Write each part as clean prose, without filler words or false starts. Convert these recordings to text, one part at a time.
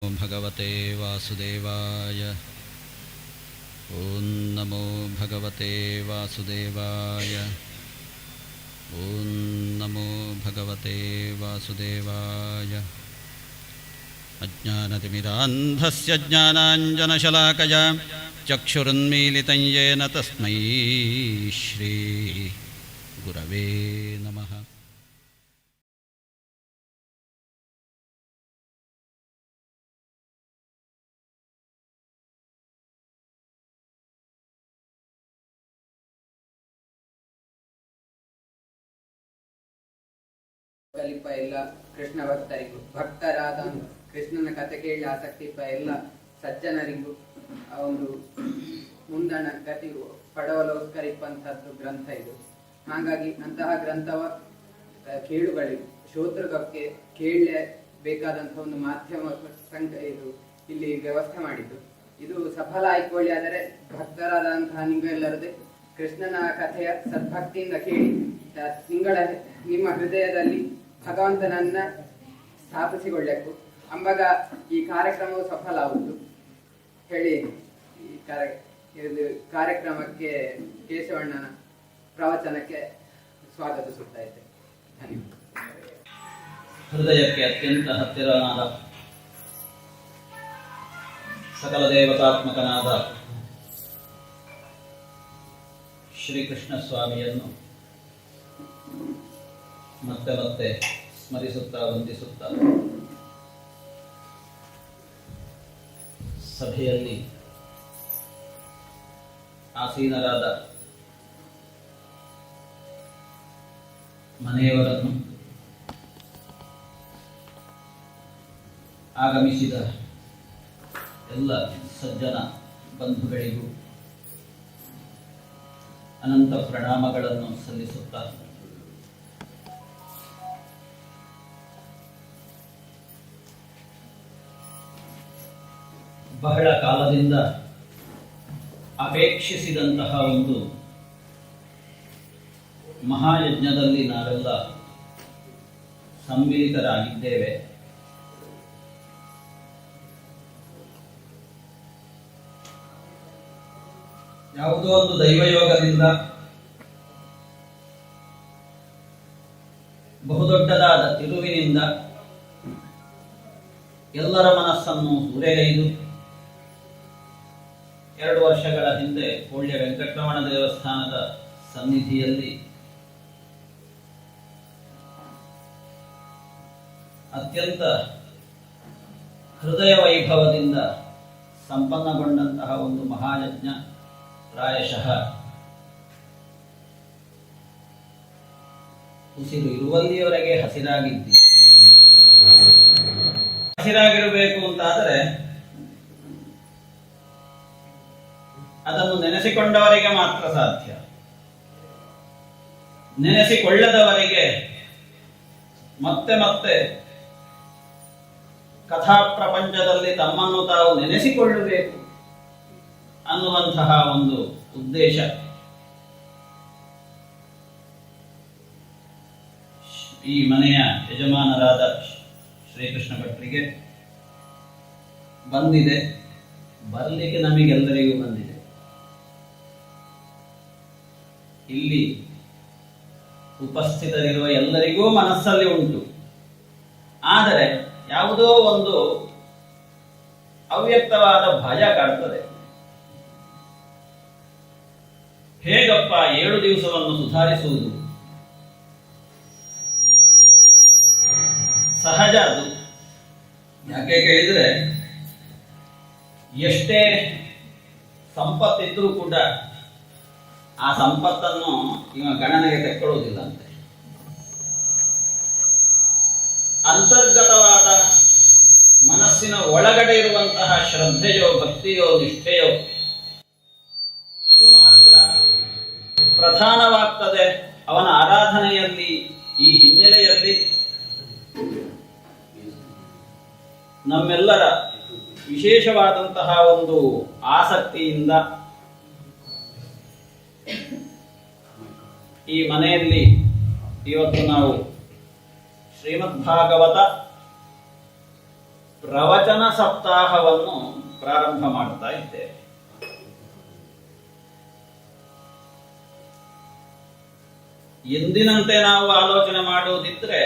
ಭಗವತೆ ವಾಸುದೇವಾಯ. ಓಂ ನಮೋ ಭಗವತೆ ವಾಸುದೇವಾಯ. ಓಂ ನಮೋ ಭಗವತೆ ವಾಸುದೇವಾಯ. ಅಜ್ಞಾನತಿಮಿರಾಂಧಸ್ಯ ಜ್ಞಾನಾಂಜನಶಲಾಕಯ ಚಕ್ಷುರುನ್ಮೀಲಿತಂ ಯೇನ ತಸ್ಮೈ ಶ್ರೀ ಗುರವೇ ನಮಃ. ಕಲಿಪ ಎಲ್ಲ ಕೃಷ್ಣ ಭಕ್ತರಿಗೂ, ಭಕ್ತರಾದ ಕೃಷ್ಣನ ಕಥೆ ಕೇಳಿ ಆಸಕ್ತಿಪ ಎಲ್ಲ ಸಜ್ಜನರಿಗೂ ಒಂದು ಮುಂದಣ ಗತಿ ಪಡವಲೋಸ್ಕರಿಪ್ಪಂಥದ್ದು ಗ್ರಂಥ ಇದು. ಹಾಗಾಗಿ ಅಂತಹ ಗ್ರಂಥವ ಕೇಳುಗಳಿಗೂ ಶ್ರೋತೃಗಕ್ಕೆ ಕೇಳಲೇಬೇಕಾದಂತಹ ಒಂದು ಮಾಧ್ಯಮ ಇದು ಇಲ್ಲಿ ವ್ಯವಸ್ಥೆ ಮಾಡಿದ್ದು. ಇದು ಸಫಲ ಆಯ್ಕೊಳ್ಳಿ. ಆದರೆ ಭಕ್ತರಾದಂತಹ ನಿಮ್ಗೆಲ್ಲರದೇ ಕೃಷ್ಣನ ಕಥೆಯ ಸದ್ಭಕ್ತಿಯಿಂದ ಕೇಳಿ ನಿಮ್ಮ ಹೃದಯದಲ್ಲಿ ಭಗವಂತನನ್ನ ಸ್ಥಾಪಿಸಿಕೊಳ್ಳಬೇಕು ಅಂಬಾಗ ಈ ಕಾರ್ಯಕ್ರಮವು ಸಫಲ ಆಗುವುದು ಹೇಳಿ ಈ ಕಾರ್ಯಕ್ರಮಕ್ಕೆ ಕೇಶವಣ್ಣನ ಪ್ರವಚನಕ್ಕೆ ಸ್ವಾಗತಿಸುತ್ತಾ ಇದ್ದೆ. ಹೃದಯಕ್ಕೆ ಅತ್ಯಂತ ಹತ್ತಿರನಾದ ಸಕಲ ದೇವತಾತ್ಮಕನಾದ ಶ್ರೀಕೃಷ್ಣ ಸ್ವಾಮಿಯನ್ನು ಮತ್ತೆ ಮತ್ತೆ ಸ್ಮರಿಸುತ್ತಾ ವಂದಿಸುತ್ತಾ ಸಭೆಯಲ್ಲಿ ಆಸೀನರಾದ ಮನೆಯವರನ್ನು, ಆಗಮಿಸಿದ ಎಲ್ಲ ಸಜ್ಜನ ಬಂಧುಗಳಿಗೂ ಅನಂತ ಪ್ರಣಾಮಗಳನ್ನು ಸಲ್ಲಿಸುತ್ತಾ ಬಹಳ ಕಾಲದಿಂದ ಅಪೇಕ್ಷಿಸಿದಂತಹ ಒಂದು ಮಹಾಯಜ್ಞದಲ್ಲಿ ನಾವೆಲ್ಲ ಸಮ್ಮಿಲಿತರಾಗಿದ್ದೇವೆ. ಯಾವುದೋ ಒಂದು ದೈವಯೋಗದಿಂದ ಬಹುದೊಡ್ಡದಾದ ತಿರುವಿನಿಂದ ಎಲ್ಲರ ಮನಸ್ಸನ್ನು ಸೂರೆಗೈದು 2 ವರ್ಷಗಳ ಹಿಂದೆ ಕೋಳ್ಯ ವೆಂಕಟರಮಣ ದೇವಸ್ಥಾನದ ಸನ್ನಿಧಿಯಲ್ಲಿ ಅತ್ಯಂತ ಹೃದಯ ವೈಭವದಿಂದ ಸಂಪನ್ನಗೊಂಡಂತಹ ಒಂದು ಮಹಾಯಜ್ಞ ಪ್ರಾಯಶಃ ಉಸಿರು ಇರುವಲ್ಲಿಯವರೆಗೆ ಹಸಿರಾಗಿರಬೇಕು ಅಂತಾದರೆ ಅದನ್ನು ನೆನೆಸಿಕೊಂಡವರಿಗೆ ಮಾತ್ರ ಸಾಧ್ಯ. ನೆನೆಸಿಕೊಳ್ಳದವರಿಗೆ ಮತ್ತೆ ಮತ್ತೆ ಕಥಾ ಪ್ರಪಂಚದಲ್ಲಿ ತಮ್ಮನ್ನು ತಾವು ನೆನೆಸಿಕೊಳ್ಳಬೇಕು ಅನ್ನುವಂತಹ ಒಂದು ಉದ್ದೇಶ ಈ ಮನೆಯ ಯಜಮಾನರಾದ ಶ್ರೀಕೃಷ್ಣ ಭಟ್ರಿಗೆ ಬಂದಿದೆ. ಬರಲಿಕ್ಕೆ ನಮಗೆಲ್ಲರಿಗೂ ಬಂದಿದೆ. ಇಲ್ಲಿ ಉಪಸ್ಥಿತರಿರುವ ಎಲ್ಲರಿಗೂ ಮನಸ್ಸಲ್ಲಿ ಉಂಟು. ಆದರೆ ಯಾವುದೋ ಒಂದು ಅವ್ಯಕ್ತವಾದ ಭಯ ಕಾಡ್ತದೆ. ಹೇಗಪ್ಪ 7 ದಿವಸವನ್ನು ಸುಧಾರಿಸುವುದು? ಸಹಜ ಅದು. ಯಾಕೆ ಕೇಳಿದ್ರೆ, ಎಷ್ಟೇ ಸಂಪತ್ತಿದ್ರೂ ಕೂಡ ಆ ಸಂಪತ್ತನ್ನು ಇವ ಗಣನೆಗೆ ತೆಕ್ಕೊಳ್ಳುವುದಿಲ್ಲಂತೆ. ಅಂತರ್ಗತವಾದ ಮನಸ್ಸಿನ ಒಳಗಡೆ ಇರುವಂತಹ ಶ್ರದ್ಧೆಯೋ, ಭಕ್ತಿಯೋ, ನಿಷ್ಠೆಯೋ ಇದು ಮಾತ್ರ ಪ್ರಧಾನವಾಗ್ತದೆ ಅವನ ಆರಾಧನೆಯಲ್ಲಿ. ಈ ಹಿನ್ನೆಲೆಯಲ್ಲಿ ನಮ್ಮೆಲ್ಲರ ವಿಶೇಷವಾದಂತಹ ಒಂದು ಆಸಕ್ತಿಯಿಂದ ಈ ಮನೆಯಲ್ಲಿ ಇವತ್ತು ನಾವು ಶ್ರೀಮದ್ ಭಾಗವತ ಪ್ರವಚನ ಸಪ್ತಾಹವನ್ನು ಪ್ರಾರಂಭ ಮಾಡ್ತಾ ಇದ್ದೇವೆ. ಎಂದಿನಂತೆ ನಾವು ಆಲೋಚನೆ ಮಾಡುವುದಿದ್ರೆ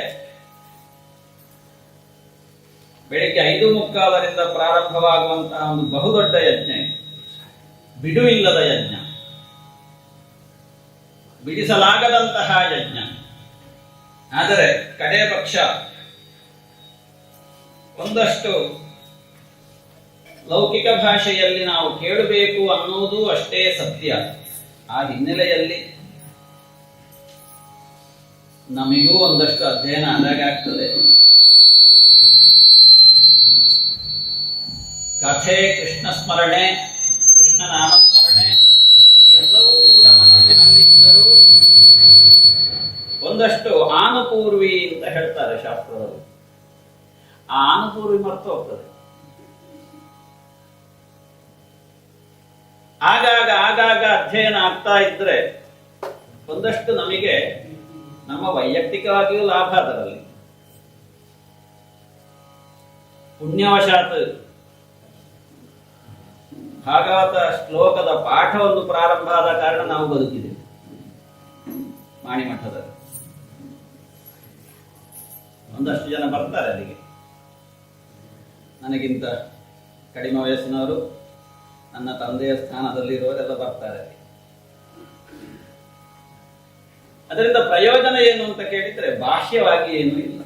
ಬೆಳಿಗ್ಗೆ 5:45ರಿಂದ ಪ್ರಾರಂಭವಾಗುವಂತಹ ಒಂದು ಬಹುದೊಡ್ಡ ಯಜ್ಞ ಇದು. ಬಿಡುವಿಲ್ಲದ ಯಜ್ಞ, ಬಿಡಿಸಲಾಗದಂತಹ ಯಜ್ಞ. ಆದರೆ ಕಡೆ ಪಕ್ಷ ಒಂದಷ್ಟು ಲೌಕಿಕ ಭಾಷೆಯಲ್ಲಿ ನಾವು ಕೇಳಬೇಕು ಅನ್ನುವುದು ಅಷ್ಟೇ ಸತ್ಯ. ಆ ಹಿನ್ನೆಲೆಯಲ್ಲಿ ನಮಗೂ ಒಂದಷ್ಟು ಅಧ್ಯಯನ ಆದಾಗಾಗ್ತದೆ. ಕಥೆ, ಕೃಷ್ಣ ಸ್ಮರಣೆ, ಕೃಷ್ಣ ನಾಮಸ್ಮರಣೆ ಎಲ್ಲವೂ ಕೂಡ ಮನಸ್ಸಿನಲ್ಲಿ ಇದ್ದರೂ ಒಂದಷ್ಟು ಆನುಪೂರ್ವಿ ಅಂತ ಹೇಳ್ತಾರೆ ಶಾಸ್ತ್ರದಲ್ಲಿ. ಆ ಆನುಪೂರ್ವಿ ಮರೆತು ಹೋಗ್ತದೆ. ಆಗಾಗ ಅಧ್ಯಯನ ಆಗ್ತಾ ಇದ್ರೆ ಒಂದಷ್ಟು ನಮಗೆ ನಮ್ಮ ವೈಯಕ್ತಿಕವಾಗಿಯೂ ಲಾಭ ಅದರಲ್ಲಿ. ಪುಣ್ಯವಶಾತ್ ಭಾಗವತ ಶ್ಲೋಕದ ಪಾಠವನ್ನು ಪ್ರಾರಂಭ ಆದ ಕಾರಣ ನಾವು ಬದುಕಿದ್ದೇವೆ. ಮಾಣಿಮಠದಲ್ಲಿ ಒಂದಷ್ಟು ಜನ ಬರ್ತಾರೆ ಅಲ್ಲಿಗೆ, ನನಗಿಂತ ಕಡಿಮೆ ವಯಸ್ಸಿನವರು, ನನ್ನ ತಂದೆಯ ಸ್ಥಾನದಲ್ಲಿರುವವರೆಲ್ಲ ಬರ್ತಾರೆ. ಅದರಿಂದ ಪ್ರಯೋಜನ ಏನು ಅಂತ ಕೇಳಿದ್ರೆ ಬಾಹ್ಯವಾಗಿ ಏನೂ ಇಲ್ಲ.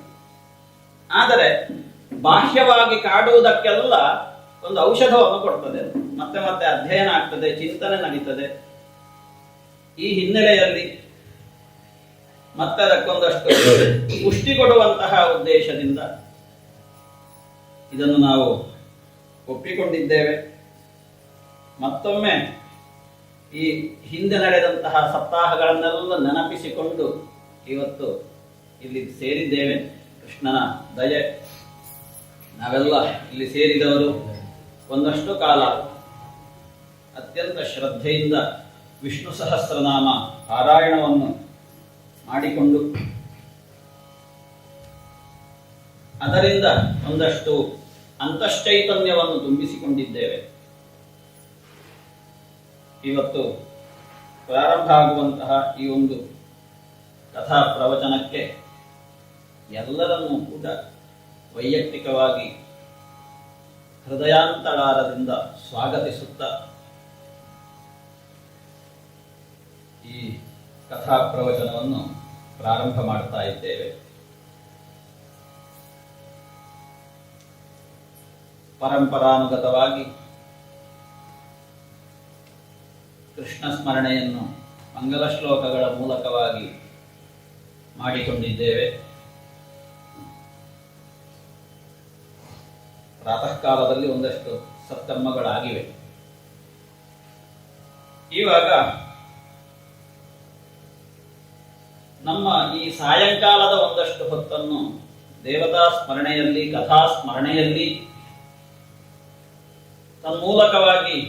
ಆದರೆ ಬಾಹ್ಯವಾಗಿ ಕಾಡುವುದಕ್ಕೆಲ್ಲ ಒಂದು ಔಷಧವನ್ನು ಕೊಡ್ತದೆ. ಮತ್ತೆ ಮತ್ತೆ ಅಧ್ಯಯನ ಆಗ್ತದೆ, ಚಿಂತನೆ ನಡೀತದೆ. ಈ ಹಿನ್ನೆಲೆಯಲ್ಲಿ ಮತ್ತೆ ಅದಕ್ಕೊಂದಷ್ಟು ಪುಷ್ಟಿ ಕೊಡುವಂತಹ ಉದ್ದೇಶದಿಂದ ಇದನ್ನು ನಾವು ಒಪ್ಪಿಕೊಂಡಿದ್ದೇವೆ. ಮತ್ತೊಮ್ಮೆ ಈ ಹಿಂದೆ ನಡೆದಂತಹ ಸಪ್ತಾಹಗಳನ್ನೆಲ್ಲ ನೆನಪಿಸಿಕೊಂಡು ಇವತ್ತು ಇಲ್ಲಿ ಸೇರಿದ್ದೇವೆ. ಕೃಷ್ಣನ ದಯೆ, ನಾವೆಲ್ಲ ಇಲ್ಲಿ ಸೇರಿದವರು ಒಂದಷ್ಟು ಕಾಲ ಅತ್ಯಂತ ಶ್ರದ್ಧೆಯಿಂದ ವಿಷ್ಣು ಸಹಸ್ರನಾಮ ಪಾರಾಯಣವನ್ನು ಮಾಡಿಕೊಂಡು ಅದರಿಂದ ಒಂದಷ್ಟು ಅಂತಶ್ಚೈತನ್ಯವನ್ನು ತುಂಬಿಸಿಕೊಂಡಿದ್ದೇವೆ. ಇವತ್ತು ಪ್ರಾರಂಭ ಆಗುವಂತಹ ಈ ಒಂದು ಕಥಾ ಪ್ರವಚನಕ್ಕೆ ಎಲ್ಲರನ್ನೂ ಕೂಡ ವೈಯಕ್ತಿಕವಾಗಿ ಹೃದಯಾಂತರಾಳದಿಂದ ಸ್ವಾಗತಿಸುತ್ತಾ ಈ ಕಥಾ ಪ್ರವಚನವನ್ನು ಪ್ರಾರಂಭ ಮಾಡ್ತಾ ಇದ್ದೇವೆ. ಪರಂಪರಾನುಗತವಾಗಿ ಕೃಷ್ಣ ಸ್ಮರಣೆಯನ್ನು ಮಂಗಲ ಶ್ಲೋಕಗಳ ಮೂಲಕವಾಗಿ ಮಾಡಿಕೊಂಡಿದ್ದೇವೆ. ಪ್ರಾತಃ ಕಾಲದಲ್ಲಿ ಒಂದಷ್ಟು ಸತ್ಕರ್ಮಗಳಾಗಿವೆ. ಇವಾಗ ನಮ್ಮ ಈ ಸಾಯಂಕಾಲದ ಒಂದಷ್ಟು ಹೊತ್ತನ್ನು ದೇವತಾ ಸ್ಮರಣೆಯಲ್ಲಿ, ಕಥಾ ಸ್ಮರಣೆಯಲ್ಲಿ ತನ್ಮೂಲಕವಾಗಿ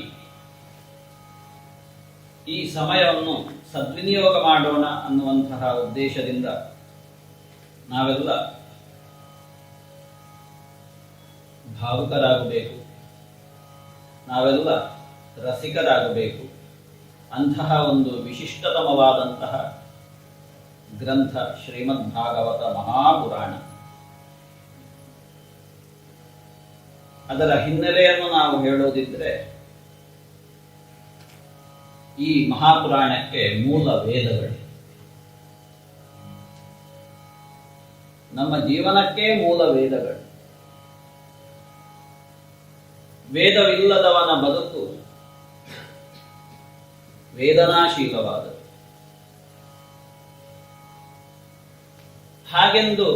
ಈ ಸಮಯವನ್ನು ಸದ್ವಿನಿಯೋಗ ಮಾಡೋಣ ಅನ್ನುವಂತಹ ಉದ್ದೇಶದಿಂದ ನಾವೆಲ್ಲ ಭಾವುಕರಾಗಬೇಕು, ನಾವೆಲ್ಲ ರಸಿಕರಾಗಬೇಕು. ಅಂತಹ ಒಂದು ವಿಶಿಷ್ಟತಮವಾದಂತಹ ಗ್ರಂಥ ಶ್ರೀಮದ್ ಭಾಗವತ ಮಹಾಪುರಾಣ. ಅದರ ಹಿನ್ನೆಲೆಯನ್ನು ನಾವು ಹೇಳೋದಿದ್ರೆ ಈ ಮಹಾಪುರಾಣಕ್ಕೆ ಮೂಲ ವೇದಗಳು, ನಮ್ಮ ಜೀವನಕ್ಕೆ ಮೂಲ ವೇದಗಳು. ವೇದವಿಲ್ಲದವನ ಬದುಕು ವೇದನಾಶೀಲವಾದದ್ದು. ಹಾಗೆಂದು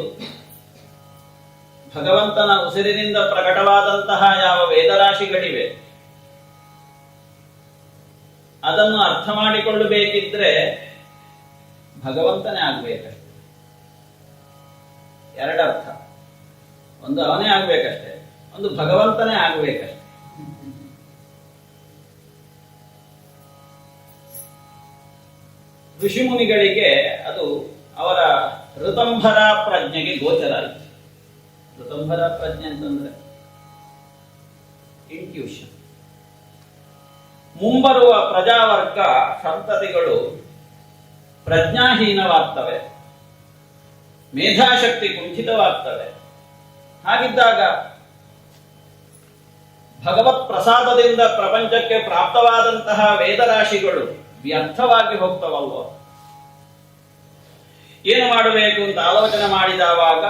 ಭಗವಂತನ ಉಸಿರಿನಿಂದ ಪ್ರಕಟವಾದಂತಹ ಯಾವ ವೇದರಾಶಿಗಳಿವೆ ಅದನ್ನು ಅರ್ಥ ಮಾಡಿಕೊಳ್ಳಬೇಕಿದ್ರೆ ಭಗವಂತನೇ ಆಗ್ಬೇಕಷ್ಟೆ. ಎರಡರ್ಥ, ಒಂದು ಅವನೇ ಆಗ್ಬೇಕಷ್ಟೆ, ಒಂದು ಭಗವಂತನೇ ಆಗ್ಬೇಕಷ್ಟೆ. ಋಷಿಮುನಿಗಳಿಗೆ ಅದು ಅವರ ಋತಂಭರ ಪ್ರಜ್ಞೆಗೆ ಗೋಚರ ಆಯಿತು. ಋತಂಭರ ಪ್ರಜ್ಞೆ ಅಂತಂದ್ರೆ ಇಂಟ್ಯೂಷನ್. ಮುಂಬರುವ ಪ್ರಜಾವರ್ಗ ಸಂತತಿಗಳು ಪ್ರಜ್ಞಾಹೀನವಾಗ್ತವೆ, ಮೇಧಾಶಕ್ತಿ ಕುಂಠಿತವಾಗ್ತವೆ. ಹಾಗಿದ್ದಾಗ ಭಗವತ್ ಪ್ರಸಾದದಿಂದ ಪ್ರಪಂಚಕ್ಕೆ ಪ್ರಾಪ್ತವಾದಂತಹ ವೇದರಾಶಿಗಳು ವ್ಯರ್ಥವಾಗಿ ಹೋಗ್ತವಲ್ವೋ. ಏನು ಮಾಡಬೇಕು ಅಂತ ಆಲೋಚನೆ ಮಾಡಿದವಾಗ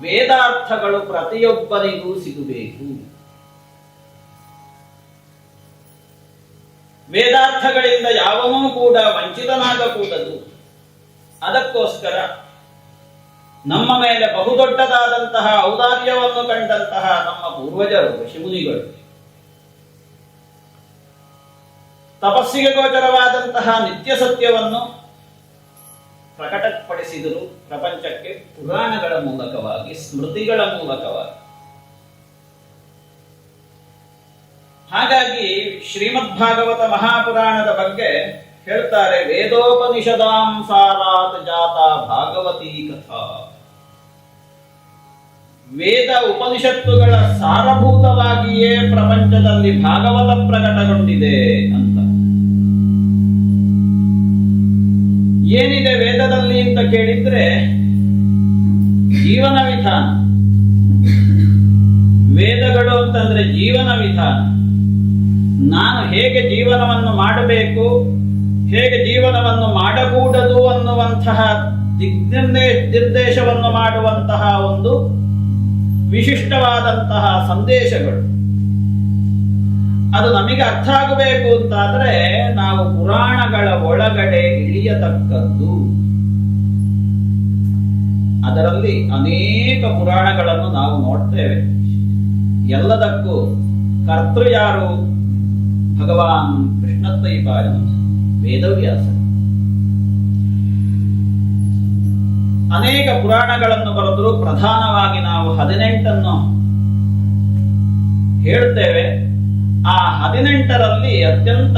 ವೇದಾರ್ಥಗಳು ಪ್ರತಿಯೊಬ್ಬರಿಗೂ ಸಿಗಬೇಕು. ವೇದಾರ್ಥಗಳಿಂದ ಯಾವನೂ ಕೂಡ ವಂಚಿತನಾಗಕೂಡದು. ಅದಕ್ಕೋಸ್ಕರ ನಮ್ಮ ಮೇಲೆ ಬಹುದೊಡ್ಡದಾದಂತಹ ಔದಾರ್ಯವನ್ನು ಕಂಡಂತಹ ನಮ್ಮ ಪೂರ್ವಜರು ಋಷಿಮುನಿಗಳು ತಪಸ್ಸಿಗೆ ಗೋಚರವಾದಂತಹ ನಿತ್ಯ ಸತ್ಯವನ್ನು ಪ್ರಕಟಪಡಿಸಿದರು ಪ್ರಪಂಚಕ್ಕೆ ಪುರಾಣಗಳ ಮೂಲಕವಾಗಿ, ಸ್ಮೃತಿಗಳ ಮೂಲಕವಾಗಿ. ಹಾಗಾಗಿ ಶ್ರೀಮದ್ ಭಾಗವತ ಮಹಾಪುರಾಣದ ಬಗ್ಗೆ ಹೇಳ್ತಾರೆ, ವೇದೋಪನಿಷದಾಂ ಸಾರಾತ್ ಜಾತ ಭಾಗವತೀ ಕಥಾ. ವೇದ ಉಪನಿಷತ್ತುಗಳ ಸಾರಭೂತವಾಗಿಯೇ ಪ್ರಪಂಚದಲ್ಲಿ ಭಾಗವತ ಪ್ರಕಟಗೊಂಡಿದೆ ಅಂತ. ಏನಿದೆ ವೇದದಲ್ಲಿ ಅಂತ ಕೇಳಿದ್ರೆ ಜೀವನ ವಿಧಾನ. ವೇದಗಳು ಅಂತಂದ್ರೆ ಜೀವನ ವಿಧಾನ. ನಾನು ಹೇಗೆ ಜೀವನವನ್ನು ಮಾಡಬೇಕು, ಹೇಗೆ ಜೀವನವನ್ನು ಮಾಡಕೂಡದು ಅನ್ನುವಂತಹ ನಿರ್ದೇಶವನ್ನು ಮಾಡುವಂತಹ ಒಂದು ವಿಶಿಷ್ಟವಾದಂತಹ ಸಂದೇಶಗಳು. ಅದು ನಮಗೆ ಅರ್ಥ ಆಗಬೇಕು ಅಂತಾದ್ರೆ ನಾವು ಪುರಾಣಗಳ ಒಳಗಡೆ ಇಳಿಯತಕ್ಕದ್ದು. ಅದರಲ್ಲಿ ಅನೇಕ ಪುರಾಣಗಳನ್ನು ನಾವು ನೋಡ್ತೇವೆ. ಎಲ್ಲದಕ್ಕೂ ಕರ್ತೃ ಯಾರು? ಭಗವಾನ್ ಕೃಷ್ಣದ್ವೈಪಾಯನ ವೇದವ್ಯಾಸ. ಅನೇಕ ಪುರಾಣಗಳನ್ನು ಬರೆದರೂ ಪ್ರಧಾನವಾಗಿ ನಾವು 18 ಹೇಳ್ತೇವೆ. ಆ 18ರಲ್ಲಿ ಅತ್ಯಂತ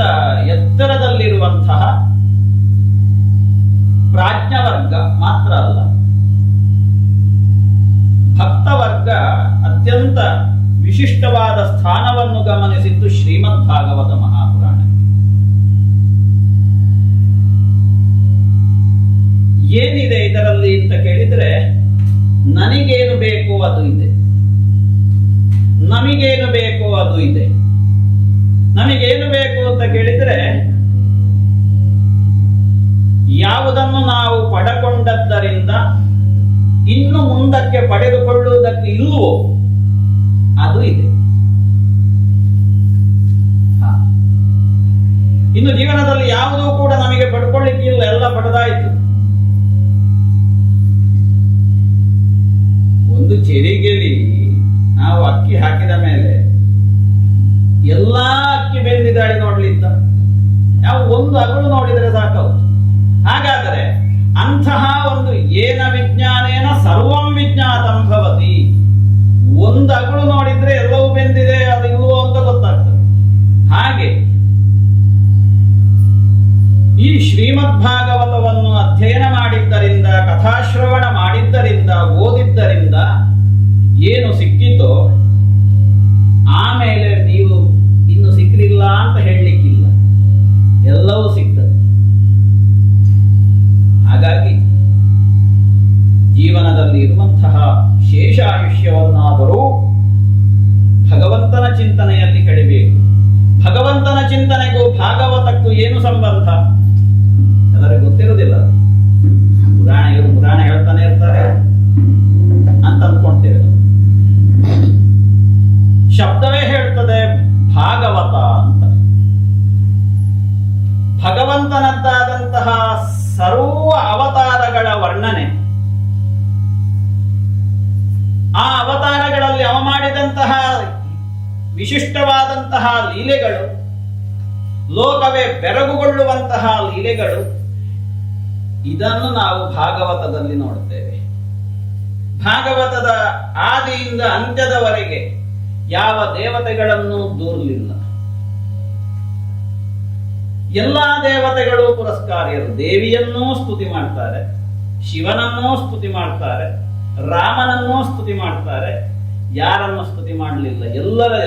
ಎತ್ತರದಲ್ಲಿರುವಂತಹ ಪ್ರಾಜ್ಞವರ್ಗ ಮಾತ್ರ ಅಲ್ಲ, ಭಕ್ತವರ್ಗ ಅತ್ಯಂತ ವಿಶಿಷ್ಟವಾದ ಸ್ಥಾನವನ್ನು ಗಮನಿಸಿದ್ದು ಶ್ರೀಮದ್ ಭಾಗವತ ಮಹಾಪುರಾಣ. ಏನಿದೆ ಇದರಲ್ಲಿ ಅಂತ ಕೇಳಿದ್ರೆ, ನನಗೇನು ಬೇಕು ಅದು ಇದೆ, ನಮಗೇನು ಬೇಕು ಅದು ಇದೆ. ನಮಗೇನು ಬೇಕು ಅಂತ ಕೇಳಿದ್ರೆ, ಯಾವುದನ್ನು ನಾವು ಪಡೆಕೊಂಡದ್ದರಿಂದ ಇನ್ನು ಮುಂದಕ್ಕೆ ಪಡೆದುಕೊಳ್ಳುವುದಕ್ಕೆ ಇಲ್ಲವೋ ಅದು ಇದೆ. ಇನ್ನು ಜೀವನದಲ್ಲಿ ಯಾವುದೂ ಕೂಡ ನಮಗೆ ಪಡ್ಕೊಳ್ಳಿಕ್ಕಿಲ್ಲ, ಎಲ್ಲ ಪಡೆದಾಯಿತು. ಒಂದು ಚೆರಿಗೆಲಿ ನಾವು ಅಕ್ಕಿ ಹಾಕಿದ ಮೇಲೆ ಎಲ್ಲಾ ಅಕ್ಕಿ ಬೆಂದಿದ್ದಾಳಿ ನೋಡ್ಲಿದ್ದ, ಯಾವ ಒಂದು ಅಗಳು ನೋಡಿದರೆ ಸಾಕವು. ಹಾಗಾದರೆ ಅಂತಹ ಒಂದು ಏನ ವಿಜ್ಞಾನೇನ ಸರ್ವಂ ವಿಜ್ಞಾತಂ ಭವತಿ. ಒಂದು ಅಗಳು ನೋಡಿದ್ರೆ ಎಲ್ಲವೂ ಬೆಂದಿದೆ, ಅದು ಇಲ್ವೋ ಅಂತ ಗೊತ್ತಾಗ್ತದೆ. ಹಾಗೆ ಈ ಶ್ರೀಮದ್ ಭಾಗವತವನ್ನು ಅಧ್ಯಯನ ಮಾಡಿದ್ದರಿಂದ, ಕಥಾಶ್ರವಣ ಮಾಡಿದ್ದರಿಂದ, ಓದಿದ್ದರಿಂದ ಏನು ಸಿಕ್ಕಿತೋ ಆಮೇಲೆ ನೀವು ಇನ್ನು ಸಿಕ್ಕಲಿಲ್ಲ ಅಂತ ಹೇಳಲಿಕ್ಕಿಲ್ಲ, ಎಲ್ಲವೂ ಸಿಗ್ತದೆ. ಹಾಗಾಗಿ ಜೀವನದಲ್ಲಿ ಇರುವಂತಹ ಶೇಷಾಯುಷ್ಯವನ್ನಾದರೂ ಭಗವಂತನ ಚಿಂತನೆಯಲ್ಲಿ ಕಡಿಬೇಕು. ಭಗವಂತನ ಚಿಂತನೆಗೂ ಭಾಗವತಕ್ಕೂ ಏನು ಸಂಬಂಧ ಎಲ್ಲರಿಗೂ ಗೊತ್ತಿರುವುದಿಲ್ಲ. ಪುರಾಣ ಹೇಳ್ತಾನೆ ಇರ್ತಾರೆ ಅಂತ ಅಂದ್ಕೊಳ್ತೇವೆ. ಶಬ್ದವೇ ಹೇಳ್ತದೆ ಭಾಗವತ ಅಂತ. ಭಗವಂತನದ್ದಾದಂತಹ ಸರ್ವ ಅವತಾರಗಳ ವರ್ಣನೆ, ಆ ಅವತಾರಗಳಲ್ಲಿ ಅವ ಮಾಡಿದಂತಹ ವಿಶಿಷ್ಟವಾದಂತಹ ಲೀಲೆಗಳು, ಲೋಕವೇ ಬೆರಗುಗೊಳ್ಳುವಂತಹ ಲೀಲೆಗಳು, ಇದನ್ನು ನಾವು ಭಾಗವತದಲ್ಲಿ ನೋಡುತ್ತೇವೆ. ಭಾಗವತದ ಆದಿಯಿಂದ ಅಂತ್ಯದವರೆಗೆ ಯಾವ ದೇವತೆಗಳನ್ನು ದೂರಲಿಲ್ಲ. ಎಲ್ಲಾ ದೇವತೆಗಳು ಪುರಸ್ಕಾರ್ಯರು. ದೇವಿಯನ್ನೂ ಸ್ತುತಿ ಮಾಡ್ತಾರೆ, ಶಿವನನ್ನೂ ಸ್ತುತಿ ಮಾಡ್ತಾರೆ, ರಾಮನನ್ನೂ ಸ್ತುತಿ ಮಾಡ್ತಾರೆ, ಯಾರನ್ನು ಸ್ತುತಿ ಮಾಡಲಿಲ್ಲ?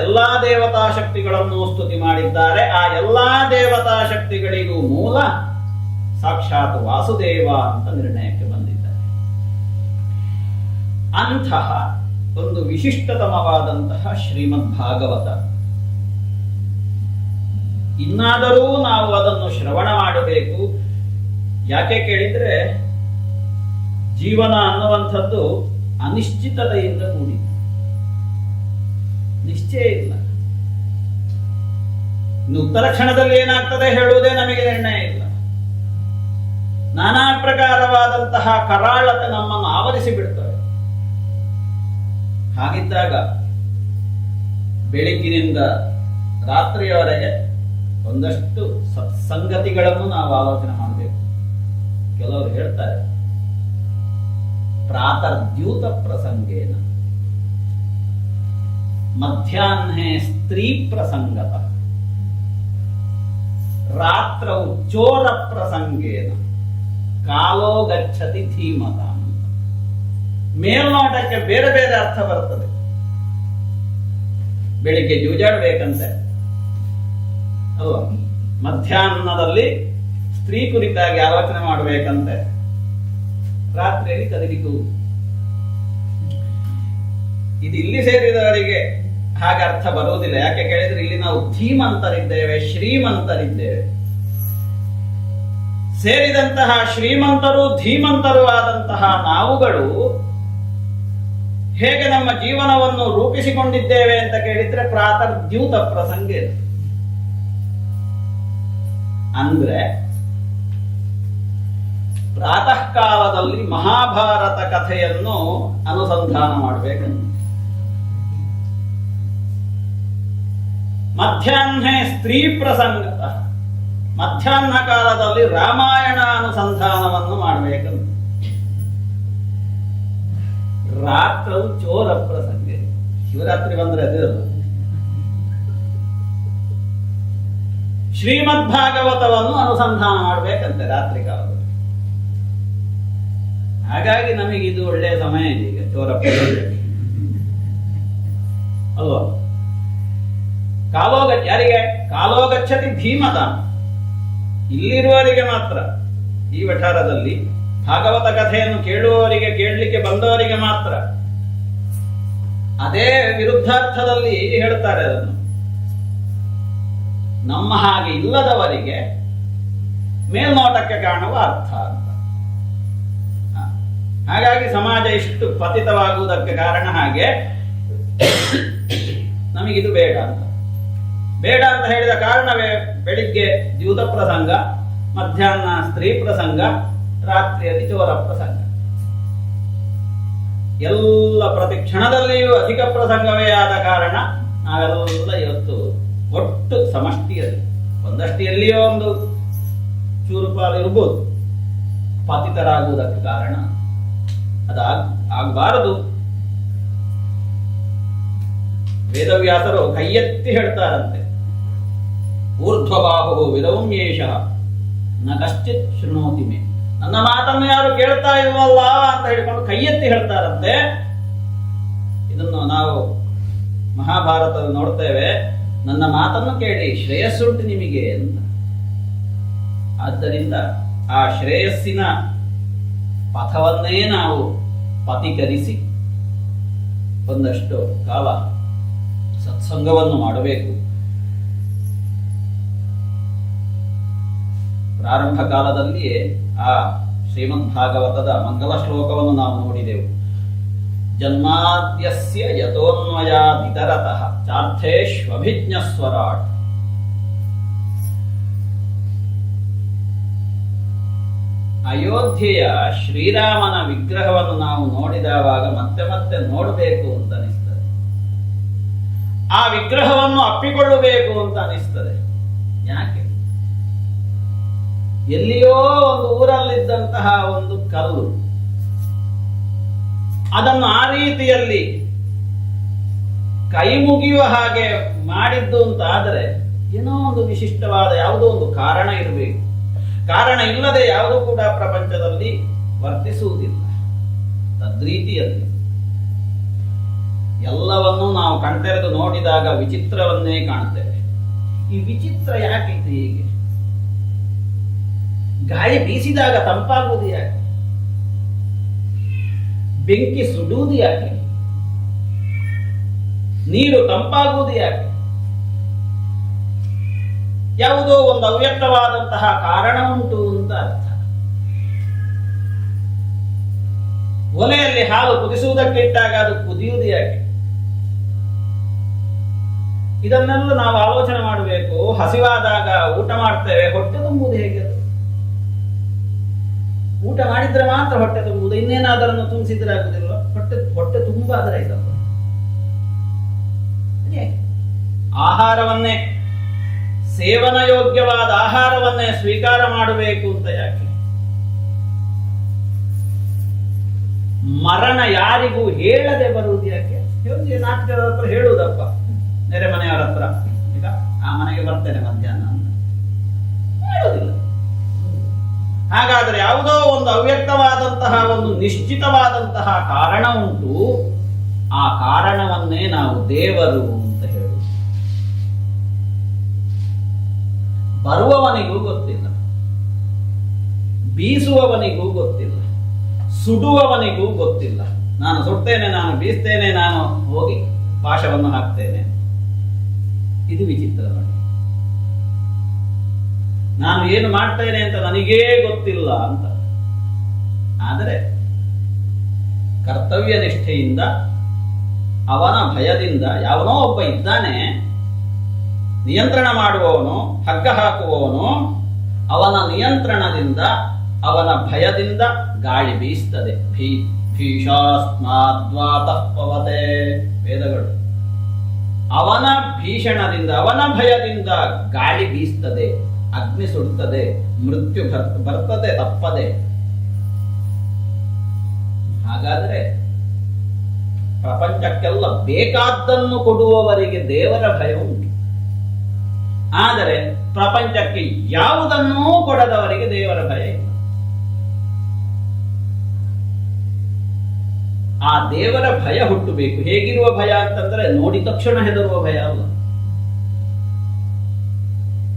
ಎಲ್ಲಾ ದೇವತಾ ಶಕ್ತಿಗಳನ್ನು ಸ್ತುತಿ ಮಾಡಿದ್ದಾರೆ. ಆ ಎಲ್ಲಾ ದೇವತಾ ಶಕ್ತಿಗಳಿಗೂ ಮೂಲ ಸಾಕ್ಷಾತ್ ವಾಸುದೇವ ಅಂತ ನಿರ್ಣಯಕ್ಕೆ ಬಂದಿದ್ದಾರೆ. ಅಂತಹ ಒಂದು ವಿಶಿಷ್ಟತಮವಾದಂತಹ ಶ್ರೀಮದ್ ಭಾಗವತ, ಇನ್ನಾದರೂ ನಾವು ಅದನ್ನು ಶ್ರವಣ ಮಾಡಬೇಕು. ಯಾಕೆ ಕೇಳಿದ್ರೆ, ಜೀವನ ಅನ್ನುವಂಥದ್ದು ಅನಿಶ್ಚಿತತೆಯಿಂದ ಕೂಡಿದೆ. ನಿಶ್ಚಯ ಇಲ್ಲ. ಇನ್ನು ಉತ್ತರ ಕ್ಷಣದಲ್ಲಿ ಏನಾಗ್ತದೆ ಹೇಳುವುದೇ ನಮಗೆ ನಿರ್ಣಯ ಇಲ್ಲ. ನಾನಾ ಪ್ರಕಾರವಾದಂತಹ ಕರಾಳತೆ ನಮ್ಮನ್ನು ಆವರಿಸಿ ಬಿಡ್ತವೆ. ಹಾಗಿದ್ದಾಗ ಬೆಳಗ್ಗಿನಿಂದ ರಾತ್ರಿಯವರೆಗೆ ಒಂದಷ್ಟು ಸತ್ಸಂಗತಿಗಳನ್ನು ನಾವು ಆಲೋಚನೆ ಮಾಡಬೇಕು. ಕೆಲವರು ಹೇಳ್ತಾರೆ, ಪ್ರಾತರ್ದ್ಯೂತ ಪ್ರಸಂಗೇನ ಮಧ್ಯಾಹ್ನೇ ಸ್ತ್ರೀ ಪ್ರಸಂಗತ ರಾತ್ರೌ ಚೋರ ಪ್ರಸಂಗೇನ ಕಾಲೋ ಗಚ್ಚತಿ ಧೀಮತ ಅಂತ. ಮೇಲ್ನೋಟಕ್ಕೆ ಬೇರೆ ಬೇರೆ ಅರ್ಥ ಬರ್ತದೆ. ಬೆಳಿಗ್ಗೆ ಜೂಜಾಡ್ಬೇಕಂತೆ ಅಲ್ವಾ, ಮಧ್ಯಾಹ್ನದಲ್ಲಿ ಸ್ತ್ರೀ ಕುರಿತಾಗಿ ಆಲೋಚನೆ ಮಾಡಬೇಕಂತೆ, ರಾತ್ರಿಯಲ್ಲಿ ಕದಲಿಕು. ಇದು ಇಲ್ಲಿ ಸೇರಿದವರಿಗೆ ಹಾಗೆ ಅರ್ಥ ಬರುವುದಿಲ್ಲ. ಯಾಕೆ ಕೇಳಿದ್ರೆ, ಇಲ್ಲಿ ನಾವು ಧೀಮಂತರಿದ್ದೇವೆ, ಶ್ರೀಮಂತರಿದ್ದೇವೆ. ಸೇರಿದಂತಹ ಶ್ರೀಮಂತರು ಧೀಮಂತರು ಆದಂತಹ ನಾವುಗಳು ಹೇಗೆ ನಮ್ಮ ಜೀವನವನ್ನು ರೂಪಿಸಿಕೊಂಡಿದ್ದೇವೆ ಅಂತ ಕೇಳಿದ್ರೆ, ಪ್ರಾತರ್ದ್ಯೂತ ಪ್ರಸಂಗ ಅಂದ್ರೆ ಪ್ರಾತಃ ಕಾಲದಲ್ಲಿ ಮಹಾಭಾರತ ಕಥೆಯನ್ನು ಅನುಸಂಧಾನ ಮಾಡಬೇಕಂತ, ಮಧ್ಯಾಹ್ನ ಸ್ತ್ರೀ ಪ್ರಸಂಗತ ಮಧ್ಯಾಹ್ನ ಕಾಲದಲ್ಲಿ ರಾಮಾಯಣ ಅನುಸಂಧಾನವನ್ನು ಮಾಡಬೇಕಂತ, ರಾತ್ರವು ಚೋರ ಪ್ರಸಂಗ. ಶಿವರಾತ್ರಿ ಬಂದ್ರೆ ಅದೇ ಅಲ್ಲ. ಶ್ರೀಮದ್ ಭಾಗವತವನ್ನು ಅನುಸಂಧಾನ ಮಾಡಬೇಕಂತೆ ರಾತ್ರಿ ಕಾಲದಲ್ಲಿ. ಹಾಗಾಗಿ ನಮಗೆ ಇದು ಒಳ್ಳೆಯ ಸಮಯ ಇದೆ ಈಗ ಚೋರ ಅಲ್ವಾ. ಯಾರಿಗೆ ಕಾಲೋಗಚ್ಚತಿ ಧೀಮತ, ಇಲ್ಲಿರುವವರಿಗೆ ಮಾತ್ರ, ಈ ವಠಾರದಲ್ಲಿ ಭಾಗವತ ಕಥೆಯನ್ನು ಕೇಳುವವರಿಗೆ, ಕೇಳಲಿಕ್ಕೆ ಬಂದವರಿಗೆ ಮಾತ್ರ. ಅದೇ ವಿರುದ್ಧಾರ್ಥದಲ್ಲಿ ಹೇಳ್ತಾರೆ ಅದನ್ನು, ನಮ್ಮ ಹಾಗೆ ಇಲ್ಲದವರಿಗೆ ಮೇಲ್ನೋಟಕ್ಕೆ ಕಾಣುವ ಅರ್ಥ ಅಂತ. ಹಾಗಾಗಿ ಸಮಾಜ ಇಷ್ಟು ಪತಿತವಾಗುವುದಕ್ಕೆ ಕಾರಣ ಹಾಗೆ. ನಮಗಿದು ಬೇಡ ಅಂತ ಹೇಳಿದ ಕಾರಣವೇ ಬೆಳಿಗ್ಗೆ ದ್ಯೂತ ಪ್ರಸಂಗ, ಮಧ್ಯಾಹ್ನ ಸ್ತ್ರೀ ಪ್ರಸಂಗ, ರಾತ್ರಿಯಲ್ಲಿ ಚೋರ ಪ್ರಸಂಗ. ಎಲ್ಲ ಪ್ರತಿ ಕ್ಷಣದಲ್ಲಿಯೂ ಅಧಿಕ ಪ್ರಸಂಗವೇ ಆದ ಕಾರಣ ನಾವೆಲ್ಲ ಇವತ್ತು ಒಟ್ಟು ಸಮಷ್ಟಿಯಲ್ಲಿ ಒಂದಷ್ಟು ಎಲ್ಲಿಯೋ ಒಂದು ಚೂರು ಪಾಲು ಇರ್ಬೋದು, ಪತಿತರಾಗುವುದಕ್ಕೆ ಕಾರಣ ಆಗಬಾರದು. ವೇದವ್ಯಾಸರು ಕೈಯೆತ್ತಿ ಹೇಳ್ತಾರಂತೆ, ಊರ್ಧ್ವಬಾಹು ವಿರೌಮ್ಯೇಶ ನ ಕಶ್ಚಿತ್ ಶೃಣೋತಿ ಮೇ. ನನ್ನ ಮಾತನ್ನು ಯಾರು ಕೇಳ್ತಾ ಇಲ್ವಲ್ಲ ಅಂತ ಹೇಳಿಕೊಂಡು ಕೈಯೆತ್ತಿ ಹೇಳ್ತಾರಂತೆ. ಇದನ್ನು ನಾವು ಮಹಾಭಾರತದಲ್ಲಿ ನೋಡ್ತೇವೆ. ನನ್ನ ಮಾತನ್ನು ಕೇಳಿ, ಶ್ರೇಯಸ್ಸುಂಟು ನಿಮಗೆ ಅಂತ. ಆದ್ದರಿಂದ ಆ ಶ್ರೇಯಸ್ಸಿನ ಪಥವನ್ನೇ ನಾವು ಪಥೀಕರಿಸಿ ಒಂದಷ್ಟು ಕಾಲ ಸತ್ಸಂಗವನ್ನು ಮಾಡಬೇಕು. ಪ್ರಾರಂಭ ಕಾಲದಲ್ಲಿಯೇ ಆ ಶ್ರೀಮದ್ ಭಾಗವತದ ಮಂಗಲ ಶ್ಲೋಕವನ್ನು ನಾವು ನೋಡಿದೆವು. ಜನ್ಮಾದ್ಯಸ್ಯ ಯತೋನ್ಮಯಾದಿತರತಃ ಚಾರ್ಥೇಷ್ವಭಿಜ್ಞ ಸ್ವರಾಟ್. ಅಯೋಧ್ಯೆಯ ಶ್ರೀರಾಮನ ವಿಗ್ರಹವನ್ನು ನಾವು ನೋಡಿದವಾಗ ಮತ್ತೆ ಮತ್ತೆ ನೋಡಬೇಕು ಅಂತ ಅನಿಸ್ತದೆ. ಆ ವಿಗ್ರಹವನ್ನು ಅಪ್ಪಿಕೊಳ್ಳಬೇಕು ಅಂತ ಅನಿಸ್ತದೆ. ಯಾಕೆ? ಎಲ್ಲಿಯೋ ಒಂದು ಊರಲ್ಲಿದ್ದಂತಹ ಒಂದು ಕಲ್ಲು, ಅದನ್ನು ಆ ರೀತಿಯಲ್ಲಿ ಕೈ ಮುಗಿಯುವ ಹಾಗೆ ಮಾಡಿದ್ದು ಅಂತ ಆದರೆ ಏನೋ ಒಂದು ವಿಶಿಷ್ಟವಾದ ಯಾವುದೋ ಒಂದು ಕಾರಣ ಇರಬೇಕು. ಕಾರಣ ಇಲ್ಲದೆ ಯಾವುದೂ ಕೂಡ ಪ್ರಪಂಚದಲ್ಲಿ ವರ್ತಿಸುವುದಿಲ್ಲ. ತದ್ರೀತಿಯಲ್ಲಿ ಎಲ್ಲವನ್ನೂ ನಾವು ಕಣ್ತೆರೆದು ನೋಡಿದಾಗ ವಿಚಿತ್ರವನ್ನೇ ಕಾಣುತ್ತೇವೆ. ಈ ವಿಚಿತ್ರ ಯಾಕಿತ್ತು ಹೀಗೆ? ಗಾಳಿ ಬೀಸಿದಾಗ ತಂಪಾಗುವುದು ಯಾಕೆ? ಬೆಂಕಿ ಸುಡುವುದು ಯಾಕೆ? ನೀರು ತಂಪಾಗುವುದು ಯಾಕೆ? ಯಾವುದೋ ಒಂದು ಅವ್ಯಕ್ತವಾದಂತಹ ಕಾರಣ ಉಂಟು ಅಂತ ಅರ್ಥ. ಒಲೆಯಲ್ಲಿ ಹಾಲು ಕುದಿಸುವುದಕ್ಕೆ ಇಟ್ಟಾಗ ಅದು ಕುದಿಯುವುದು ಯಾಕೆ? ಇದನ್ನೆಲ್ಲ ನಾವು ಆಲೋಚನೆ ಮಾಡಬೇಕು. ಹಸಿವಾದಾಗ ಊಟ ಮಾಡ್ತೇವೆ, ಹೊಟ್ಟೆ ತುಂಬುವುದು ಹೇಗೆ? ಅದು ಊಟ ಮಾಡಿದ್ರೆ ಮಾತ್ರ ಹೊಟ್ಟೆ ತುಂಬುವುದು, ಇನ್ನೇನಾದರನ್ನು ತುಂಬಿಸಿದ್ರೆ ಆಗುದಿಲ್ಲ. ಹೊಟ್ಟೆ ತುಂಬಾದ್ರೆ ಇದಲ್ಲ. ಆಹಾರವನ್ನೇ, ಸೇವನ ಯೋಗ್ಯವಾದ ಆಹಾರವನ್ನೇ ಸ್ವೀಕಾರ ಮಾಡಬೇಕು ಅಂತ ಯಾಕೆ? ಮರಣ ಯಾರಿಗೂ ಹೇಳದೆ ಬರುವುದು ಯಾಕೆ? ನಾಟಕದ ಹತ್ರ ಹೇಳುವುದಪ್ಪ, ನೆರೆ ಮನೆಯವರ ಹತ್ರ, ಈಗ ಆ ಮನೆಗೆ ಬರ್ತೇನೆ ಮಧ್ಯಾಹ್ನ ಅಂತ ಹೇಳುವುದಿಲ್ಲ. ಹಾಗಾದ್ರೆ ಯಾವುದೋ ಒಂದು ಅವ್ಯಕ್ತವಾದಂತಹ ಒಂದು ನಿಶ್ಚಿತವಾದಂತಹ ಕಾರಣ ಉಂಟು. ಆ ಕಾರಣವನ್ನೇ ನಾವು ದೇವರು ಅಂತ ಹೇಳುವುದು. ಬರುವವನಿಗೂ ಗೊತ್ತಿಲ್ಲ, ಬೀಸುವವನಿಗೂ ಗೊತ್ತಿಲ್ಲ, ಸುಡುವವನಿಗೂ ಗೊತ್ತಿಲ್ಲ. ನಾನು ಸುಡ್ತೇನೆ, ನಾನು ಬೀಸ್ತೇನೆ, ನಾನು ಹೋಗಿ ಪಾಶವನ್ನು ಹಾಕ್ತೇನೆ. ಇದು ವಿಚಿತ್ರ ನೋಡಿ. ನಾನು ಏನು ಮಾಡ್ತೇನೆ ಅಂತ ನನಗೇ ಗೊತ್ತಿಲ್ಲ ಅಂತ. ಆದರೆ ಕರ್ತವ್ಯ ನಿಷ್ಠೆಯಿಂದ, ಅವನ ಭಯದಿಂದ, ಯಾವನೋ ಒಬ್ಬ ಇದ್ದಾನೆ ನಿಯಂತ್ರಣ ಮಾಡುವವನು, ಹಗ್ಗ ಹಾಕುವವನು, ಅವನ ನಿಯಂತ್ರಣದಿಂದ, ಅವನ ಭಯದಿಂದ ಗಾಳಿ ಬೀಸ್ತದೆ. ಭೀಷಾಸ್ಮಾದ್ವಾತಃ ಪವತೆ ವೇದಗಳು. ಅವನ ಭೀಷಣದಿಂದ, ಅವನ ಭಯದಿಂದ ಗಾಳಿ ಬೀಸ್ತದೆ, ಅಗ್ನಿ ಸುಡುತ್ತದೆ, ಮೃತ್ಯು ಬರ್ತದೆ ತಪ್ಪದೆ. ಹಾಗಾದರೆ ಪ್ರಪಂಚಕ್ಕೆಲ್ಲ ಬೇಕಾದ್ದನ್ನು ಕೊಡುವವರಿಗೆ ದೇವರ ಭಯ ಉಂಟು. ಆದರೆ ಪ್ರಪಂಚಕ್ಕೆ ಯಾವುದನ್ನೂ ಕೊಡದವರಿಗೆ ದೇವರ ಭಯ ಇಲ್ಲ. ಆ ದೇವರ ಭಯ ಹುಟ್ಟಬೇಕು. ಹೇಗಿರುವ ಭಯ ಅಂತಂದ್ರೆ ನೋಡಿದ ತಕ್ಷಣ ಹೆದರುವ ಭಯ ಅಲ್ಲ.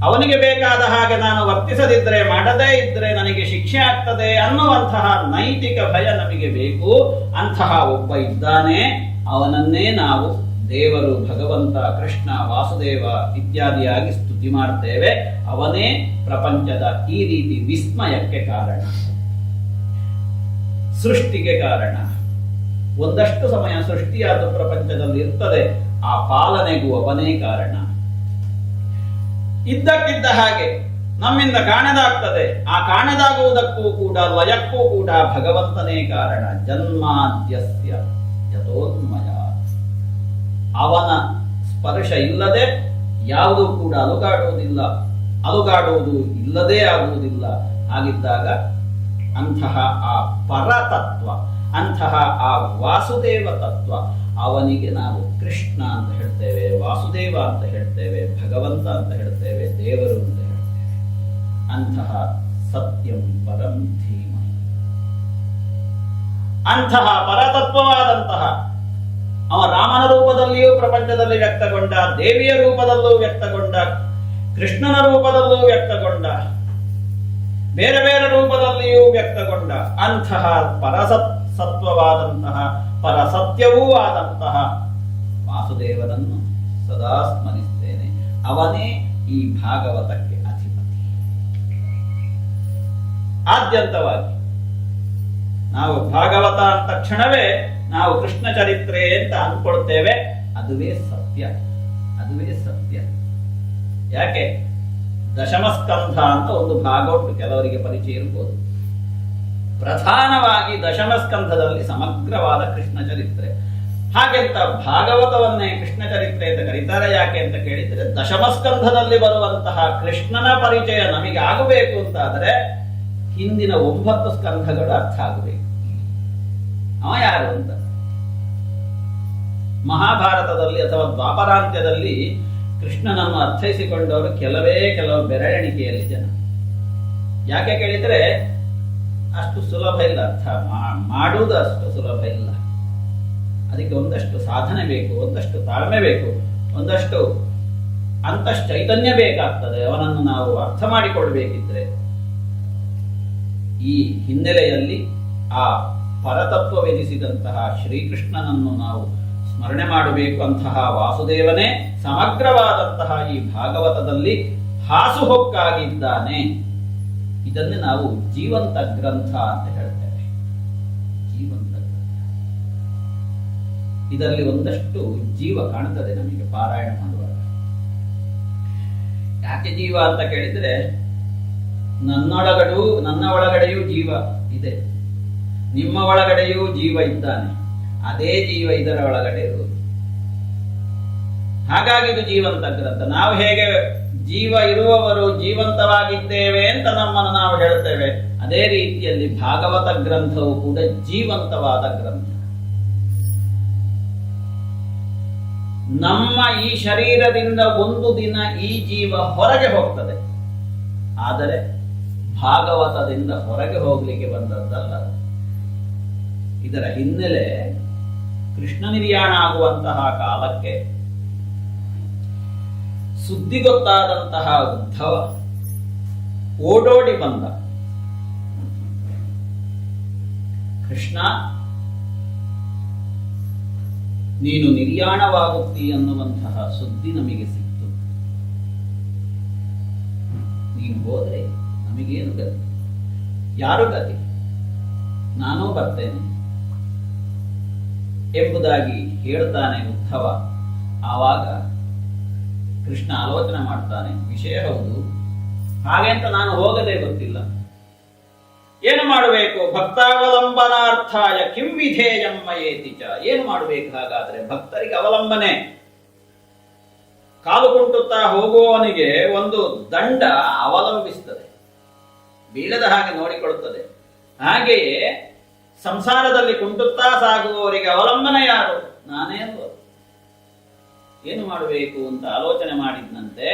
ಅವನಿಗೆ ಬೇಕಾದ ಹಾಗೆ ನಾನು ವರ್ತಿಸದಿದ್ರೆ, ಮಾಡದೇ ಇದ್ರೆ ನನಗೆ ಶಿಕ್ಷೆ ಆಗ್ತದೆ ಅನ್ನುವಂತಹ ನೈತಿಕ ಭಯ ನಮಗೆ ಬೇಕು. ಅಂತಹ ಒಬ್ಬ ಇದ್ದಾನೆ, ಅವನನ್ನೇ ನಾವು ದೇವರು, ಭಗವಂತ, ಕೃಷ್ಣ, ವಾಸುದೇವ ಇತ್ಯಾದಿಯಾಗಿ ಸ್ತುತಿ ಮಾಡ್ತೇವೆ. ಅವನೇ ಪ್ರಪಂಚದ ಈ ರೀತಿ ವಿಸ್ಮಯಕ್ಕೆ ಕಾರಣ, ಸೃಷ್ಟಿಗೆ ಕಾರಣ. ಒಂದಷ್ಟು ಸಮಯ ಸೃಷ್ಟಿಯಾದ ಪ್ರಪಂಚದಲ್ಲಿ ಇರ್ತದೆ, ಆ ಪಾಲನೆಗೂ ಅವನೇ ಕಾರಣ. ಇದ್ದಕ್ಕಿದ್ದ ಹಾಗೆ ನಮ್ಮಿಂದ ಕಾಣದಾಗ್ತದೆ, ಆ ಕಾಣದಾಗುವುದಕ್ಕೂ ಕೂಡ, ಲಯಕ್ಕೂ ಕೂಡ ಭಗವಂತನೇ ಕಾರಣ. ಜನ್ಮಾದ್ಯಸ್ಯ ಯತೋನ್ಮಯ. ಅವನ ಸ್ಪರ್ಶ ಇಲ್ಲದೆ ಯಾವುದೂ ಕೂಡ ಅಲುಗಾಡುವುದಿಲ್ಲ, ಅಲುಗಾಡುವುದು ಇಲ್ಲದೇ ಆಗುವುದಿಲ್ಲ. ಹಾಗಿದ್ದಾಗ ಅಂತಹ ಆ ಪರತತ್ವ, ಅಂತಹ ಆ ವಾಸುದೇವ ತತ್ವ, ಅವನಿಗೆ ನಾವು ಕೃಷ್ಣ ಅಂತ ಹೇಳ್ತೇವೆ, ವಾಸುದೇವ ಅಂತ ಹೇಳ್ತೇವೆ, ಭಗವಂತ ಅಂತ ಹೇಳ್ತೇವೆ, ದೇವರು ಅಂತ ಹೇಳ್ತೇವೆ. ಅಂತಹ ಸತ್ಯಂ ಪರಂ ಧೀಮ, ಅಂತಹ ಪರತತ್ವವಾದಂತಹ ಅವ ರಾಮನ ರೂಪದಲ್ಲಿಯೂ ಪ್ರಪಂಚದಲ್ಲಿ ವ್ಯಕ್ತಗೊಂಡ, ದೇವಿಯ ರೂಪದಲ್ಲೂ ವ್ಯಕ್ತಗೊಂಡ, ಕೃಷ್ಣನ ರೂಪದಲ್ಲೂ ವ್ಯಕ್ತಗೊಂಡ, ಬೇರೆ ಬೇರೆ ರೂಪದಲ್ಲಿಯೂ ವ್ಯಕ್ತಗೊಂಡ ಅಂತಹ ಪರಸತ್ವವಾದಂತಹ, ಪರಸತ್ಯವೂ ಆದಂತಹ ವಾಸುದೇವನನ್ನು ಸದಾ ಸ್ಮರಿಸ್ತೇನೆ. ಅವನೇ ಈ ಭಾಗವತಕ್ಕೆ ಅಧಿಪತಿ. ಆದ್ಯಂತವಾಗಿ ನಾವು ಭಾಗವತ ಅಂದ ತಕ್ಷಣವೇ ನಾವು ಕೃಷ್ಣ ಚರಿತ್ರೆ ಅಂತ ಅಂದ್ಕೊಳ್ತೇವೆ. ಅದುವೇ ಸತ್ಯ, ಅದುವೇ ಸತ್ಯ. ಯಾಕೆ? ದಶಮಸ್ಕಂಧ ಅಂತ ಒಂದು ಭಾಗ ಉಂಟು, ಕೆಲವರಿಗೆ ಪರಿಚಯ ಇರ್ಬೋದು. ಪ್ರಧಾನವಾಗಿ ದಶಮಸ್ಕಂಧದಲ್ಲಿ ಸಮಗ್ರವಾದ ಕೃಷ್ಣ ಚರಿತ್ರೆ. ಹಾಗೆಂತ ಭಾಗವತವನ್ನೇ ಕೃಷ್ಣ ಚರಿತ್ರೆ ಅಂತ ಕರೀತಾರೆ. ಯಾಕೆ ಅಂತ ಕೇಳಿದ್ರೆ, ದಶಮಸ್ಕಂಧದಲ್ಲಿ ಬರುವಂತಹ ಕೃಷ್ಣನ ಪರಿಚಯ ನಮಗೆ ಆಗಬೇಕು ಅಂತಾದರೆ ಹಿಂದಿನ 9 ಸ್ಕಂಧಗಳು ಅರ್ಥ ಆಗಬೇಕು. ಅವ ಯಾರು ಅಂತ. ಮಹಾಭಾರತದಲ್ಲಿ ಅಥವಾ ದ್ವಾಪರಾಂತ್ಯದಲ್ಲಿ ಕೃಷ್ಣನನ್ನು ಅರ್ಥೈಸಿಕೊಂಡವರು ಕೆಲವು ಬೆರಳೆಣಿಕೆಯಲ್ಲಿ ಜನ. ಯಾಕೆ ಕೇಳಿದ್ರೆ, ಅಷ್ಟು ಸುಲಭ ಇಲ್ಲ, ಅರ್ಥ ಮಾಡುವುದು ಅಷ್ಟು ಸುಲಭ ಇಲ್ಲ. ಅದಕ್ಕೆ ಒಂದಷ್ಟು ಸಾಧನೆ ಬೇಕು, ಒಂದಷ್ಟು ತಾಳ್ಮೆ ಬೇಕು, ಒಂದಷ್ಟು ಅಂತಶ್ಚೈತನ್ಯ ಬೇಕಾಗ್ತದೆ. ಅವನನ್ನು ನಾವು ಅರ್ಥ ಮಾಡಿಕೊಳ್ಬೇಕಿದ್ರೆ ಈ ಹಿನ್ನೆಲೆಯಲ್ಲಿ ಆ ಪರತತ್ವವೆನಿಸಿದಂತಹ ಶ್ರೀಕೃಷ್ಣನನ್ನು ನಾವು ಸ್ಮರಣೆ ಮಾಡಬೇಕು. ಅಂತಹ ವಾಸುದೇವನೇ ಸಮಗ್ರವಾದಂತಹ ಈ ಭಾಗವತದಲ್ಲಿ ಹಾಸುಹೊಕ್ಕಾಗಿದ್ದಾನೆ. ಇದನ್ನೇ ನಾವು ಜೀವಂತ ಗ್ರಂಥ ಅಂತ ಹೇಳ್ತೇವೆ. ಜೀವಂತ ಗ್ರಂಥ. ಇದರಲ್ಲಿ ಒಂದಷ್ಟು ಜೀವ ಕಾಣ್ತದೆ ನಮಗೆ ಪಾರಾಯಣ ಮಾಡುವಾಗ. ಯಾಕೆ ಜೀವ ಅಂತ ಕೇಳಿದ್ರೆ, ನನ್ನ ಒಳಗಡೆಯೂ ಜೀವ ಇದೆ, ನಿಮ್ಮ ಒಳಗಡೆಯೂ ಜೀವ ಇದ್ದಾನೆ. ಅದೇ ಜೀವ ಇದರ ಒಳಗಡೆ ಇರುವುದು. ಹಾಗಾಗಿ ಇದು ಜೀವಂತ ಗ್ರಂಥ. ನಾವು ಹೇಗೆ ಜೀವ ಇರುವವರು ಜೀವಂತವಾಗಿದ್ದೇವೆ ಅಂತ ನಮ್ಮನ್ನು ನಾವು ಹೇಳ್ತೇವೆ, ಅದೇ ರೀತಿಯಲ್ಲಿ ಭಾಗವತ ಗ್ರಂಥವು ಕೂಡ ಜೀವಂತವಾದ ಗ್ರಂಥ. ನಮ್ಮ ಈ ಶರೀರದಿಂದ ಒಂದು ದಿನ ಈ ಜೀವ ಹೊರಗೆ ಹೋಗ್ತದೆ, ಆದರೆ ಭಾಗವತದಿಂದ ಹೊರಗೆ ಹೋಗ್ಲಿಕ್ಕೆ ಬಂದದ್ದಲ್ಲ. ಇದರ ಹಿನ್ನೆಲೆ ಕೃಷ್ಣ ನಿರ್ಯಾಣ ಆಗುವಂತಹ ಕಾಲಕ್ಕೆ ಸುದ್ದಿ ಗೊತ್ತಾದಂತಹ ಉದ್ಧವ ಓಡೋಡಿ ಬಂದ. ಕೃಷ್ಣ, ನೀನು ನಿರ್ಯಾಣವಾಗುತ್ತೀ ಅನ್ನುವಂತಹ ಸುದ್ದಿ ನಮಗೆ ಸಿಕ್ತು. ನೀನು ಹೋದ್ರೆ ನಮಗೇನು ಗತಿ? ಯಾರು ಗತಿ? ನಾನೂ ಬರ್ತೇನೆ ಎಂಬುದಾಗಿ ಹೇಳ್ತಾನೆ ಉದ್ಧವ. ಆವಾಗ ಕೃಷ್ಣ ಆಲೋಚನೆ ಮಾಡ್ತಾನೆ, ವಿಷಯ ಹೌದು, ಹಾಗೆ ಅಂತ ನಾನು ಹೋಗದೆ ಗೊತ್ತಿಲ್ಲ. ಏನು ಮಾಡಬೇಕು? ಭಕ್ತಾವಲಂಬನಾರ್ಥಾಯ ಕಿಂ ವಿಧೇಯಂ ಮಯೇತಿ ಚ. ಏನು ಮಾಡಬೇಕು ಹಾಗಾದ್ರೆ? ಭಕ್ತರಿಗೆ ಅವಲಂಬನೆ. ಕಾಲು ಕುಂಟುತ್ತಾ ಹೋಗುವವನಿಗೆ ಒಂದು ದಂಡ ಅವಲಂಬಿಸ್ತದೆ, ಬೀಳದ ಹಾಗೆ ನೋಡಿಕೊಳ್ಳುತ್ತದೆ. ಹಾಗೆಯೇ ಸಂಸಾರದಲ್ಲಿ ಕುಂಟುತ್ತಾ ಸಾಗುವವರಿಗೆ ಅವಲಂಬನೆ ಯಾರು? ನಾನೇ ಅಲ್ವ. ಏನು ಮಾಡಬೇಕು ಅಂತ ಆಲೋಚನೆ ಮಾಡಿದ್ನಂತೆ,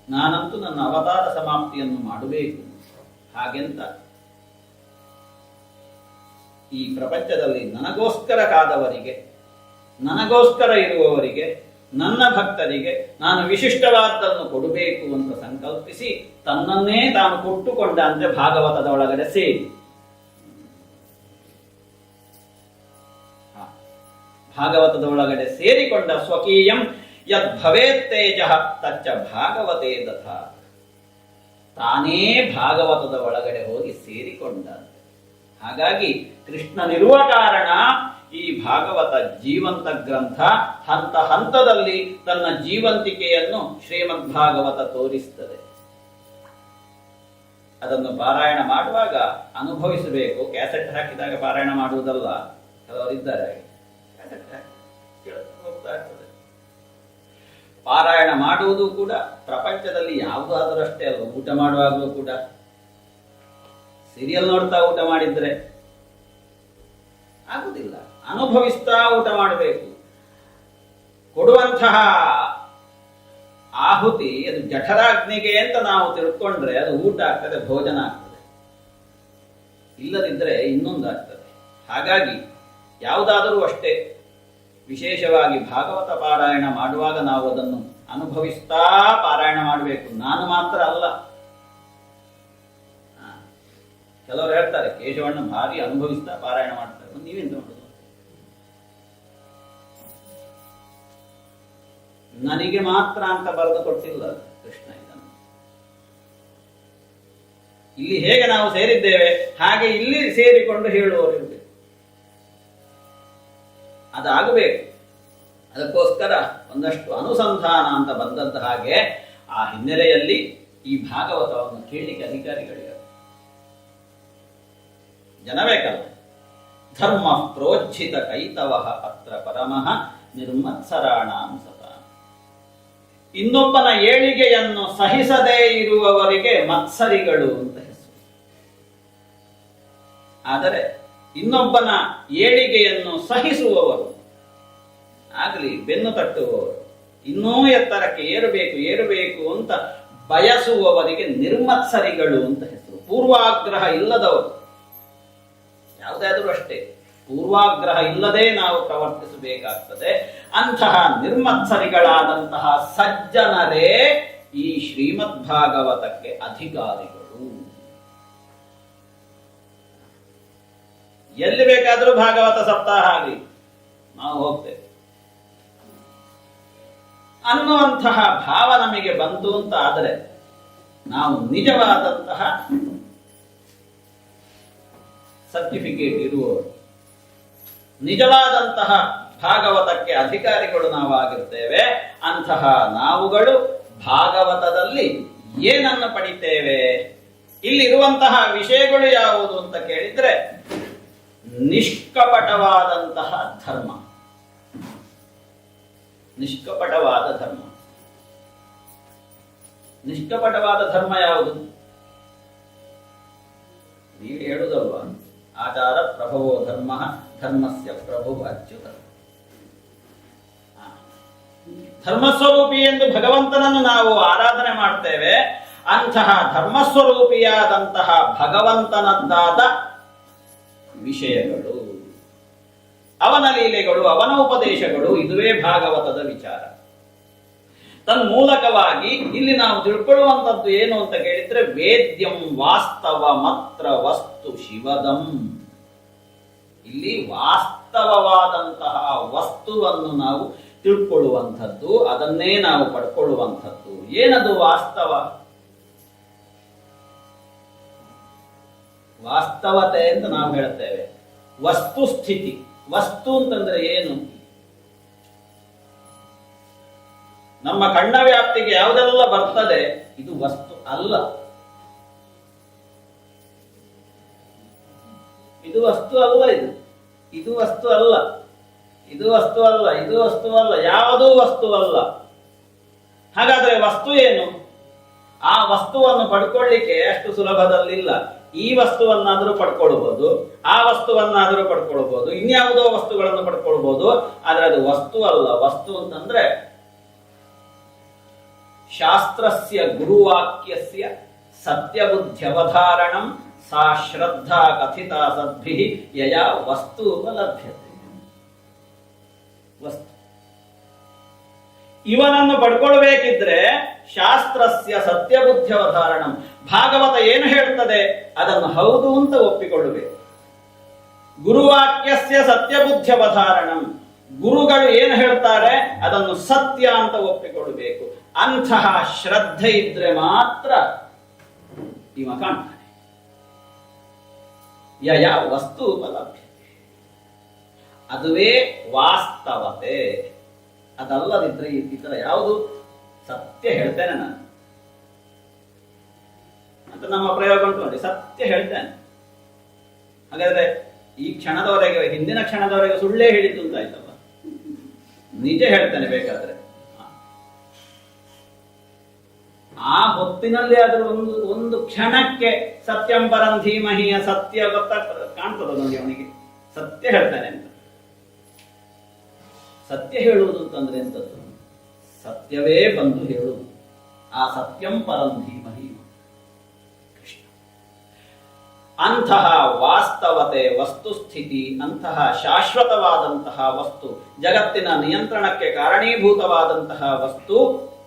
ನಾನಂತೂ ನನ್ನ ಅವತಾರ ಸಮಾಪ್ತಿಯನ್ನು ಮಾಡಬೇಕು. ಹಾಗೆಂತ ಈ ಪ್ರಪಂಚದಲ್ಲಿ ನನಗೋಸ್ಕರ ಕಾದವರಿಗೆ, ನನಗೋಸ್ಕರ ಇರುವವರಿಗೆ, ನನ್ನ ಭಕ್ತರಿಗೆ ನಾನು ವಿಶಿಷ್ಟವಾದನ್ನು ಕೊಡಬೇಕು ಅಂತ ಸಂಕಲ್ಪಿಸಿ ತನ್ನನ್ನೇ ತಾನು ಕೊಟ್ಟುಕೊಂಡಂತೆ ಭಾಗವತದ ಒಳಗಡೆ ಸೇರಿ. ಭಾಗವತದ ಒಳಗಡೆ ಸೇರಿಕೊಂಡ. ಸ್ವಕೀಯಂ ಯದ್ ಭವೇತ್ ತೇಜ ತಚ್ಚ ಭಾಗವತೇ ದಥಾ. ತಾನೇ ಭಾಗವತದ ಒಳಗಡೆ ಹೋಗಿ ಸೇರಿಕೊಂಡ. ಹಾಗಾಗಿ ಕೃಷ್ಣನಿರುವ ಕಾರಣ ಈ ಭಾಗವತ ಜೀವಂತ ಗ್ರಂಥ. ಹಂತ ಹಂತದಲ್ಲಿ ತನ್ನ ಜೀವಂತಿಕೆಯನ್ನು ಶ್ರೀಮದ್ ಭಾಗವತ ತೋರಿಸ್ತದೆ. ಅದನ್ನು ಪಾರಾಯಣ ಮಾಡುವಾಗ ಅನುಭವಿಸಬೇಕು. ಕ್ಯಾಸೆಟ್ ಹಾಕಿದಾಗ ಪಾರಾಯಣ ಮಾಡುವುದಲ್ಲ. ಕೆಲವರಿದ್ದಾರೆ ಹೋಗ್ತಾ ಇರ್ತದೆ. ಪಾರಾಯಣ ಮಾಡುವುದು ಕೂಡ ಪ್ರಪಂಚದಲ್ಲಿ ಯಾವುದಾದರೂ ಅಷ್ಟೇ ಅಲ್ಲ. ಊಟ ಮಾಡುವಾಗಲೂ ಕೂಡ ಸೀರಿಯಲ್ ನೋಡ್ತಾ ಊಟ ಮಾಡಿದ್ರೆ ಆಗುದಿಲ್ಲ. ಅನುಭವಿಸ್ತಾ ಊಟ ಮಾಡಬೇಕು. ಕೊಡುವಂತಹ ಆಹುತಿ ಅದು ಜಠರಾಗ್ನಿಗೆ ಅಂತ ನಾವು ತಿಳ್ಕೊಂಡ್ರೆ ಅದು ಊಟ ಆಗ್ತದೆ, ಭೋಜನ ಆಗ್ತದೆ. ಇಲ್ಲದಿದ್ದರೆ ಇನ್ನೊಂದಾಗ್ತದೆ. ಹಾಗಾಗಿ ಯಾವುದಾದರೂ ಅಷ್ಟೇ, ವಿಶೇಷವಾಗಿ ಭಾಗವತ ಪಾರಾಯಣ ಮಾಡುವಾಗ ನಾವು ಅದನ್ನು ಅನುಭವಿಸ್ತಾ ಪಾರಾಯಣ ಮಾಡಬೇಕು. ನಾನು ಮಾತ್ರ ಅಲ್ಲ. ಕೆಲವರು ಹೇಳ್ತಾರೆ ಕೇಶವಣ್ಣ ಭಾರಿ ಅನುಭವಿಸ್ತಾ ಪಾರಾಯಣ ಮಾಡ್ತಾರೆ. ನೀವೆಂತ ಮಾಡುದು? ನನಗೆ ಮಾತ್ರ ಅಂತ ಬರೆದು ಕೊಟ್ಟಿಲ್ಲ ಕೃಷ್ಣ ಇದನ್ನು. ಇಲ್ಲಿ ಹೇಗೆ ನಾವು ಸೇರಿದ್ದೇವೆ ಹಾಗೆ ಇಲ್ಲಿ ಸೇರಿಕೊಂಡು ಹೇಳುವವರು ಇರಬೇಕು. ಅದಾಗಬೇಕು. ಅದಕ್ಕೋಸ್ಕರ ಒಂದಷ್ಟು ಅನುಸಂಧಾನ ಅಂತ ಬಂದಂತ ಹಾಗೆ ಆ ಹಿನ್ನೆಲೆಯಲ್ಲಿ ಈ ಭಾಗವತವನ್ನು ಕೇಳಲಿಕ್ಕೆ ಅಧಿಕಾರಿಗಳಿವೆ, ಜನ ಬೇಕಲ್ಲ. ಧರ್ಮ ಪ್ರೋಜ್ಜಿತ ಕೈತವ ಅತ್ರ ಪರಮಃ ನಿರ್ಮತ್ಸರಾಣಾಂ ಸತ. ಇನ್ನೊಬ್ಬನ ಏಳಿಗೆಯನ್ನು ಸಹಿಸದೇ ಇರುವವರಿಗೆ ಮತ್ಸರಿಗಳು ಅಂತ ಹೆಸರು. ಆದರೆ ಇನ್ನೊಬ್ಬನ ಏಳಿಗೆಯನ್ನು ಸಹಿಸುವವರು, ಆಗಲಿ ಬೆನ್ನು ತಟ್ಟುವವರು, ಇನ್ನೂ ಎತ್ತರಕ್ಕೆ ಏರಬೇಕು ಅಂತ ಬಯಸುವವರಿಗೆ ನಿರ್ಮತ್ಸರಿಗಳು ಅಂತ ಹೆಸರು. ಪೂರ್ವಾಗ್ರಹ ಇಲ್ಲದವರು ಯಾವುದಾದ್ರೂ ಅಷ್ಟೇ. ಪೂರ್ವಾಗ್ರಹ ಇಲ್ಲದೆ ನಾವು ಪ್ರವರ್ತಿಸಬೇಕಾಗ್ತದೆ. ಅಂತಹ ನಿರ್ಮತ್ಸರಿಗಳಾದಂತಹ ಸಜ್ಜನರೇ ಈ ಶ್ರೀಮದ್ ಭಾಗವತಕ್ಕೆ ಅಧಿಕಾರಿಗಳು. ಎಲ್ಲಿ ಬೇಕಾದರೂ ಭಾಗವತ ಸಪ್ತಾಹ ಆಗಲಿ ನಾವು ಹೋಗ್ತೇವೆ ಅನ್ನುವಂತಹ ಭಾವ ನಮಗೆ ಬಂತು ಅಂತ ಆದರೆ ನಾವು ನಿಜವಾದಂತಹ ಸರ್ಟಿಫಿಕೇಟ್ ಇರುವವರು, ನಿಜವಾದಂತಹ ಭಾಗವತಕ್ಕೆ ಅಧಿಕಾರಿಗಳು ನಾವಾಗಿರ್ತೇವೆ. ಅಂತಹ ನಾವುಗಳು ಭಾಗವತದಲ್ಲಿ ಏನನ್ನು ಪಡಿತೇವೆ? ಇಲ್ಲಿರುವಂತಹ ವಿಷಯಗಳು ಯಾವುದು ಅಂತ ಕೇಳಿದ್ರೆ ನಿಷ್ಕಪಟವಾದಂತಹ ಧರ್ಮ. ನಿಷ್ಕಪಟವಾದ ಧರ್ಮ. ನಿಷ್ಕಪಟವಾದ ಧರ್ಮ ಯಾವುದು? ನೀವು ಹೇಳುದಲ್ವಾ, ಆಚಾರ ಪ್ರಭವೋ ಧರ್ಮ ಧರ್ಮಸ್ಯ ಪ್ರಭು ಅಚ್ಯುತ. ಧರ್ಮಸ್ವರೂಪಿ ಎಂದು ಭಗವಂತನನ್ನು ನಾವು ಆರಾಧನೆ ಮಾಡ್ತೇವೆ. ಅಂತಹ ಧರ್ಮಸ್ವರೂಪಿಯಾದಂತಹ ಭಗವಂತನದ್ದಾದ ವಿಷಯಗಳು, ಅವನ ಲೀಲೆಗಳು, ಅವನ ಉಪದೇಶಗಳು, ಇದುವೇ ಭಾಗವತದ ವಿಚಾರ. ತನ್ಮೂಲಕವಾಗಿ ಇಲ್ಲಿ ನಾವು ತಿಳ್ಕೊಳ್ಳುವಂಥದ್ದು ಏನು ಅಂತ ಕೇಳಿದ್ರೆ ವೇದ್ಯಂ ವಾಸ್ತವ ಮಾತ್ರ ವಸ್ತು ಶಿವದಂ. ಇಲ್ಲಿ ವಾಸ್ತವವಾದಂತಹ ವಸ್ತುವನ್ನು ನಾವು ತಿಳ್ಕೊಳ್ಳುವಂಥದ್ದು, ಅದನ್ನೇ ನಾವು ಪಡ್ಕೊಳ್ಳುವಂಥದ್ದು. ಏನದು ವಾಸ್ತವ? ವಾಸ್ತವತೆ ಅಂತ ನಾವು ಹೇಳ್ತೇವೆ. ವಸ್ತು ಸ್ಥಿತಿ. ವಸ್ತು ಅಂತಂದ್ರೆ ಏನು? ನಮ್ಮ ಕಣ್ಣ ವ್ಯಾಪ್ತಿಗೆ ಯಾವುದೆಲ್ಲ ಬರ್ತದೆ ಇದು ವಸ್ತು ಅಲ್ಲ. ಇದು ವಸ್ತು ಅಲ್ಲ. ಇದು ವಸ್ತು ಅಲ್ಲ. ಇದು ವಸ್ತು ಅಲ್ಲ. ಇದು ವಸ್ತು ಅಲ್ಲ. ಯಾವುದೂ ವಸ್ತು ಅಲ್ಲ. ಹಾಗಾದ್ರೆ ವಸ್ತು ಏನು? ಆ ವಸ್ತುವನ್ನು ಪಡ್ಕೊಳ್ಳಿಕ್ಕೆ ಅಷ್ಟು ಸುಲಭದಲ್ಲಿಲ್ಲ. ಈ ವಸ್ತುವನ್ನಾದರೂ ಪಡ್ಕೊಳ್ಬಹುದು, ಆ ವಸ್ತುವನ್ನಾದರೂ ಪಡ್ಕೊಳ್ಬಹುದು, ಇನ್ಯಾವುದೋ ವಸ್ತುಗಳನ್ನು ಪಡ್ಕೊಳ್ಬಹುದು. ಆದ್ರೆ ಅದು ವಸ್ತು ಅಲ್ಲ. ವಸ್ತು ಅಂತಂದ್ರೆ ಶಾಸ್ತ್ರಸ್ಯ ಗುರುವಾಕ್ಯಸ್ಯ ಸತ್ಯಬುದ್ಧ್ಯವಧಾರಣಂ ಸಾ ಶ್ರದ್ಧಾ ಕಥಿತಾ ಸದ್ಭಿಃ ಯಯಾ ವಸ್ತು ಉಪಲಭ್ಯತೆ. ವಸ್ತು ಇವನನ್ನು ಪಡ್ಕೊಳ್ಬೇಕಿದ್ರೆ ಶಾಸ್ತ್ರಸ್ಯ ಸತ್ಯಬುದ್ಧ್ಯವಧಾರಣಂ, ಭಾಗವತ ಏನು ಹೇಳ್ತದೆ ಅದನ್ನು ಹೌದು ಅಂತ ಒಪ್ಪಿಕೊಳ್ಳಬೇಕು. ಗುರುವಾಕ್ಯಸ್ಯ ಸತ್ಯಬುದ್ಧ್ಯವಧಾರಣಂ, ಗುರುಗಳು ಏನು ಹೇಳ್ತಾರೆ ಅದನ್ನು ಸತ್ಯ ಅಂತ ಒಪ್ಪಿಕೊಳ್ಳಬೇಕು. ಅಂತಹ ಶ್ರದ್ಧೆ ಇದ್ರೆ ಮಾತ್ರ ಇವ ಕಾಣ್ತಾನೆ. ಯಯ ವಸ್ತು ಉಪಲಭ್ಯತೆ, ಅದುವೇ ವಾಸ್ತವತೆ. ಅದಲ್ಲದಿದ್ರೆ ಇತರ ಯಾವುದು ಸತ್ಯ ಹೇಳ್ತೇನೆ ನಾನು ಅಂತ ನಮ್ಮ ಪ್ರಯೋಗ ಉಂಟು ನೋಡಿ. ಸತ್ಯ ಹೇಳ್ತೇನೆ, ಹಾಗಾದ್ರೆ ಈ ಕ್ಷಣದವರೆಗೆ, ಹಿಂದಿನ ಕ್ಷಣದವರೆಗೆ ಸುಳ್ಳೇ ಹೇಳಿದ್ದು ಅಂತ ಆಯ್ತಲ್ಲ. ನಿಜ ಹೇಳ್ತೇನೆ ಬೇಕಾದ್ರೆ. ಆ ಹೊತ್ತಿನಲ್ಲಿ ಆದ್ರೂ ಒಂದು ಕ್ಷಣಕ್ಕೆ ಸತ್ಯಂ ಪರಂ ಧೀಮಹಿಯ ಸತ್ಯ ಕಾಣ್ತದ ನೋಡಿ ಅವನಿಗೆ. ಸತ್ಯ ಹೇಳ್ತಾನೆ ಅಂತ. ಸತ್ಯ ಹೇಳುವುದು ಅಂತಂದ್ರೆ ಎಂತದ್ದು? ಸತ್ಯವೇ ಬಂದು ಹೇಳುವುದು. ಆ ಸತ್ಯಂ ಪರಂ ಧೀಮಹಿ ಕೃಷ್ಣ. ಅಂತಹ ವಾಸ್ತವತೆ, ವಸ್ತುಸ್ಥಿತಿ, ಅಂತಹ ಶಾಶ್ವತವಾದಂತಹ ವಸ್ತು, ಜಗತ್ತಿನ ನಿಯಂತ್ರಣಕ್ಕೆ ಕಾರಣೀಭೂತವಾದಂತಹ ವಸ್ತು,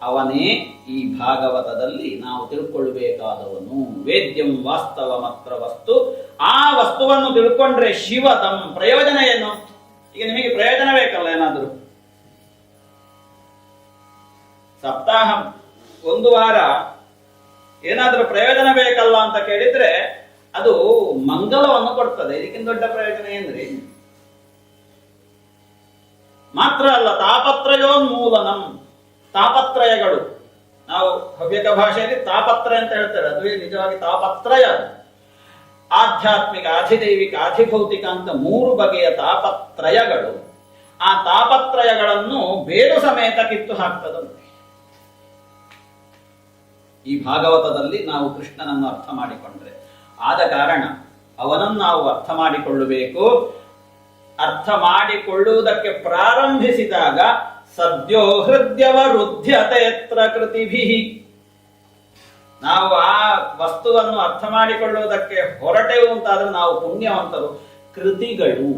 ಅವನೇ ಈ ಭಾಗವತದಲ್ಲಿ ನಾವು ತಿಳ್ಕೊಳ್ಬೇಕಾದವನು. ವೇದ್ಯಂ ವಾಸ್ತವ ಮಾತ್ರ ವಸ್ತು. ಆ ವಸ್ತುವನ್ನು ತಿಳ್ಕೊಂಡ್ರೆ ಶಿವದಂ. ಪ್ರಯೋಜನ ಏನು? ಈಗ ನಿಮಗೆ ಪ್ರಯೋಜನ ಬೇಕಲ್ಲ ಏನಾದರೂ. ಸಪ್ತಾಹ ಒಂದು ವಾರ ಏನಾದರೂ ಪ್ರಯೋಜನ ಬೇಕಲ್ಲ ಅಂತ ಕೇಳಿದ್ರೆ ಅದು ಮಂಗಲವನ್ನು ಕೊಡ್ತದೆ. ಇದಕ್ಕಿಂತ ದೊಡ್ಡ ಪ್ರಯೋಜನ ಏನ್ರಿ? ಮಾತ್ರ ಅಲ್ಲ, ತಾಪತ್ರಯೋನ್ಮೂಲನಂ. ತಾಪತ್ರಯಗಳು, ನಾವು ಹವ್ಯಕ ಭಾಷೆಯಲ್ಲಿ ತಾಪತ್ರಯ ಅಂತ ಹೇಳ್ತೇವೆ, ಅದುವೇ ನಿಜವಾಗಿ ತಾಪತ್ರಯ. ಆಧ್ಯಾತ್ಮಿಕ, ಅಧಿದೈವಿಕ, ಅಧಿಭೌತಿಕ ಅಂತ 3 ಬಗೆಯ ತಾಪತ್ರಯಗಳು. ಆ ತಾಪತ್ರಯಗಳನ್ನು ಬೇರು ಸಮೇತ ಕಿತ್ತು ಹಾಕ್ತದಂತೆ. ಈ ಭಾಗವತದಲ್ಲಿ ನಾವು ಕೃಷ್ಣನನ್ನು ಅರ್ಥ ಮಾಡಿಕೊಂಡ್ರೆ, ಆದ ಕಾರಣ ಅವನನ್ನು ನಾವು ಅರ್ಥ ಮಾಡಿಕೊಳ್ಳಬೇಕು. ಅರ್ಥ ಮಾಡಿಕೊಳ್ಳುವುದಕ್ಕೆ ಪ್ರಾರಂಭಿಸಿದಾಗ ಸದ್ಯೋ ಹೃದಯವರುದ್ಧ್ಯತೆ ಯತ್ರ ಕೃತಿಭಿಃ. ನಾವು ಆ ವಸ್ತುವನ್ನು ಅರ್ಥ ಮಾಡಿಕೊಳ್ಳುವುದಕ್ಕೆ ಹೊರಟೆವು ಅಂತಾದ್ರೆ ನಾವು ಪುಣ್ಯವಂತರು. ಕೃತಿಗಳು,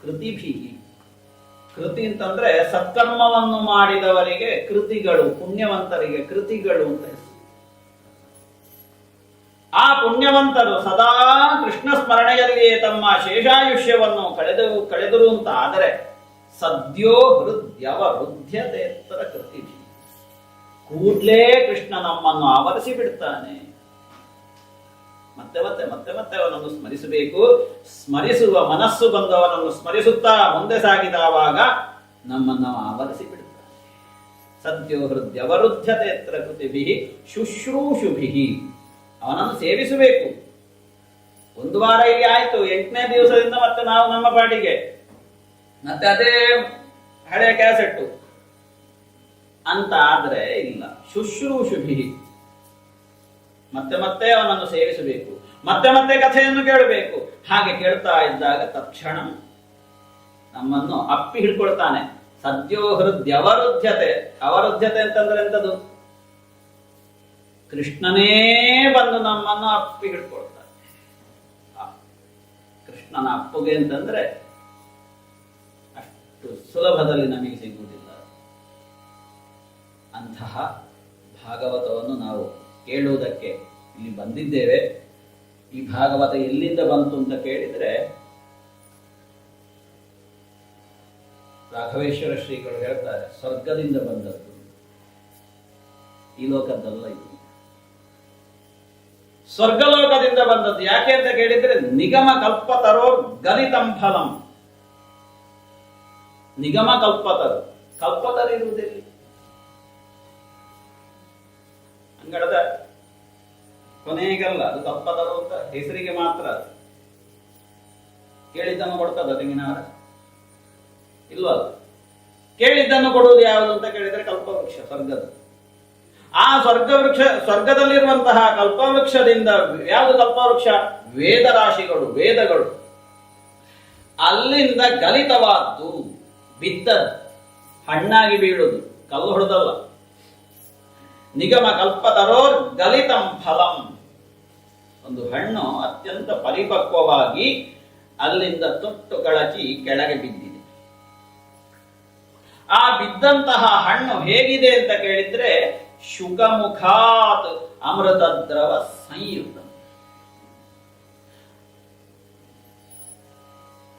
ಕೃತಿಭಿ. ಕೃತಿ ಅಂತಂದ್ರೆ ಸತ್ಕರ್ಮವನ್ನು ಮಾಡಿದವರಿಗೆ ಕೃತಿಗಳು, ಪುಣ್ಯವಂತರಿಗೆ ಕೃತಿಗಳು ಅಂತ ಹೆಸರು. ಆ ಪುಣ್ಯವಂತರು ಸದಾ ಕೃಷ್ಣ ಸ್ಮರಣೆಯಲ್ಲಿಯೇ ತಮ್ಮ ಶೇಷಾಯುಷ್ಯವನ್ನು ಕಳೆದರು ಅಂತ ಆದರೆ ಸದ್ಯೋ ಹೃದ್ಯವ ಹೃದ್ಯತೆತ್ತರ ಕೃತಿ. ಕೂಡ್ಲೇ ಕೃಷ್ಣ ನಮ್ಮನ್ನು ಆವರಿಸಿ ಬಿಡ್ತಾನೆ. ಮತ್ತೆ ಮತ್ತೆ ಮತ್ತೆ ಮತ್ತೆ ಅವನನ್ನು ಸ್ಮರಿಸಬೇಕು. ಸ್ಮರಿಸುವ ಮನಸ್ಸು ಬಂದವನನ್ನು ಸ್ಮರಿಸುತ್ತಾ ಮುಂದೆ ಸಾಗಿದವಾಗ ನಮ್ಮನ್ನು ಆವರಿಸಿ ಬಿಡುತ್ತಾನೆ. ಸದ್ಯೋ ಹೃದಯವರುದ್ಧತೆತ್ರ ಕೃತಿಭಿ ಶುಶ್ರೂಷುಭಿ. ಅವನನ್ನು ಸೇವಿಸಬೇಕು. ಒಂದು ವಾರ ಇಲ್ಲಿ ಆಯ್ತು, 8ನೇ ದಿವಸದಿಂದ ಮತ್ತೆ ನಾವು ನಮ್ಮ ಪಾಟಿಗೆ ಮತ್ತೆ ಅದೇ ಹಳೆಯ ಕ್ಯಾಸೆಟ್ಟು ಅಂತ ಆದ್ರೆ ಇಲ್ಲ. ಶುಶ್ರೂಷುಭಿ, ಮತ್ತೆ ಮತ್ತೆ ಅವನನ್ನು ಸೇವಿಸಬೇಕು, ಮತ್ತೆ ಮತ್ತೆ ಕಥೆಯನ್ನು ಕೇಳಬೇಕು. ಹಾಗೆ ಕೇಳ್ತಾ ಇದ್ದಾಗ ತಕ್ಷಣ ನಮ್ಮನ್ನು ಅಪ್ಪಿ ಹಿಡ್ಕೊಳ್ತಾನೆ. ಸದ್ಯೋ ಹೃದಯವರುದ್ಧತೆ. ಅವರುದ್ಧತೆ ಅಂತಂದ್ರೆ ಎಂತದು? ಕೃಷ್ಣನೇ ಬಂದು ನಮ್ಮನ್ನು ಅಪ್ಪಿ ಹಿಡ್ಕೊಳ್ತಾನೆ. ಕೃಷ್ಣನ ಅಪ್ಪುಗೆ ಅಂತಂದ್ರೆ ಅಷ್ಟು ಸುಲಭದಲ್ಲಿ ನಮಗೆ ಸಿಗುವುದಿಲ್ಲ. ಅಂತಹ ಭಾಗವತವನ್ನು ನಾವು ಕೇಳುವುದಕ್ಕೆ ಇಲ್ಲಿ ಬಂದಿದ್ದೇವೆ. ಈ ಭಾಗವತ ಎಲ್ಲಿಂದ ಬಂತು ಅಂತ ಕೇಳಿದ್ರೆ ರಾಘವೇಶ್ವರ ಶ್ರೀಗಳು ಹೇಳ್ತಾರೆ, ಸ್ವರ್ಗದಿಂದ ಬಂದದ್ದು, ಈ ಲೋಕದ್ದಲ್ಲ ಇದು. ಸ್ವರ್ಗಲೋಕದಿಂದ ಬಂದದ್ದು. ಯಾಕೆ ಅಂತ ಕೇಳಿದ್ರೆ ನಿಗಮ ಕಲ್ಪತರೋ ಗಲಿತಂ ಫಲಂ. ನಿಗಮ ಕಲ್ಪತರು, ಕಲ್ಪತರು ಇರುವುದಿಲ್ಲ. ಅಂಗಡದ ಕೊನೆಗಲ್ಲ, ಅದು ಕಲ್ಪತರು ಅಂತ ಹೆಸರಿಗೆ ಮಾತ್ರ. ಕೇಳಿದ್ದನ್ನು ಕೊಡ್ತದ ತೆಂಗಿನವರ? ಇಲ್ವಲ್ಲ. ಕೇಳಿದ್ದನ್ನು ಕೊಡುವುದು ಯಾವುದು ಅಂತ ಕೇಳಿದ್ರೆ ಕಲ್ಪವೃಕ್ಷ, ಸ್ವರ್ಗದ. ಆ ಸ್ವರ್ಗದಲ್ಲಿರುವಂತಹ ಕಲ್ಪವೃಕ್ಷದಿಂದ, ಯಾವುದು ಕಲ್ಪವೃಕ್ಷ? ವೇದರಾಶಿಗಳು, ವೇದಗಳು. ಅಲ್ಲಿಂದ ಗಲಿತವಾದ್ದು, ಬಿದ್ದದ್ದು, ಹಣ್ಣಾಗಿ ಬೀಳುವುದು, ಕಲ್ಲು ಹೊಡೆದಲ್ಲ. ನಿಗಮ ಕಲ್ಪತರೋರ್ ಗಲಿತಂ ಫಲಂ. ಒಂದು ಹಣ್ಣು ಅತ್ಯಂತ ಪರಿಪಕ್ವವಾಗಿ ಅಲ್ಲಿಂದ ತೊಟ್ಟು ಕಳಚಿ ಕೆಳಗೆ ಬಿದ್ದಿದೆ. ಆ ಬಿದ್ದಂತಹ ಹಣ್ಣು ಹೇಗಿದೆ ಅಂತ ಕೇಳಿದ್ರೆ ಶುಕಮುಖಾತ್ ಅಮೃತದ್ರವ ಸಂಯುಕ್ತ.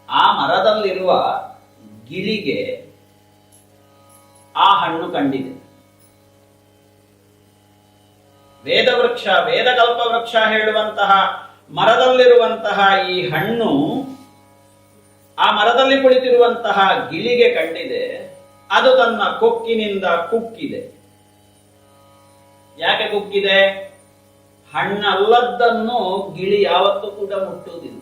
ಆ ಮರದಲ್ಲಿರುವ ಗಿಳಿಗೆ ಆ ಹಣ್ಣು ಕಂಡಿದೆ. ವೇದವೃಕ್ಷ, ವೇದಕಲ್ಪವೃಕ್ಷ ಹೇಳುವಂತಹ ಮರದಲ್ಲಿರುವಂತಹ ಈ ಹಣ್ಣು ಆ ಮರದಲ್ಲಿ ಕುಳಿತಿರುವಂತಹ ಗಿಳಿಗೆ ಕಂಡಿದೆ. ಅದು ತನ್ನ ಕೊಕ್ಕಿನಿಂದ ಕುಕ್ಕಿದೆ. ಯಾಕೆ ಕುಕ್ಕಿದೆ? ಹಣ್ಣಲ್ಲದ್ದನ್ನು ಗಿಳಿ ಯಾವತ್ತೂ ಕೂಡ ಮುಟ್ಟುವುದಿಲ್ಲ.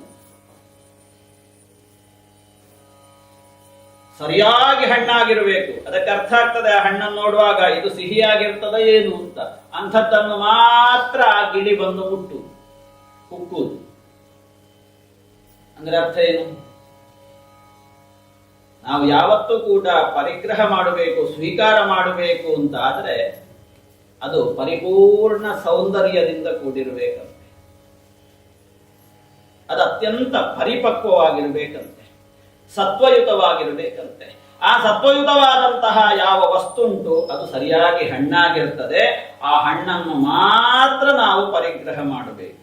ಸರಿಯಾಗಿ ಹಣ್ಣಾಗಿರಬೇಕು. ಅದಕ್ಕೆ ಅರ್ಥ ಆಗ್ತದೆ ಆ ಹಣ್ಣನ್ನು ನೋಡುವಾಗ, ಇದು ಸಿಹಿಯಾಗಿರ್ತದ ಏನು ಅಂತ. ಅಂಥದ್ದನ್ನು ಮಾತ್ರ ಆ ಗಿಳಿ ಬಂದು ಮುಟ್ಟು ಕುಕ್ಕುವುದು. ಅಂದ್ರೆ ಅರ್ಥ ಏನು? ನಾವು ಯಾವತ್ತೂ ಕೂಡ ಪರಿಗ್ರಹ ಮಾಡಬೇಕು, ಸ್ವೀಕಾರ ಮಾಡಬೇಕು ಅಂತ ಆದ್ರೆ ಅದು ಪರಿಪೂರ್ಣ ಸೌಂದರ್ಯದಿಂದ ಕೂಡಿರಬೇಕಂತೆ. ಅದು ಅತ್ಯಂತ ಪರಿಪಕ್ವವಾಗಿರಬೇಕಂತೆ, ಸತ್ವಯುತವಾಗಿರಬೇಕಂತೆ. ಆ ಸತ್ವಯುತವಾದಂತಹ ಯಾವ ವಸ್ತು ಉಂಟು ಅದು ಸರಿಯಾಗಿ ಹಣ್ಣಾಗಿರ್ತದೆ. ಆ ಹಣ್ಣನ್ನು ಮಾತ್ರ ನಾವು ಪರಿಗ್ರಹ ಮಾಡಬೇಕು.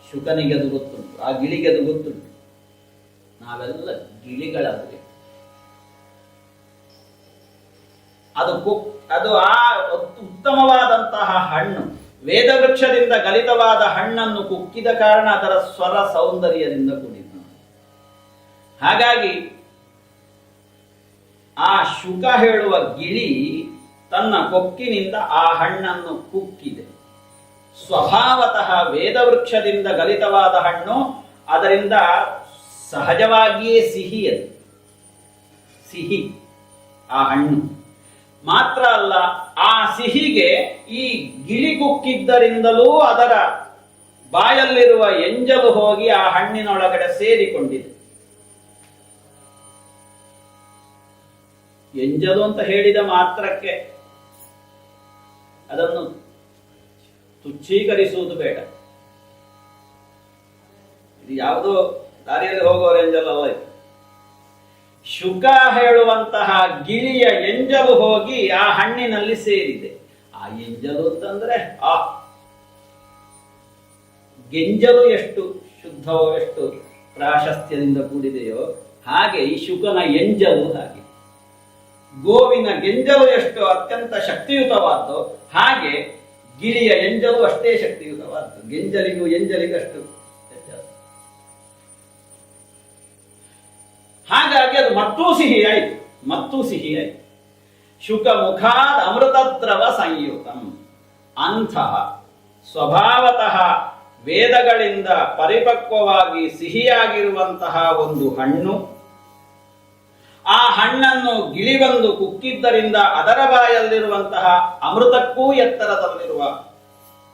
ಶುಕನಿಗೆ ಅದು ಗೊತ್ತುಂಟು, ಆ ಗಿಳಿಗೆ ಅದು ಗೊತ್ತುಂಟು. ನಾವೆಲ್ಲ ಗಿಳಿಗಳಾಗಬೇಕು. ಅದು ಆ ಉತ್ತಮವಾದಂತಹ ಹಣ್ಣು, ವೇದವೃಕ್ಷದಿಂದ ಗಲಿತವಾದ ಹಣ್ಣನ್ನು ಕುಕ್ಕಿದ ಕಾರಣ ಅದರ ಸ್ವರ ಸೌಂದರ್ಯದಿಂದ ಕೂಡಿದ್ದು. ಹಾಗಾಗಿ ಆ ಶುಕ ಹೇಳುವ ಗಿಳಿ ತನ್ನ ಕೊಕ್ಕಿನಿಂದ ಆ ಹಣ್ಣನ್ನು ಕುಕ್ಕಿದೆ. ಸ್ವಭಾವತಃ ವೇದವೃಕ್ಷದಿಂದ ಗಲಿತವಾದ ಹಣ್ಣು, ಅದರಿಂದ ಸಹಜವಾಗಿಯೇ ಸಿಹಿ. ಅದು ಸಿಹಿ ಆ ಹಣ್ಣು. ಮಾತ್ರ ಅಲ್ಲ, ಆ ಸಿಹಿಗೆ ಈ ಗಿಳಿ ಕುಕ್ಕಿದ್ದರಿಂದಲೂ ಅದರ ಬಾಯಲ್ಲಿರುವ ಎಂಜಲು ಹೋಗಿ ಆ ಹಣ್ಣಿನೊಳಗಡೆ ಸೇರಿಕೊಂಡಿದೆ. ಎಂಜಲು ಅಂತ ಹೇಳಿದ ಮಾತ್ರಕ್ಕೆ ಅದನ್ನು ತುಚ್ಛೀಕರಿಸುವುದು ಬೇಡ. ಇದು ಯಾವುದೋ ದಾರಿಯಲ್ಲಿ ಹೋಗುವವರ ಎಂಜಲ್ ಅಲ್ಲ ಇದು. ಶುಕ ಹೇಳುವಂತಹ ಗಿಳಿಯ ಎಂಜಲು ಹೋಗಿ ಆ ಹಣ್ಣಿನಲ್ಲಿ ಸೇರಿದೆ. ಆ ಎಂಜಲು ಅಂತಂದ್ರೆ ಆ ಗೆಂಜಲು ಎಷ್ಟು ಶುದ್ಧವೋ, ಎಷ್ಟು ಪ್ರಾಶಸ್ತ್ಯದಿಂದ ಕೂಡಿದೆಯೋ ಹಾಗೆ ಈ ಶುಕನ ಎಂಜಲು ಹಾಗೆ. ಗೋವಿನ ಗೆಂಜಲು ಎಷ್ಟು ಅತ್ಯಂತ ಶಕ್ತಿಯುತವಾದ್ದು ಹಾಗೆ ಗಿಳಿಯ ಎಂಜಲು ಅಷ್ಟೇ ಶಕ್ತಿಯುತವಾದ್ದು. ಗೆಂಜಲಿಗೂ ಎಂಜಲಿಗೂ ಅಷ್ಟು ವ್ಯತ್ಯಾಸ. ಹಾಗಾಗಿ ಅದು ಮತ್ತೂ ಸಿಹಿ ಆಯಿತು, ಮತ್ತೂ ಸಿಹಿ ಆಯಿತು. ಶುಕ ಮುಖಾದ ಅಮೃತದ್ರವ ಸಂಯುತಂ. ಅಂತಹ ಸ್ವಭಾವತಃ ವೇದಗಳಿಂದ ಪರಿಪಕ್ವವಾಗಿ ಸಿಹಿಯಾಗಿರುವಂತಹ ಒಂದು ಹಣ್ಣು, ಆ ಹಣ್ಣನ್ನು ಗಿಳಿ ಬಂದು ಕುಕ್ಕಿದ್ದರಿಂದ ಅದರ ಬಾಯಲ್ಲಿರುವಂತಹ ಅಮೃತಕ್ಕೂ ಎತ್ತರದಲ್ಲಿರುವ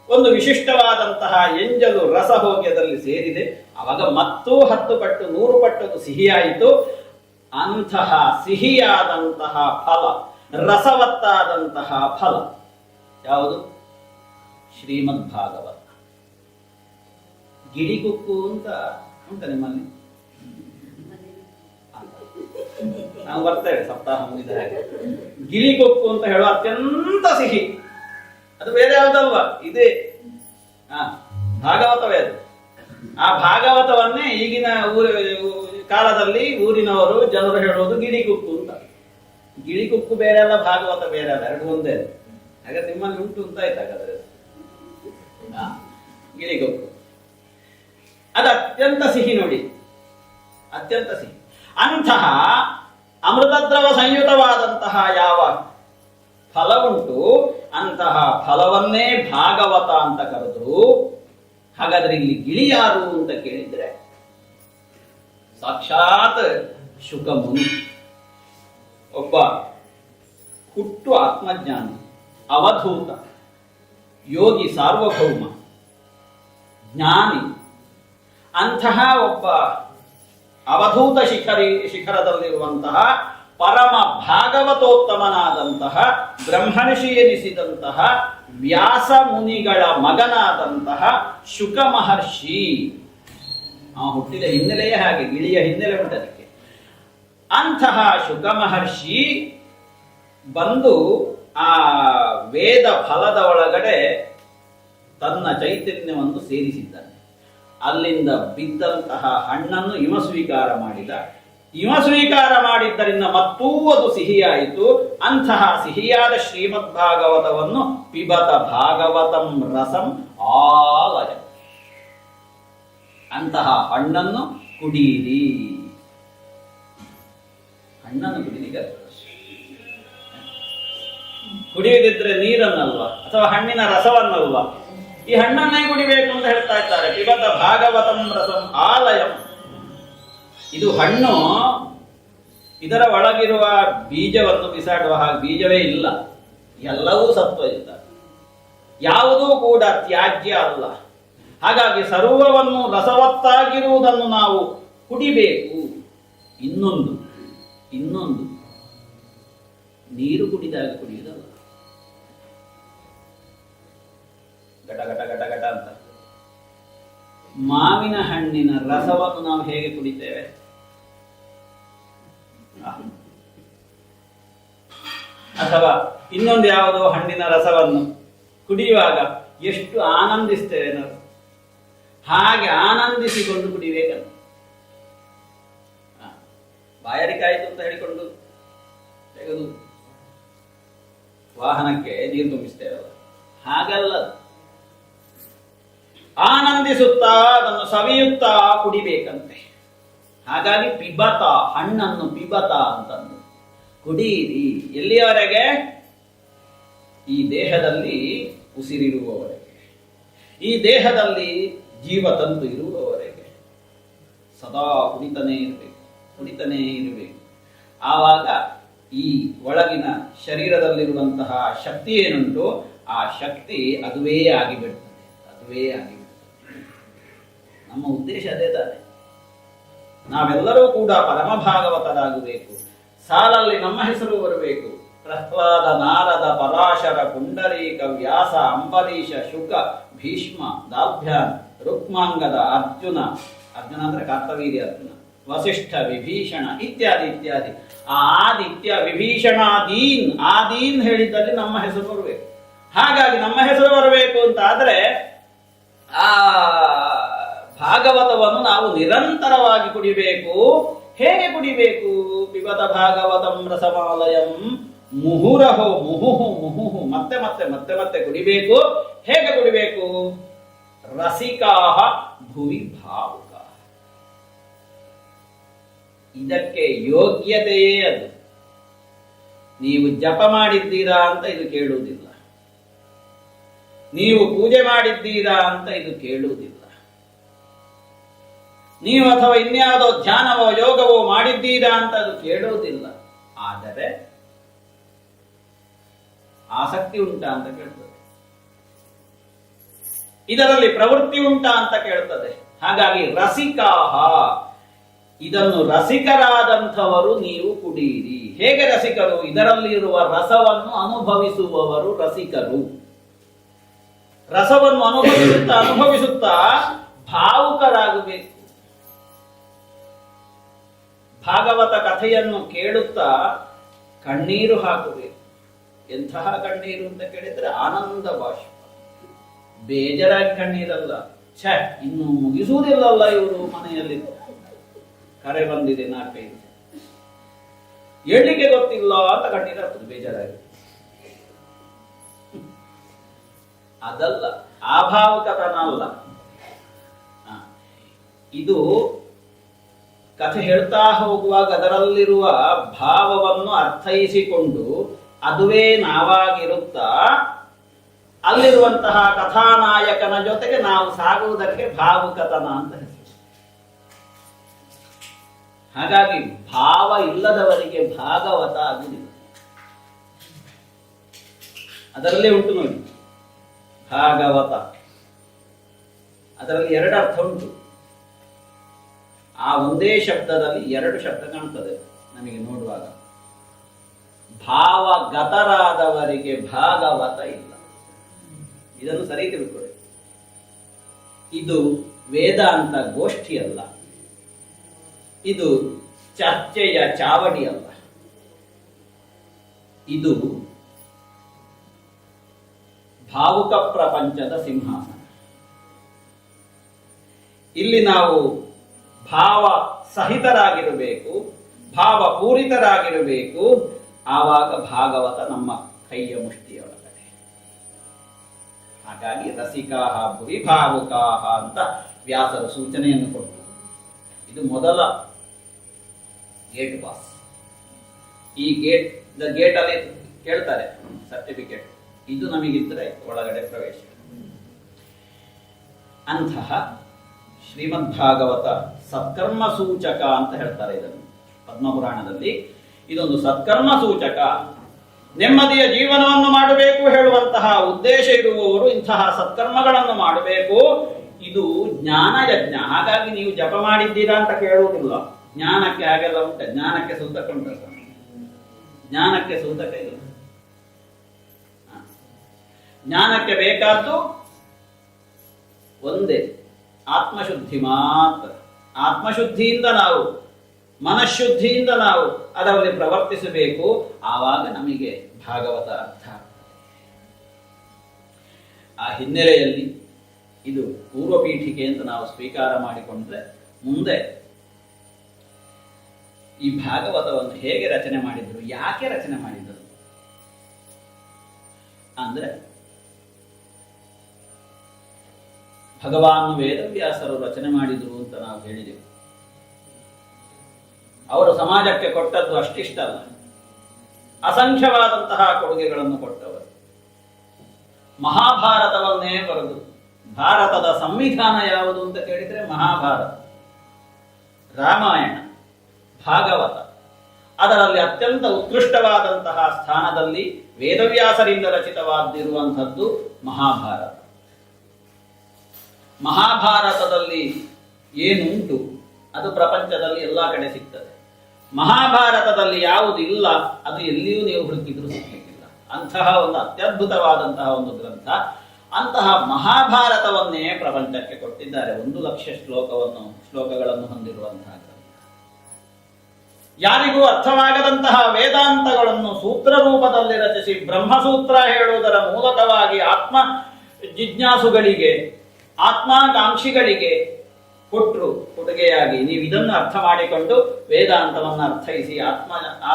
ಒಂದು ವಿಶಿಷ್ಟವಾದಂತಹ ಎಂಜಲು ರಸ ಹೋಗಿ ಅದರಲ್ಲಿ ಸೇರಿದೆ. ಅವಾಗ ಮತ್ತೂ 10 ಪಟ್ಟು 100 ಪಟ್ಟು ಸಿಹಿಯಾಯಿತು. ಅಂತಹ ಸಿಹಿಯಾದಂತಹ ಫಲ, ರಸವತ್ತಾದಂತಹ ಫಲ ಯಾವುದು? ಶ್ರೀಮದ್ ಭಾಗವತ. ಗಿಳಿಗುಕ್ಕು ಅಂತ ಉಂಟ ನಿಮ್ಮಲ್ಲಿ? ನಾವು ಬರ್ತೇವೆ ಸಪ್ತಾಹ ಮುಗಿದ ಹಾಗೆ. ಗಿಳಿಗೊಕ್ಕು ಅಂತ ಹೇಳುವ ಅತ್ಯಂತ ಸಿಹಿ, ಅದು ಬೇರೆ ಯಾವುದಲ್ವಾ, ಇದೇ ಭಾಗವತವೇ ಅದು. ಆ ಭಾಗವತವನ್ನೇ ಈಗಿನ ಕಾಲದಲ್ಲಿ ಊರಿನವರು ಜನರು ಹೇಳುವುದು ಗಿಳಿಗುಕ್ಕು ಅಂತ. ಗಿಳಿಗುಕ್ಕು ಬೇರೆ ಅಲ್ಲ, ಭಾಗವತ ಬೇರೆ ಅಲ್ಲ, ಎರಡು ಒಂದೇ. ಹಾಗಾದ್ರೆ ನಿಮ್ಮಲ್ಲಿ ಉಂಟು ಅಂತ ಆಯ್ತು. ಹಾಗಾದ್ರೆ ಗಿಳಿಗೊಕ್ಕು ಅದು ಅತ್ಯಂತ ಸಿಹಿ ನೋಡಿ, ಅತ್ಯಂತ ಸಿಹಿ. ಅಂತಹ ಅಮೃತದ್ರವ ಸಂಯುತವಾದಂತಹ ಯಾವ ಫಲ ಉಂಟು, ಅಂತಹ ಫಲವನ್ನೇ ಭಾಗವತ ಅಂತ ಕರೆದ್ರು. ಹಾಗಾದ್ರೆ ಇಲ್ಲಿ ಗಿಳಿ ಯಾರು ಅಂತ ಕೇಳಿದ್ರೆ ಸಾಕ್ಷಾತ್ ಶುಕಮುನಿ, ಒಬ್ಬ ಹುಟ್ಟು ಆತ್ಮಜ್ಞಾನಿ, ಅವಧೂತ, ಯೋಗಿ, ಸಾರ್ವಭೌಮ, ಜ್ಞಾನಿ. ಅಂತಹ ಒಬ್ಬ ಅವಧೂತ ಶಿಖರದಲ್ಲಿರುವಂತಹ ಪರಮ ಭಾಗವತೋತ್ತಮನಾದಂತಹ ಬ್ರಹ್ಮರ್ಷಿ ಎನಿಸಿದಂತಹ ವ್ಯಾಸ ಮುನಿಗಳ ಮಗನಾದಂತಹ ಶುಕ ಮಹರ್ಷಿ. ಹುಟ್ಟಿದ ಹಿನ್ನೆಲೆಯೇ ಹಾಗೆ, ಗಿಳಿಯ ಹಿನ್ನೆಲೆ ಉಂಟದಕ್ಕೆ. ಅಂತಹ ಶುಕ ಮಹರ್ಷಿ ಬಂದು ಆ ವೇದ ಫಲದ ಒಳಗಡೆ ತನ್ನ ಚೈತನ್ಯವನ್ನು ಸೇರಿಸಿದ್ದಾನೆ. ಅಲ್ಲಿಂದ ಬಿದ್ದಂತಹ ಹಣ್ಣನ್ನು ಇಮ ಸ್ವೀಕಾರ ಮಾಡಿದ. ಇಮ ಸ್ವೀಕಾರ ಮಾಡಿದ್ದರಿಂದ ಮತ್ತೂ ಅದು ಸಿಹಿಯಾಯಿತು. ಅಂತಹ ಸಿಹಿಯಾದ ಶ್ರೀಮದ್ ಭಾಗವತವನ್ನು ಪಿಬತ ಭಾಗವತಂ ರಸಂ ಆಲಯ. ಅಂತಹ ಹಣ್ಣನ್ನು ಕುಡೀರಿ. ಹಣ್ಣನ್ನು ಕುಡಿಲಿಕ್ಕೆ ಕುಡಿಯದಿದ್ರೆ ನೀರನ್ನಲ್ವಾ ಅಥವಾ ಹಣ್ಣಿನ ರಸವನ್ನಲ್ವಾ, ಈ ಹಣ್ಣನ್ನೇ ಕುಡಿಬೇಕು ಅಂತ ಹೇಳ್ತಾ ಇದ್ದಾರೆ. ಪಿಬತ ಭಾಗವತಂ ರಸಂ ಆಲಯಂ. ಇದು ಹಣ್ಣು, ಇದರ ಒಳಗಿರುವ ಬೀಜವನ್ನು ಬಿಸಾಡುವ ಹಾಗೆ ಬೀಜವೇ ಇಲ್ಲ, ಎಲ್ಲವೂ ಸತ್ವಯುತ, ಯಾವುದೂ ಕೂಡ ತ್ಯಾಜ್ಯ ಅಲ್ಲ. ಹಾಗಾಗಿ ಸರ್ವವನ್ನು ರಸವತ್ತಾಗಿರುವುದನ್ನು ನಾವು ಕುಡಿಬೇಕು. ಇನ್ನೊಂದು ನೀರು ಕುಡಿದಾಗ ಕುಡಿಯುವುದಲ್ಲ, ಘಟ ಘಟ ಘಟ ಘಟ ಅಂತ. ಮಾವಿನ ಹಣ್ಣಿನ ರಸವನ್ನು ನಾವು ಹೇಗೆ ಕುಡಿತೇವೆ, ಅಥವಾ ಇನ್ನೊಂದು ಯಾವುದೋ ಹಣ್ಣಿನ ರಸವನ್ನು ಕುಡಿಯುವಾಗ ಎಷ್ಟು ಆನಂದಿಸ್ತೇವೆ ನಾವು, ಹಾಗೆ ಆನಂದಿಸಿಕೊಂಡು ಕುಡಿಬೇಕಂತ. ಬಾಯಾರಿಕಾಯಿತು ಅಂತ ಹೇಳಿಕೊಂಡು ತೆಗೆದು ವಾಹನಕ್ಕೆ ನೀರು ತುಂಬಿಸ್ತೇವಲ್ಲ, ಹಾಗಲ್ಲ. ಆನಂದಿಸುತ್ತಾ ಅದನ್ನು ಸವಿಯುತ್ತಾ ಕುಡಿಬೇಕಂತೆ. ಹಾಗಾಗಿ ಪಿಬತ, ಹಣ್ಣನ್ನು ಪಿಬತ ಅಂತಂದು ಕುಡೀರಿ. ಎಲ್ಲಿಯವರೆಗೆ? ಈ ದೇಹದಲ್ಲಿ ಉಸಿರಿರುವವರೆಗೆ, ಈ ದೇಹದಲ್ಲಿ ಜೀವತಂತು ಇರುವವರೆಗೆ ಸದಾ ಕುಡಿತನೇ ಇರಬೇಕು. ಆವಾಗ ಈ ಒಳಗಿನ ಶರೀರದಲ್ಲಿರುವಂತಹ ಶಕ್ತಿ ಏನುಂಟು, ಆ ಶಕ್ತಿ ಅದುವೇ ಆಗಿಬಿಡ್ತದೆ. ನಮ್ಮ ಉದ್ದೇಶ ಅದೇ ತಾನೆ. ನಾವೆಲ್ಲರೂ ಕೂಡ ಪರಮ ಭಾಗವತರಾಗಬೇಕು. ಸಾಲಲ್ಲಿ ನಮ್ಮ ಹೆಸರು ಬರಬೇಕು. ಪ್ರಹ್ಲಾದ, ನಾರದ, ಪರಾಶರ, ಪುಂಡರೀಕ, ವ್ಯಾಸ, ಅಂಬರೀಷ, ಶುಕ, ಭೀಷ್ಮ, ದಾಭ್ಯಾನ್, ರುಕ್ಮಾಂಗದ, ಅರ್ಜುನ ಅಂದ್ರೆ ಕಾರ್ತವೀರ್ಯ ಅರ್ಜುನ, ವಸಿಷ್ಠ ವಿಭೀಷಣ ಇತ್ಯಾದಿ ಇತ್ಯಾದಿ. ಆದಿತ್ಯ ವಿಭೀಷಣಾದೀನ್, ಆದೀನ್ ಹೇಳಿದ್ದಲ್ಲಿ ನಮ್ಮ ಹೆಸರು ಬರಬೇಕು. ಹಾಗಾಗಿ ನಮ್ಮ ಹೆಸರು ಬರಬೇಕು ಅಂತ ಆದ್ರೆ ಆ ಭಾಗವತವನ್ನು ನಾವು ನಿರಂತರವಾಗಿ ಕುಡಿಬೇಕು. ಹೇಗೆ ಕುಡಿಬೇಕು? ಪಿಬತ ಭಾಗವತಂ ರಸಮಾಲಯಂ ಮುಹುರಹೋ ಮುಹುಹು ಮುಹುಹು, ಮತ್ತೆ ಮತ್ತೆ ಮತ್ತೆ ಮತ್ತೆ ಕುಡಿಬೇಕು. ಹೇಗೆ ಕುಡಿಬೇಕು? ರಸಿಕಾಹ ಭುವಿ ಭಾವುಕ. ಇದಕ್ಕೆ ಯೋಗ್ಯತೆಯೇ ಅದು. ನೀವು ಜಪ ಮಾಡಿದ್ದೀರಾ ಅಂತ ಇದು ಕೇಳುವುದಿಲ್ಲ, ನೀವು ಪೂಜೆ ಮಾಡಿದ್ದೀರಾ ಅಂತ ಇದು ಕೇಳುವುದಿಲ್ಲ, ನೀವು ಅಥವಾ ಇನ್ಯಾವುದೋ ಧ್ಯಾನವೋ ಯೋಗವೋ ಮಾಡಿದ್ದೀರಾ ಅಂತ ಅದು ಕೇಳುವುದಿಲ್ಲ. ಆದರೆ ಆಸಕ್ತಿ ಉಂಟಾ ಅಂತ ಕೇಳ್ತದೆ, ಇದರಲ್ಲಿ ಪ್ರವೃತ್ತಿ ಉಂಟಾ ಅಂತ ಕೇಳ್ತದೆ. ಹಾಗಾಗಿ ರಸಿಕಾಹ, ಇದನ್ನು ರಸಿಕರಾದಂಥವರು ನೀವು ಕುಡಿಯಿರಿ. ಹೇಗೆ ರಸಿಕರು? ಇದರಲ್ಲಿರುವ ರಸವನ್ನು ಅನುಭವಿಸುವವರು ರಸಿಕರು. ರಸವನ್ನು ಅನುಭವಿಸುತ್ತಾ ಅನುಭವಿಸುತ್ತಾ ಭಾವುಕರಾಗಬೇಕು. ಭಾಗವತ ಕಥೆಯನ್ನು ಕೇಳುತ್ತಾ ಕಣ್ಣೀರು ಹಾಕಬೇಕು. ಎಂತಹ ಕಣ್ಣೀರು ಅಂತ ಕೇಳಿದ್ರೆ ಆನಂದ ಬಾಷ್ಪ, ಬೇಜಾರಾಗಿ ಕಣ್ಣೀರಲ್ಲ. ಛೆ, ಇನ್ನು ಮುಗಿಸುವುದಿಲ್ಲಲ್ಲ ಇವರು, ಮನೆಯಲ್ಲಿ ಕರೆ ಬಂದಿದೆ 4-5, ಹೇಳಲಿಕ್ಕೆ ಗೊತ್ತಿಲ್ಲ ಅಂತ ಕಣ್ಣೀರಾಗ್ತದೆ ಬೇಜಾರಾಗಿ. ಅದಲ್ಲ, ಆ ಭಾವುಕತನ ಅಲ್ಲ. ಇದು ಕಥೆ ಹೇಳ್ತಾ ಹೋಗುವಾಗ ಅದರಲ್ಲಿರುವ ಭಾವವನ್ನು ಅರ್ಥೈಸಿಕೊಂಡು ಅದುವೇ ನಾವಾಗಿರುತ್ತಾ ಅಲ್ಲಿರುವಂತಹ ಕಥಾನಾಯಕನ ಜೊತೆಗೆ ನಾವು ಸಾಗುವುದಕ್ಕೆ ಭಾವುಕತನ ಅಂತ ಹೆಸರು. ಹಾಗಾಗಿ ಭಾವ ಇಲ್ಲದವರಿಗೆ ಭಾಗವತ ಆಗುವುದಿಲ್ಲ. ಅದರಲ್ಲೇ ಉಂಟು ನೋಡಿ ಭಾಗವತ, ಅದರಲ್ಲಿ 2 ಅರ್ಥ ಉಂಟು. ಆ ಒಂದೇ ಶಬ್ದದಲ್ಲಿ 2 ಶಬ್ದ ಕಾಣ್ತದೆ ನಮಗೆ ನೋಡುವಾಗ. ಭಾವಗತರಾದವರಿಗೆ ಭಾಗವತ ಇಲ್ಲ. ಇದನ್ನು ಸರಿ ತಿಳ್ಕೊಳ್ಳಿ. ಇದು ವೇದಾಂತ ಗೋಷ್ಠಿ ಅಲ್ಲ, ಇದು ಚರ್ಚೆಯ ಚಾವಡಿ ಅಲ್ಲ, ಇದು ಭಾವುಕ ಪ್ರಪಂಚದ ಸಿಂಹಾಸನ. ಇಲ್ಲಿ ನಾವು ಭಾವ ಸಹಿತರಾಗಿರಬೇಕು, ಭಾವ ಪೂರಿತರಾಗಿರಬೇಕು. ಆವಾಗ ಭಾಗವತ ನಮ್ಮ ಕೈಯ ಮುಷ್ಟಿಯೊಳಗಡೆ. ಹಾಗಾಗಿ ರಸಿಕಾಹ ಭುವಿ ಭಾವುಕಾಹ ಅಂತ ವ್ಯಾಸರು ಸೂಚನೆಯನ್ನು ಕೊಟ್ಟರು. ಇದು ಮೊದಲ ಗೇಟ್ ಪಾಸ್. ಈ ಗೇಟ್ ಅಲ್ಲಿ ಕೇಳ್ತಾರೆ ಸರ್ಟಿಫಿಕೇಟ್, ಇದು ನಮಗಿದ್ರೆ ಒಳಗಡೆ ಪ್ರವೇಶ. ಅಂತಹ ಶ್ರೀಮದ್ ಭಾಗವತ ಸತ್ಕರ್ಮ ಸೂಚಕ ಅಂತ ಹೇಳ್ತಾರೆ ಇದನ್ನು ಪದ್ಮಪುರಾಣದಲ್ಲಿ. ಇದೊಂದು ಸತ್ಕರ್ಮ ಸೂಚಕ. ನೆಮ್ಮದಿಯ ಜೀವನವನ್ನು ಮಾಡಬೇಕು ಹೇಳುವಂತಹ ಉದ್ದೇಶ ಇರುವವರು ಇಂತಹ ಸತ್ಕರ್ಮಗಳನ್ನು ಮಾಡಬೇಕು. ಇದು ಜ್ಞಾನ ಯಜ್ಞ. ಹಾಗಾಗಿ ನೀವು ಜಪ ಮಾಡಿದ್ದೀರಾ ಅಂತ ಕೇಳುವುದಿಲ್ಲ. ಜ್ಞಾನಕ್ಕೆ ಹಾಗೆಲ್ಲ ಉಂಟು, ಜ್ಞಾನಕ್ಕೆ ಸೂತಕ ಉಂಟು, ಜ್ಞಾನಕ್ಕೆ ಸೂತಕ ಇಲ್ಲ. ಜ್ಞಾನಕ್ಕೆ ಬೇಕಾದ್ದು ಒಂದೇ, ಆತ್ಮಶುದ್ಧಿ ಮಾತ್ರ. ಆತ್ಮಶುದ್ಧಿಯಿಂದ ನಾವು, ಮನಃಶುದ್ಧಿಯಿಂದ ನಾವು ಅದರಲ್ಲಿ ಪ್ರವರ್ತಿಸಬೇಕು. ಆವಾಗ ನಮಗೆ ಭಾಗವತ ಅರ್ಥ. ಆ ಹಿನ್ನೆಲೆಯಲ್ಲಿ ಇದು ಪೂರ್ವಪೀಠಿಕೆ ಅಂತ ನಾವು ಸ್ವೀಕಾರ ಮಾಡಿಕೊಂಡ್ರೆ ಮುಂದೆ ಈ ಭಾಗವತವನ್ನು ಹೇಗೆ ರಚನೆ ಮಾಡಿದ್ರು, ಯಾಕೆ ರಚನೆ ಮಾಡಿದರು ಅಂದ್ರೆ, ಭಗವಾನ್ ವೇದವ್ಯಾಸರು ರಚನೆ ಮಾಡಿದರು ಅಂತ ನಾವು ಹೇಳಿದೆವು. ಅವರು ಸಮಾಜಕ್ಕೆ ಕೊಟ್ಟದ್ದು ಅಷ್ಟಿಷ್ಟಲ್ಲ, ಅಸಂಖ್ಯವಾದಂತಹ ಕೊಡುಗೆಗಳನ್ನು ಕೊಟ್ಟವರು. ಮಹಾಭಾರತವನ್ನೇ ಬರೆದು, ಭಾರತದ ಸಂವಿಧಾನ ಯಾವುದು ಅಂತ ಕೇಳಿದ್ರೆ ಮಹಾಭಾರತ, ರಾಮಾಯಣ, ಭಾಗವತ. ಅದರಲ್ಲಿ ಅತ್ಯಂತ ಉತ್ಕೃಷ್ಟವಾದಂತಹ ಸ್ಥಾನದಲ್ಲಿ ವೇದವ್ಯಾಸರಿಂದ ರಚಿತವಾದಿರುವಂಥದ್ದು ಮಹಾಭಾರತ. ಮಹಾಭಾರತದಲ್ಲಿ ಏನುಂಟು ಅದು ಪ್ರಪಂಚದಲ್ಲಿ ಎಲ್ಲ ಕಡೆ ಸಿಗ್ತದೆ. ಮಹಾಭಾರತದಲ್ಲಿ ಯಾವುದು ಇಲ್ಲ ಅದು ಎಲ್ಲಿಯೂ ನೀವು ಹುಡುಕಿದ್ರು ಸಿಗಲಿಕ್ಕಿಲ್ಲ. ಅಂತಹ ಒಂದು ಅತ್ಯದ್ಭುತವಾದಂತಹ ಒಂದು ಗ್ರಂಥ. ಅಂತಹ ಮಹಾಭಾರತವನ್ನೇ ಪ್ರಪಂಚಕ್ಕೆ ಕೊಟ್ಟಿದ್ದಾರೆ. 1 ಲಕ್ಷ ಶ್ಲೋಕಗಳನ್ನು ಹೊಂದಿರುವಂತಹ ಗ್ರಂಥ. ಯಾರಿಗೂ ಅರ್ಥವಾಗದಂತಹ ವೇದಾಂತಗಳನ್ನು ಸೂತ್ರ ರೂಪದಲ್ಲಿ ರಚಿಸಿ ಬ್ರಹ್ಮಸೂತ್ರ ಹೇಳುವುದರ ಮೂಲಕವಾಗಿ ಆತ್ಮ ಜಿಜ್ಞಾಸುಗಳಿಗೆ ಆತ್ಮಾಕಾಂಕ್ಷಿಗಳಿಗೆ ಕೊಟ್ಟರು ಕೊಡುಗೆಯಾಗಿ. ನೀವು ಇದನ್ನು ಅರ್ಥ ಮಾಡಿಕೊಂಡು ವೇದಾಂತವನ್ನು ಅರ್ಥೈಸಿ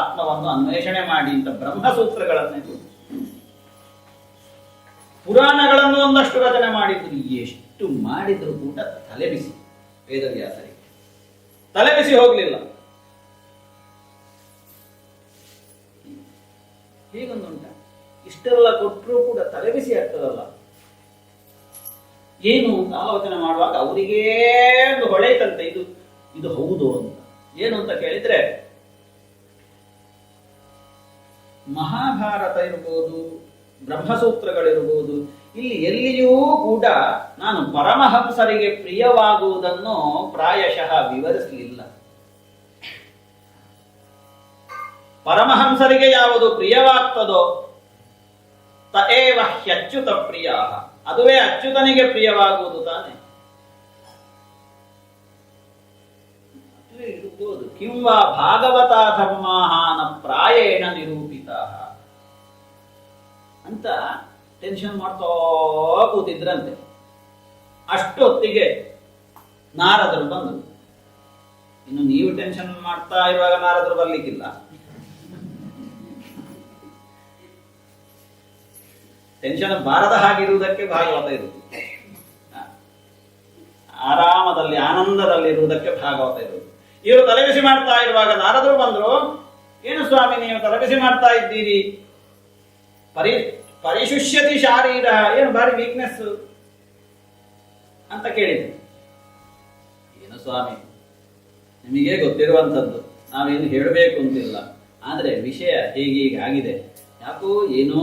ಆತ್ಮವನ್ನು ಅನ್ವೇಷಣೆ ಮಾಡಿ ಅಂತ ಬ್ರಹ್ಮಸೂತ್ರಗಳನ್ನೇ ಪುರಾಣಗಳನ್ನು ಒಂದಷ್ಟು ರಚನೆ ಮಾಡಿದ್ರು. ಎಷ್ಟು ಮಾಡಿದ್ರು ಕೂಡ ತಲೆಬಿಸಿ ವೇದವ್ಯಾಸರಿಗೆ ತಲೆಬಿಸಿ ಹೋಗಲಿಲ್ಲ. ಹೀಗೊಂದುಂಟ, ಇಷ್ಟೆಲ್ಲ ಕೊಟ್ಟರೂ ಕೂಡ ತಲೆಬಿಸಿ ಆಗ್ತದಲ್ಲ. ಏನು ಅಂತ ಆಲೋಚನೆ ಮಾಡುವಾಗ ಅವರಿಗೇ ಒಂದು ಹೊಳೆತಂತೆ, ಇದು ಹೌದು ಅಂತ. ಏನು ಅಂತ ಕೇಳಿದ್ರೆ, ಮಹಾಭಾರತ ಇರ್ಬೋದು, ಬ್ರಹ್ಮಸೂತ್ರಗಳಿರ್ಬೋದು, ಇಲ್ಲಿ ಎಲ್ಲಿಯೂ ಕೂಡ ನಾನು ಪರಮಹಂಸರಿಗೆ ಪ್ರಿಯವಾಗುವುದನ್ನು ಪ್ರಾಯಶಃ ವಿವರಿಸಲಿಲ್ಲ. ಪರಮಹಂಸರಿಗೆ ಯಾವುದು ಪ್ರಿಯವಾಗ್ತದೋ ತಏವ ಹ್ಯಚ್ಯುತ ಪ್ರಿಯ, ಅದುವೇ ಅಚ್ಯುತನಿಗೆ ಪ್ರಿಯವಾಗುವುದು ತಾನೆ. ಇರ್ಬೋದು ಕಿಂವಾ ಭಾಗವತ ಧರ್ಮಾನ ಪ್ರಾಯೇಣ ನಿರೂಪಿತ ಅಂತ ಟೆನ್ಷನ್ ಮಾಡ್ತಾ ಕೂತಿದ್ರಂತೆ. ಅಷ್ಟೊತ್ತಿಗೆ ನಾರದರು ಬಂದರು. ಇನ್ನು ನೀವು ಟೆನ್ಷನ್ ಮಾಡ್ತಾ ಇರುವಾಗ ನಾರದರು ಬರ್ಲಿಕ್ಕಿಲ್ಲ. ಟೆನ್ಷನ್ ಬಾರದ ಹಾಗಿರುವುದಕ್ಕೆ ಭಾಗವತ ಇರುವುದು, ಆರಾಮದಲ್ಲಿ ಆನಂದದಲ್ಲಿ ಇರುವುದಕ್ಕೆ ಭಾಗವತ ಇರುವುದು. ಇವರು ತಲೆಬಿಸಿ ಮಾಡ್ತಾ ಇರುವಾಗ ನಾರದರು ಬಂದರು. ಏನು ಸ್ವಾಮಿ ನೀವು ತಲೆಬಿಸಿ ಮಾಡ್ತಾ ಇದ್ದೀರಿ? ಪರಿಶುಷ್ಯತಿ ಶಾರೀರ, ಏನು ಭಾರಿ ವೀಕ್ನೆಸ್ ಅಂತ ಕೇಳಿದ್ರು. ಏನು ಸ್ವಾಮಿ ನಿಮಗೆ ಗೊತ್ತಿರುವಂಥದ್ದು, ನಾವೇನು ಹೇಳಬೇಕು ಅಂತಿಲ್ಲ, ಆದ್ರೆ ವಿಷಯ ಹೀಗೀಗಾಗಿದೆ, ಯಾಕೋ ಏನೋ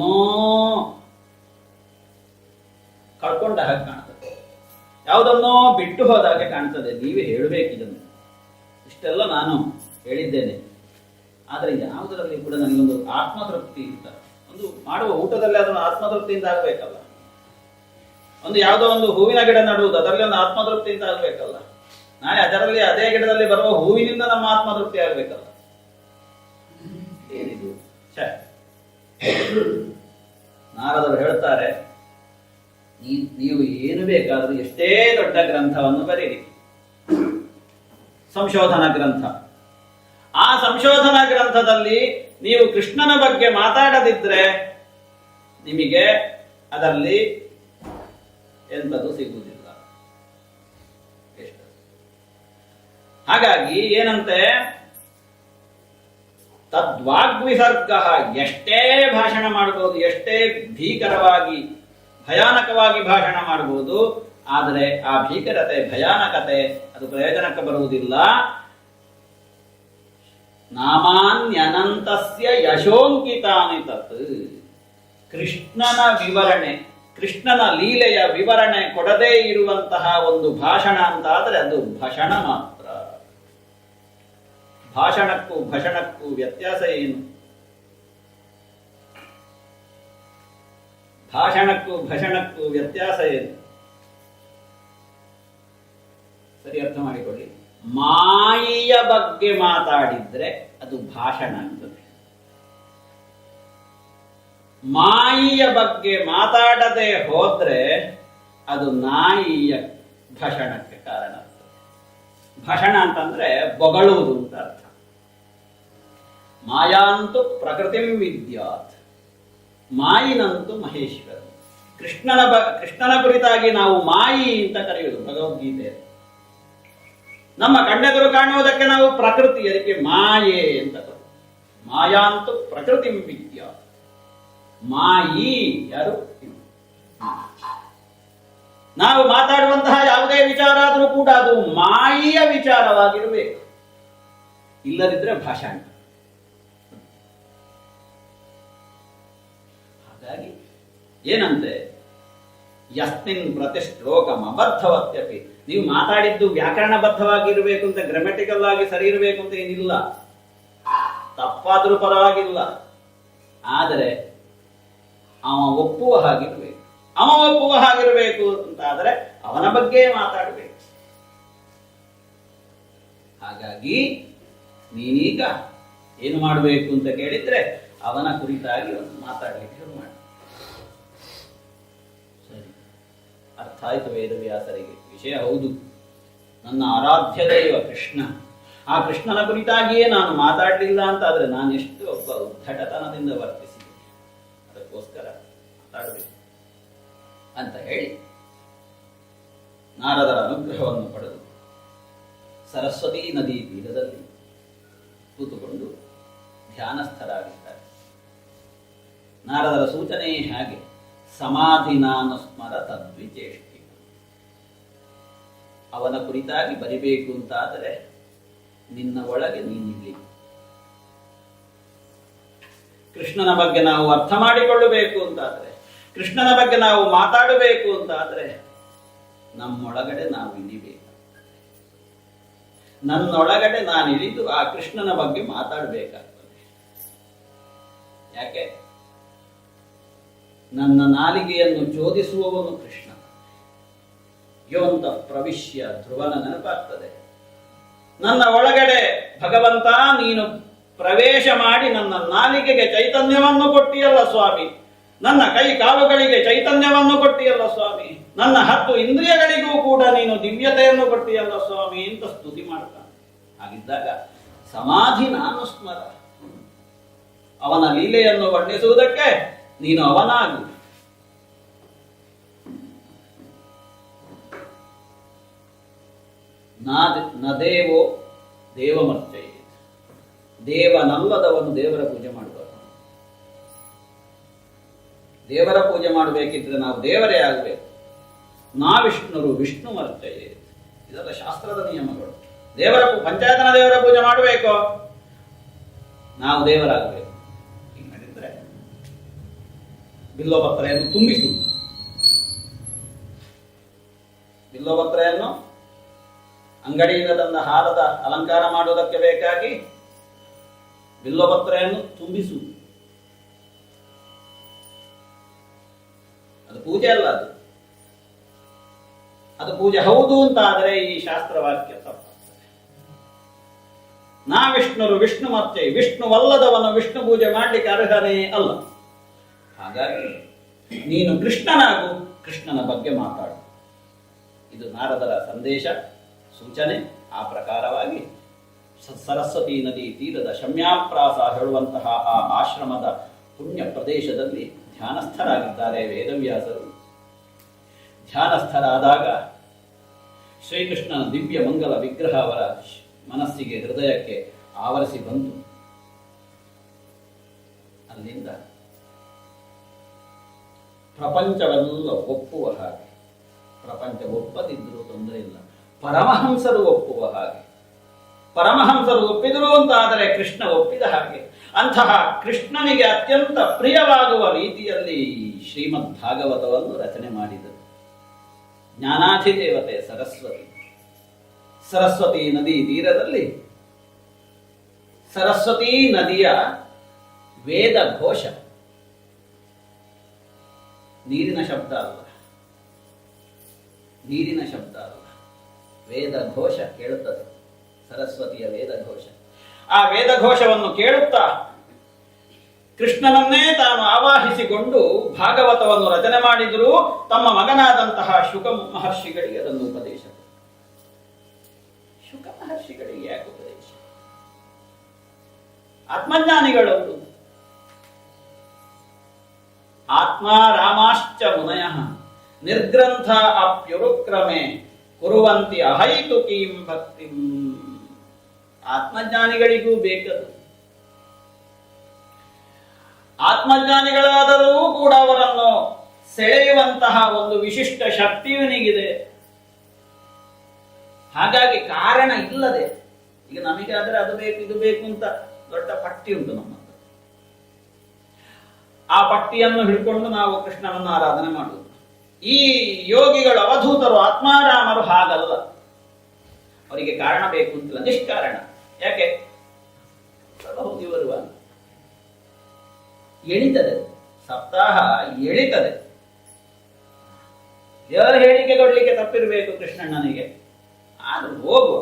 ಕಳ್ಕೊಂಡ ಹಾಗೆ ಕಾಣ್ತದೆ, ಯಾವುದನ್ನೋ ಬಿಟ್ಟು ಹೋದಾಗೆ ಕಾಣ್ತದೆ, ನೀವೇ ಹೇಳಬೇಕಿದನ್ನು. ಇಷ್ಟೆಲ್ಲ ನಾನು ಹೇಳಿದ್ದೇನೆ, ಆದರೆ ಯಾವುದರಲ್ಲಿ ಕೂಡ ನನಗೊಂದು ಆತ್ಮತೃಪ್ತಿ ಇರ್ತ. ಒಂದು ಮಾಡುವ ಊಟದಲ್ಲಿ ಅದನ್ನು ಆತ್ಮತೃಪ್ತಿಯಿಂದ ಆಗ್ಬೇಕಲ್ಲ. ಒಂದು ಯಾವುದೋ ಒಂದು ಹೂವಿನ ಗಿಡ ನಡುವುದು, ಅದರಲ್ಲಿ ಒಂದು ಆತ್ಮತೃಪ್ತಿಯಿಂದ ಆಗ್ಬೇಕಲ್ಲ. ನಾಳೆ ಅದರಲ್ಲಿ ಅದೇ ಗಿಡದಲ್ಲಿ ಬರುವ ಹೂವಿನಿಂದ ನಮ್ಮ ಆತ್ಮತೃಪ್ತಿ ಆಗ್ಬೇಕಲ್ಲ. ಏನಿದು ನಾರದರು ಹೇಳ್ತಾರೆ, ನೀವು ಏನು ಬೇಕಾದರೂ ಎಷ್ಟೇ ದೊಡ್ಡ ಗ್ರಂಥವನ್ನು ಬರೀರಿ, ಸಂಶೋಧನಾ ಗ್ರಂಥ, ಆ ಸಂಶೋಧನಾ ಗ್ರಂಥದಲ್ಲಿ ನೀವು ಕೃಷ್ಣನ ಬಗ್ಗೆ ಮಾತಾಡದಿದ್ರೆ ನಿಮಗೆ ಅದರಲ್ಲಿ ಎಂಥದ್ದು ಸಿಗುವುದಿಲ್ಲ. ಹಾಗಾಗಿ ಏನಂತೆ, ತದ್ವಾಗ್ವಿಸರ್ಗ, ಎಷ್ಟೇ ಭಾಷಣ ಮಾಡಬಹುದು, ಎಷ್ಟೇ ಭೀಕರವಾಗಿ ಭಯಾನಕವಾಗಿ ಭಾಷಣ ಮಾಡಬಹುದು, ಆದರೆ ಆ ಭೀಕರತೆ ಭಯಾನಕತೆ ಅದು ಪ್ರಯೋಜನಕ್ಕೆ ಬರುವುದಿಲ್ಲ. ನಾಮಾನ್ಯನಂತಸ್ಯ ಯಶೋಂಕಿತಾನಿ ತತ್, ಕೃಷ್ಣನ ವಿವರಣೆ, ಕೃಷ್ಣನ ಲೀಲೆಯ ವಿವರಣೆ ಕೊಡದೇ ಇರುವಂತಹ ಒಂದು ಭಾಷಣ ಅಂತ ಆದರೆ ಅದು ಭಾಷಣ ಮಾತ್ರ. ಭಾಷಣಕ್ಕೂ ಭಷಣಕ್ಕೂ ವ್ಯತ್ಯಾಸ ಏನು? ಭಾಷಣಕ್ಕೂ ಭಷಣಕ್ಕೂ ವ್ಯತ್ಯಾಸ ಏನು? ಸರಿ ಅರ್ಥ ಮಾಡಿಕೊಳ್ಳಿ. ಮಾಯಿಯ ಬಗ್ಗೆ ಮಾತಾಡಿದ್ರೆ ಅದು ಭಾಷಣ ಆಗ್ತದೆ. ಮಾಯಿಯ ಬಗ್ಗೆ ಮಾತಾಡದೆ ಹೋದ್ರೆ ಅದು ನಾಯಿಯ ಭಾಷಣಕ್ಕೆ ಕಾರಣ ಆಗ್ತದೆ. ಭಾಷಣ ಅಂತಂದ್ರೆ ಬೊಗಳುವುದು ಅಂತ ಅರ್ಥ. ಮಾಯಾಂತು ಪ್ರಕೃತಿಂ ವಿದ್ಯಾತ್, ಮಾಯಿನಂತೂ ಮಹೇಶ್ವರ. ಕೃಷ್ಣನ ಕುರಿತಾಗಿ ನಾವು ಮಾಯಿ ಅಂತ ಕರೆಯುವುದು ಭಗವದ್ಗೀತೆ. ನಮ್ಮ ಕಣ್ಣೆದುರು ಕಾಣುವುದಕ್ಕೆ ನಾವು ಪ್ರಕೃತಿ, ಅದಕ್ಕೆ ಮಾಯೆ ಅಂತ ಕರೆಯುವುದು. ಮಾಯಾಂತು ಪ್ರಕೃತಿಂ ವಿದ್ಯಾತ್, ಮಾಯಿ ಯಾರು? ನಾವು ಮಾತಾಡುವಂತಹ ಯಾವುದೇ ವಿಚಾರ ಆದರೂ ಕೂಡ ಅದು ಮಾಯಿಯ ವಿಚಾರವಾಗಿರಬೇಕು, ಇಲ್ಲದಿದ್ರೆ ಭಾಷಣ. ಹಾಗಾಗಿ ಏನಂತೆ, ಯಸ್ಮಿನ್ ಪ್ರತಿಶ್ಲೋಕಂ ಅಬದ್ಧವತ್ಯಪಿ, ನೀವು ಮಾತಾಡಿದ್ದು ವ್ಯಾಕರಣಬದ್ಧವಾಗಿರಬೇಕು ಅಂತ, ಗ್ರಾಮ್ಯಾಟಿಕಲ್ ಆಗಿ ಸರಿ ಇರಬೇಕು ಅಂತ ಏನಿಲ್ಲ, ತಪ್ಪಾದ್ರೂ ಪರವಾಗಿಲ್ಲ, ಆದರೆ ಅವ ಒಪ್ಪುವ ಹಾಗಿರ್ಬೇಕು. ಅವ ಒಪ್ಪುವ ಹಾಗಿರಬೇಕು ಅಂತ ಆದರೆ ಅವನ ಬಗ್ಗೆ ಮಾತಾಡಬೇಕು. ಹಾಗಾಗಿ ನೀನೀಗ ಏನು ಮಾಡಬೇಕು ಅಂತ ಕೇಳಿದ್ರೆ ಅವನ ಕುರಿತಾಗಿ ಒಂದು ಮಾತಾಡಲಿಕ್ಕೆ ಶುರು ಮಾಡಿ. ಸರಿ, ಅರ್ಥ ಆಯ್ತು ವೇದವ್ಯಾಸರಿಗೆ. ವಿಷಯ ಹೌದು, ನನ್ನ ಆರಾಧ್ಯ ದೈವ ಕೃಷ್ಣ, ಆ ಕೃಷ್ಣನ ಕುರಿತಾಗಿಯೇ ನಾನು ಮಾತಾಡಲಿಲ್ಲ ಅಂತ ಆದ್ರೆ ನಾನು ಎಷ್ಟು ಒಬ್ಬ ಉದ್ಧಟತನದಿಂದ ವರ್ತಿಸಿದೆ, ಅದಕ್ಕೋಸ್ಕರ ಮಾತಾಡಬೇಕು ಅಂತ ಹೇಳಿ ನಾರದರ ಅನುಗ್ರಹವನ್ನು ಪಡೆದು ಸರಸ್ವತೀ ನದಿ ತೀರದಲ್ಲಿ ಕೂತುಕೊಂಡು ಧ್ಯಾನಸ್ಥರಾಗಿದ್ದಾರೆ. ನಾರದರ ಸೂಚನೆ ಹಾಗೆ, ಸಮಾಧಿನಾನುಸ್ಮರ ತದ್ವಿಚೇಷ್ಟಿ. ಅವನ ಕುರಿತಾಗಿ ಬರಿಬೇಕು ಅಂತಾದರೆ ನಿನ್ನ ಒಳಗೆ ನೀನಿಲ್ಲಿ. ಕೃಷ್ಣನ ಬಗ್ಗೆ ನಾವು ಅರ್ಥ ಮಾಡಿಕೊಳ್ಳಬೇಕು ಅಂತಾದರೆ, ಕೃಷ್ಣನ ಬಗ್ಗೆ ನಾವು ಮಾತಾಡಬೇಕು ಅಂತಾದರೆ ನಮ್ಮೊಳಗಡೆ ನಾವು ಇಳಿಬೇಕು. ನನ್ನೊಳಗಡೆ ನಾನು ಇಳಿದು ಆ ಕೃಷ್ಣನ ಬಗ್ಗೆ ಮಾತಾಡಬೇಕಾಗ್ತದೆ. ಯಾಕೆ? ನನ್ನ ನಾಲಿಗೆಯನ್ನು ಚೋದಿಸುವವನು ಕೃಷ್ಣ. ಯೋಂತ ಪ್ರವಿಶ್ಯ ಧ್ರುವನ ನೆನಪಾಗ್ತದೆ. ನನ್ನ ಒಳಗಡೆ ಭಗವಂತ ನೀನು ಪ್ರವೇಶ ಮಾಡಿ ನನ್ನ ನಾಲಿಗೆಗೆ ಚೈತನ್ಯವನ್ನು ಕೊಟ್ಟಿಯಲ್ಲ ಸ್ವಾಮಿ, ನನ್ನ ಕೈ ಕಾಲುಗಳಿಗೆ ಚೈತನ್ಯವನ್ನು ಕೊಟ್ಟಿಯಲ್ಲ ಸ್ವಾಮಿ, ನನ್ನ 10 ಇಂದ್ರಿಯಗಳಿಗೂ ಕೂಡ ನೀನು ದಿವ್ಯತೆಯನ್ನು ಕೊಟ್ಟಿಯಲ್ಲ ಸ್ವಾಮಿ ಅಂತ ಸ್ತುತಿ ಮಾಡ್ತಾನೆ. ಹಾಗಿದ್ದಾಗ ಸಮಾಧಿ ನಾನು ಸ್ಮರ, ಅವನ ಲೀಲೆಯನ್ನು ವರ್ಣಿಸುವುದಕ್ಕೆ ನೀನು ಅವನಾಗು. ನದೇವೋ ದೇವಮರ್ಚಯ, ದೇವನಲ್ಲದವನು ದೇವರ ಪೂಜೆ ಮಾಡಬಾರದು. ದೇವರ ಪೂಜೆ ಮಾಡಬೇಕಿದ್ರೆ ನಾವು ದೇವರೇ ಆಗಬೇಕು. ವಿಷ್ಣುರು ವಿಷ್ಣು ಮರ್ಚಯ, ಇದೆಲ್ಲ ಶಾಸ್ತ್ರದ ನಿಯಮಗಳು. ಪಂಚಾಯತನ ದೇವರ ಪೂಜೆ ಮಾಡಬೇಕು, ನಾವು ದೇವರಾಗಬೇಕು. ಈಗ ಮಾಡಿದ್ರೆ ಬಿಲ್ಲೋಪತ್ರೆಯನ್ನು ತುಂಬಿಸುವುದು. ಬಿಲ್ಲೋಪತ್ರೆಯನ್ನು ಅಂಗಡಿಯಿಂದ ತಂದ ಹಾರದ ಅಲಂಕಾರ ಮಾಡುವುದಕ್ಕೆ ಬೇಕಾಗಿ ಬಿಲ್ಲೋಪತ್ರೆಯನ್ನು ತುಂಬಿಸುವುದು. ಅದು ಪೂಜೆ ಅಲ್ಲ. ಅದು ಪೂಜೆ ಹೌದು ಅಂತ ಆದರೆ ಈ ಶಾಸ್ತ್ರವಾಕ್ಯ ತಪ್ಪಾಗ್ತದೆ. ವಿಷ್ಣುರು ವಿಷ್ಣು ಮತ್ತೆ ವಿಷ್ಣುವಲ್ಲದವನು ವಿಷ್ಣು ಪೂಜೆ ಮಾಡಲಿಕ್ಕೆ ಅರ್ಹನೇ ಅಲ್ಲ. ಹಾಗಾಗಿ ನೀನು ಕೃಷ್ಣನಾಗು, ಕೃಷ್ಣನ ಬಗ್ಗೆ ಮಾತಾಡು. ಇದು ನಾರದರ ಸಂದೇಶ, ಸೂಚನೆ. ಆ ಪ್ರಕಾರವಾಗಿ ಸರಸ್ವತಿ ನದಿ ತೀರದ ಶಮ್ಯಾಪ್ರಾಸ ಹೇಳುವಂತಹ ಆ ಆಶ್ರಮದ ಪುಣ್ಯ ಪ್ರದೇಶದಲ್ಲಿ ಧ್ಯಾನಸ್ಥರಾಗಿದ್ದಾರೆ ವೇದವ್ಯಾಸರು. ಧ್ಯಾನಸ್ಥರಾದಾಗ ಶ್ರೀಕೃಷ್ಣನ ದಿವ್ಯ ಮಂಗಲ ವಿಗ್ರಹ ಅವರ ಮನಸ್ಸಿಗೆ, ಹೃದಯಕ್ಕೆ ಆವರಿಸಿ ಬಂತು. ಅಲ್ಲಿಂದ ಪ್ರಪಂಚವೆಲ್ಲ ಒಪ್ಪುವ ಹಾಗೆ, ಪ್ರಪಂಚ ಒಪ್ಪದಿದ್ದರೂ ತೊಂದರೆ ಇಲ್ಲ, ಪರಮಹಂಸರು ಒಪ್ಪುವ ಹಾಗೆ, ಪರಮಹಂಸರು ಒಪ್ಪಿದರು ಅಂತ ಆದರೆ ಕೃಷ್ಣ ಒಪ್ಪಿದ ಹಾಗೆ, ಅಂತಹ ಕೃಷ್ಣನಿಗೆ ಅತ್ಯಂತ ಪ್ರಿಯವಾಗುವ ರೀತಿಯಲ್ಲಿ ಶ್ರೀಮದ್ ಭಾಗವತವನ್ನು ರಚನೆ ಮಾಡಿದರು. ಜ್ಞಾನಾಧಿದೇವತೆ ಸರಸ್ವತಿ, ಸರಸ್ವತಿ ನದಿ ತೀರದಲ್ಲಿ ಸರಸ್ವತಿ ನದಿಯ ವೇದ ಘೋಷ, ನೀರಿನ ಶಬ್ದ ಅಲ್ಲ, ನೀರಿನ ಶಬ್ದ ಅಲ್ಲ, ವೇದ ಘೋಷ ಕೇಳುತ್ತದೆ. ಸರಸ್ವತಿಯ ವೇದ ಘೋಷ. ಆ ವೇದ ಘೋಷವನ್ನು ಕೇಳುತ್ತಾ ಕೃಷ್ಣನನ್ನೇ ತಾನು ಆವಾಹಿಸಿಕೊಂಡು ಭಾಗವತವನ್ನು ರಚನೆ ಮಾಡಿದರೂ ತಮ್ಮ ಮಗನಾದಂತಹ ಶುಕ ಮಹರ್ಷಿಗಳಿಗೆ ಅದನ್ನು ಉಪದೇಶ. ಶುಕ ಮಹರ್ಷಿಗಳಿಗೆ ಯಾಕೆ ಉಪದೇಶ? ಆತ್ಮಜ್ಞಾನಿಗಳವರು. ಆತ್ಮ ರಾಮಾಶ್ಚ ಮುನಯ ನಿರ್ಗ್ರಂಥ ಅಪ್ಯುರುಕ್ರಮೆ ಕುರುವಂತಿ ಅಹೈತುಕೀಂ ಭಕ್ತಿಂ. ಆತ್ಮಜ್ಞಾನಿಗಳಿಗೂ ಬೇಕದು. ಆತ್ಮಜ್ಞಾನಿಗಳಾದರೂ ಕೂಡ ಅವರನ್ನು ಸೆಳೆಯುವಂತಹ ಒಂದು ವಿಶಿಷ್ಟ ಶಕ್ತಿಯವನಿಗಿದೆ. ಹಾಗಾಗಿ ಕಾರಣ ಇಲ್ಲದೆ, ಈಗ ನಮಗಾದ್ರೆ ಅದು ಬೇಕು ಇದು ಬೇಕು ಅಂತ ದೊಡ್ಡ ಪಟ್ಟಿ ಉಂಟು ನಮ್ಮ ಹತ್ರ. ಆ ಪಟ್ಟಿಯನ್ನು ಹಿಡ್ಕೊಂಡು ನಾವು ಕೃಷ್ಣನನ್ನು ಆರಾಧನೆ ಮಾಡುವುದು. ಈ ಯೋಗಿಗಳು, ಅವಧೂತರು, ಆತ್ಮಾರಾಮರು ಹಾಗಲ್ಲ. ಅವರಿಗೆ ಕಾರಣ ಬೇಕು ಅಂತಿಲ್ಲ, ನಿಷ್ಕಾರಣ. ಯಾಕೆ? ಬರುವಾಗ ಎಳಿತದೆ, ಸಪ್ತಾಹ ಎಳಿತದೆ. ಯಾರು ಹೇಳಿಕೆ ಕೊಡ್ಲಿಕ್ಕೆ ತಪ್ಪಿರಬೇಕು ಕೃಷ್ಣಣ್ಣನಿಗೆ, ಆದ್ರೂ ಹೋಗುವ.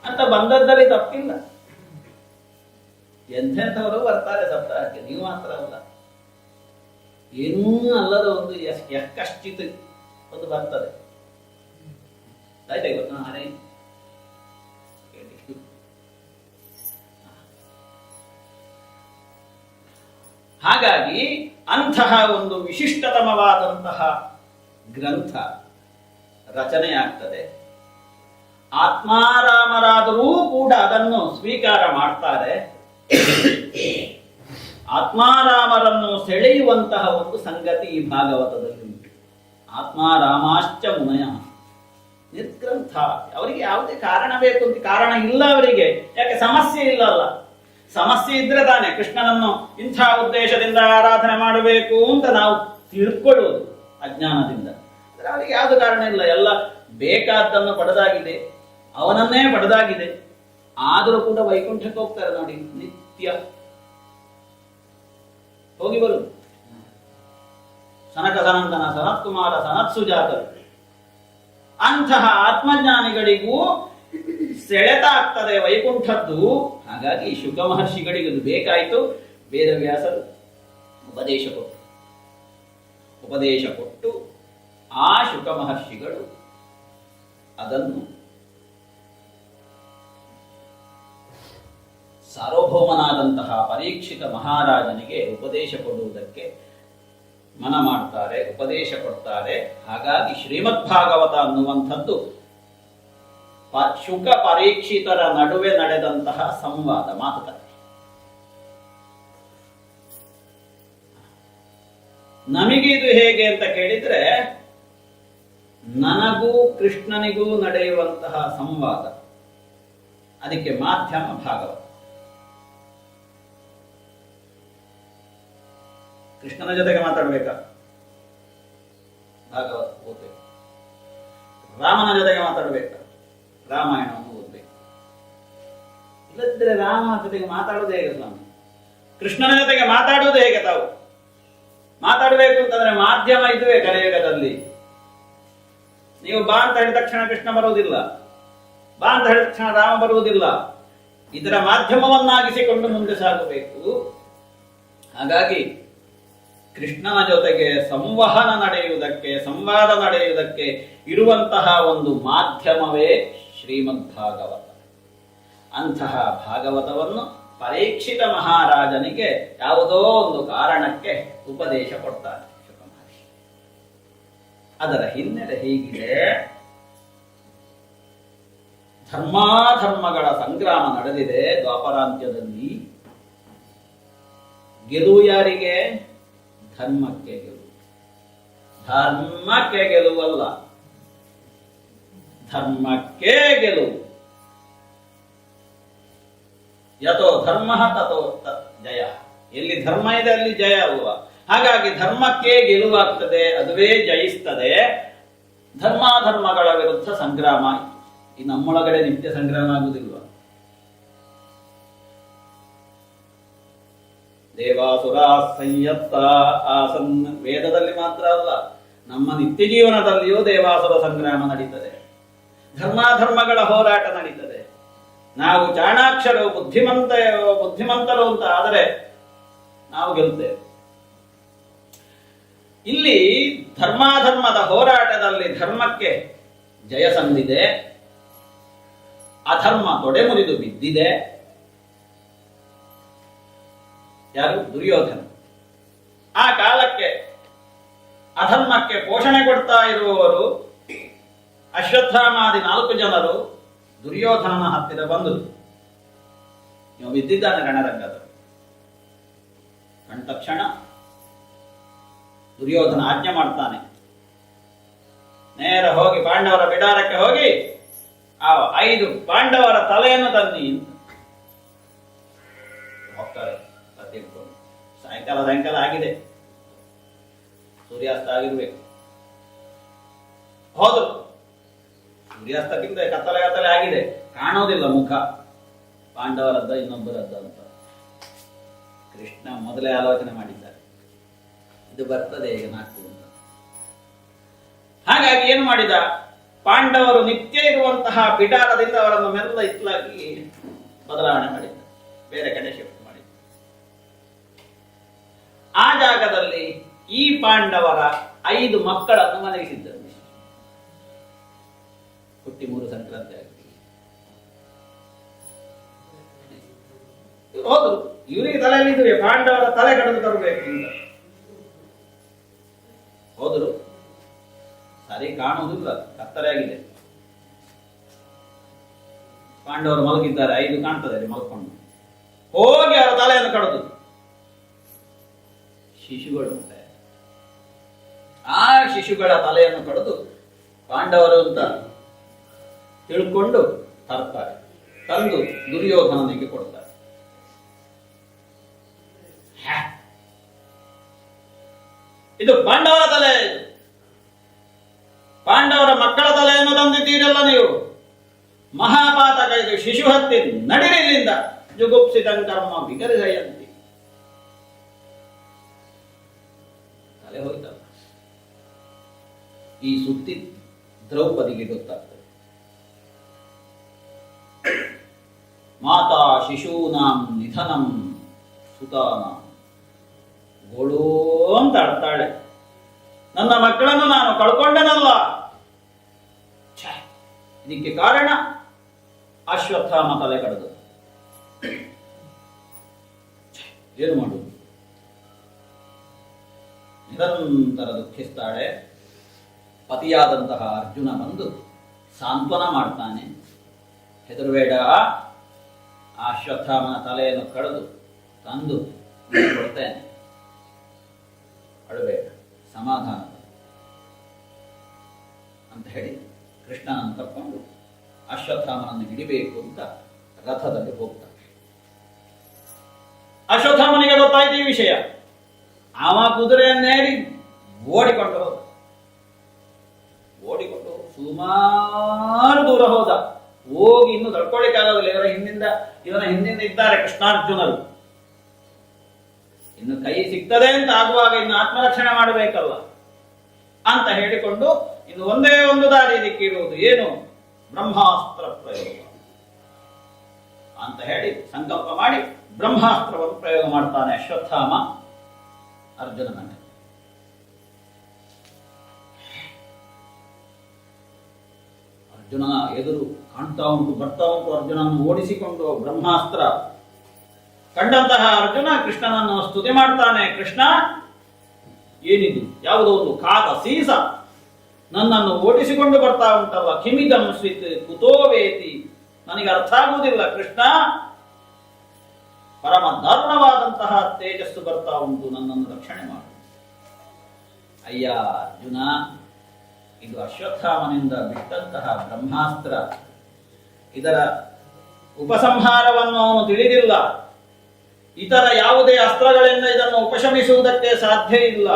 ಅಂತ ಬಂದದ್ದಲ್ಲಿ ತಪ್ಪಿಲ್ಲ. ಎಂಥೆಂಥವರು ಬರ್ತಾರೆ ಸಪ್ತಾಹಕ್ಕೆ, ನೀವು ಮಾತ್ರ ಅಲ್ಲ. ಏನೂ ಅಲ್ಲದ ಒಂದು ಯಕ್ಕಶ್ಚಿತ್ ಒಂದು ಬರ್ತದೆ. ಆಯ್ತಾ ಇವತ್ತು ನಾನೇ ಹಾಗಾಗಿ ಅಂತಹ ಒಂದು ವಿಶಿಷ್ಟತಮವಾದಂತಹ ಗ್ರಂಥ ರಚನೆಯಾಗ್ತದೆ. ಆತ್ಮಾರಾಮರಾದರೂ ಕೂಡ ಅದನ್ನು ಸ್ವೀಕಾರ ಮಾಡ್ತಾರೆ. ಆತ್ಮಾರಾಮರನ್ನು ಸೆಳೆಯುವಂತಹ ಒಂದು ಸಂಗತಿ ಈ ಭಾಗವತದಲ್ಲಿ ಉಂಟು. ಆತ್ಮಾರಾಮಾಶ್ಚ ಮುನಯ ನಿರ್ಗ್ರಂಥ. ಅವರಿಗೆ ಯಾವುದೇ ಕಾರಣ ಬೇಕು ಅಂತ ಕಾರಣ ಇಲ್ಲ ಅವರಿಗೆ. ಯಾಕೆ? ಸಮಸ್ಯೆ ಇಲ್ಲಲ್ಲ. ಸಮಸ್ಯೆ ಇದ್ರೆ ತಾನೆ ಕೃಷ್ಣನನ್ನು ಇಂಥ ಉದ್ದೇಶದಿಂದ ಆರಾಧನೆ ಮಾಡಬೇಕು ಅಂತ ನಾವು ತಿಳ್ಕೊಳ್ಳೋದು ಅಜ್ಞಾನದಿಂದ. ಅವರಿಗೆ ಯಾವುದು ಕಾರಣ ಇಲ್ಲ. ಎಲ್ಲ ಬೇಕಾದ್ದನ್ನು ಪಡೆದಾಗಿದೆ, ಅವನನ್ನೇ ಪಡೆದಾಗಿದೆ. ಆದರೂ ಕೂಡ ವೈಕುಂಠಕ್ಕೆ ಹೋಗ್ತಾರೆ ನೋಡಿ, ನಿತ್ಯ ಹೋಗಿ ಬರುದು. ಸನಕ ಸನಂದನ ಸನತ್ಕುಮಾರ ಸನತ್ ಸುಜಾತರು ಅಂತಹ ಆತ್ಮಜ್ಞಾನಿಗಳಿಗೂ ಸೆಳೆತ ಆಗ್ತದೆ ವೈಕುಂಠದ್ದು. ಹಾಗಾಗಿ ಶುಕ ಮಹರ್ಷಿಗಳಿಗೆ ಅದು ಬೇಕಾಯಿತು. ವೇದವ್ಯಾಸರು ಉಪದೇಶ ಕೊಟ್ಟು ಆ ಶುಕ ಮಹರ್ಷಿಗಳು ಅದನ್ನು ಸಾರ್ವಭೌಮನಾದಂತಹ ಪರೀಕ್ಷಿತ ಮಹಾರಾಜನಿಗೆ ಉಪದೇಶ ಕೊಡುವುದಕ್ಕೆ ಮನ ಮಾಡ್ತಾರೆ, ಉಪದೇಶ ಕೊಡ್ತಾರೆ. ಹಾಗಾಗಿ ಶ್ರೀಮದ್ ಭಾಗವತ ಅನ್ನುವಂಥದ್ದು ಶುಕ ಪರೀಕ್ಷಿತರ ನಡುವೆ ನಡೆದಂತಹ ಸಂವಾದ, ಮಾತುಕತೆ. ನಮಗೆ ಇದು ಹೇಗೆ ಅಂತ ಕೇಳಿದ್ರೆ, ನನಗೂ ಕೃಷ್ಣನಿಗೂ ನಡೆಯುವಂತಹ ಸಂವಾದ, ಅದಕ್ಕೆ ಮಾಧ್ಯಮ ಭಾಗವತ. ಕೃಷ್ಣನ ಜೊತೆಗೆ ಮಾತಾಡ್ಬೇಕಾ? ಭಾಗವತ ಓದ್ಬೇಕು. ರಾಮನ ಜೊತೆಗೆ ಮಾತಾಡ್ಬೇಕಾ? ರಾಮಾಯಣವನ್ನು ಓದ್ಬೇಕು. ಇಲ್ಲದಿದ್ದರೆ ರಾಮನ ಜೊತೆಗೆ ಮಾತಾಡೋದು ಹೇಗೆ ಸ್ವಾಮಿ? ಕೃಷ್ಣನ ಜೊತೆಗೆ ಮಾತಾಡುವುದು ಹೇಗೆ? ತಾವು ಮಾತಾಡಬೇಕು ಅಂತಂದ್ರೆ ಮಾಧ್ಯಮ ಇದುವೇ ಕಲಿಯುಗದಲ್ಲಿ. ನೀವು ಬಾ ಅಂತ ಹೇಳಿದ ತಕ್ಷಣ ಕೃಷ್ಣ ಬರುವುದಿಲ್ಲ, ಬಾ ಅಂತ ಹೇಳಿದ ತಕ್ಷಣ ರಾಮ ಬರುವುದಿಲ್ಲ. ಇದರ ಮಾಧ್ಯಮವನ್ನಾಗಿಸಿಕೊಂಡು ಮುಂದೆ ಸಾಗಬೇಕು. ಹಾಗಾಗಿ ಕೃಷ್ಣನ ಜೊತೆಗೆ ಸಂವಹನ ನಡೆಯುವುದಕ್ಕೆ, ಸಂವಾದ ನಡೆಯುವುದಕ್ಕೆ ಇರುವಂತಹ ಒಂದು ಮಾಧ್ಯಮವೇ ಶ್ರೀಮದ್ ಭಾಗವತ. ಅಂತಹ ಭಾಗವತವನ್ನು ಪರೀಕ್ಷಿತ ಮಹಾರಾಜನಿಗೆ ಯಾವುದೋ ಒಂದು ಕಾರಣಕ್ಕೆ ಉಪದೇಶ ಕೊಡ್ತಾರೆ ಶುಕ ಮಹರ್ಷಿ. ಅದರ ಹಿನ್ನೆಲೆ ಹೀಗಿದೆ. ಧರ್ಮಾಧರ್ಮಗಳ ಸಂಗ್ರಾಮ ನಡೆದಿದೆ ದ್ವಾಪರಾಂತ್ಯದಲ್ಲಿ. ಗೆಲುವು ಯಾರಿಗೆ? ಧರ್ಮಕ್ಕೆ ಗೆಲುವು. ಧರ್ಮಕ್ಕೆ ಗೆಲುವಲ್ಲ, ಧರ್ಮಕ್ಕೆ ಗೆಲುವು. ಯಥೋ ಧರ್ಮ ತಥೋ ಜಯ. ಎಲ್ಲಿ ಧರ್ಮ ಇದೆ ಅಲ್ಲಿ ಜಯ ಅಲ್ವಾ? ಹಾಗಾಗಿ ಧರ್ಮಕ್ಕೆ ಗೆಲುವಾಗ್ತದೆ, ಅದುವೇ ಜಯಿಸ್ತದೆ. ಧರ್ಮಾಧರ್ಮಗಳ ವಿರುದ್ಧ ಸಂಗ್ರಾಮ. ಈ ನಮ್ಮೊಳಗಡೆ ನಿತ್ಯ ಸಂಗ್ರಾಮ ಆಗುವುದಿಲ್ವ? ದೇವಾಸುರ ಸಂಯತ್ತ ಆಸನ್. ವೇದದಲ್ಲಿ ಮಾತ್ರ ಅಲ್ಲ, ನಮ್ಮ ನಿತ್ಯ ಜೀವನದಲ್ಲಿಯೂ ದೇವಾಸುರ ಸಂಗ್ರಾಮ ನಡೀತದೆ. ಧರ್ಮಾಧರ್ಮಗಳ ಹೋರಾಟ ನಡೀತದೆ. ನಾವು ಚಾಣಾಕ್ಷರು ಬುದ್ಧಿಮಂತರು ಅಂತ ಆದರೆ ನಾವು ಗೆಲ್ತೇವೆ. ಇಲ್ಲಿ ಧರ್ಮಾಧರ್ಮದ ಹೋರಾಟದಲ್ಲಿ ಧರ್ಮಕ್ಕೆ ಜಯ ಸಂದಿದೆ, ಅಧರ್ಮ ತೊಡೆ ಮುರಿದು ಬಿದ್ದಿದೆ. ಯಾರು? ದುರ್ಯೋಧನ. ಆ ಕಾಲಕ್ಕೆ ಅಧರ್ಮಕ್ಕೆ ಪೋಷಣೆ ಕೊಡ್ತಾ ಇರುವವರು ಅಶ್ವತ್ಥಾಮಾದಿ 4 ಜನರು ದುರ್ಯೋಧನನ ಹತ್ತಿರ ಬಂದರು. ನೀವು ಬಿದ್ದಿದ್ದಾನೆ ರಣರಂಗದ. ಕಂಡ ತಕ್ಷಣ ದುರ್ಯೋಧನ ಆಜ್ಞೆ ಮಾಡ್ತಾನೆ, ನೇರ ಹೋಗಿ ಪಾಂಡವರ ಬಿಡಾರಕ್ಕೆ ಹೋಗಿ ಆ 5 ಪಾಂಡವರ ತಲೆಯನ್ನು ತನ್ನಿ ಅಂತ ಹೋಗ್ತಾರೆ. ಸಾಯಂಕಾಲ ಆಗಿದೆ, ಸೂರ್ಯಾಸ್ತ ಆಗಿರ್ಬೇಕು. ಹೋದ್ರು. ಸೂರ್ಯಾಸ್ತಕ್ಕಿಂತ ಕತ್ತಲೆ ಆಗಿದೆ, ಕಾಣೋದಿಲ್ಲ ಮುಖ. ಪಾಂಡವರದ್ದ ಇನ್ನೊಬ್ಬರದ್ದ ಅಂತ ಕೃಷ್ಣ ಮೊದಲೇ ಆಲೋಚನೆ ಮಾಡಿದ್ದಾರೆ, ಇದು ಬರ್ತದೆ ಈಗ 4 ಅಂತ. ಹಾಗಾಗಿ ಏನು ಮಾಡಿದ? ಪಾಂಡವರು ನಿತ್ಯ ಇರುವಂತಹ ಬಿಡಾರದಿಂದ ಅವರನ್ನು ಮೆಲ್ಲ ಇತ್ಲಾಗಿ ಬದಲಾವಣೆ ಮಾಡಿದ್ದಾರೆ, ಬೇರೆ ಕಡೆ ಶಿಫ್ಟ್ ಮಾಡಿದ್ದಾರೆ. ಆ ಜಾಗದಲ್ಲಿ ಈ ಪಾಂಡವರ 5 ಮಕ್ಕಳನ್ನು ಮಲಗಿಸಿದ್ದರು. ಹುಟ್ಟಿ 3 ಸಂಕ್ರಾಂತಿ ಆಗ್ತದೆ. ಹೋದ್ರು, ಇವರಿಗೆ ತಲೆಯಲ್ಲಿ ಇದುವೆ ಪಾಂಡವರ ತಲೆ ಕಡಿದು ತರಬೇಕು ಅಂತ ಹೋದ್ರು. ಸರಿ ಕಾಣುವುದಿಲ್ಲ, ಕತ್ತಲೆ ಆಗಿದೆ. ಪಾಂಡವರು ಮಲಗಿದ್ದಾರೆ, 5 ಕಾಣ್ತದೆ ಅಲ್ಲಿ ಮಲ್ಕೊಂಡು. ಹೋಗಿ ಅವರ ತಲೆಯನ್ನು ಕಡಿದು ಶಿಶುಗಳು ಉಂಟೆ, ಆ ಶಿಶುಗಳ ತಲೆಯನ್ನು ಕಡಿದು ಪಾಂಡವರು ಅಂತ ತಿಳ್ಕೊಂಡು ತರ್ತಾರೆ, ತಂದು ದುರ್ಯೋಧನನಿಗೆ ಕೊಡ್ತಾರೆ. ಇದು ಪಾಂಡವರ ತಲೆ, ಪಾಂಡವರ ಮಕ್ಕಳ ತಲೆಯನ್ನು ತಂದಿದ್ದೀರಲ್ಲ ನೀವು, ಮಹಾಪಾತಕ ಇದು, ಶಿಶು ಹತ್ತಿ ನಡಿರಿ ಇಲ್ಲಿಂದ, ಜುಗುಪ್ಸಿತಂ ಕರ್ಮ ವಿಗರ್ಹಯಂತಿ. ತಲೆ ಹೋಯ್ತಲ್ಲ. ಈ ಸುದ್ದಿ ದ್ರೌಪದಿಗೆ ಗೊತ್ತಾಗ್ತದೆ. ಮಾತಾ ಶಿಶೂನಾಂ ನಿಧನಂ ಸುತಾನಾಂ, ಗೋಳೋ ಅಂತ ಅಳ್ತಾಳೆ. ನನ್ನ ಮಕ್ಕಳನ್ನು ನಾನು ಕಳ್ಕೊಂಡನಲ್ಲ. ಇದಕ್ಕೆ ಕಾರಣ ಅಶ್ವತ್ಥಾಮ ತಲೆ ಕಳೆದು. ಏನು ಮಾಡುವುದು? ನಿರಂತರ ದುಃಖಿಸ್ತಾಳೆ. ಪತಿಯಾದಂತಹ ಅರ್ಜುನ ಬಂದು ಸಾಂತ್ವನ ಮಾಡ್ತಾನೆ. ಹೆದರಬೇಡ, ಆ ಅಶ್ವತ್ಥಾಮನ ತಲೆಯನ್ನು ಕಳೆದು ತಂದು ಕೊಡ್ತೇನೆ, ಅಳಬೇಡ, ಸಮಾಧಾನ ಅಂತ ಹೇಳಿ ಕೃಷ್ಣನನ್ನು ತಕ್ಕೊಂಡು ಅಶ್ವತ್ಥಾಮನನ್ನು ಹಿಡಿಬೇಕು ಅಂತ ರಥದಲ್ಲಿ ಹೋಗ್ತಾನೆ. ಅಶ್ವತ್ಥಾಮನಿಗೆ ಗೊತ್ತಾಯ್ತು ಈ ವಿಷಯ. ಅವ ಕುದುರೆಯನ್ನೇರಿ ಓಡಿಕೊಂಡು ಹೋದ. ಓಡಿಕೊಂಡು ಸುಮಾರು ದೂರ ಹೋದ. ಹೋಗಿ ಇನ್ನು ತಡ್ಕೊಳ್ಳಿಕ್ಕಾಗೋದಿಲ್ಲ, ಇವನ ಹಿಂದಿಂದ ಇದ್ದಾರೆ ಕೃಷ್ಣಾರ್ಜುನರು. ಇನ್ನು ಕೈ ಸಿಗ್ತದೆ ಅಂತ ಆಗುವಾಗ ಇನ್ನು ಆತ್ಮರಕ್ಷಣೆ ಮಾಡಬೇಕಲ್ಲ ಅಂತ ಹೇಳಿಕೊಂಡು ಇನ್ನು ಒಂದೇ ಒಂದು ದಾರಿ ಇದಕ್ಕಿರುವುದು, ಏನು? ಬ್ರಹ್ಮಾಸ್ತ್ರ ಪ್ರಯೋಗ ಅಂತ ಹೇಳಿ ಸಂಕಲ್ಪ ಮಾಡಿ ಬ್ರಹ್ಮಾಸ್ತ್ರವನ್ನು ಪ್ರಯೋಗ ಮಾಡ್ತಾನೆ ಅಶ್ವತ್ಥಾಮ ಅರ್ಜುನನ ಮೇಲೆ. ಅರ್ಜುನನ ಎದುರು ಕಾಣ್ತಾ ಉಂಟು, ಬರ್ತಾ ಉಂಟು. ಅರ್ಜುನನ್ನು ಓಡಿಸಿಕೊಂಡು ಬ್ರಹ್ಮಾಸ್ತ್ರ ಕಂಡಂತಹ ಅರ್ಜುನ ಕೃಷ್ಣನನ್ನು ಸ್ತುತಿ ಮಾಡ್ತಾನೆ. ಕೃಷ್ಣ, ಏನಿದು? ಯಾವುದೋ ಒಂದು ಕಾದ ಸೀಸ ನನ್ನನ್ನು ಓಡಿಸಿಕೊಂಡು ಬರ್ತಾ ಉಂಟಲ್ಲ. ಕಿಮಿದಂ ಸ್ವಿತ್ ಕುತೋವೇತಿ, ನನಗೆ ಅರ್ಥ ಆಗುವುದಿಲ್ಲ ಕೃಷ್ಣ. ಪರಮ ದಾರುಣವಾದಂತಹ ತೇಜಸ್ಸು ಬರ್ತಾ ಉಂಟು, ನನ್ನನ್ನು ರಕ್ಷಣೆ ಮಾಡು. ಅಯ್ಯ ಅರ್ಜುನ, ಇದು ಅಶ್ವತ್ಥಾಮನಿಂದ ಬಿಟ್ಟಂತಹ ಬ್ರಹ್ಮಾಸ್ತ್ರ. ಇದರ ಉಪಸಂಹಾರವನ್ನು ಅವನು ತಿಳಿದಿಲ್ಲ. ಇತರ ಯಾವುದೇ ಅಸ್ತ್ರಗಳಿಂದ ಇದನ್ನು ಉಪಶಮಿಸುವುದಕ್ಕೆ ಸಾಧ್ಯ ಇಲ್ಲ.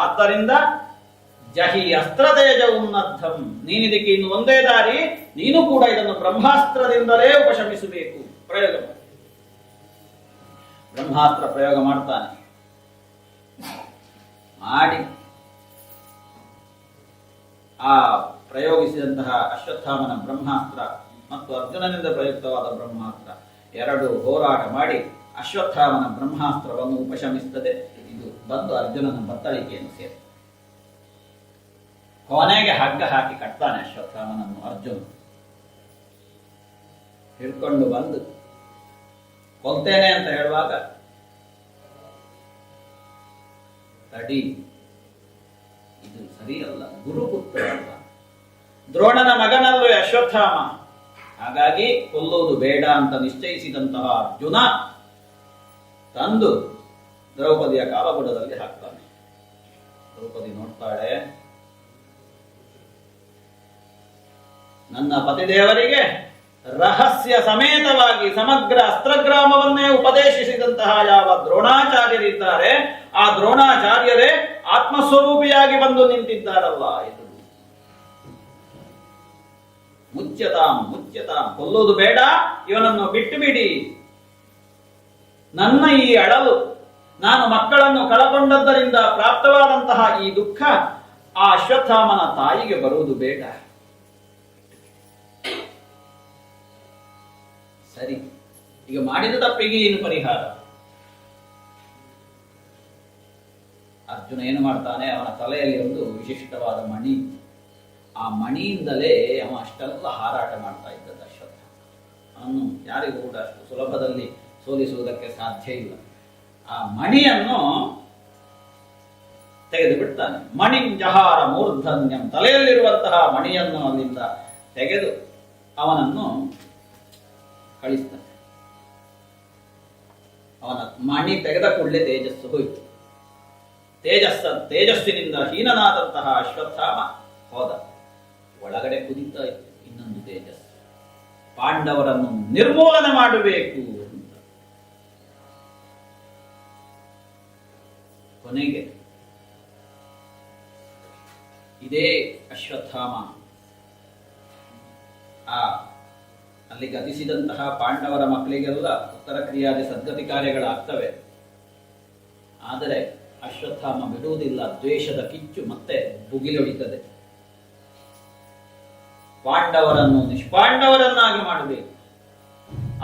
ಆದ್ದರಿಂದ ಜಹಿ ಅಸ್ತ್ರ ತೇಜ ಉನ್ನತಂ, ನೀನಿದಕ್ಕೆ ಇನ್ನು ಒಂದೇ ದಾರಿ, ನೀನು ಕೂಡ ಇದನ್ನು ಬ್ರಹ್ಮಾಸ್ತ್ರದಿಂದಲೇ ಉಪಶಮಿಸಬೇಕು. ಪ್ರಯೋಗ ಮಾಡಿ. ಬ್ರಹ್ಮಾಸ್ತ್ರ ಪ್ರಯೋಗ ಮಾಡ್ತಾನೆ. ಮಾಡಿ ಆ ಪ್ರಯೋಗಿಸಿದಂತಹ ಅಶ್ವತ್ಥಾಮನ ಬ್ರಹ್ಮಾಸ್ತ್ರ ಮತ್ತು ಅರ್ಜುನನಿಂದ ಪ್ರಯುಕ್ತವಾದ ಬ್ರಹ್ಮಾಸ್ತ್ರ ಎರಡು ಹೋರಾಟ ಮಾಡಿ ಅಶ್ವತ್ಥಾಮನ ಬ್ರಹ್ಮಾಸ್ತ್ರವನ್ನು ಉಪಶಮಿಸುತ್ತದೆ. ಇದು ಬಂದು ಅರ್ಜುನನ ಬತ್ತಳಿಕೆಯನ್ನು ಸೇರಿ ಕೊನೆಗೆ ಹಗ್ಗ ಹಾಕಿ ಕಟ್ತಾನೆ ಅಶ್ವತ್ಥಾಮನನ್ನು. ಅರ್ಜುನ ಹಿಡ್ಕೊಂಡು ಬಂದು ಕೊಲ್ತೇನೆ ಅಂತ ಹೇಳುವಾಗ, ತಡಿ, ಇದು ಸರಿಯಲ್ಲ, ಗುರುಪುತ್ರ ಅಲ್ಲ, ದ್ರೋಣನ ಮಗನಲ್ಲೂ ಅಶ್ವತ್ಥಾಮ, ಹಾಗಾಗಿ ಕೊಲ್ಲುವುದು ಬೇಡ ಅಂತ ನಿಶ್ಚಯಿಸಿದಂತಹ ಅರ್ಜುನ ತಂದು ದ್ರೌಪದಿಯ ಕಾಲಬುಡದಲ್ಲಿ ಹಾಕ್ತಾನೆ. ದ್ರೌಪದಿ ನೋಡ್ತಾಳೆ, ನನ್ನ ಪತಿದೇವರಿಗೆ ರಹಸ್ಯ ಸಮೇತವಾಗಿ ಸಮಗ್ರ ಅಸ್ತ್ರಗ್ರಾಮವನ್ನೇ ಉಪದೇಶಿಸಿದಂತಹ ಯಾವ ದ್ರೋಣಾಚಾರ್ಯರಿದ್ದಾರೆ, ಆ ದ್ರೋಣಾಚಾರ್ಯರೇ ಆತ್ಮಸ್ವರೂಪಿಯಾಗಿ ಬಂದು ನಿಂತಿದ್ದಾರಲ್ಲ. ಇದು ಮುಚ್ಯತಾಂ ಮುಚ್ಯತಾಂ, ಕೊಲ್ಲುವುದು ಬೇಡ, ಇವನನ್ನು ಬಿಟ್ಟು ಬಿಡಿ. ನನ್ನ ಈ ಅಳಲು, ನಾನು ಮಕ್ಕಳನ್ನು ಕಳಕೊಂಡದ್ದರಿಂದ ಪ್ರಾಪ್ತವಾದಂತಹ ಈ ದುಃಖ ಆ ಅಶ್ವತ್ಥಾಮನ ತಾಯಿಗೆ ಬರುವುದು ಬೇಡ. ಈಗ ಮಾಡಿದ ತಪ್ಪಿಗೆ ಏನು ಪರಿಹಾರ? ಅರ್ಜುನ ಏನು ಮಾಡ್ತಾನೆ, ಅವನ ತಲೆಯಲ್ಲಿ ಒಂದು ವಿಶಿಷ್ಟವಾದ ಮಣಿ, ಆ ಮಣಿಯಿಂದಲೇ ಅವ ಅಷ್ಟೆಲ್ಲ ಹಾರಾಟ ಮಾಡ್ತಾ ಇದ್ದದ್ದು ಅಶ್ವತ್ಥ. ಅವನು ಯಾರಿಗೂ ಕೂಡ ಅಷ್ಟು ಸುಲಭದಲ್ಲಿ ಸೋಲಿಸುವುದಕ್ಕೆ ಸಾಧ್ಯ ಇಲ್ಲ. ಆ ಮಣಿಯನ್ನು ತೆಗೆದು ಬಿಡ್ತಾನೆ. ಮಣಿಂ ಜಹಾರ ಮೂರ್ಧನ್ಯಂ, ತಲೆಯಲ್ಲಿರುವಂತಹ ಮಣಿಯನ್ನು ಅಲ್ಲಿಂದ ತೆಗೆದು ಅವನನ್ನು ಕಳಿಸ್ತಾನೆ. ಅವನ ಮಣಿ ತೆಗೆದ ಕೂಡಲೇ ತೇಜಸ್ಸು ಹೋಯಿತು. ತೇಜಸ್ಸಿನಿಂದ ಹೀನನಾದಂತಹ ಅಶ್ವತ್ಥಾಮ ಹೋದ. ಒಳಗಡೆ ಕುದಿತಾ ಇತ್ತು ಇನ್ನೊಂದು ತೇಜಸ್ಸು. ಪಾಂಡವರನ್ನು ನಿರ್ಮೂಲನೆ ಮಾಡಬೇಕು ಅಂತ. ಕೊನೆಗೆ ಇದೇ ಅಶ್ವತ್ಥಾಮ ಅಲ್ಲಿ ಗತಿಸಿದಂತಹ ಪಾಂಡವರ ಮಕ್ಕಳಿಗೆಲ್ಲ ಉತ್ತರ ಕ್ರಿಯಾದಿ ಸದ್ಗತಿ ಕಾರ್ಯಗಳಾಗ್ತವೆ. ಆದರೆ ಅಶ್ವತ್ಥಾಮ ಬಿಡುವುದಿಲ್ಲ. ದ್ವೇಷದ ಕಿಚ್ಚು ಮತ್ತೆ ಭುಗಿಲೊಡಿತದೆ. ಪಾಂಡವರನ್ನು ನಿಷ್ಪಾಂಡವರನ್ನಾಗಿ ಮಾಡಬೇಕು,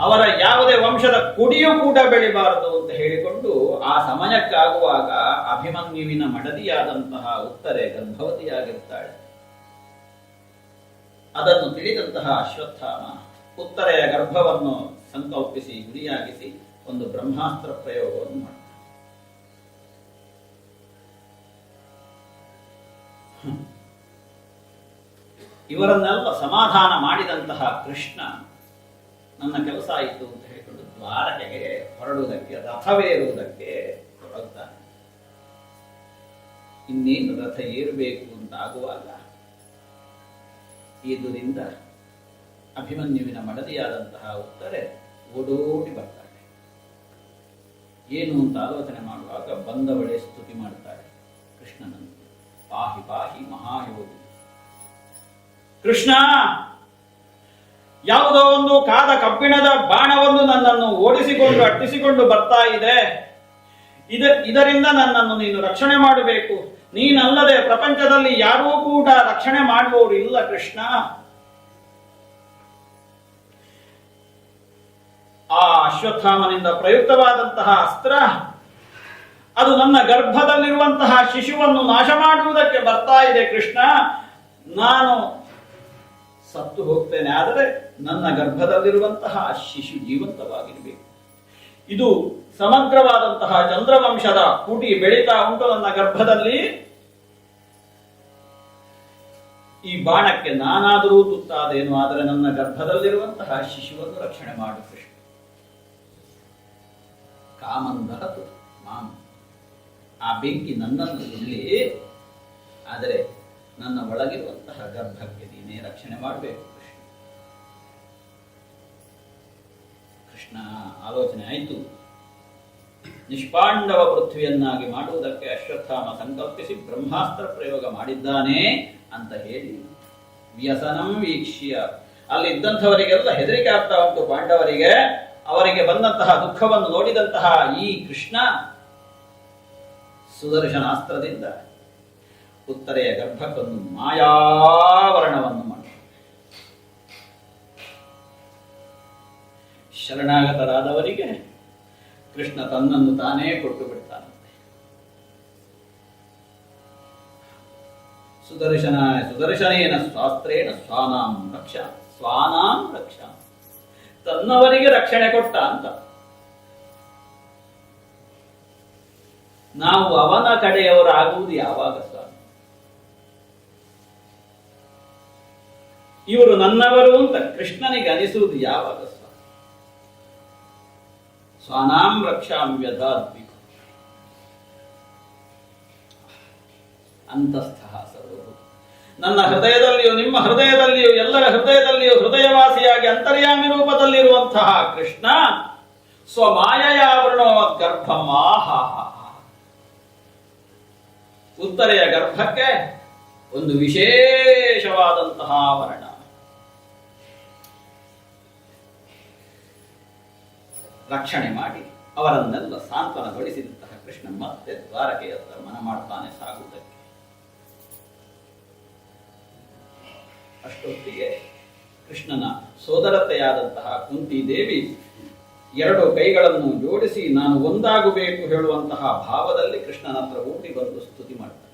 ಅವರ ಯಾವುದೇ ವಂಶದ ಕುಡಿಯೂ ಕೂಡ ಬೆಳಿಬಾರದು ಅಂತ ಹೇಳಿಕೊಂಡು ಆ ಸಮಯಕ್ಕಾಗುವಾಗ ಅಭಿಮನ್ಯುವಿನ ಮಡದಿಯಾದಂತಹ ಉತ್ತರೆ ಗರ್ಭವತಿಯಾಗಿರ್ತಾಳೆ. ಅದನ್ನು ತಿಳಿದಂತಹ ಅಶ್ವತ್ಥಾಮ ಉತ್ತರೆಯ ಗರ್ಭವನ್ನು ಸಂಕಲ್ಪಿಸಿ ಗುರಿಯಾಗಿಸಿ ಒಂದು ಬ್ರಹ್ಮಾಸ್ತ್ರ ಪ್ರಯೋಗವನ್ನು ಮಾಡ್ತಾನೆ. ಇವರನ್ನೆಲ್ಲ ಸಮಾಧಾನ ಮಾಡಿದಂತಹ ಕೃಷ್ಣ ನನ್ನ ಕೆಲಸ ಆಯಿತು ಅಂತ ಹೇಳಿಕೊಂಡು ದ್ವಾರಕೆಗೆ ಹೊರಡುವುದಕ್ಕೆ, ರಥವೇರುವುದಕ್ಕೆ ಹೊರಡ್ತಾನೆ. ಇನ್ನೇನು ರಥ ಏರಬೇಕು ಅಂತ ಆಗುವಾಗ ಎದುರಿಂದ ಅಭಿಮನ್ಯುವಿನ ಮಡದಿಯಾದಂತಹ ಉತ್ತರೆ ಓಡೋಡಿ ಬರ್ತಾಳೆ. ಏನು ಅಂತ ಆಲೋಚನೆ ಮಾಡುವಾಗ ಬಂದವಳೆ ಸ್ತುತಿ ಮಾಡ್ತಾಳೆ ಕೃಷ್ಣನನ್ನು. ಪಾಹಿ ಪಾಹಿ ಮಹಾಯೋಗಿ ಕೃಷ್ಣ, ಯಾವುದೋ ಒಂದು ಕಾದ ಕಬ್ಬಿಣದ ಬಾಣವನ್ನು ನನ್ನನ್ನು ಓಡಿಸಿಕೊಂಡು ಅಟ್ಟಿಸಿಕೊಂಡು ಬರ್ತಾ ಇದೆ. ಇದರಿಂದ ನನ್ನನ್ನು ನೀನು ರಕ್ಷಣೆ ಮಾಡಬೇಕು. ನೀನಲ್ಲದೆ ಪ್ರಪಂಚದಲ್ಲಿ ಯಾರೂ ಕೂಡ ರಕ್ಷಣೆ ಮಾಡುವವರು ಇಲ್ಲ ಕೃಷ್ಣ. ಆ ಅಶ್ವತ್ಥಾಮನಿಂದ ಪ್ರಯುಕ್ತವಾದಂತಹ ಅಸ್ತ್ರ ಅದು ನನ್ನ ಗರ್ಭದಲ್ಲಿರುವಂತಹ ಶಿಶುವನ್ನು ನಾಶ ಮಾಡುವುದಕ್ಕೆ ಬರ್ತಾ ಇದೆ ಕೃಷ್ಣ. ನಾನು ಸತ್ತು ಹೋಗ್ತೇನೆ, ಆದರೆ ನನ್ನ ಗರ್ಭದಲ್ಲಿರುವಂತಹ ಶಿಶು ಜೀವಂತವಾಗಿರಬೇಕು. ಇದು ಸಮಗ್ರವಾದಂತಹ ಚಂದ್ರವಂಶದ ಕೂಟಿ ಬೆಳೀತಾ ಉಂಟು ನನ್ನ ಗರ್ಭದಲ್ಲಿ. ಈ ಬಾಣಕ್ಕೆ ನಾನಾದರೂ ತುತ್ತಾದೇನು, ಆದರೆ ನನ್ನ ಗರ್ಭದಲ್ಲಿರುವಂತಹ ಶಿಶುವನ್ನು ರಕ್ಷಣೆ ಮಾಡು ಕೃಷ್ಣ. ಕಾಮಂದಹತು ಮಾಂ, ಆ ಬೆಂಕಿ ನನ್ನನ್ನು ಇಲ್ಲಿ, ಆದರೆ ನನ್ನ ಒಳಗಿರುವಂತಹ ಗರ್ಭಕ್ಕೆ ನೀನೇ ರಕ್ಷಣೆ ಮಾಡಬೇಕು ಕೃಷ್ಣ. ಕೃಷ್ಣ ಆಲೋಚನೆ ಆಯಿತು. ನಿಷ್ಪಾಂಡವ ಪೃಥ್ವಿಯನ್ನಾಗಿ ಮಾಡುವುದಕ್ಕೆ ಅಶ್ವತ್ಥಾಮ ಸಂಕಲ್ಪಿಸಿ ಬ್ರಹ್ಮಾಸ್ತ್ರ ಪ್ರಯೋಗ ಮಾಡಿದ್ದಾನೆ ಅಂತ ಹೇಳಿ ವ್ಯಸನಂ ವೀಕ್ಷ್ಯ ಅಲ್ಲಿದ್ದಂಥವರಿಗೆಲ್ಲ ಹೆದರಿಕೆ ಆಗ್ತಾ ಉಂಟು ಪಾಂಡವರಿಗೆ. ಅವರಿಗೆ ಬಂದಂತಹ ದುಃಖವನ್ನು ನೋಡಿದಂತಹ ಈ ಕೃಷ್ಣ ಸುದರ್ಶನಾಸ್ತ್ರದಿಂದ ಉತ್ತರೆಯ ಗರ್ಭಕ್ಕೊಂದು ಮಾಯಾವರಣವನ್ನು ಮಾಡಿ ಶರಣಾಗತರಾದವರಿಗೆ ಕೃಷ್ಣ ತನ್ನನ್ನು ತಾನೇ ಕೊಟ್ಟು ಬಿಡ್ತಾನಂತೆ. ಸುದರ್ಶನೇನ ಶಾಸ್ತ್ರೇಣ ಸ್ವಾನಾಂ ರಕ್ಷಾ, ತನ್ನವರಿಗೆ ರಕ್ಷಣೆ ಕೊಟ್ಟ ಅಂತ. ನಾವು ಅವನ ಕಡೆಯವರಾಗುವುದು ಯಾವಾಗ ಸ್ವಾಮಿ? ಇವರು ನನ್ನವರು ಅಂತ ಕೃಷ್ಣನಿಗೆ ಅನಿಸುವುದು ಯಾವಾಗ ಸ್ವಾಮಿ? ಸ್ವಾನಾಂ ರಕ್ಷಾಮ್ಯದಾದ್ವಿ ಅಂತಸ್ಥಃ ಸರ್ವಭೂತ. ನನ್ನ ಹೃದಯದಲ್ಲಿಯೂ ನಿಮ್ಮ ಹೃದಯದಲ್ಲಿಯೂ ಎಲ್ಲರ ಹೃದಯದಲ್ಲಿಯೂ ಹೃದಯವಾಸಿಯಾಗಿ ಅಂತರ್ಯಾಮಿ ರೂಪದಲ್ಲಿರುವಂತಹ ಕೃಷ್ಣ ಸ್ವಮಾಯಯಾವೃಣೋ ಗರ್ಭಮಾಹ, ಉತ್ತರೆಯ ಗರ್ಭಕ್ಕೆ ಒಂದು ವಿಶೇಷವಾದಂತಹ ವರ್ಣ. ರಕ್ಷಣೆ ಮಾಡಿ ಅವರನ್ನೆಲ್ಲ ಸಾಂತ್ವನಗೊಳಿಸಿದಂತಹ ಕೃಷ್ಣ ಮತ್ತೆ ದ್ವಾರಕೆಯತ್ತ ಮನ ಮಾಡ್ತಾನೆ ಸಾಗುವುದಕ್ಕೆ. ಅಷ್ಟೊತ್ತಿಗೆ ಕೃಷ್ಣನ ಸೋದರತೆಯಾದಂತಹ ಕುಂತಿ ದೇವಿ ಎರಡು ಕೈಗಳನ್ನು ಜೋಡಿಸಿ ನಾನು ಒಂದಾಗಬೇಕು ಹೇಳುವಂತಹ ಭಾವದಲ್ಲಿ ಕೃಷ್ಣನ ಹತ್ರ ಓಡಿ ಬಂದು ಸ್ತುತಿ ಮಾಡ್ತಾರೆ.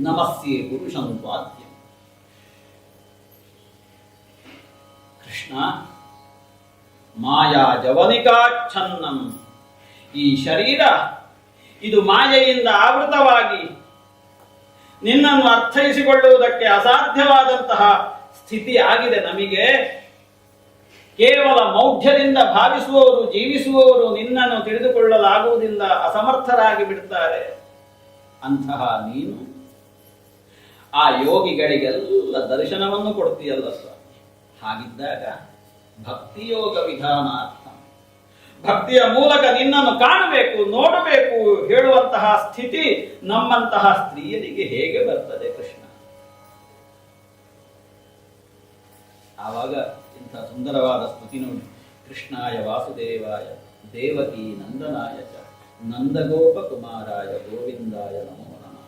ನಮಸ್ಯೆ ಪುರುಷಂ ತ್ವಾದ್ಯಂ. ಕೃಷ್ಣ, ಮಾಯಾ ಜವನಿಕಾಚ್ಛನ್ನಂ, ಈ ಶರೀರ ಇದು ಮಾಯೆಯಿಂದ ಆವೃತವಾಗಿ ನಿನ್ನನ್ನು ಅರ್ಥೈಸಿಕೊಳ್ಳುವುದಕ್ಕೆ ಅಸಾಧ್ಯವಾದಂತಹ ಸ್ಥಿತಿ ಆಗಿದೆ ನಮಗೆ. ಕೇವಲ ಮೌಢ್ಯದಿಂದ ಭಾವಿಸುವವರು, ಜೀವಿಸುವವರು ನಿನ್ನನ್ನು ತಿಳಿದುಕೊಳ್ಳಲಾಗುವುದಿಲ್ಲ, ಅಸಮರ್ಥರಾಗಿ ಬಿಡ್ತಾರೆ. ಅಂತಹ ನೀನು ಆ ಯೋಗಿಗಳಿಗೆಲ್ಲ ದರ್ಶನವನ್ನು ಕೊಡ್ತೀಯಲ್ಲ ಸ್ವಾಮಿ. ಹಾಗಿದ್ದಾಗ ಭಕ್ತಿಯೋಗ ವಿಧಾನಾರ್ಥ, ಭಕ್ತಿಯ ಮೂಲಕ ನಿನ್ನನ್ನು ಕಾಣಬೇಕು, ನೋಡಬೇಕು ಹೇಳುವಂತಹ ಸ್ಥಿತಿ ನಮ್ಮಂತಹ ಸ್ತ್ರೀಯರಿಗೆ ಹೇಗೆ ಬರ್ತದೆ ಕೃಷ್ಣ? ಆವಾಗ ಇಂಥ ಸುಂದರವಾದ ಸ್ತುತಿ ನೋಡಿ. ಕೃಷ್ಣಾಯ ವಾಸುದೇವಾಯ ದೇವಕಿ ನಂದನಾಯ ಚ ನಂದಗೋಪ ಕುಮಾರಾಯ ಗೋವಿಂದಾಯ ನಮೋ ನಮಃ.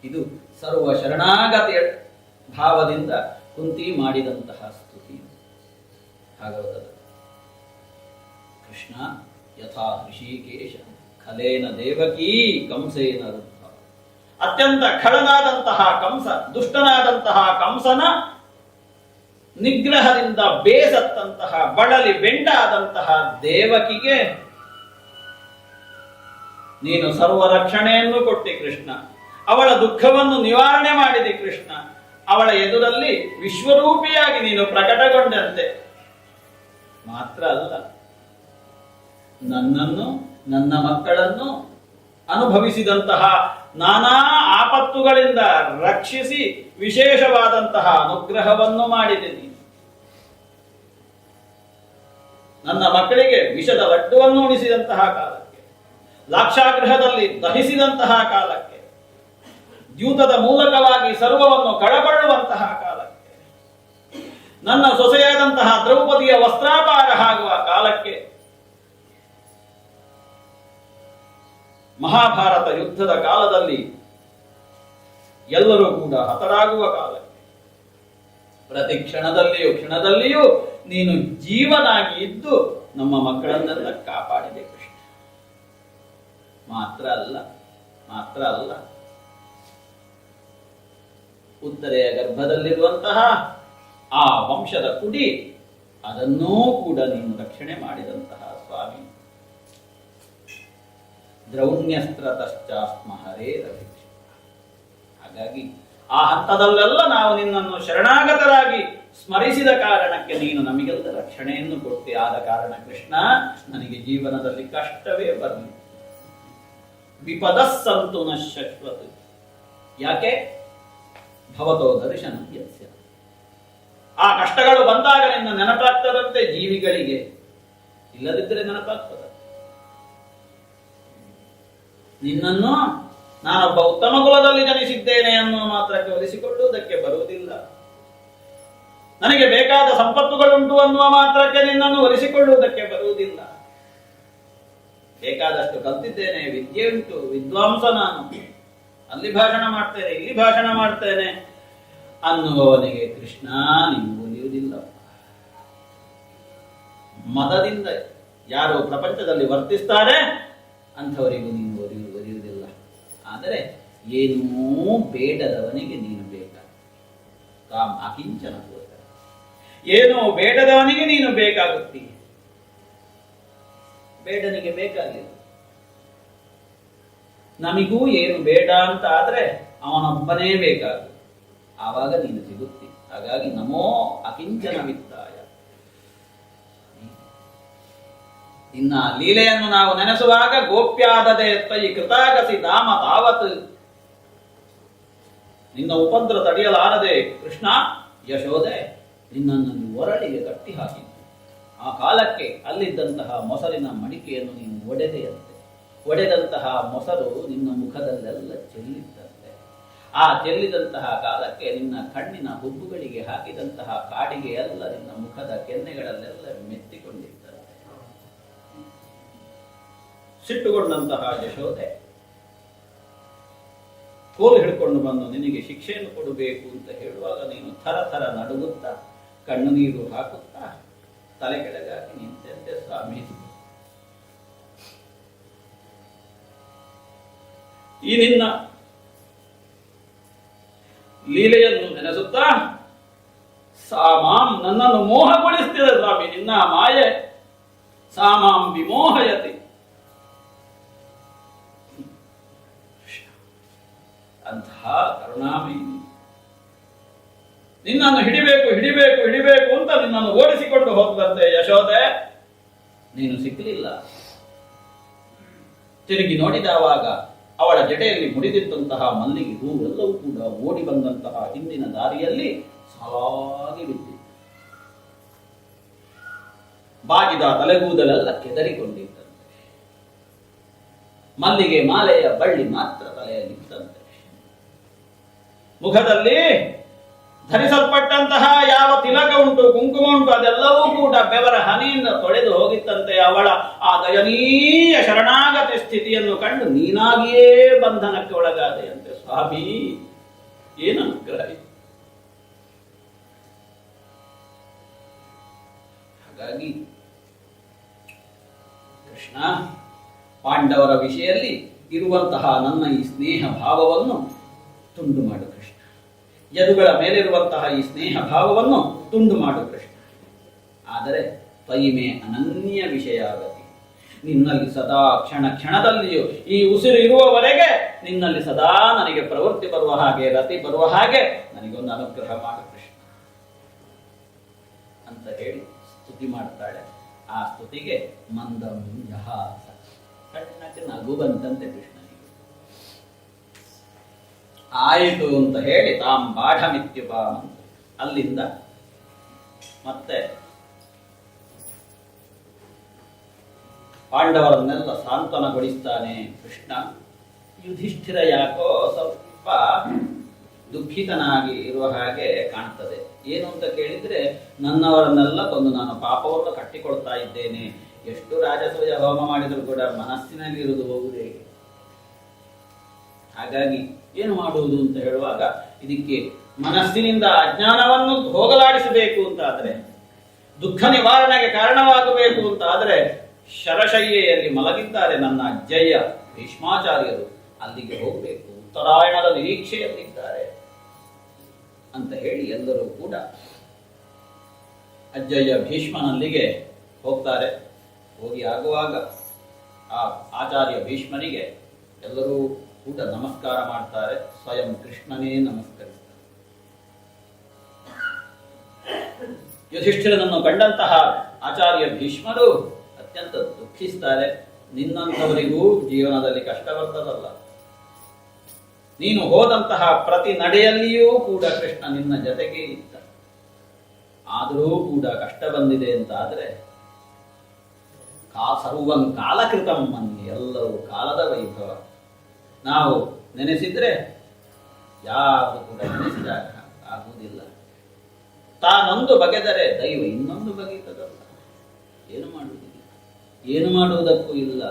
ಇದು ಸರ್ವ ಶರಣಾಗತಿಯ ಭಾವದಿಂದ ಕುಂತಿ ಮಾಡಿದಂತಹ ಸ್ತುತಿ ಭಾಗವತದ. ಕೃಷ್ಣ ಯಥಾ ಋಷಿಕೇಶ ಖಲೇನ ದೇವಕೀ ಕಂಸೇನ ರುದ್ಧ. ಅತ್ಯಂತ ಖಳನಾದಂತಹ ಕಂಸ, ದುಷ್ಟನಾದಂತಹ ಕಂಸನ ನಿಗ್ರಹದಿಂದ ಬೇಸತ್ತಂತಹ, ಬಳಲಿ ಬೆಂಡಾದಂತಹ ದೇವಕಿಗೆ ನೀನು ಸರ್ವ ರಕ್ಷಣೆಯನ್ನು ಕೊಟ್ಟಿ ಕೃಷ್ಣ. ಅವಳ ದುಃಖವನ್ನು ನಿವಾರಣೆ ಮಾಡಿದೆ ಕೃಷ್ಣ. ಅವಳ ಎದುರಲ್ಲಿ ವಿಶ್ವರೂಪಿಯಾಗಿ ನೀನು ಪ್ರಕಟಗೊಂಡಂತೆ. ಮಾತ್ರ ಅಲ್ಲ, ನನ್ನನ್ನು, ನನ್ನ ಮಕ್ಕಳನ್ನು ಅನುಭವಿಸಿದಂತಹ ನಾನಾ ಆಪತ್ತುಗಳಿಂದ ರಕ್ಷಿಸಿ ವಿಶೇಷವಾದಂತಹ ಅನುಗ್ರಹವನ್ನು ಮಾಡಿದ್ದೀನಿ. ನನ್ನ ಮಕ್ಕಳಿಗೆ ವಿಷದ ಲಡ್ಡುವನ್ನು ಉಣಿಸಿದಂತಹ ಕಾಲಕ್ಕೆ, ಲಾಕ್ಷಾಗೃಹದಲ್ಲಿ ದಹಿಸಿದಂತಹ ಕಾಲಕ್ಕೆ, ದ್ಯೂತದ ಮೂಲಕವಾಗಿ ಸರ್ವವನ್ನು ಕಳಕೊಳ್ಳುವಂತಹ ಕಾಲಕ್ಕೆ, ನನ್ನ ಸೊಸೆಯಾದಂತಹ ದ್ರೌಪದಿಯ ವಸ್ತ್ರಾಪಾರ ಆಗುವ ಕಾಲಕ್ಕೆ, ಮಹಾಭಾರತ ಯುದ್ಧದ ಕಾಲದಲ್ಲಿ ಎಲ್ಲರೂ ಕೂಡ ಹತರಾಗುವ ಕಾಲಕ್ಕೆ, ಪ್ರತಿ ಕ್ಷಣದಲ್ಲಿಯೂ ನೀನು ಜೀವನಾಗಿ ಇದ್ದು ನಮ್ಮ ಮಕ್ಕಳನ್ನೆಲ್ಲ ಕಾಪಾಡಿದೆ ಕೃಷ್ಣ. ಮಾತ್ರ ಅಲ್ಲ, ಉತ್ತರೆಯ ಗರ್ಭದಲ್ಲಿರುವಂತಹ ಆ ವಂಶದ ಕುಡಿ, ಅದನ್ನೂ ಕೂಡ ನೀನು ರಕ್ಷಣೆ ಮಾಡಿದಂತಹ ಸ್ವಾಮಿ. ದ್ರೌಣ್ಯಸ್ತ್ರತಶ್ಚಾಸ್ಮ ಹರೇರಭಿಕ್ಷ. ಹಾಗಾಗಿ ಆ ಹಂತದಲ್ಲೆಲ್ಲ ನಾವು ನಿನ್ನನ್ನು ಶರಣಾಗತರಾಗಿ ಸ್ಮರಿಸಿದ ಕಾರಣಕ್ಕೆ ನೀನು ನಮಗೆಲ್ಲ ರಕ್ಷಣೆಯನ್ನು ಕೊಟ್ಟಿ. ಆದ ಕಾರಣ ಕೃಷ್ಣ, ನನಗೆ ಜೀವನದಲ್ಲಿ ಕಷ್ಟವೇ ಬರಲಿ. ವಿಪದಸ್ಸಂತು ನ ಶಶ್ವತ್. ಯಾಕೆ? ಭವತೋ ದರ್ಶನ ಯಸ್ಯ. ಆ ಕಷ್ಟಗಳು ಬಂದಾಗ ನಿನ್ನ ನೆನಪಾಗ್ತದಂತೆ ಜೀವಿಗಳಿಗೆ, ಇಲ್ಲದಿದ್ದರೆ ನೆನಪಾಗ್ತದ. ನಿನ್ನನ್ನು ನಾನೊಬ್ಬ ಉತ್ತಮ ಕುಲದಲ್ಲಿ ಜನಿಸಿದ್ದೇನೆ ಅನ್ನುವ ಮಾತ್ರಕ್ಕೆ ಒಲಿಸಿಕೊಳ್ಳುವುದಕ್ಕೆ ಬರುವುದಿಲ್ಲ. ನನಗೆ ಬೇಕಾದ ಸಂಪತ್ತುಗಳುಂಟು ಅನ್ನುವ ಮಾತ್ರಕ್ಕೆ ನಿನ್ನನ್ನು ಒಲಿಸಿಕೊಳ್ಳುವುದಕ್ಕೆ ಬರುವುದಿಲ್ಲ. ಬೇಕಾದಷ್ಟು ಕಲ್ತಿದ್ದೇನೆ, ವಿದ್ಯೆ ಉಂಟು, ವಿದ್ವಾಂಸ ನಾನು, ಅಲ್ಲಿ ಭಾಷಣ ಮಾಡ್ತೇನೆ, ಇಲ್ಲಿ ಭಾಷಣ ಮಾಡ್ತೇನೆ ಅನ್ನುವವನಿಗೆ ಕೃಷ್ಣ ನೀವು ಒಲಿಯುವುದಿಲ್ಲ. ಮದದಿಂದ ಯಾರು ಪ್ರಪಂಚದಲ್ಲಿ ವರ್ತಿಸ್ತಾರೆ ಅಂಥವರಿಗೂ ನೀನು ಒಲಿಯುವುದಿಲ್ಲ. ಆದರೆ ಏನೂ ಬೇಡದವನಿಗೆ ನೀನು ಬೇಕಾ. ಕಾಮ ಅಕಿಂಚನ ಹೋದ. ಏನೋ ಬೇಡದವನಿಗೆ ನೀನು ಬೇಕಾಗುತ್ತಿ, ಬೇಡನಿಗೆ ಬೇಕಾಗಿಲ್ಲ. ನಮಿಗೂ ಏನು ಬೇಡ ಅಂತ ಆದ್ರೆ ಅವನೊಬ್ಬನೇ ಬೇಕಾಗ, ಆವಾಗ ನೀನು ಸಿಗುತ್ತಿ. ಹಾಗಾಗಿ ನಮೋ ಅಕಿಂಚನ ವಿತ್ತಾಯ. ಇನ್ನ ಲೀಲೆಯನ್ನು ನಾವು ನೆನೆಸುವಾಗ ಗೋಪ್ಯಾದದೆ ತ್ವಯಿ ಕೃತಾಗಸಿ ಧಾಮ ತಾವತ್. ನಿನ್ನ ಉಪದ್ರ ತಡೆಯಲಾರದೆ ಕೃಷ್ಣ ಯಶೋದೆ ನಿನ್ನನ್ನು ಒರಳಿಗೆ ಕಟ್ಟಿ ಹಾಕಿದ್ದು. ಆ ಕಾಲಕ್ಕೆ ಅಲ್ಲಿದ್ದಂತಹ ಮೊಸರಿನ ಮಡಿಕೆಯನ್ನು ನೀನು ಒಡೆದೆಯಂತೆ. ಒಡೆದಂತಹ ಮೊಸರು ನಿನ್ನ ಮುಖದಲ್ಲೆಲ್ಲ ಚೆಲ್ಲಿದ್ದಂತೆ. ಆ ಚೆಲ್ಲಿದಂತಹ ಕಾಲಕ್ಕೆ ನಿನ್ನ ಕಣ್ಣಿನ ಹುಬ್ಬುಗಳಿಗೆ ಹಾಕಿದಂತಹ ಕಾಡಿಗೆ ಎಲ್ಲ ನಿನ್ನ ಮುಖದ ಕೆನ್ನೆಗಳಲ್ಲೆಲ್ಲ ಮೆತ್ತಿಕೊಂಡಿದ್ದಂತೆ. ಸಿಟ್ಟುಗೊಂಡಂತಹ ಯಶೋದೆ ಕೋಲು ಹಿಡ್ಕೊಂಡು ಬಂದು ನಿನಗೆ ಶಿಕ್ಷೆಯನ್ನು ಕೊಡಬೇಕು ಅಂತ ಹೇಳುವಾಗ ನೀನು ಥರ ಥರ ನಡುಗುತ್ತಾ, ಕಣ್ಣು ನೀರು ಹಾಕುತ್ತಾ ತಲೆ ಕೆಳಗಾಗಿ ನಿಂತಂತೆ ಸ್ವಾಮಿ. ಈ ನಿನ್ನ ಲೀಲೆಯನ್ನು ನೆನೆಸುತ್ತಾ ಸಾಮಾಂ ನನ್ನನ್ನು ಮೋಹಗೊಳಿಸ್ತಿದೆ ಸ್ವಾಮಿ, ನಿನ್ನ ಮಾಯೆ ಸಾಮಾಂ ವಿಮೋಹಯತಿ. ಅಂತಹ ಕರುಣಾಮಯಿ, ನಿನ್ನನ್ನು ಹಿಡಿಬೇಕು ಹಿಡಿಬೇಕು ಹಿಡಿಬೇಕು ಅಂತ ನಿನ್ನನ್ನು ಓಡಿಸಿಕೊಂಡು ಹೋಗದಂತೆ ಯಶೋದೆ ನೀನು ಸಿಕ್ಕಲಿಲ್ಲ. ತಿರುಗಿ ನೋಡಿದವಾಗ ಅವಳ ಜಡೆಯಲ್ಲಿ ಮುಡಿದಿದ್ದಂತಹ ಮಲ್ಲಿಗೆ ಹೂವೆಲ್ಲವೂ ಕೂಡ ಓಡಿ ಬಂದಂತಹ ಹಿಂದಿನ ದಾರಿಯಲ್ಲಿ ಸಾಲಾಗಿ ಬಿದ್ದಿತ್ತು. ಬಾಗಿದ ತಲೆಗೂದಲೆಲ್ಲ ಕೆದರಿಕೊಂಡಿದ್ದಂತೆ, ಮಲ್ಲಿಗೆ ಮಾಲೆಯ ಬಳ್ಳಿ ಮಾತ್ರ ತಲೆಯಲ್ಲಿದ್ದಂತೆ. ಮುಖದಲ್ಲಿ ಧರಿಸಲ್ಪಟ್ಟಂತಹ ಯಾವ ತಿಲಕ ಉಂಟು, ಕುಂಕುಮ ಉಂಟು, ಅದೆಲ್ಲವೂ ಕೂಡ ಬೆವರ ಹನಿಯಿಂದ ತೊಳೆದು ಹೋಗಿತ್ತಂತೆ. ಅವಳ ಆ ದಯನೀಯ ಶರಣಾಗತಿ ಸ್ಥಿತಿಯನ್ನು ಕಂಡು ನೀನಾಗಿಯೇ ಬಂಧನಕ್ಕೆ ಒಳಗಾದೆಯಂತೆ. ಸ್ವಾಮಿ, ಏನು ಅನುಗ್ರಹ! ಹಾಗಾಗಿ ಕೃಷ್ಣ, ಪಾಂಡವರ ವಿಷಯದಲ್ಲಿ ಇರುವಂತಹ ನನ್ನ ಈ ಸ್ನೇಹ ಭಾವವನ್ನು ತುಂಡು ಮಾಡು ಕೃಷ್ಣ. ಯದುಗಳ ಮೇಲಿರುವಂತಹ ಈ ಸ್ನೇಹ ಭಾವವನ್ನು ತುಂಡು ಮಾಡು ಕೃಷ್ಣ. ಆದರೆ ತ್ವಯಿಮೇ ಅನನ್ಯ ವಿಷಯಾಗತಿ, ನಿನ್ನಲ್ಲಿ ಸದಾ ಕ್ಷಣ ಕ್ಷಣದಲ್ಲಿಯೂ ಈ ಉಸಿರು ಇರುವವರೆಗೆ ನಿನ್ನಲ್ಲಿ ಸದಾ ನನಗೆ ಪ್ರವೃತ್ತಿ ಬರುವ ಹಾಗೆ, ರತಿ ಬರುವ ಹಾಗೆ ನನಗೊಂದು ಅನುಗ್ರಹ ಮಾಡು ಕೃಷ್ಣ ಅಂತ ಹೇಳಿ ಸ್ತುತಿ ಮಾಡ್ತಾಳೆ. ಆ ಸ್ತುತಿಗೆ ಮಂದಂ ಜಹಾಸ, ಸಣ್ಣಕ್ಕೆ ನಗು ಬಂತಂತೆ ಕೃಷ್ಣನಿಗೆ. ಆಯಿತು ಅಂತ ಹೇಳಿ ತಾಂ ಬಾಢಮಿತ್ಯುಪಾಮ, ಅಲ್ಲಿಂದ ಮತ್ತೆ ಪಾಂಡವರನ್ನೆಲ್ಲ ಸಾಂತ್ವನಗೊಳಿಸ್ತಾನೆ ಕೃಷ್ಣ. ಯುಧಿಷ್ಠಿರ ಯಾಕೋ ಸ್ವಲ್ಪ ದುಃಖಿತನಾಗಿ ಇರುವ ಹಾಗೆ ಕಾಣ್ತದೆ. ಏನು ಅಂತ ಕೇಳಿದ್ರೆ, ನನ್ನವರನ್ನೆಲ್ಲ ಕೊಂದು ನಾನು ಪಾಪವನ್ನು ಕಟ್ಟಿಕೊಳ್ತಾ ಇದ್ದೇನೆ, ಎಷ್ಟು ರಾಜಸೂಯ ಹೋಮ ಮಾಡಿದರೂ ಕೂಡ ಮನಸ್ಸಿನಲ್ಲಿ ಇರುವುದು ಹೋಗುವುದೇ. ಹಾಗಾಗಿ ಏನು ಮಾಡುವುದು ಅಂತ ಹೇಳುವಾಗ, ಇದಕ್ಕೆ ಮನಸ್ಸಿನಿಂದ ಅಜ್ಞಾನವನ್ನು ಹೋಗಲಾಡಿಸಬೇಕು ಅಂತಾದರೆ, ದುಃಖ ನಿವಾರಣೆಗೆ ಕಾರಣವಾಗಬೇಕು ಅಂತಾದರೆ, ಶರಶಯ್ಯೆಯಲ್ಲಿ ಮಲಗಿದ್ದಾರೆ ನನ್ನ ಅಜ್ಜಯ್ಯ ಭೀಷ್ಮಾಚಾರ್ಯರು, ಅಲ್ಲಿಗೆ ಹೋಗಬೇಕು, ಉತ್ತರಾಯಣದ ನಿರೀಕ್ಷೆಯಲ್ಲಿದ್ದಾರೆ ಅಂತ ಹೇಳಿ ಎಲ್ಲರೂ ಕೂಡ ಅಜ್ಜಯ್ಯ ಭೀಷ್ಮನಲ್ಲಿಗೆ ಹೋಗ್ತಾರೆ. ಹೋಗಿ ಆಗುವಾಗ ಆ ಆಚಾರ್ಯ ಭೀಷ್ಮನಿಗೆ ಎಲ್ಲರೂ ಕೂಡ ನಮಸ್ಕಾರ ಮಾಡ್ತಾರೆ. ಸ್ವಯಂ ಕೃಷ್ಣನೇ ನಮಸ್ಕರಿಸ್ತಾರೆ. ಯುಧಿಷ್ಠಿರನನ್ನು ಕಂಡಂತಹ ಆಚಾರ್ಯ ಭೀಷ್ಮರು ಅತ್ಯಂತ ದುಃಖಿಸ್ತಾರೆ. ನಿನ್ನಂಥವರಿಗೂ ಜೀವನದಲ್ಲಿ ಕಷ್ಟ ಬರ್ತದಲ್ಲ, ನೀನು ಹೋದಂತಹ ಪ್ರತಿ ನಡೆಯಲ್ಲಿಯೂ ಕೂಡ ಕೃಷ್ಣ ನಿನ್ನ ಜೊತೆಗೆ ಇದ್ದ, ಆದರೂ ಕೂಡ ಕಷ್ಟ ಬಂದಿದೆ ಅಂತ ಆದ್ರೆ ಸರ್ವಂ ಕಾಲಕೃತಂ ಮನ್ನಿ, ಎಲ್ಲವೂ ಕಾಲದ ವೈಭವ. ನಾವು ನೆನೆಸಿದ್ರೆ ಯಾರು ಕೂಡ ನೆನೆಸಿದಾಗ ಆಗುವುದಿಲ್ಲ. ತಾನೊಂದು ಬಗೆದರೆ ದೈವ ಇನ್ನೊಂದು ಬಗೆತದಲ್ಲ. ಏನು ಮಾಡುವುದಿಲ್ಲ, ಏನು ಮಾಡುವುದಕ್ಕೂ ಇಲ್ಲ.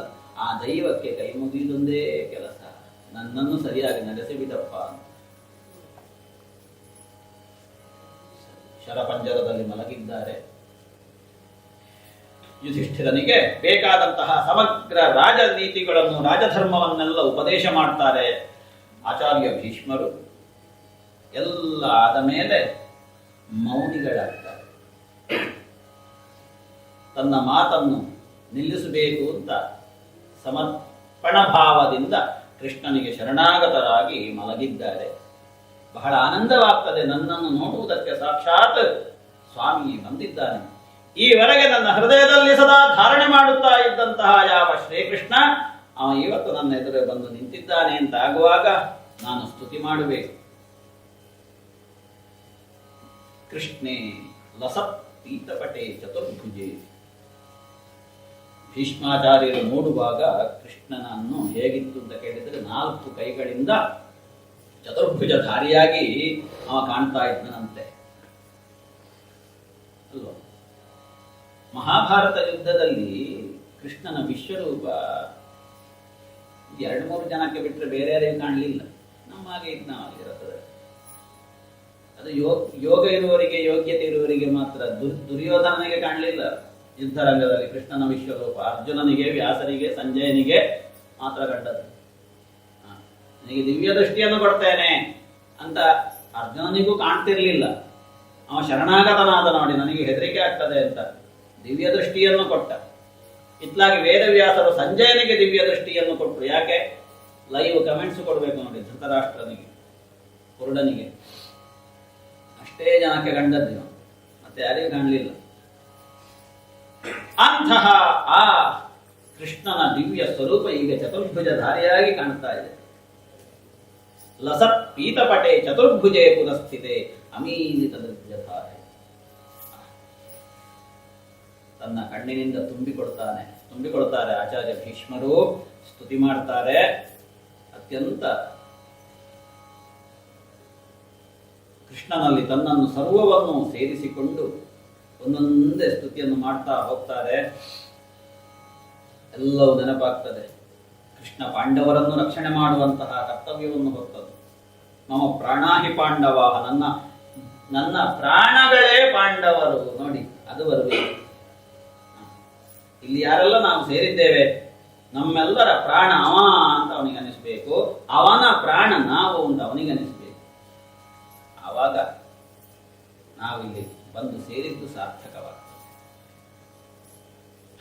ಆ ದೈವಕ್ಕೆ ಕೈ ಮುಗಿಯುವುದೊಂದೇ ಕೆಲಸ, ನನ್ನನ್ನು ಸರಿಯಾಗಿ ನಡೆಸಿಬಿಡಪ್ಪ. ಶರಪಂಜರದಲ್ಲಿ ಮಲಗಿದ್ದಾರೆ. ಯುಧಿಷ್ಠಿರನಿಗೆ ಬೇಕಾದಂತಹ ಸಮಗ್ರ ರಾಜನೀತಿಗಳನ್ನು, ರಾಜಧರ್ಮವನ್ನೆಲ್ಲ ಉಪದೇಶ ಮಾಡ್ತಾರೆ ಆಚಾರ್ಯ ಭೀಷ್ಮರು. ಎಲ್ಲ ಆದ ಮೇಲೆ ಮೌನಿಗಳಾಗ್ತಾರೆ. ತನ್ನ ಮಾತನ್ನು ನಿಲ್ಲಿಸಬೇಕು ಅಂತ ಸಮರ್ಪಣ ಭಾವದಿಂದ ಕೃಷ್ಣನಿಗೆ ಶರಣಾಗತರಾಗಿ ಮಲಗಿದ್ದಾರೆ. ಬಹಳ ಆನಂದವಾಗ್ತದೆ, ನನ್ನನ್ನು ನೋಡುವುದಕ್ಕೆ ಸಾಕ್ಷಾತ್ ಸ್ವಾಮಿ ಬಂದಿದ್ದಾನೆ. ಈವರೆಗೆ ನನ್ನ ಹೃದಯದಲ್ಲಿ ಸದಾ ಧಾರಣೆ ಮಾಡುತ್ತಾ ಇದ್ದಂತಹ ಯಾವ ಶ್ರೀಕೃಷ್ಣ ಅವ ಇವತ್ತು ನನ್ನ ಎದುರು ಬಂದು ನಿಂತಿದ್ದಾನೆ ಅಂತ ಆಗುವಾಗ ನಾನು ಸ್ತುತಿ ಮಾಡಬೇಕು. ಕೃಷ್ಣೇ ಲಸತ್ ಪೀತಪಟೆ ಚತುರ್ಭುಜೆ. ಭೀಷ್ಮಾಚಾರ್ಯರು ನೋಡುವಾಗ ಕೃಷ್ಣನನ್ನು ಹೇಗಿತ್ತು ಅಂತ ಕೇಳಿದರೆ, 4 ಕೈಗಳಿಂದ ಚತುರ್ಭುಜಧಾರಿಯಾಗಿ ಅವ ಕಾಣ್ತಾ ಇದ್ದನಂತೆ ಅಲ್ವಾ. ಮಹಾಭಾರತ ಯುದ್ಧದಲ್ಲಿ ಕೃಷ್ಣನ ವಿಶ್ವರೂಪ 2-3 ಜನಕ್ಕೆ ಬಿಟ್ಟರೆ ಬೇರೆ ಯಾರಿಗೂ ಕಾಣಲಿಲ್ಲ. ನಮ್ಮ ಹಾಗೆ ಇದ್ದ ಅಲ್ಲಿ ರಥದಲ್ಲಿ ಅದು ಯೋಗ ಇರುವವರಿಗೆ, ಯೋಗ್ಯತೆ ಇರುವವರಿಗೆ ಮಾತ್ರ. ದುರ್ಯೋಧನನಿಗೆ ಕಾಣಲಿಲ್ಲ ಯುದ್ಧರಂಗದಲ್ಲಿ ಕೃಷ್ಣನ ವಿಶ್ವರೂಪ. ಅರ್ಜುನನಿಗೆ, ವ್ಯಾಸನಿಗೆ, ಸಂಜಯನಿಗೆ ಮಾತ್ರ ಕಂಡದ್ದು. ನನಗೆ ದಿವ್ಯ ದೃಷ್ಟಿಯನ್ನು ಕೊಡ್ತೇನೆ ಅಂತ ಅರ್ಜುನನಿಗೂ ಕಾಣ್ತಿರ್ಲಿಲ್ಲ. ಅವ ಶರಣಾಗತನಾದ, ನೋಡಿ ನನಗೆ ಹೆದರಿಕೆ ಆಗ್ತದೆ ಅಂತ ದಿವ್ಯ ದೃಷ್ಟಿಯನ್ನು ಕೊಟ್ಟ. ಇತ್ಲಾಗಿ ವೇದವ್ಯಾಸರು ಸಂಜಯನಿಗೆ ದಿವ್ಯ ದೃಷ್ಟಿಯನ್ನು ಕೊಟ್ಟರು. ಯಾಕೆ? ಲೈವ್ ಕಮೆಂಟ್ಸ್ ಕೊಡಬೇಕು ನೋಡಿ ಧೃತರಾಷ್ಟ್ರನಿಗೆ, ಕುರುಡನಿಗೆ. ಅಷ್ಟೇ ಜನಕ್ಕೆ ಕಂಡದ್ದು, ಮತ್ತೆ ಯಾರಿಗೂ ಕಾಣಲಿಲ್ಲ. ಅಂತಹ ಆ ಕೃಷ್ಣನ ದಿವ್ಯ ಸ್ವರೂಪ ಈಗ ಚತುರ್ಭುಜಧಾರಿಯಾಗಿ ಕಾಣ್ತಾ ಇದೆ. ಲಸತ್ ಪೀತಪಟೆ ಚತುರ್ಭುಜೆ ಪುರಸ್ಥಿತೆ ಅಮೀಲಿತ ದೃಗ್ಜಧಾರೆ. ತನ್ನ ಕಣ್ಣಿನಿಂದ ತುಂಬಿಕೊಳ್ತಾರೆ ಆಚಾರ್ಯ ಭೀಷ್ಮರು. ಸ್ತುತಿ ಮಾಡ್ತಾರೆ. ಅತ್ಯಂತ ಕೃಷ್ಣನಲ್ಲಿ ತನ್ನನ್ನು ಸರ್ವವನ್ನು ಸೇರಿಸಿಕೊಂಡು ಒಂದೊಂದೇ ಸ್ತುತಿಯನ್ನು ಮಾಡ್ತಾ ಹೋಗ್ತಾರೆ. ಎಲ್ಲವೂ ನೆನಪಾಗ್ತದೆ. ಕೃಷ್ಣ ಪಾಂಡವರನ್ನು ರಕ್ಷಣೆ ಮಾಡುವಂತಹ ಕರ್ತವ್ಯವನ್ನು ಹೊತ್ತದ್ದು. ಮಮ ಪ್ರಾಣಾಹಿ ಪಾಂಡವ, ನನ್ನ ಪ್ರಾಣಗಳೇ ಪಾಂಡವರು. ನೋಡಿ, ಅದು ಬರಬೇಕು. ಇಲ್ಲಿ ಯಾರೆಲ್ಲ ನಾವು ಸೇರಿದ್ದೇವೆ, ನಮ್ಮೆಲ್ಲರ ಪ್ರಾಣ ಅವ ಅಂತ ಅವನಿಗೆ ಅನಿಸ್ಬೇಕು, ಅವನ ಪ್ರಾಣ ನಾವು ಅಂತ ಅವನಿಗೆ ಅನಿಸ್ಬೇಕು. ಆವಾಗ ನಾವಿಲ್ಲಿ ಬಂದು ಸೇರಿದ್ದು ಸಾರ್ಥಕವಾಗ್ತದೆ.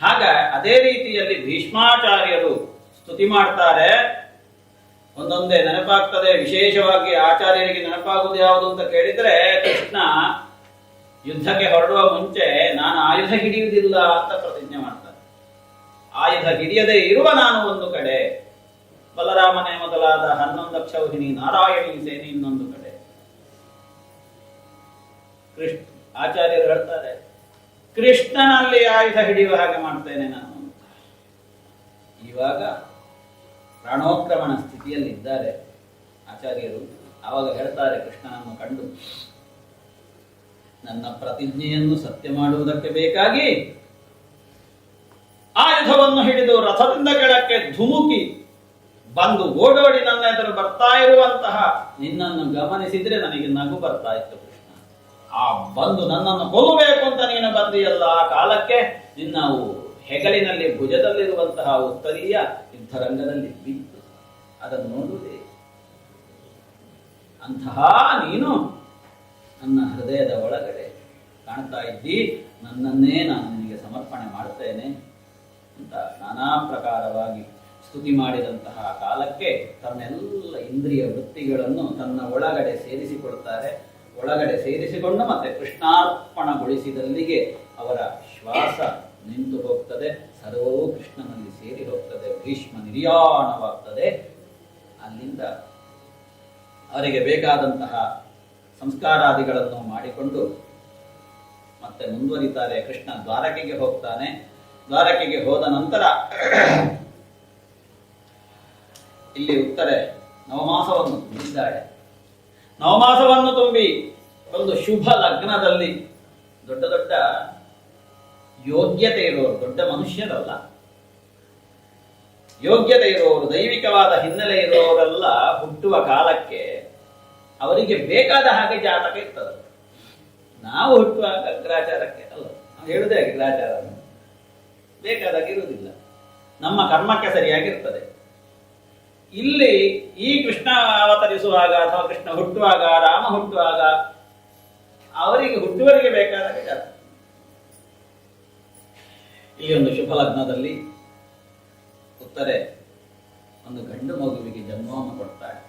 ಹಾಗ ಅದೇ ರೀತಿಯಲ್ಲಿ ಭೀಷ್ಮಾಚಾರ್ಯರು ಸ್ತುತಿ ಮಾಡ್ತಾರೆ. ಒಂದೊಂದೇ ನೆನಪಾಗ್ತದೆ. ವಿಶೇಷವಾಗಿ ಆಚಾರ್ಯರಿಗೆ ನೆನಪಾಗುವುದು ಯಾವುದು ಅಂತ ಕೇಳಿದ್ರೆ, ಕೃಷ್ಣ ಯುದ್ಧಕ್ಕೆ ಹೊರಡುವ ಮುಂಚೆ ನಾನು ಆಯುಧ ಹಿಡಿಯುವುದಿಲ್ಲ ಅಂತ ಪ್ರತಿಜ್ಞೆ ಮಾಡ್ತಾರೆ. ಆಯುಧ ಹಿಡಿಯದೆ ಇರುವ ನಾನು ಒಂದು ಕಡೆ, ಬಲರಾಮನೇ ಮೊದಲಾದ 11 ಅಕ್ಷೌಹಿಣಿ ನಾರಾಯಣಿ ಸೇನೆ ಇನ್ನೊಂದು ಕಡೆ. ಆಚಾರ್ಯರು ಹೇಳ್ತಾರೆ, ಕೃಷ್ಣನಲ್ಲಿ ಆಯುಧ ಹಿಡಿಯುವ ಹಾಗೆ ಮಾಡ್ತೇನೆ ನಾನು. ಇವಾಗ ಪ್ರಾಣೋಕ್ರಮಣ ಸ್ಥಿತಿಯಲ್ಲಿದ್ದಾರೆ ಆಚಾರ್ಯರು. ಆವಾಗ ಹೇಳ್ತಾರೆ ಕೃಷ್ಣನನ್ನು ಕಂಡು, ನನ್ನ ಪ್ರತಿಜ್ಞೆಯನ್ನು ಸತ್ಯ ಮಾಡುವುದಕ್ಕೆ ಬೇಕಾಗಿ ಆಯುಧವನ್ನು ಹಿಡಿದು ರಥದಿಂದ ಕೆಳಕ್ಕೆ ಧುಮುಕಿ ಬಂದು ಓಡೋಡಿ ನನ್ನ ಎದುರು ಬರ್ತಾ ಇರುವಂತಹ ನಿನ್ನನ್ನು ಗಮನಿಸಿದ್ರೆ ನನಗೆ ನಗು ಬರ್ತಾ ಇತ್ತು ಕೃಷ್ಣ. ಆ ಬಂದು ನನ್ನನ್ನು ಕೊಲ್ಲಬೇಕು ಅಂತ ನೀನು ಬಂದಿಯಲ್ಲ, ಆ ಕಾಲಕ್ಕೆ ನಿನ್ನ ಹೆಗಲಿನಲ್ಲಿ ಭುಜದಲ್ಲಿರುವಂತಹ ಉತ್ತರೀಯ ಯುದ್ಧರಂಗದಲ್ಲಿ ಬಿತ್ತು. ಅದನ್ನು ನೋಡುವುದೇ. ಅಂತಹ ನೀನು ನನ್ನ ಹೃದಯದ ಒಳಗಡೆ ಕಾಣ್ತಾ ಇದ್ದಿ. ನನ್ನನ್ನೇ ನಾನು ನಿನಗೆ ಸಮರ್ಪಣೆ ಮಾಡ್ತೇನೆ ಅಂತ ನಾನಾ ಪ್ರಕಾರವಾಗಿ ಸ್ತುತಿ ಮಾಡಿದಂತಹ ಕಾಲಕ್ಕೆ ತನ್ನೆಲ್ಲ ಇಂದ್ರಿಯ ವೃತ್ತಿಗಳನ್ನು ತನ್ನ ಒಳಗಡೆ ಸೇರಿಸಿಕೊಳ್ತಾರೆ. ಒಳಗಡೆ ಸೇರಿಸಿಕೊಂಡು ಮತ್ತೆ ಕೃಷ್ಣಾರ್ಪಣಗೊಳಿಸಿದಲ್ಲಿಗೆ ಅವರ ಶ್ವಾಸ ನಿಂತು ಹೋಗ್ತದೆ. ಸರ್ವವೂ ಕೃಷ್ಣನಲ್ಲಿ ಸೇರಿ ಹೋಗ್ತದೆ. ಭೀಷ್ಮ ನಿರ್ಯಾಣವಾಗ್ತದೆ. ಅಲ್ಲಿಂದ ಅವರಿಗೆ ಬೇಕಾದಂತಹ ಸಂಸ್ಕಾರಾದಿಗಳನ್ನು ಮಾಡಿಕೊಂಡು ಮತ್ತೆ ಮುಂದುವರಿತಾರೆ. ಕೃಷ್ಣ ದ್ವಾರಕೆಗೆ ಹೋಗ್ತಾನೆ. ದ್ವಾರಕೆಗೆ ಹೋದ ನಂತರ ಇಲ್ಲಿ ಉತ್ತರೆ ನವಮಾಸವನ್ನು ತುಂಬಿದ್ದಾಳೆ. ನವಮಾಸವನ್ನು ತುಂಬಿ ಒಂದು ಶುಭ ಲಗ್ನದಲ್ಲಿ ದೊಡ್ಡ ದೊಡ್ಡ ಯೋಗ್ಯತೆ ಇರುವವರು, ದೊಡ್ಡ ಮನುಷ್ಯರಲ್ಲ, ಯೋಗ್ಯತೆ ಇರುವವರು, ದೈವಿಕವಾದ ಹಿನ್ನೆಲೆ ಇರುವವರೆಲ್ಲ ಹುಟ್ಟುವ ಕಾಲಕ್ಕೆ ಅವರಿಗೆ ಬೇಕಾದ ಹಾಗೆ ಜಾತಕ ಇರ್ತದೆ. ನಾವು ಹುಟ್ಟುವಾಗ ಗ್ರಾಚಾರಕ್ಕೆ ಅಲ್ಲ, ನಾವು ಹೇಳುದೇ ಹಾಗೆ ಗ್ರಾಚಾರ ಬೇಕಾದಾಗ ಇರುವುದಿಲ್ಲ, ನಮ್ಮ ಕರ್ಮಕ್ಕೆ ಸರಿಯಾಗಿರ್ತದೆ. ಇಲ್ಲಿ ಈ ಕೃಷ್ಣ ಅವತರಿಸುವಾಗ ಅಥವಾ ಕೃಷ್ಣ ಹುಟ್ಟುವಾಗ, ರಾಮ ಹುಟ್ಟುವಾಗ ಅವರಿಗೆ ಹುಟ್ಟುವರಿಗೆ ಬೇಕಾದಾಗ ಜಾತಕ. ಇಲ್ಲಿ ಒಂದು ಶುಭ ಲಗ್ನದಲ್ಲಿ ಉತ್ತರೆ ಒಂದು ಗಂಡು ಮಗುವಿಗೆ ಜನ್ಮವನ್ನು ಕೊಡ್ತಾಳೆ.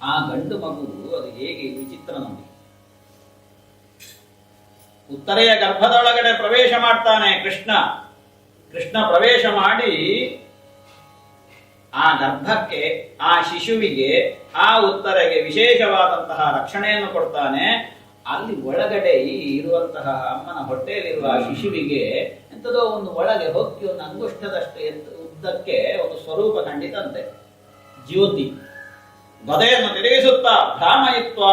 ಆ ಗಂಡು ಮಗು ಅದು ಹೇಗೆ ವಿಚಿತ್ರ ನೋಡಿ. ಉತ್ತರೆಯ ಗರ್ಭದೊಳಗಡೆ ಪ್ರವೇಶ ಮಾಡ್ತಾನೆ ಕೃಷ್ಣ. ಕೃಷ್ಣ ಪ್ರವೇಶ ಮಾಡಿ ಆ ಗರ್ಭಕ್ಕೆ, ಆ ಶಿಶುವಿಗೆ, ಆ ಉತ್ತರೆಗೆ ವಿಶೇಷವಾದಂತಹ ರಕ್ಷಣೆಯನ್ನು ಕೊಡ್ತಾನೆ. ಅಲ್ಲಿ ಒಳಗಡೆ ಇರುವಂತಹ ಅಮ್ಮನ ಹೊಟ್ಟೆಯಲ್ಲಿರುವ ಶಿಶುವಿಗೆ ಎಂಥದೋ ಒಂದು ಒಳಗೆ ಹೊಕ್ಕಿ ಒಂದು ಅಂಗುಷ್ಟದಷ್ಟು ಉದ್ದಕ್ಕೆ ಒಂದು ಸ್ವರೂಪ ಕಂಡಿತಂತೆ. ಜ್ಯೋತಿ ಗದೆಯನ್ನು ತಿರುಗಿಸುತ್ತಾ ಭ್ರಾಮಯಿತ್ವ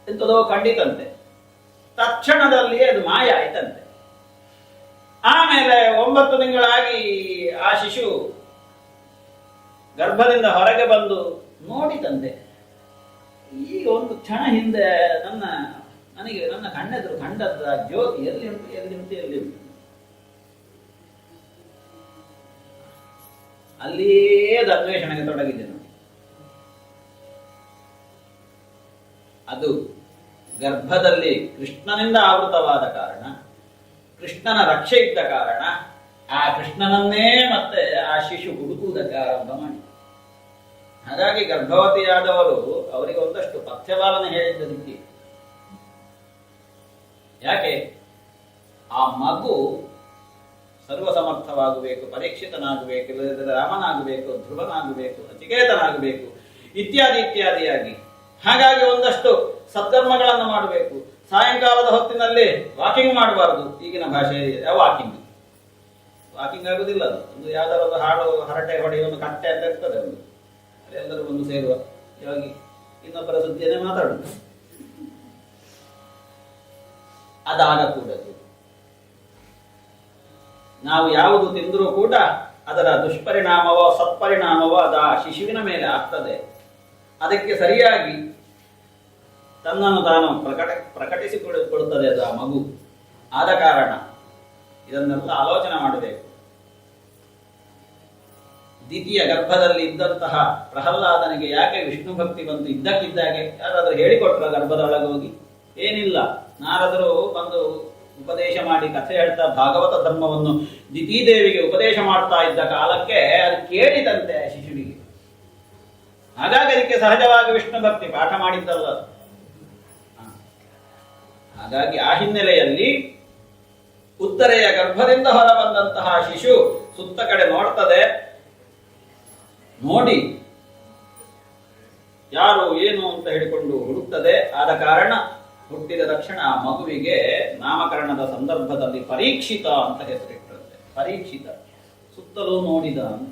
ಎಂಥದೋ ಕಂಡಿತಂತೆ. ತಕ್ಷಣದಲ್ಲಿಯೇ ಅದು ಮಾಯ ಆಯ್ತಂತೆ. ಆಮೇಲೆ 9 ತಿಂಗಳಾಗಿ ಆ ಶಿಶು ಗರ್ಭದಿಂದ ಹೊರಗೆ ಬಂದು ನೋಡಿದಂತೆ, ಈಗ ಒಂದು ಕ್ಷಣ ಹಿಂದೆ ನನಗೆ ನನ್ನ ಕಣ್ಣೆದುರು ಕಂಡದ್ದು ಆ ಜ್ಯೋತಿ ಎಲ್ಲಿ ಉಂಟು ಎಲ್ಲಿ ಉಂಟು ಎಲ್ಲಿ ಉಂಟು ಅಲ್ಲಿಯೇ ಅದು ಅನ್ವೇಷಣೆಗೆ ತೊಡಗಿದೆ ನೋಡಿ. ಅದು ಗರ್ಭದಲ್ಲಿ ಕೃಷ್ಣನಿಂದ ಆವೃತವಾದ ಕಾರಣ, ಕೃಷ್ಣನ ರಕ್ಷೆ ಇದ್ದ ಕಾರಣ ಆ ಕೃಷ್ಣನನ್ನೇ ಮತ್ತೆ ಆ ಶಿಶು ಹುಡುಕುವುದಕ್ಕೆ ಆರಂಭ ಮಾಡಿ. ಹಾಗಾಗಿ ಗರ್ಭವತಿಯಾದವರು ಅವರಿಗೆ ಒಂದಷ್ಟು ಪಥ್ಯಪಾಲನೆ ಹೇಳಿದ್ದಕ್ಕೆ ಯಾಕೆ ಆ ಮಗು ಸರ್ವಸಮರ್ಥವಾಗಬೇಕು, ಪರೀಕ್ಷಿತನಾಗಬೇಕು, ಇಲ್ಲದಿದ್ದರೆ ರಾಮನಾಗಬೇಕು, ಧ್ರುವನಾಗಬೇಕು, ನಚಿಕೇತನಾಗಬೇಕು, ಇತ್ಯಾದಿ ಇತ್ಯಾದಿಯಾಗಿ. ಹಾಗಾಗಿ ಒಂದಷ್ಟು ಸತ್ಕರ್ಮಗಳನ್ನು ಮಾಡಬೇಕು. ಸಾಯಂಕಾಲದ ಹೊತ್ತಿನಲ್ಲಿ ವಾಕಿಂಗ್ ಮಾಡಬಾರದು. ಈಗಿನ ಭಾಷೆ ವಾಕಿಂಗ್ ಆಗುದಿಲ್ಲ. ಅದು ಒಂದು ಯಾವ್ದಾರು ಒಂದು ಹಾಡು ಹರಟೆ ಹೊಡೆಯುವ ಒಂದು ಕಟ್ಟೆ ಅಂತ ಇರ್ತದೆ. ಒಂದು ಎಲ್ಲರೂ ಒಂದು ಸೇರುವ ಇವಾಗ ಇನ್ನೊಬ್ಬರ ಸುದ್ದಿಯನ್ನೇ ಮಾತಾಡುದು ಅದಾಗಕೂಡದು. ನಾವು ಯಾವುದು ತಿಂದರೂ ಕೂಡ ಅದರ ದುಷ್ಪರಿಣಾಮವೋ ಸತ್ಪರಿಣಾಮವೋ ಅದು ಆ ಶಿಶುವಿನ ಮೇಲೆ ಆಗ್ತದೆ. ಅದಕ್ಕೆ ಸರಿಯಾಗಿ ತನ್ನನ್ನು ತಾನು ಪ್ರಕಟಿಸಿಕೊಳ್ಳುತ್ತದೆ ಅದು ಆ ಮಗು. ಆದ ಕಾರಣ ಇದನ್ನೆಲ್ಲ ಆಲೋಚನೆ ಮಾಡಬೇಕು. ದ್ವಿತೀಯ ಗರ್ಭದಲ್ಲಿ ಇದ್ದಂತಹ ಪ್ರಹ್ಲಾದನಿಗೆ ಯಾಕೆ ವಿಷ್ಣು ಭಕ್ತಿ ಬಂತು? ಇದ್ದಕ್ಕಿದ್ದಾಗೆ ಯಾರಾದರೂ ಹೇಳಿಕೊಟ್ರ ಗರ್ಭದೊಳಗೆ ಹೋಗಿ? ಏನಿಲ್ಲ. ನಾರದರು ಬಂದು ಉಪದೇಶ ಮಾಡಿ ಕಥೆ ಹೇಳ್ತಾ ಭಾಗವತ ಧರ್ಮವನ್ನು ದಿತಿದೇವಿಗೆ ಉಪದೇಶ ಮಾಡ್ತಾ ಇದ್ದ ಕಾಲಕ್ಕೆ ಅದು ಕೇಳಿದಂತೆ ಶಿಶುವಿಗೆ. ಹಾಗಾಗಿ ಅದಕ್ಕೆ ಸಹಜವಾಗಿ ವಿಷ್ಣು ಭಕ್ತಿ ಪಾಠ ಮಾಡಿದ್ದಲ್ಲ. ಹಾಗಾಗಿ ಆ ಹಿನ್ನೆಲೆಯಲ್ಲಿ ಉತ್ತರೆಯ ಗರ್ಭದಿಂದ ಹೊರಬಂದಂತಹ ಶಿಶು ಸುತ್ತ ಕಡೆ ನೋಡ್ತದೆ. ನೋಡಿ ಯಾರು ಏನು ಅಂತ ಹೇಳಿಕೊಂಡು ಹುಡುಕ್ತದೆ. ಆದ ಕಾರಣ ಹುಟ್ಟಿದ ತಕ್ಷಣ ಆ ಮಗುವಿಗೆ ನಾಮಕರಣದ ಸಂದರ್ಭದಲ್ಲಿ ಪರೀಕ್ಷಿತ ಅಂತ ಹೆಸರಿಟ್ಟಂತೆ. ಪರೀಕ್ಷಿತ, ಸುತ್ತಲೂ ನೋಡಿದ ಅಂತ.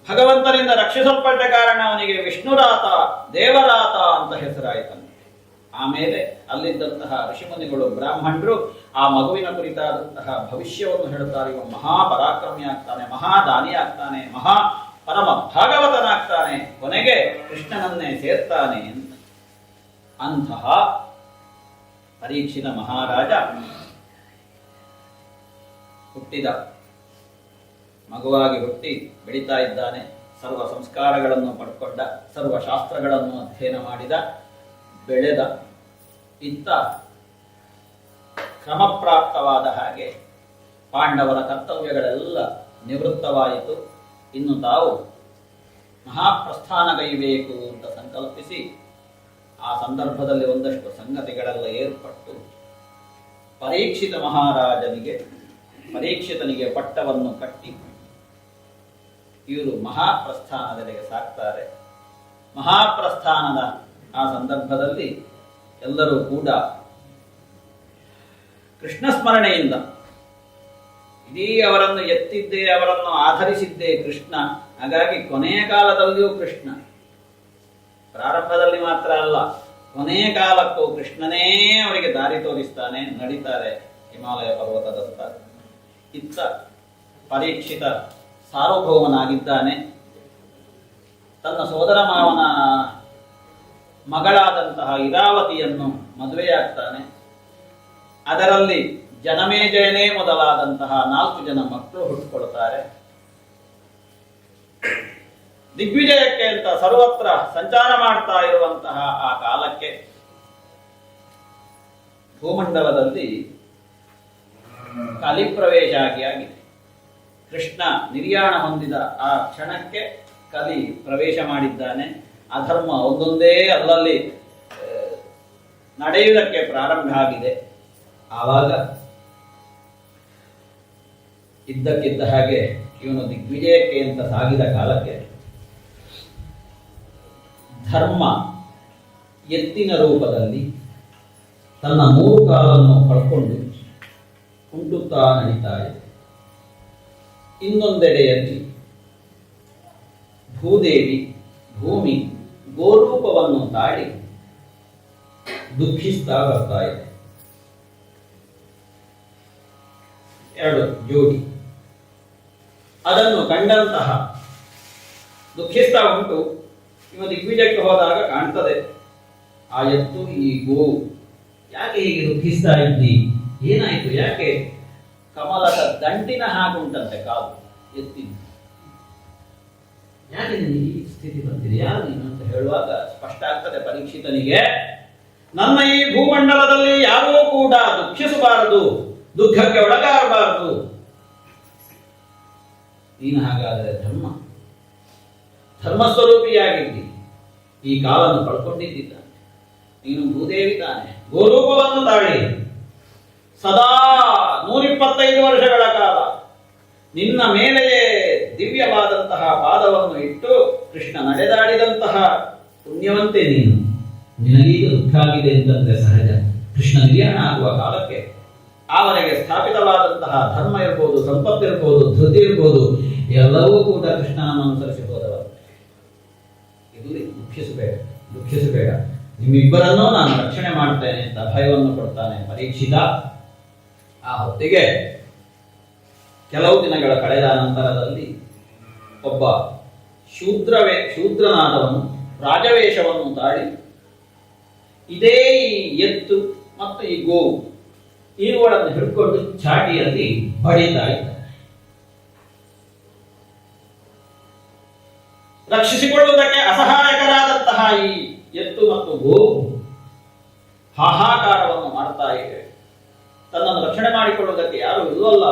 ಭಗವಂತನಿಂದ ರಕ್ಷಿಸಲ್ಪಟ್ಟ ಕಾರಣ ಅವನಿಗೆ ವಿಷ್ಣುರಾತ, ದೇವರಾತ ಅಂತ ಹೆಸರಾಯಿತಂತೆ. ಆಮೇಲೆ ಅಲ್ಲಿದ್ದಂತಹ ಋಷಿಮುನಿಗಳು, ಬ್ರಾಹ್ಮಣರು ಆ ಮಗುವಿನ ಕುರಿತಾದಂತಹ ಭವಿಷ್ಯವನ್ನು ಹೇಳುತ್ತಾರೆ. ಇವ ಮಹಾಪರಾಕ್ರಮಿ ಆಗ್ತಾನೆ, ಮಹಾದಾನಿ ಆಗ್ತಾನೆ, ಪರಮ ಭಾಗವತನಾಗ್ತಾನೆ, ಕೊನೆಗೆ ಕೃಷ್ಣನನ್ನೇ ಸೇರ್ತಾನೆ ಅಂತ. ಅಂತಹ ಪರೀಕ್ಷಿತ ಮಹಾರಾಜ ಹುಟ್ಟಿದ, ಮಗುವಾಗಿ ಹುಟ್ಟಿ ಬೆಳೀತಾ ಇದ್ದಾನೆ. ಸರ್ವ ಸಂಸ್ಕಾರಗಳನ್ನು ಪಡ್ಕೊಂಡ, ಸರ್ವ ಶಾಸ್ತ್ರಗಳನ್ನು ಅಧ್ಯಯನ ಮಾಡಿದ, ಬೆಳೆದ. ಇತ್ತ ಕ್ರಮಪ್ರಾಪ್ತವಾದ ಹಾಗೆ ಪಾಂಡವರ ಕರ್ತವ್ಯಗಳೆಲ್ಲ ನಿವೃತ್ತವಾಯಿತು. ಇನ್ನು ತಾವು ಮಹಾಪ್ರಸ್ಥಾನಗೈಬೇಕು ಅಂತ ಸಂಕಲ್ಪಿಸಿ ಆ ಸಂದರ್ಭದಲ್ಲಿ ಒಂದಷ್ಟು ಸಂಗತಿಗಳೆಲ್ಲ ಏರ್ಪಟ್ಟು ಪರೀಕ್ಷಿತನಿಗೆ ಪಟ್ಟವನ್ನು ಕಟ್ಟಿ ಇವರು ಮಹಾಪ್ರಸ್ಥಾನದೆಡೆಗೆ ಸಾಕ್ತಾರೆ. ಮಹಾಪ್ರಸ್ಥಾನದ ಆ ಸಂದರ್ಭದಲ್ಲಿ ಎಲ್ಲರೂ ಕೂಡ ಕೃಷ್ಣ ಸ್ಮರಣೆಯಿಂದ ಇಡೀ ಅವರನ್ನು ಎತ್ತಿದ್ದೇ, ಅವರನ್ನು ಆಧರಿಸಿದ್ದೇ ಕೃಷ್ಣ. ಹಾಗಾಗಿ ಕೊನೆಯ ಕಾಲದಲ್ಲಿಯೂ ಕೃಷ್ಣ, ಪ್ರಾರಂಭದಲ್ಲಿ ಮಾತ್ರ ಅಲ್ಲ, ಕೊನೆಯ ಕಾಲಕ್ಕೂ ಕೃಷ್ಣನೇ ಅವರಿಗೆ ದಾರಿ ತೋರಿಸ್ತಾನೆ. ನಡೀತಾರೆ ಹಿಮಾಲಯ ಪರ್ವತದತ್ತ. ಇತ್ತ ಪರೀಕ್ಷಿತ ಸಾರ್ವಭೌಮನಾಗಿದ್ದಾನೆ. ತನ್ನ ಸೋದರ ಮಾವನ ಮಗಳಾದಂತಹ ಇರಾವತಿಯನ್ನು ಮದುವೆಯಾಗ್ತಾನೆ. ಅದರಲ್ಲಿ ಜನಮೇಜಯನೇ ಮೊದಲಾದಂತಹ 4 ಜನ ಮಕ್ಕಳು ಹುಟ್ಟುಕೊಳ್ತಾರೆ. ದಿಗ್ವಿಜಯಕ್ಕೆ ಅಂತ ಸರ್ವತ್ರ ಸಂಚಾರ ಮಾಡ್ತಾ ಇರುವಂತಹ ಆ ಕಾಲಕ್ಕೆ ಭೂಮಂಡಲದಲ್ಲಿ ಕಲಿಪ್ರವೇಶ ಆಗಿದೆ. ಕೃಷ್ಣ ನಿರ್ಯಾಣ ಹೊಂದಿದ ಆ ಕ್ಷಣಕ್ಕೆ ಕಲಿ ಪ್ರವೇಶ ಮಾಡಿದ್ದಾನೆ. ಅಧರ್ಮ ಒಂದೊಂದೇ ಅಲ್ಲಲ್ಲಿ ನಡೆಯುವುದಕ್ಕೆ ಪ್ರಾರಂಭ ಆಗಿದೆ. ಆವಾಗ ಇದ್ದಕ್ಕಿದ್ದ ಹಾಗೆ ಇವನು ದಿಗ್ವಿಜಯಕ್ಕೆ ಅಂತ ಸಾಗಿದ ಕಾಲಕ್ಕೆ ಧರ್ಮ ಎತ್ತಿನ ರೂಪದಲ್ಲಿ ತನ್ನ 3 ಕಾಲನ್ನು ಪಡ್ಕೊಂಡು ಕುಂಟುತ್ತಾ ನಡೀತಾ ಇದೆ. ಇನ್ನೊಂದೆಡೆಯಲ್ಲಿ ಭೂಮಿ ಗೋರೂಪವನ್ನು ತಾಳಿ ದುಃಖಿಸ್ತಾ ಬರ್ತಾ ಇದೆ. 2 ಜೋಡಿ ಅದನ್ನು ಕಂಡಂತಹ ದುಃಖಿಸ್ತಾ ಉಂಟು. ಇವ ದಿಗ್ವಿಜಯಕ್ಕೆ ಹೋದಾಗ ಕಾಣ್ತದೆ ಆ ಎತ್ತು ಈ ಗೋವು. ಯಾಕೆ ಹೀಗೆ ದುಃಖಿಸ್ತಾ ಇದ್ದಿ? ಏನಾಯ್ತು? ಯಾಕೆ? ಕಮಲದ ದಂಟಿನ ಹಾಗುಂಟಂತೆ ಕಾಲು ಎತ್ತಿನ. ಯಾಕೆ ನಿನಗೆ ಈ ಸ್ಥಿತಿ ಬಂದಿದೆ? ಯಾರು ನೀನು ಅಂತ ಹೇಳುವಾಗ ಸ್ಪಷ್ಟ ಆಗ್ತದೆ ಪರೀಕ್ಷಿತನಿಗೆ, ನನ್ನ ಈ ಭೂಮಂಡಲದಲ್ಲಿ ಯಾರೂ ಕೂಡ ದುಃಖಿಸಬಾರದು, ದುಃಖಕ್ಕೆ ಒಳಗಾಗಬಾರದು. ನೀನು ಹಾಗಾದರೆ ಧರ್ಮಸ್ವರೂಪಿಯಾಗಿದ್ದಿ, ಈ ಕಾಲನ್ನು ಕಳ್ಕೊಂಡಿದ್ದಿದ್ದ. ನೀನು ಭೂದೇವಿ ತಾನೆ, ಗೋರೂಪವನ್ನು ತಾಳಿ ಸದಾ 125 ವರ್ಷಗಳ ಕಾಲ ನಿನ್ನ ಮೇಲೆಯೇ ದಿವ್ಯವಾದಂತಹ ಪಾದವನ್ನು ಇಟ್ಟು ಕೃಷ್ಣ ನಡೆದಾಡಿದಂತಹ ಪುಣ್ಯವಂತೆ ನೀನು. ನಿನಗೀಗ ದುಃಖ ಆಗಿದೆ ಅಂತಂದ್ರೆ ಸಹಜ. ಕೃಷ್ಣ ನಿರ್ಯಾಣ ಆಗುವ ಕಾಲಕ್ಕೆ ಅವರಿಗೆ ಸ್ಥಾಪಿತವಾದಂತಹ ಧರ್ಮ ಇರ್ಬೋದು, ಸಂಪತ್ತಿರ್ಬೋದು, ಧೃತಿ ಇರ್ಬೋದು, ಎಲ್ಲವೂ ಕೂಡ ಕೃಷ್ಣನನ್ನು ಅನುಸರಿಸಿ ಹೋದವರು. ಇದು ದುಃಖಿಸಬೇಡ, ನಿಮ್ಮಿಬ್ಬರನ್ನೂ ನಾನು ರಕ್ಷಣೆ ಮಾಡ್ತೇನೆ ಅಂತ ಭಯವನ್ನು ಕೊಡ್ತಾನೆ ಪರೀಕ್ಷಿತ. ಆ ಹೊತ್ತಿಗೆ ಕೆಲವು ದಿನಗಳ ಕಳೆದ ನಂತರದಲ್ಲಿ ಒಬ್ಬ ಶೂದ್ರನಾದವನು ರಾಜವೇಷವನ್ನು ತಾಳಿ ಇದೇ ಈ ಎತ್ತು ಮತ್ತು ಈ ಗೋವು ಇವುಗಳನ್ನು ಹಿಡ್ಕೊಂಡು ಚಾಟಿಯಲ್ಲಿ ಬಡಿತಾ ಇದ್ದ. ರಕ್ಷಿಸಿಕೊಳ್ಳುವುದಕ್ಕೆ ಅಸಹಾಯಕರಾದಂತಹ ಈ ಎತ್ತು ಮತ್ತು ಗೋವು ಹಾಹಾಕಾರವನ್ನು ಮಾಡ್ತಾ ಇವೆ. ತನ್ನನ್ನು ರಕ್ಷಣೆ ಮಾಡಿಕೊಳ್ಳುವುದಕ್ಕೆ ಯಾರು ಇಲ್ಲವಲ್ಲ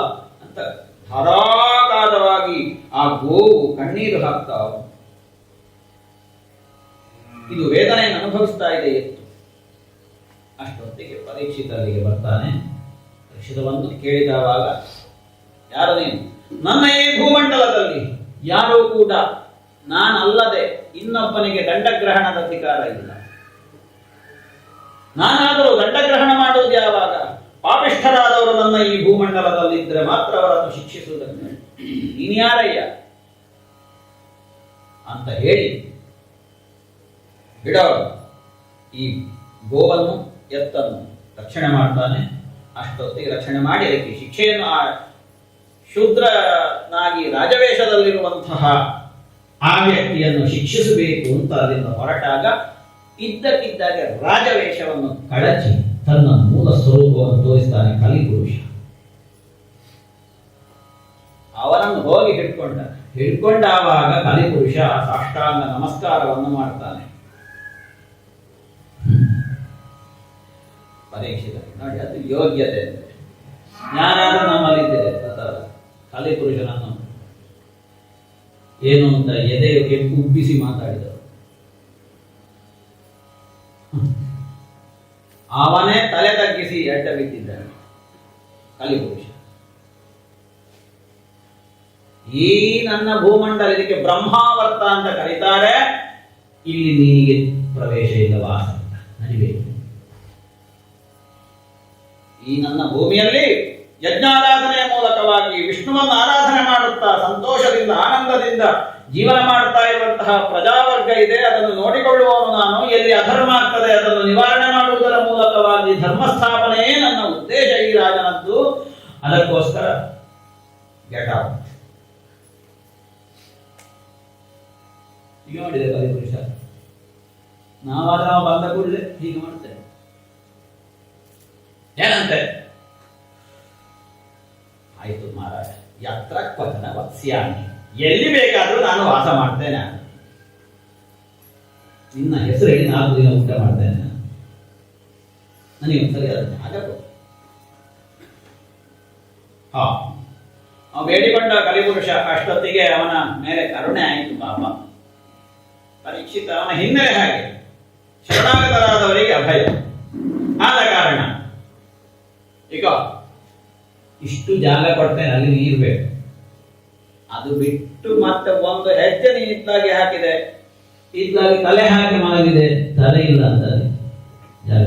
ಅಂತ ಧಾರಾಕಾರವಾಗಿ ಆ ಗೋವು ಕಣ್ಣೀರು ಹಾಕ್ತಾ ಇದು ವೇದನೆಯನ್ನು ಅನುಭವಿಸ್ತಾ ಇದೆ ಎತ್ತು. ಅಷ್ಟೊತ್ತಿಗೆ ಪರೀಕ್ಷಿತರಿಗೆ ಬರ್ತಾನೆ. ಪರೀಕ್ಷಿತವನ್ನು ಕೇಳಿದವಾಗ, ಯಾರು ನೀನು? ನನ್ನ ಈ ಭೂಮಂಡಲದಲ್ಲಿ ಯಾರೂ ಕೂಡ ನಾನಲ್ಲದೆ ಇನ್ನೊಬ್ಬನಿಗೆ ದಂಡಗ್ರಹಣದ ಅಧಿಕಾರ ಇಲ್ಲ. ನಾನಾದರೂ ದಂಡಗ್ರಹಣ ಮಾಡುವುದು ಯಾವಾಗ? ಪಾಪಿಷ್ಠರಾದವರು ನನ್ನ ಈ ಭೂಮಂಡಲದಲ್ಲಿದ್ದರೆ ಮಾತ್ರ ಅವರನ್ನು ಶಿಕ್ಷಿಸುವುದಕ್ಕೆ ನೀನ್ಯಾರಯ್ಯ ಅಂತ ಹೇಳಿ ಬಿಡೋರು ಈ ಗೋವನ್ನು ಎತ್ತನ್ನು ರಕ್ಷಣೆ ಮಾಡ್ತಾನೆ. ಅಷ್ಟೊತ್ತಿಗೆ ರಕ್ಷಣೆ ಮಾಡಿ ಅದಕ್ಕೆ ಶಿಕ್ಷೆಯನ್ನು ಆ ಶೂದ್ರನಾಗಿ ರಾಜವೇಷದಲ್ಲಿರುವಂತಹ ಆ ವ್ಯಕ್ತಿಯನ್ನು ಶಿಕ್ಷಿಸಬೇಕು ಅಂತ ಅಲ್ಲಿಂದ ಹೊರಟಾಗ ಇದ್ದಕ್ಕಿದ್ದಾಗೆ ರಾಜವೇಷವನ್ನು ಕಳಚಿ ತನ್ನ ಮೂಲ ಸ್ವರೂಪವನ್ನು ತೋರಿಸ್ತಾನೆ ಕಲಿಪುರುಷ. ಅವನನ್ನು ಹೋಗಿ ಹಿಡ್ಕೊಂಡಾವಾಗ ಕಲಿಪುರುಷ ಸಾಷ್ಟಾಂಗ ನಮಸ್ಕಾರವನ್ನು ಮಾಡ್ತಾನೆ. ಪರೀಕ್ಷಿತ ನೋಡಿ, ಅದು ಯೋಗ್ಯತೆ ಅಂದರೆ ಯಾರಾದ್ರೂ ನಮ್ಮಲ್ಲಿದ್ದರೆ ಕಲಿಪುರುಷನನ್ನು ಏನು ಅಂತ ಎದೆಗೆ ಉಬ್ಬಿಸಿ ಮಾತಾಡಿದರು. ಅವನೇ ತಲೆ ತಗ್ಗಿಸಿ ಅಡ್ಡ ಬಿದ್ದಿದ್ದಾನೆ ಕಲಿಪುರುಷ. ಈ ನನ್ನ ಭೂಮಂಡಲ, ಇದಕ್ಕೆ ಬ್ರಹ್ಮಾವರ್ತ ಅಂತ ಕರೀತಾರೆ. ಇಲ್ಲಿ ನಿನಗೆ ಪ್ರವೇಶ ಇಲ್ಲ, ವಾಸ ನಡಿಬೇಕು. ಈ ನನ್ನ ಭೂಮಿಯಲ್ಲಿ ಯಜ್ಞಾರಾಧನೆಯ ಮೂಲಕವಾಗಿ ವಿಷ್ಣುವನ್ನು ಆರಾಧನೆ ಮಾಡುತ್ತಾ ಸಂತೋಷದಿಂದ ಆನಂದದಿಂದ ಜೀವನ ಮಾಡ್ತಾ ಇರುವಂತಹ ಪ್ರಜಾವರ್ಗ ಇದೆ. ಅದನ್ನು ನೋಡಿಕೊಳ್ಳುವವನು ನಾನು. ಎಲ್ಲಿ ಅಧರ್ಮ ಆಗ್ತದೆ ಅದನ್ನು ನಿವಾರಣೆ ಮಾಡುವುದರ ಮೂಲಕವಾಗಿ ಧರ್ಮಸ್ಥಾಪನೆಯೇ ನನ್ನ ಉದ್ದೇಶ ಈ ರಾಜನದ್ದು. ಅದಕ್ಕೋಸ್ಕರ ಗೆಟ್ ಔಟ್. ಈಗ ಮಾಡಿದೆ ಕಲಿಪುರುಷ. ನಾವಾದ್ರೆ ನಾವು ಬಂದ ಕೂಡಲೇ ಹೀಗೆ ಮಾಡ್ತೇವೆ. ಏನಂತೆ? ಆಯ್ತು ಮಹಾರಾಜ, ಯತ್ರ ಕ್ವಚನ ವತ್ಸ್ಯಾಮಿ, ಎಲ್ಲಿ ಬೇಕಾದರೂ ನಾನು ವಾಸ ಮಾಡ್ತೇನೆ. ನಿನ್ನ ಹೆಸರು ಹೇಳಿ 4 ದಿನ ಊಟ ಮಾಡ್ತೇನೆ. ನನಗೆ ಒಂದ್ಸರಿ ಅದನ್ನು ಆಗಬೇಕು. ಅವನು ಬೇಡಿಕೊಂಡ ಕಲಿಪುರುಷ. ಅಷ್ಟೊತ್ತಿಗೆ ಅವನ ಮೇಲೆ ಕರುಣೆ ಆಯಿತು. ಪಾಪ ಪರೀಕ್ಷಿತ ಅವನ ಹಿನ್ನೆಲೆ ಹಾಗೆ ಶರಣಾಗತರಾದವರಿಗೆ ಅಭಯ ಆದ ಕಾರಣ ಈಗ ಇಷ್ಟು ಜಾಗ ಕೊಡ್ತೇನೆ, ಅಲ್ಲಿ ನೀರು ಬೇಕು. ಅದು ಬಿಟ್ಟು ಮತ್ತೆ ಒಂದು ಹೆಜ್ಜೆ ನೀನು ಇತ್ಲಾಗಿ ಹಾಕಿದೆ, ಇತ್ಲಾಗಿ ತಲೆ ಹಾಕಿ ಮಲಗಿದೆ, ತಲೆ ಇಲ್ಲ ಅಂತ ಜಾಗ.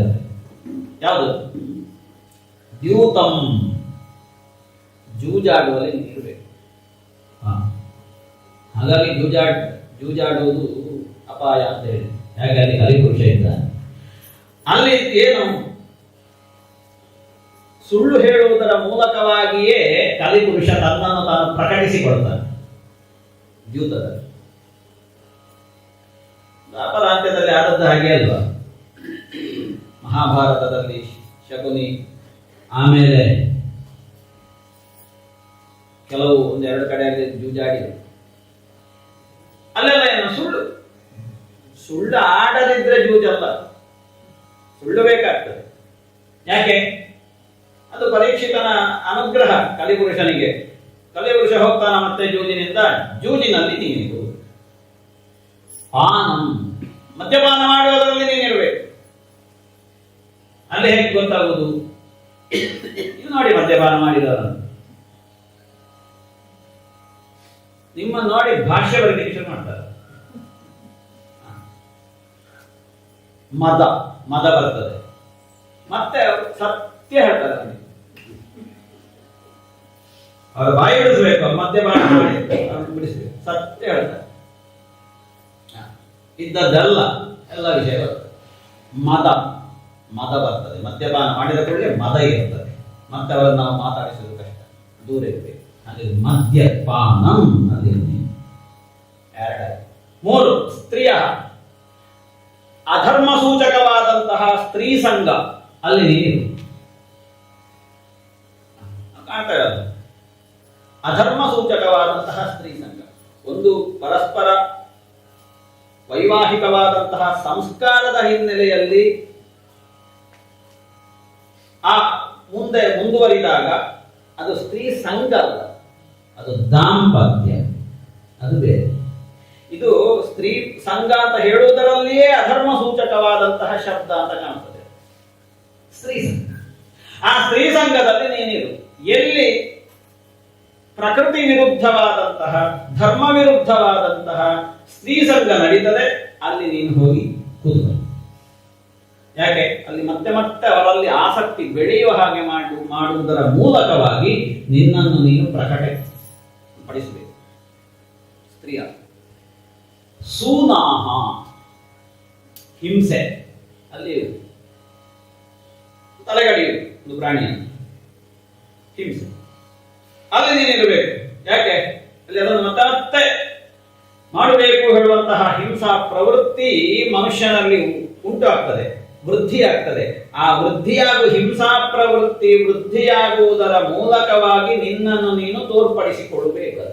ಯಾವುದು? ದ್ಯೂತಂ, ಜೂಜಾಡುವಲ್ಲಿ ನೀರು ಬೇಕು. ಹಾಗಾಗಿ ಜೂಜಾಡುವುದು ಅಪಾಯ ಅಂತ ಹೇಳಿ. ಯಾಕೆ? ಅಲ್ಲಿ ಕಲಿಪುರುಷ ಇದ್ದ. ಅಲ್ಲಿ ಏನು ಸುಳ್ಳು ಹೇಳುವುದರ ಮೂಲಕವಾಗಿಯೇ ಕಲಿಪುರುಷ ತನ್ನನ್ನು ತಾನು ಪ್ರಕಟಿಸಿಕೊಳ್ತಾನೆ ದ್ಯೂತದಲ್ಲಿ. ದ್ವಾಪರಾಂತ್ಯದಲ್ಲಿ ಆದದ್ದು ಹಾಗೆ ಅಲ್ವಾ? ಮಹಾಭಾರತದಲ್ಲಿ ಶಕುನಿ, ಆಮೇಲೆ ಕೆಲವು ಒಂದೆರಡು ಕಡೆಯಲ್ಲಿ ಜೂಜಾಡಿದರು. ಅಲ್ಲೆಲ್ಲ ಏನು ಸುಳ್ಳು ಸುಳ್ಳು ಆಡದಿದ್ರೆ ಜೂಜಲ್ಲ, ಸುಳ್ಳು ಬೇಕಾಗ್ತದೆ. ಯಾಕೆ? ಅದು ಪರೀಕ್ಷಿತನ ಅನುಗ್ರಹ ಕಲಿಪುರುಷನಿಗೆ. ಕಲಿಪುರುಷ ಹೋಗ್ತಾನ ಮತ್ತೆ ಜೂಜಿನಿಂದ, ಜೂಜಿನಲ್ಲಿ ನೀನಿರು. ಪಾನಂ, ಮದ್ಯಪಾನ ಮಾಡುವುದರಲ್ಲಿ ನೀನಿರಬೇಕು. ಅಲ್ಲಿ ಹೇಗೆ ಗೊತ್ತಾಗುವುದು? ಇದು ನೋಡಿ, ಮದ್ಯಪಾನ ಮಾಡಿದವರನ್ನು ನಿಮ್ಮ ನೋಡಿ ಭಾಷ್ಯ ಬರಲಿಕ್ಕೆ ಶುರು ಮಾಡ್ತಾರೆ. ಮದ ಮದ ಬರ್ತದೆ, ಮತ್ತೆ ಅವರು ಸತ್ಯ ಹೇಳ್ತಾರೆ. ಅವರು ಬಾಯಿ ಬಿಡಿಸ್ಬೇಕು, ಮದ್ಯಪಾನ ಮಾಡಿ ಅವ್ರನ್ನ ಬಿಡಿಸ್ಬೇಕು, ಸತ್ಯ ಹೇಳ್ತಾರೆ. ಇದ್ದದ್ದಲ್ಲ, ಎಲ್ಲ ವಿಷಯ ಬರ್ತದೆ. ಮದ ಮದ ಬರ್ತದೆ, ಮದ್ಯಪಾನ ಮಾಡಿದ ಕೂಡಲೇ ಮದ ಇರ್ತದೆ. ಮತ್ತೆ ಅವರನ್ನು ನಾವು ಮಾತಾಡಿಸೋದು ಕಷ್ಟ, ದೂರ ಇರಬೇಕು. ಅಲ್ಲಿ ಮದ್ಯಪಾನಂ ಅಲ್ಲಿ 2. 3 ಸ್ತ್ರೀಯ ಅಧರ್ಮ ಸೂಚಕವಾದಂತಹ ಸ್ತ್ರೀ ಸಂಘ ಅಲ್ಲಿ ನೀರು ಕಾಣ್ತಾ ಇರೋದು. ಅಧರ್ಮ ಸೂಚಕವಾದಂತಹ ಸ್ತ್ರೀ ಸಂಘ ಒಂದು ಪರಸ್ಪರ ವೈವಾಹಿಕವಾದಂತಹ ಸಂಸ್ಕಾರದ ಹಿನ್ನೆಲೆಯಲ್ಲಿ ಆ ಮುಂದೆ ಮುಂದುವರಿದಾಗ ಅದು ಸ್ತ್ರೀ ಸಂಘ ಅಲ್ಲ, ಅದು ದಾಂಪತ್ಯ, ಅದು ಬೇರೆ. ಇದು ಸ್ತ್ರೀ ಸಂಘ ಅಂತ ಹೇಳುವುದರಲ್ಲಿಯೇ ಅಧರ್ಮ ಸೂಚಕವಾದಂತಹ ಶಬ್ದ ಅಂತ ಕಾಣ್ತದೆ, ಸ್ತ್ರೀ ಸಂಘ. ಆ ಸ್ತ್ರೀ ಸಂಘದಲ್ಲಿ ನೀನಿರು. ಎಲ್ಲಿ ಪ್ರಕೃತಿ ವಿರುದ್ಧವಾದಂತಹ, ಧರ್ಮ ವಿರುದ್ಧವಾದಂತಹ ಸ್ತ್ರೀ ಸಂಘ ನಡೀತದೆ, ಅಲ್ಲಿ ನೀನು ಹೋಗಿ ಕೂತ್ಕೊ. ಯಾಕೆ? ಅಲ್ಲಿ ಮತ್ತೆ ಮತ್ತೆ ಅವರಲ್ಲಿ ಆಸಕ್ತಿ ಬೆಳೆಯುವ ಹಾಗೆ ಮಾಡುವುದರ ಮೂಲಕವಾಗಿ ನಿನ್ನನ್ನು ನೀನು ಪ್ರಕಟಪಡಿಸಬೇಕು. ಸ್ತ್ರೀಯ ಸೂನಾಹ, ಹಿಂಸೆ, ಅಲ್ಲಿ ತಲೆಗಡಿಯುವುದು ಒಂದು ಪ್ರಾಣಿಯನ್ನು, ಹಿಂಸೆ, ಅಲ್ಲಿ ನೀನಿರಬೇಕು. ಯಾಕೆ? ಅಲ್ಲಿ ಅದನ್ನು ಮತ್ತೆ ಮತ್ತೆ ಮಾಡಬೇಕು ಹೇಳುವಂತಹ ಹಿಂಸಾ ಪ್ರವೃತ್ತಿ ಮನುಷ್ಯನಲ್ಲಿ ಉಂಟಾಗ್ತದೆ, ವೃದ್ಧಿಯಾಗ್ತದೆ. ಆ ವೃದ್ಧಿಯಾಗುವ ಹಿಂಸಾ ಪ್ರವೃತ್ತಿ ವೃದ್ಧಿಯಾಗುವುದರ ಮೂಲಕವಾಗಿ ನಿನ್ನನ್ನು ನೀನು ತೋರ್ಪಡಿಸಿಕೊಳ್ಳಬೇಕು.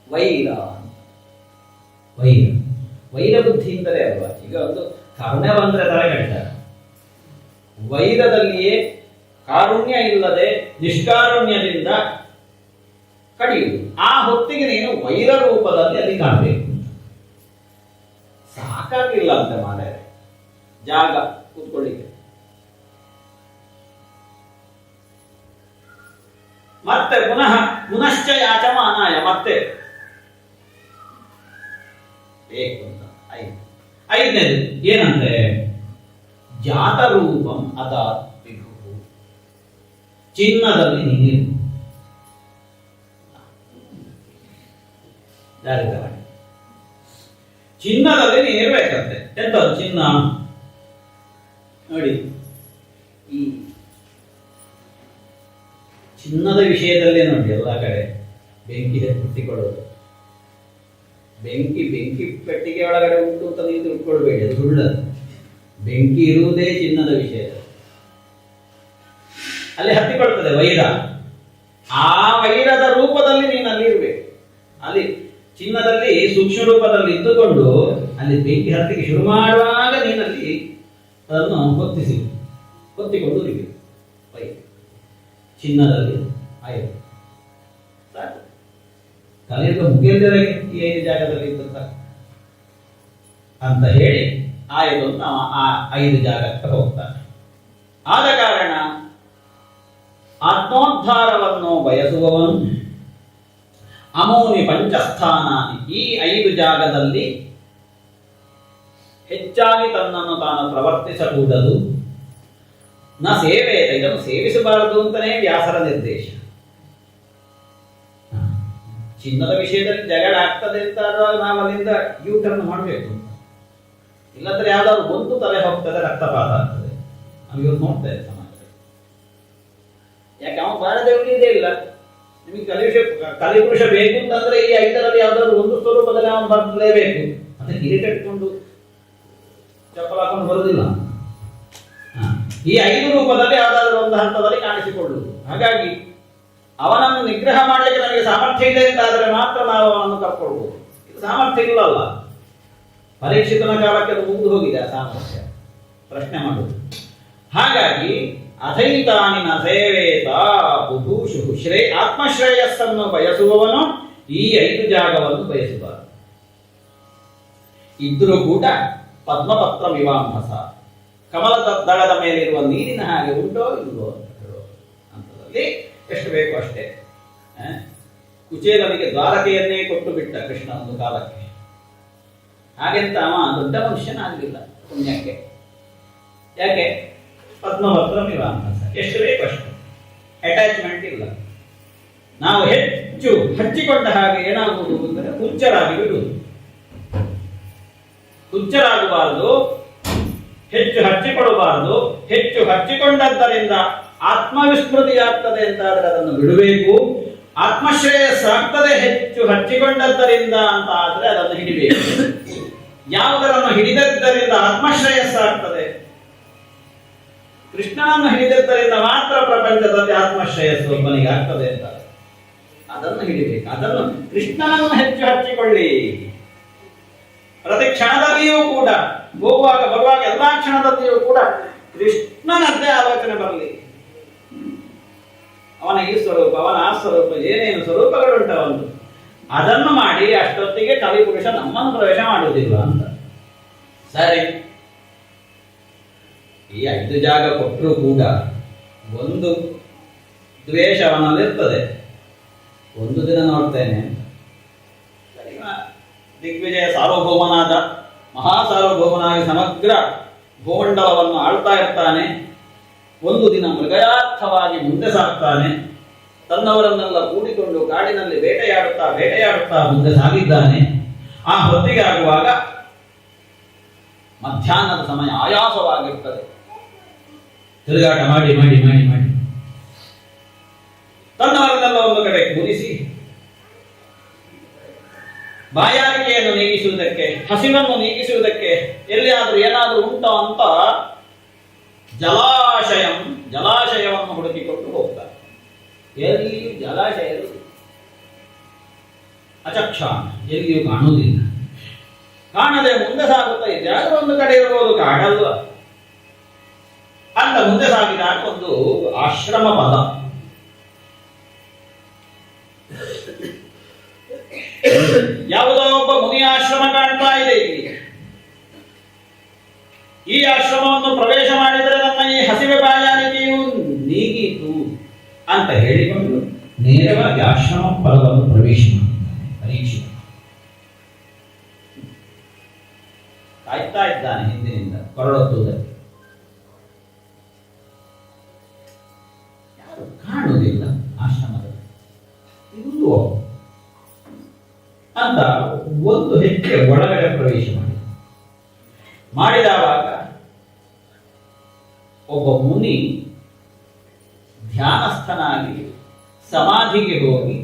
ವೈರ ವೈರ ವೈರ ಬುದ್ಧಿಯಿಂದಲೇ ಅಲ್ವಾ? ಈಗ ಒಂದು ಕರುಣೆ ಬಂದ್ರೆ ತಲೆ ಕಡಿತಾರೆ. ವೈರದಲ್ಲಿಯೇ ಕಾರುಣ್ಯ ಇಲ್ಲದೆ ನಿಷ್ಕಾರುಣ್ಯದಿಂದ ಕಡಿಯುವುದು. ಆ ಹೊತ್ತಿಗೆ ನೀನು ವೈರ ರೂಪದಲ್ಲಿ ಅಲ್ಲಿ ಕಾಣಬೇಕು. ಸಾಕಾಗಿಲ್ಲ ಅಂತ ಮಾರ್ರೆ ಜಾಗ ಕೂತ್ಕೊಳ್ಳಿಕ್ಕೆ. ಮತ್ತೆ ಪುನಶ್ಚ ಯಾಚಮಾನಾಯ, ಮತ್ತೆ ಬೇಕು ಅಂತ. 5ನೇದು ಏನಂದ್ರೆ ಜಾತರೂಪಂ ಅದಾತ್ ವಿಭು, ಚಿನ್ನದಲ್ಲಿ ನೀನಿರು. ಚಿನ್ನದಲ್ಲಿ ನೀನಿರ್ಬೇಕಂತೆ. ಎಂತದ್ದು ಚಿನ್ನ ನೋಡಿ, ಈ ಚಿನ್ನದ ವಿಷಯದಲ್ಲೇ ನೋಡಿ ಎಲ್ಲ ಕಡೆ ಬೆಂಕಿ ಹತ್ತಿಕೊಳ್ಳೋದು. ಬೆಂಕಿ ಪೆಟ್ಟಿಗೆ ಒಳಗಡೆ ಉಂಟು ಅಂತ ನೀವು ತಿಳ್ಕೊಳ್ಬೇಡಿ, ಅದು ಸುಳ್ಳದು. ಬೆಂಕಿ ಇರುವುದೇ ಚಿನ್ನದ ವಿಷಯ. ಅಲ್ಲಿ ಹತ್ತಿಕೊಳ್ತದೆ ವೈರ. ಆ ವೈರದ ರೂಪದಲ್ಲಿ ನೀನು ಅಲ್ಲಿ ಇರ್ಬೇಕು. ಅಲ್ಲಿ ಚಿನ್ನದಲ್ಲಿ ಸೂಕ್ಷ್ಮ ರೂಪದಲ್ಲಿ ಇದ್ದುಕೊಂಡು ಅಲ್ಲಿ ಬೆಂಕಿ ಹತ್ತಿಗೆ ಶುರು ಮಾಡುವಾಗ ನೀನಲ್ಲಿ ಅದನ್ನು ಹೊತ್ತಿಕೊಂಡು ಇರಬೇಕು. ವೈರ ಚಿನ್ನದಲ್ಲಿ ಆಯ್ತು ಸಾಕು. ಕಲಿಯುಗ ಮುಗಿಯಲ್ದರೆ ಈ 5 ಜಾಗದಲ್ಲಿ ಇದ್ದಂತ ಅಂತ ಹೇಳಿ ಆಯ್ತು ಅಂತ ಆ 5 ಜಾಗಕ್ಕೆ ಹೋಗ್ತಾನೆ. ಆದ ಕಾರಣ ಆತ್ಮೋದ್ಧಾರವನ್ನು ಬಯಸುವವನು ಅಮೋನಿ ಪಂಚಸ್ಥಾನಾನಿ, ಈ 5 ಜಾಗದಲ್ಲಿ ಹೆಚ್ಚಾಗಿ ತನ್ನನ್ನು ತಾನು ಪ್ರವರ್ತಿಸಕೂಡದು. ನ ಸೇವೇತ, ಇದನ್ನು ಸೇವಿಸಬಾರದು ಅಂತಲೇ ವ್ಯಾಸರ ನಿರ್ದೇಶ. ಚಿನ್ನದ ವಿಷಯದಲ್ಲಿ ಜಗಳ ಆಗ್ತದೆ ಅಂತ ನಾವು ಅಲ್ಲಿಂದ ಯೂಟರ್ನ್ ಮಾಡಬೇಕು. ಇಲ್ಲಂದ್ರೆ ಯಾವ್ದಾದ್ರು ಒಂದು ತಲೆ ಹೋಗ್ತದೆ, ರಕ್ತಪಾತ ಆಗ್ತದೆ. ನಾವು ಇವ್ರು ನೋಡ್ತೇವೆ ಸಮಾಜದಲ್ಲಿ. ಯಾಕೆ ಅವನು ಬಾರದೆ ಉಳಿಯುವುದೇ ಇಲ್ಲ. ನಿಮಗೆ ಕಲಿಪುರುಷ ಬೇಕು ಅಂತಂದ್ರೆ ಈ ಐದರಲ್ಲಿ ಯಾವ್ದಾದ್ರು ಒಂದು ಸ್ವರೂಪದಲ್ಲಿ ಅವನು ಬರಲೇಬೇಕು. ಅದಕ್ಕೆ ಕಿರೀಟಿಟ್ಕೊಂಡು ಚಪ್ಪಲ್ ಹಾಕೊಂಡು ಬರುವುದಿಲ್ಲ. ಈ 5 ರೂಪದಲ್ಲಿ ಯಾವ್ದಾದ್ರು ಒಂದು ಹಂತದಲ್ಲಿ ಕಾಣಿಸಿಕೊಳ್ಳುವುದು. ಹಾಗಾಗಿ ಅವನನ್ನು ನಿಗ್ರಹ ಮಾಡಲಿಕ್ಕೆ ನಮಗೆ ಸಾಮರ್ಥ್ಯ ಇದೆ ಅಂತಾದರೆ ಮಾತ್ರ ನಾವು ಅವನನ್ನು ಕರ್ಕೊಳ್ಬಹುದು. ಇದು ಸಾಮರ್ಥ್ಯ ಇಲ್ಲಲ್ಲ. ಪರೀಕ್ಷಿತನ ಕಾಲಕ್ಕೆ ಅದು ಮುಗಿದು ಹೋಗಿದೆ ಆ ಸಾಮರ್ಥ್ಯ. ಪ್ರಶ್ನೆ ಮಾಡುವುದು. ಹಾಗಾಗಿ ಅಥೈತಾನಿ ನ ಸೇವೇತ ಬುಭೂಷು ಆತ್ಮಶ್ರೇಯಸ್ಸನ್ನು ಬಯಸುವವನು ಈ 5 ಜಾಗವನ್ನು ಬಯಸಬಾರದು. ಇದ್ರೂ ಕೂಡ ಪದ್ಮಪತ್ರ ವಿವಾಂಭಸ, ಕಮಲದ ದಳದ ಮೇಲಿರುವ ನೀರಿನ ಹಾಗೆ ಉಂಟೋ ಇಲ್ವೋ ಅಂತ ಹೇಳೋ ಹಂತದಲ್ಲಿ ಎಷ್ಟು ಬೇಕು ಅಷ್ಟೇ. ಕುಚೇಲನಿಗೆ ದ್ವಾರಕೆಯನ್ನೇ ಕೊಟ್ಟು ಬಿಟ್ಟ ಕೃಷ್ಣ ಒಂದು ಕಾಲಕ್ಕೆ. ಹಾಗೆಂತ ಅವ ದೊಡ್ಡ ಮನುಷ್ಯನಾಗಲಿಲ್ಲ ಪುಣ್ಯಕ್ಕೆ. ಯಾಕೆ? ಪದ್ಮಪತ್ರ ವಿವಾಂಭಸ, ಎಷ್ಟು ಬೇಕು ಅಷ್ಟು, ಅಟ್ಯಾಚ್ಮೆಂಟ್ ಇಲ್ಲ. ನಾವು ಹೆಚ್ಚು ಹಚ್ಚಿಕೊಂಡ ಹಾಗೆ ಏನಾಗುವುದು ಅಂದರೆ ಹುಚ್ಚರಾಗಿ ಬಿಡುವುದು. ಹುಚ್ಚರಾಗಬಾರದು, ಹೆಚ್ಚು ಹಚ್ಚಿಕೊಳ್ಳಬಾರದು. ಹೆಚ್ಚು ಹಚ್ಚಿಕೊಂಡದ್ದರಿಂದ ಆತ್ಮವಿಸ್ಮೃತಿಯಾಗ್ತದೆ ಅಂತಾದರೆ ಅದನ್ನು ಬಿಡಬೇಕು. ಆತ್ಮಶ್ರೇಯಸ್ಸಾಗ್ತದೆ ಹೆಚ್ಚು ಹಚ್ಚಿಕೊಂಡದ್ದರಿಂದ ಅಂತ ಆದರೆ ಅದನ್ನು ಹಿಡಿಬೇಕು. ಯಾವುದರನ್ನು ಹಿಡಿದದ್ದರಿಂದ ಆತ್ಮಶ್ರೇಯಸ್ಸಾಗ್ತದೆ, ಕೃಷ್ಣನನ್ನು ಹಿಡಿದದ್ದರಿಂದ ಮಾತ್ರ ಪ್ರಪಂಚದಲ್ಲಿ ಆತ್ಮಶ್ರೇಯಸ್ಸು ಒಬ್ಬನಿಗೆ ಆಗ್ತದೆ ಅಂತ ಅದನ್ನು ಹಿಡಿಬೇಕು. ಅದನ್ನು ಕೃಷ್ಣನನ್ನು ಹೆಚ್ಚು ಹಚ್ಚಿಕೊಳ್ಳಿ. ಪ್ರತಿ ಕ್ಷಣದಲ್ಲಿಯೂ ಕೂಡ, ಹೋಗುವಾಗ ಬರುವಾಗ ಎಲ್ಲಾ ಕ್ಷಣದಲ್ಲಿಯೂ ಕೂಡ ಕೃಷ್ಣನದ್ದೇ ಆಲೋಚನೆ ಬರಲಿ. ಅವನ ಈ ಸ್ವರೂಪ, ಅವನ ಆ ಸ್ವರೂಪ, ಏನೇನು ಸ್ವರೂಪಗಳುಂಟವಂತು ಅದನ್ನು ಮಾಡಿ ಅಷ್ಟೊತ್ತಿಗೆ ಕಲಿಪುರುಷ ನಮ್ಮನ್ನು ಪ್ರವೇಶ ಮಾಡುವುದಿಲ್ಲ ಅಂತ. ಸರಿ, ಈ 5 ಜಾಗ ಕೊಟ್ಟರೂ ಕೂಡ ಒಂದು ದ್ವೇಷ ಅವನಲ್ಲಿರ್ತದೆ. ಒಂದು ದಿನ ನೋಡ್ತೇನೆ, ದಿಗ್ವಿಜಯ ಸಾರ್ವಭೌಮನಾದ ಮಹಾಸಾರ್ವಭೌಮನಾಗಿ ಸಮಗ್ರ ಭೂಮಂಡಲವನ್ನು ಆಳ್ತಾ ಇರ್ತಾನೆ. ಒಂದು ದಿನ ಮೃಗಯಾರ್ಥವಾಗಿ ಮುಂದೆ ಸಾಗ್ತಾನೆ. ತನ್ನವರನ್ನೆಲ್ಲ ಕೂಡಿಕೊಂಡು ಕಾಡಿನಲ್ಲಿ ಬೇಟೆಯಾಡುತ್ತಾ ಮುಂದೆ ಸಾಗಿದ್ದಾನೆ. ಆ ಹೊತ್ತಿಗೆ ಆಗುವಾಗ ಮಧ್ಯಾಹ್ನದ ಸಮಯ ಆಯಾಸವಾಗಿರ್ತದೆ. ತಿರುಗಾಟ ಮಾಡಿ ತನ್ನವರನ್ನೆಲ್ಲ ಒಂದು ಕಡೆ ಕೂರಿಸಿ ಬಾಯಾರಿಕೆಯನ್ನು ನೀಗಿಸುವುದಕ್ಕೆ, ಹಸಿವನ್ನು ನೀಗಿಸುವುದಕ್ಕೆ ಎಲ್ಲಿಯಾದರೂ ಏನಾದರೂ ಉಂಟೋ ಅಂತ ಜಲಾಶಯವನ್ನು ಹುಡುಕಿಕೊಂಡು ಹೋಗ್ತಾರೆ. ಎಲ್ಲಿಯೂ ಜಲಾಶಯ ಅಚಕ್ಷ, ಎಲ್ಲಿಯೂ ಕಾಣುವುದಿಲ್ಲ. ಕಾಣದೆ ಮುಂದೆ ಸಾಗುತ್ತಾ ಇದೆ. ಅದು ಒಂದು ಕಡೆ ಇರಬಹುದು, ಕಾಡಲ್ವ ಅಂತ ಮುಂದೆ ಸಾಗಿದಾಗ ಒಂದು ಆಶ್ರಮ ಪದ. ಯಾವುದೋ ಒಬ್ಬ ಮುನಿ ಆಶ್ರಮ ಕಾಣ್ತಾ ಇದೆ ಇಲ್ಲಿ. ಈ ಆಶ್ರಮವನ್ನು ಪ್ರವೇಶ ಮಾಡಿದರೆ ನನ್ನ ಈ ಹಸಿವೆ ಬಾಯಾರಿಕೆಯು ನೀಗಿತು ಅಂತ ಹೇಳಿಕೊಂಡು ನೇರವಾಗಿ ಆಶ್ರಮ ಪದವನ್ನು ಪ್ರವೇಶ ಮಾಡಿದ್ದಾನೆ. ಪರೀಕ್ಷೆ ಕಾಯ್ತಾ ಇದ್ದಾನೆ ಹಿಂದಿನಿಂದ ಕೊರಳೊತ್ತುವುದಕ್ಕೆ. ಯಾರು ಕಾಣುವುದಿಲ್ಲ ಆಶ್ರಮದಲ್ಲಿ. ಇದು ಅಂತ ಒಂದು ಹೆಜ್ಜೆ ಒಳಗಡೆ ಪ್ರವೇಶ ಮಾಡಿದವಾಗ ಒಬ್ಬ ಮುನಿ ಧ್ಯಾನಸ್ಥನಾಗಿ ಸಮಾಧಿಗೆ ಹೋಗಿ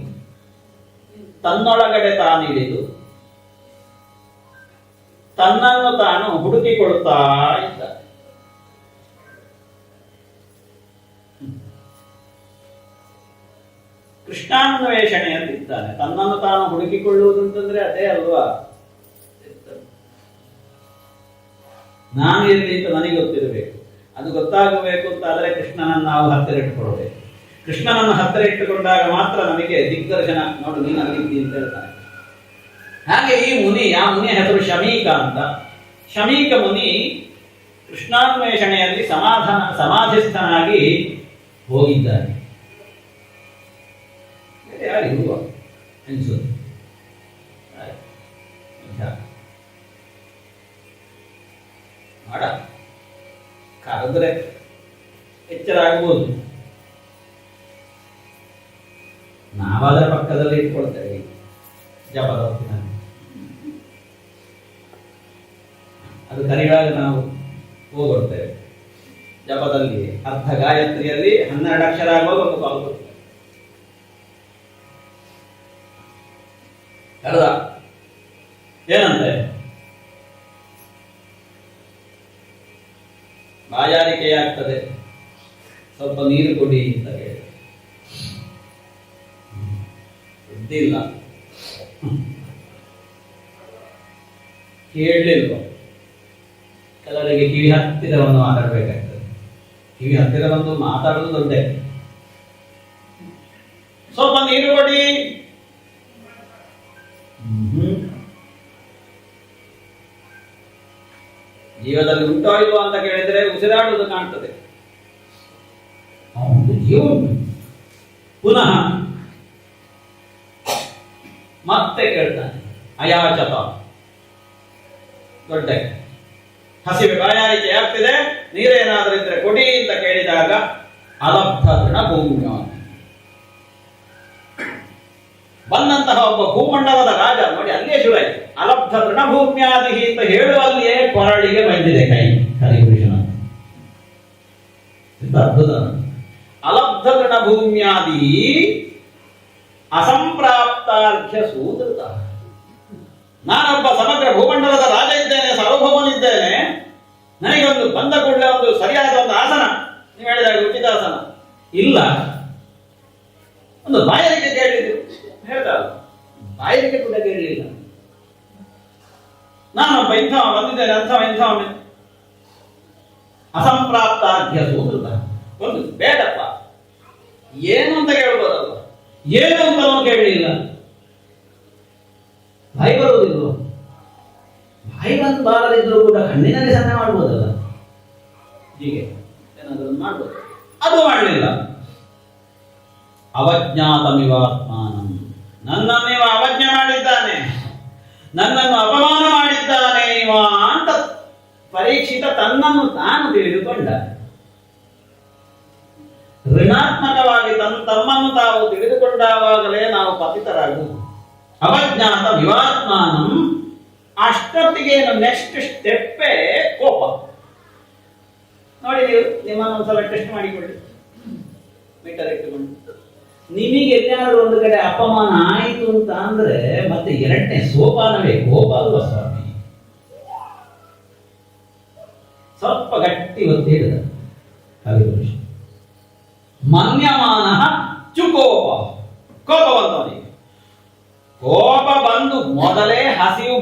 ತನ್ನೊಳಗಡೆ ತಾನಿಳಿದು ತನ್ನನ್ನು ತಾನು ಹುಡುಕಿಕೊಳ್ತಾ ಇದ್ದ. ಕೃಷ್ಣಾನ್ವೇಷಣೆಯಲ್ಲಿದ್ದಾನೆ. ತನ್ನನ್ನು ತಾನು ಹುಡುಕಿಕೊಳ್ಳುವುದು ಅಂತಂದ್ರೆ ಅದೇ ಅಲ್ವಾ. ನಾನು ಎಲ್ಲಿ ಅಂತ ನನಗೆ ಗೊತ್ತಿರಬೇಕು. ಅದು ಗೊತ್ತಾಗಬೇಕು ಅಂತಾದರೆ ಕೃಷ್ಣನನ್ನು ನಾವು ಹತ್ತಿರ ಇಟ್ಟುಕೊಳ್ಬೇಕು. ಕೃಷ್ಣನನ್ನು ಹತ್ತಿರ ಇಟ್ಟುಕೊಂಡಾಗ ಮಾತ್ರ ನಮಗೆ ದಿಗ್ದರ್ಶನ. ನೋಡು, ನೀನು ಅಲ್ಲಿದ್ದಿ ಅಂತ ಹೇಳ್ತಾನೆ. ಹಾಗೆ ಈ ಮುನಿ, ಆ ಮುನಿಯ ಹೆಸರು ಶಮೀಕ ಅಂತ. ಶಮೀಕ ಮುನಿ ಕೃಷ್ಣಾನ್ವೇಷಣೆಯಲ್ಲಿ ಸಮಾಧಿಸ್ಥನಾಗಿ ಹೋಗಿದ್ದಾನೆ. ಯಾರಿರುವ ಅನಿಸೋದು ಮಾಡ ಕರೆದ್ರೆ ಎಚ್ಚರ ಆಗ್ಬೋದು. ನಾವಾದ ಪಕ್ಕದಲ್ಲಿ ಇಟ್ಕೊಳ್ತೇವೆ ಜಪದ ಹೊತ್ತಿನಲ್ಲಿ. ಅದು ಕರೆಯುವಾಗ ನಾವು ಹೋಗೊಳ್ತೇವೆ. ಜಪದಲ್ಲಿ ಅರ್ಧ ಗಾಯತ್ರಿಯಲ್ಲಿ 12 ಅಕ್ಷರ ಆಗುವಾಗ ಒಂದು ಕಾಲು ಕೊಡ್ತೇವೆ. ಕರೆದ. ಏನಂತೆ? ಬಾಯಾರಿಕೆಯಾಗ್ತದೆ, ಸ್ವಲ್ಪ ನೀರು ಕೊಡಿ ಅಂತ ಕೇಳಿದ. ಸುದ್ದಿಲ್ಲ, ಕೇಳಲಿಲ್ವ? ಕೆಲವರಿಗೆ ಕಿವಿ ಹತ್ತಿರ ಒಂದು ಮಾತಾಡಬೇಕಾಗ್ತದೆ. ಕಿವಿ ಹತ್ತಿರ ಬಂದು ಮಾತಾಡೋದು ದೊಡ್ಡ. ಸ್ವಲ್ಪ ನೀರು ಕೊಡಿ. ಜೀವದಲ್ಲಿ ಉಂಟೋ ಇಲ್ವೋ ಅಂತ ಕೇಳಿದ್ರೆ ಉಸಿರಾಡುವುದು ಕಾಣ್ತದೆ. ಅವನು ಜೀವ ಉಂಟು. ಪುನಃ ಮತ್ತೆ ಕೇಳ್ತಾನೆ, ಅಯಾಚತ, ದೊಡ್ಡ ಹಸಿವೆ, ಬಾಯಾರಿಕೆ ಆಗ್ತಿದೆ, ನೀರೇನಾದ್ರೂ ಇದ್ರೆ ಕೊಡಿ ಅಂತ ಕೇಳಿದಾಗ ಅಲಬ್ಧ ತೃಣಭೂಮ್ಯ ಬಂದಂತಹ ಒಬ್ಬ ಭೂಮಂಡಲದ ರಾಜ ನೋಡಿ, ಅಲ್ಲಿಯೇ ಶುರುವಾಯಿತು. ಅಲಬ್ಧ ತೃಣಭೂಮ್ಯಾದಿ ಅಂತ ಹೇಳುವಲ್ಲಿಯೇ ಕೊರಳಿಗೆ ಬಂದಿದೆ ಕೈ ಹರಿಕೃಷ್ಣ. ಅದ್ಭುತ. ಅಲಬ್ಧ ತೃಣಭೂಮ್ಯಾದಿ ಅಸಂಪ್ರಾಪ್ತಾರ್ಘ್ಯ ಸೂದೃತ. ನಾನೊಬ್ಬ ಸಮಗ್ರ ಭೂಮಂಡಲದ ರಾಜ ಇದ್ದೇನೆ, ಸಾರ್ವಭೌಮನಿದ್ದೇನೆ. ನನಗೊಂದು ಬಂದ ಕೂಡಲೇ ಒಂದು ಸರಿಯಾದ ಒಂದು ಆಸನ, ನೀವು ಹೇಳಿದಾಗ ಉಚಿತಾಸನ ಇಲ್ಲ, ಒಂದು ಬಾಯಾರಿಕೆ ಕೇಳಿದ್ರು ಹೇಳ್ತಾರ, ಬಾಯಾರಿಕೆ ಕೂಡ ಕೇಳಲಿಲ್ಲ. ನಾನೊಬ್ಬ ಇಂಥವ ಬಂದಿದ್ದೇನೆ, ಅಂಥವ ಇಂಥವನೇ. ಅಸಂಪ್ರಾಪ್ತಾರ್ಘ್ಯ ಸೂದೃತ. ಒಂದು ಬೇಡಪ್ಪ, ಏನು ಅಂತ ಕೇಳ್ಬೋದಲ್ಲ, ಏನು ಅಂತಲೂ ಕೇಳಲಿಲ್ಲ. ಬಾಯಿ ಬರುವುದಿಲ್ಲ, ಬಾಯಿ ಬಂದು ಬಾರದಿದ್ರು ಕೂಡ ಕಣ್ಣಿನಲ್ಲಿ ಸನ್ನೆ ಮಾಡ್ಬೋದಲ್ಲ, ಹೀಗೆ ಏನಾದರೂ ಮಾಡ್ಬೋದು. ಅದು ಮಾಡಲಿಲ್ಲ. ಅವಜ್ಞಾತಮಿವಾತ್ಮಾನಂ, ನನ್ನನ್ನು ಇವ ಅವಜ್ಞೆ ಮಾಡಿದ್ದಾನೆ, ನನ್ನನ್ನು ಅಪಮಾನ ಮಾಡಿದ್ದಾನೆ ಇವ ಅಂತ ಪರೀಕ್ಷಿತ ತನ್ನನ್ನು ತಾನು ತಿಳಿದುಕೊಂಡ. ಋಣಾತ್ಮಕವಾಗಿ ತಮ್ಮನ್ನು ತಾವು ತಿಳಿದುಕೊಂಡಾಗಲೇ ನಾವು ಪತಿತರಾಗುವುದು. ಅವಜ್ಞಾತ ವಿವಾತ್ಮಾನಂ. ಅಷ್ಟೊತ್ತಿಗೆ ನೆಕ್ಸ್ಟ್ ಸ್ಟೆಪ್ಪೇ ಕೋಪ. ನೋಡಿ, ನೀವು ನಿಮ್ಮನ್ನು ಒಂದ್ಸಲ ಟೆಸ್ಟ್ ಮಾಡಿಕೊಳ್ಳಿ, ಮೀಟರ್ ಇಟ್ಟುಕೊಂಡು. ನಿಮಗೆ ಎಲ್ಲಾದ್ರೂ ಒಂದು ಕಡೆ ಅಪಮಾನ ಆಯಿತು ಅಂತ ಅಂದ್ರೆ ಮತ್ತೆ ಎರಡನೇ ಸೋಪಾನವೇ ಕೋಪ ಅಲ್ವ ಸ್ವಾಮಿ? ಸ್ವಲ್ಪ ಗಟ್ಟಿ ಒತ್ತಿ ಹೇಳಿದ ಕವಿಪುರುಷ. ಮನ್ಯಮಾನ ಚುಕೋಪ, ಕೋಪ ಬಂದವನಿಗೆ. ಕೋಪ ಬಂದು ಮೊದಲೇ ಹಸಿವು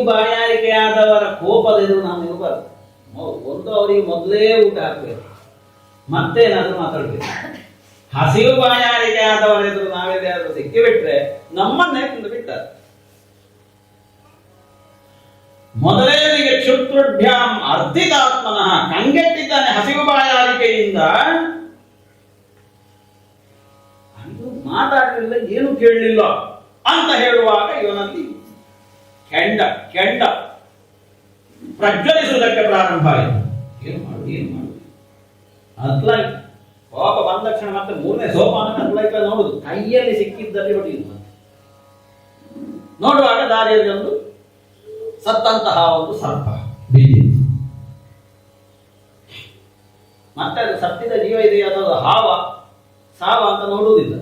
ಬಾಯಾರಿಕೆ ಆದವರ ಕೋಪದೆದುರು ನಾವು ಇರಬಾರ್ದು. ಒಂದು ಅವರಿಗೆ ಮೊದಲೇ ಊಟ ಹಾಕಬೇಕು, ಮತ್ತೇನಾದ್ರೂ ಮಾತಾಡ್ಬೇಕು. ಹಸಿವು ಬಾಯಾರಿಕೆ ಆದವರೆದುರು ನಾವೆಲ್ಲಾದ್ರೂ ಸಿಕ್ಕಿಬಿಟ್ರೆ ನಮ್ಮನ್ನೇ ತಿಂದು ಬಿಟ್ಟಾರೆ. ಮೊದಲೇ ಕ್ಷುತ್ರುಢ್ಯಾಂ ಅರ್ಧಿತಾತ್ಮನಃ, ಕಂಗೆಟ್ಟಿದ್ದಾನೆ ಹಸಿವು ಬಾಯಾರಿಕೆಯಿಂದ. ಮಾತಾಡಲಿಲ್ಲ, ಏನು ಕೇಳಲಿಲ್ಲ ಅಂತ ಹೇಳುವಾಗ ಇವನಲ್ಲಿ ಕೆಂಡ ಪ್ರಜ್ವಲಿಸುವುದಕ್ಕೆ ಪ್ರಾರಂಭ ಆಯಿತು. ಏನು ಮಾಡುದು ಅತ್ಲಾಯ್ತು. ಕೋಪ ಬಂದ ತಕ್ಷಣ ಮತ್ತೆ ಮೂರನೇ ಸೋಪಾನ ಅತ್ಲಾಯ್ತ ನೋಡುದು, ಕೈಯಲ್ಲಿ ಸಿಕ್ಕಿದ್ದಲ್ಲಿ ಹೊಡೆಯುದು. ನೋಡುವಾಗ ದಾರಿಯಲ್ಲಿ ಒಂದು ಸತ್ತಂತಹ ಒಂದು ಸರ್ಪ ಬೀದಿತ್ತು. ಮತ್ತೆ ಅದು ಸತ್ತಿದ ಜೀವ ಇದೆಯಾ ಅನ್ನೋದು ಹಾವ ಸಾವ ಅಂತ ನೋಡುವುದಿಲ್ಲ.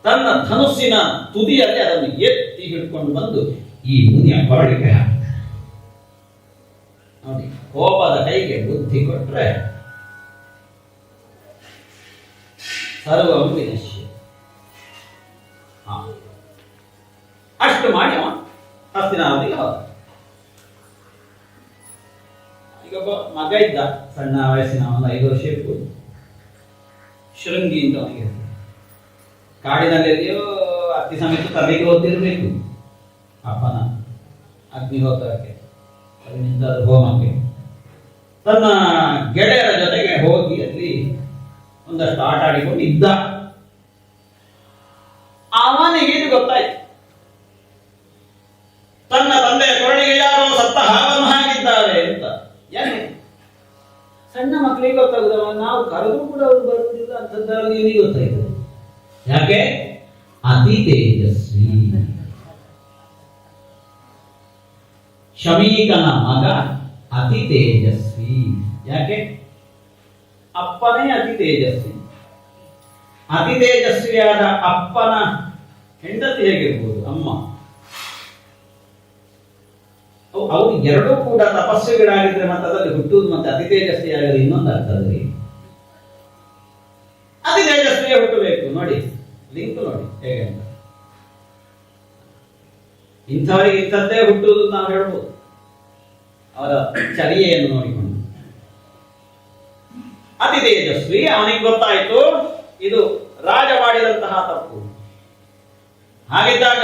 ತನ್ನ ಧನುಸ್ಸಿನ ತುದಿಯಲ್ಲಿ ಅದನ್ನು ಎತ್ತಿ ಹಿಡ್ಕೊಂಡು ಬಂದು ಈ ಮುನಿಯ ಕೊರಳಿಗೆ ಹಾಕಿ ನೋಡಿ, ಕೋಪದ ಕೈಗೆ ಬುದ್ಧಿ ಕೊಟ್ರೆ ಸರ್ವಂ ವಿನಶ್ಯ. ಅಷ್ಟು ಮಾಡಿ ಹಸ್ತಿನಾವತಿಗೆ ಹೋದ. ಈಗೊಬ್ಬ ಮಗ ಇದ್ದ, ಸಣ್ಣ ವಯಸ್ಸಿನ, ಒಂದು 5 ವರ್ಷ ಇರ್ಬೋದು. ಶೃಂಗಿ ಅಂತ ಅವನಿಗೆ. ಕಾಡಿನಲ್ಲಿ ಎಲ್ಲಿಯೋ ಅತಿ ಸಮೇತ ತಲೆಗೆ ಓದ್ತಿರ್ಬೇಕು ಅಪ್ಪನ ಅಗ್ನಿಹೋತ್ರಕ್ಕೆ, ಹೋಮಕ್ಕೆ. ತನ್ನ ಗೆಳೆಯರ ಜೊತೆಗೆ ಹೋಗಿ ಅಲ್ಲಿ ಒಂದಷ್ಟು ಆಟ ಆಡಿಕೊಂಡು ಇದ್ದ. ಅವನಿಗೆ ಇದು ಗೊತ್ತಾಯ್ತು, ತನ್ನ ತಂದೆಯ ಕೊರಳಿಗೆ ಯಾರೋ ಸತ್ತ ಹಾವನ್ನು ಹಾಕಿದ್ದಾರೆ ಅಂತ. ಯಾಕೆ ಸಣ್ಣ ಮಕ್ಕಳಿಗೆ ಗೊತ್ತಾಗುದವ, ನಾವು ಕರೆದು ಕೂಡ ಅವರು ಬರುವುದಿಲ್ಲ ಅಂತದ್ರಲ್ಲಿ ಇವನಿಗೆ ಗೊತ್ತಾಯ್ತು. ಯಾಕೆ? ಅತಿ ತೇಜಸ್ವಿ. ಶಮೀಕನ ಮಗ ಅತಿ ತೇಜಸ್ವಿ. ಯಾಕೆ? ಅಪ್ಪನೇ ಅತಿ ತೇಜಸ್ವಿ. ಅತಿ ತೇಜಸ್ವಿಯಾದ ಅಪ್ಪನ ಹೆಂಡತಿ ಹೇಗಿರ್ಬೋದು? ಅಮ್ಮ ಬ್ರಹ್ಮ. ಅವು ಎರಡೂ ಕೂಡ ತಪಸ್ಸುಗಳಾಗಿದ್ರೆ ಮತ್ತೆ ಅದರಲ್ಲಿ ಹುಟ್ಟುವುದು ಮತ್ತೆ ಅತಿ ತೇಜಸ್ವಿ ಆಗಲಿ ಇನ್ನೊಂದು ಅರ್ಥದಲ್ಲಿ ಅತಿ ತೇಜಸ್ವಿಯೇ ಹುಟ್ಟಬೇಕು. ನೋಡಿ ಲಿಂಕ್ ನೋಡಿ ಹೇಗೆ ಅಂತ. ಇಂಥವರಿಗೆ ಇಂಥದ್ದೇ ಹುಟ್ಟುವುದು ನಾವು ಹೇಳ್ಬೋದು ಅವರ ಚರ್ಯೆಯನ್ನು ನೋಡಿಕೊಂಡು. ಅತಿ ತೇಜಸ್ವಿ, ಅವನಿಗೆ ಗೊತ್ತಾಯಿತು ಇದು ರಾಜ ಮಾಡಿದಂತಹ ತಪ್ಪು. ಹಾಗಿದ್ದಾಗ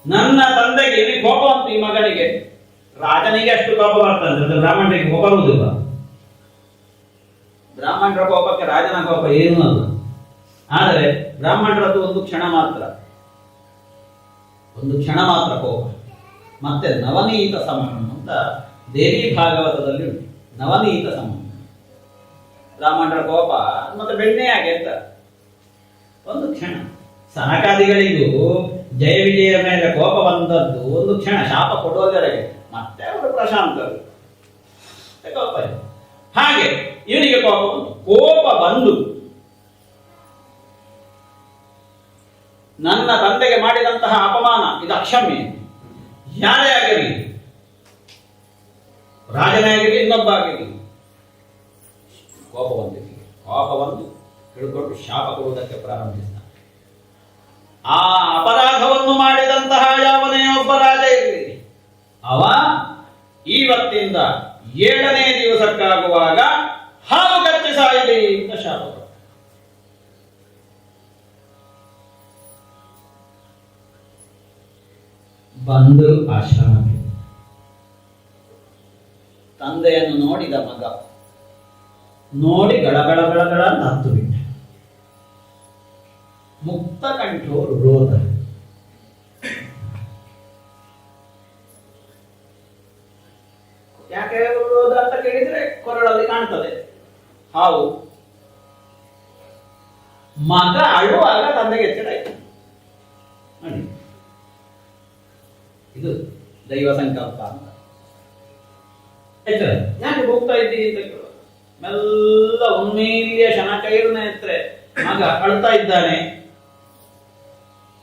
ನನ್ನ ತಂದೆಗೆ ಇಲ್ಲಿ ಕೋಪ ಉಂಟು ಈ ಮಗನಿಗೆ. ರಾಜನಿಗೆ ಅಷ್ಟು ಕೋಪ ಬರ್ತದೆ, ಬ್ರಾಹ್ಮಣರಿಗೆ ಕೋಪ ಬರುವುದಿಲ್ಲ. ಬ್ರಾಹ್ಮಣರ ಕೋಪಕ್ಕೆ ರಾಜನ ಕೋಪ ಏನೂ ಅಲ್ಲ. ಆದರೆ ಬ್ರಾಹ್ಮಣರದ್ದು ಒಂದು ಕ್ಷಣ ಮಾತ್ರ ಕೋಪ. ಮತ್ತೆ ನವನೀತ ಸಮಂ ಅಂತ ದೇವಿ ಭಾಗವತದಲ್ಲಿ ಉಂಟು. ನವನೀತ ಸಮಂ, ಬ್ರಾಹ್ಮಣರ ಕೋಪ ಮತ್ತೆ ಬೆಣ್ಣೆ ಹಾಗೆ ಅಂತ ಒಂದು ಕ್ಷಣ. ಸನಕಾದಿಗಳಿಗೂ ಜಯ ವಿಜಯ ಮೇಲೆ ಕೋಪ ಬಂದದ್ದು ಒಂದು ಕ್ಷಣ, ಶಾಪ ಕೊಡೋದರೆಗೆ, ಮತ್ತೆ ಅವರು ಪ್ರಶಾಂತರು. ಕೋಪ ಹಾಗೆ ಇವನಿಗೆ ಕೋಪ ಬಂದು ನನ್ನ ತಂದೆಗೆ ಮಾಡಿದಂತಹ ಅಪಮಾನ ಇದು ಅಕ್ಷಮ್ಯ. ಯಾರೇ ಆಗಲಿ, ರಾಜನೇ ಆಗಲಿ ಇನ್ನೊಬ್ಬ ಆಗಲಿ, ಕೋಪ ಬಂದು ಹಿಡ್ಕೊಂಡು ಶಾಪ ಕೊಡುವುದಕ್ಕೆ ಪ್ರಾರಂಭಿಸಿದ. ಆ ಅಪರಾಧವನ್ನು ಮಾಡಿದಂತಹ ಯಾವನೇ ಒಬ್ಬ ರಾಜ ಇರಲಿ, ಅವ ಇವತ್ತಿಂದ 7ನೇ ದಿವಸಕ್ಕಾಗುವಾಗ ಹಾಲು ಕಚ್ಚಿ ಸಾಯಲಿ ಅಂತ ಶಾಪ. ಬಂದರು ಆಶ್ರಮಕ್ಕೆ. ತಂದೆಯನ್ನು ನೋಡಿದ ಮಗ ನೋಡಿ ಗಳಗಳ ನತ್ತು ಬಿಟ್ಟ. ಮುಕ್ತ ಕಂಠೋರು ರೋಧ. ಯಾಕೆ ರೋಧ ಅಂತ ಕೇಳಿದ್ರೆ ಕೊರಳಲ್ಲಿ ಕಾಣ್ತದೆ ಹಾವು. ಮಗ ಅಳುವಾಗ ತಂದೆಗೆ ಎಚ್ಚರ ಆಯ್ತು. ನೋಡಿ, ಇದು ದೈವ ಸಂಕಲ್ಪ ಅಂತ. ಎಚ್ಚರ ಯಾಕೆ ಹೋಗ್ತಾ ಇದ್ದೀರಿ ಅಂತ ಕೇಳುವ. ಮೆಲ್ಲ ಉನ್ಮೀಲ್ಯ ಶನಕೈರ್ನ ಎತ್ತರೆ ಮಗ ಅಳ್ತಾ ಇದ್ದಾನೆ.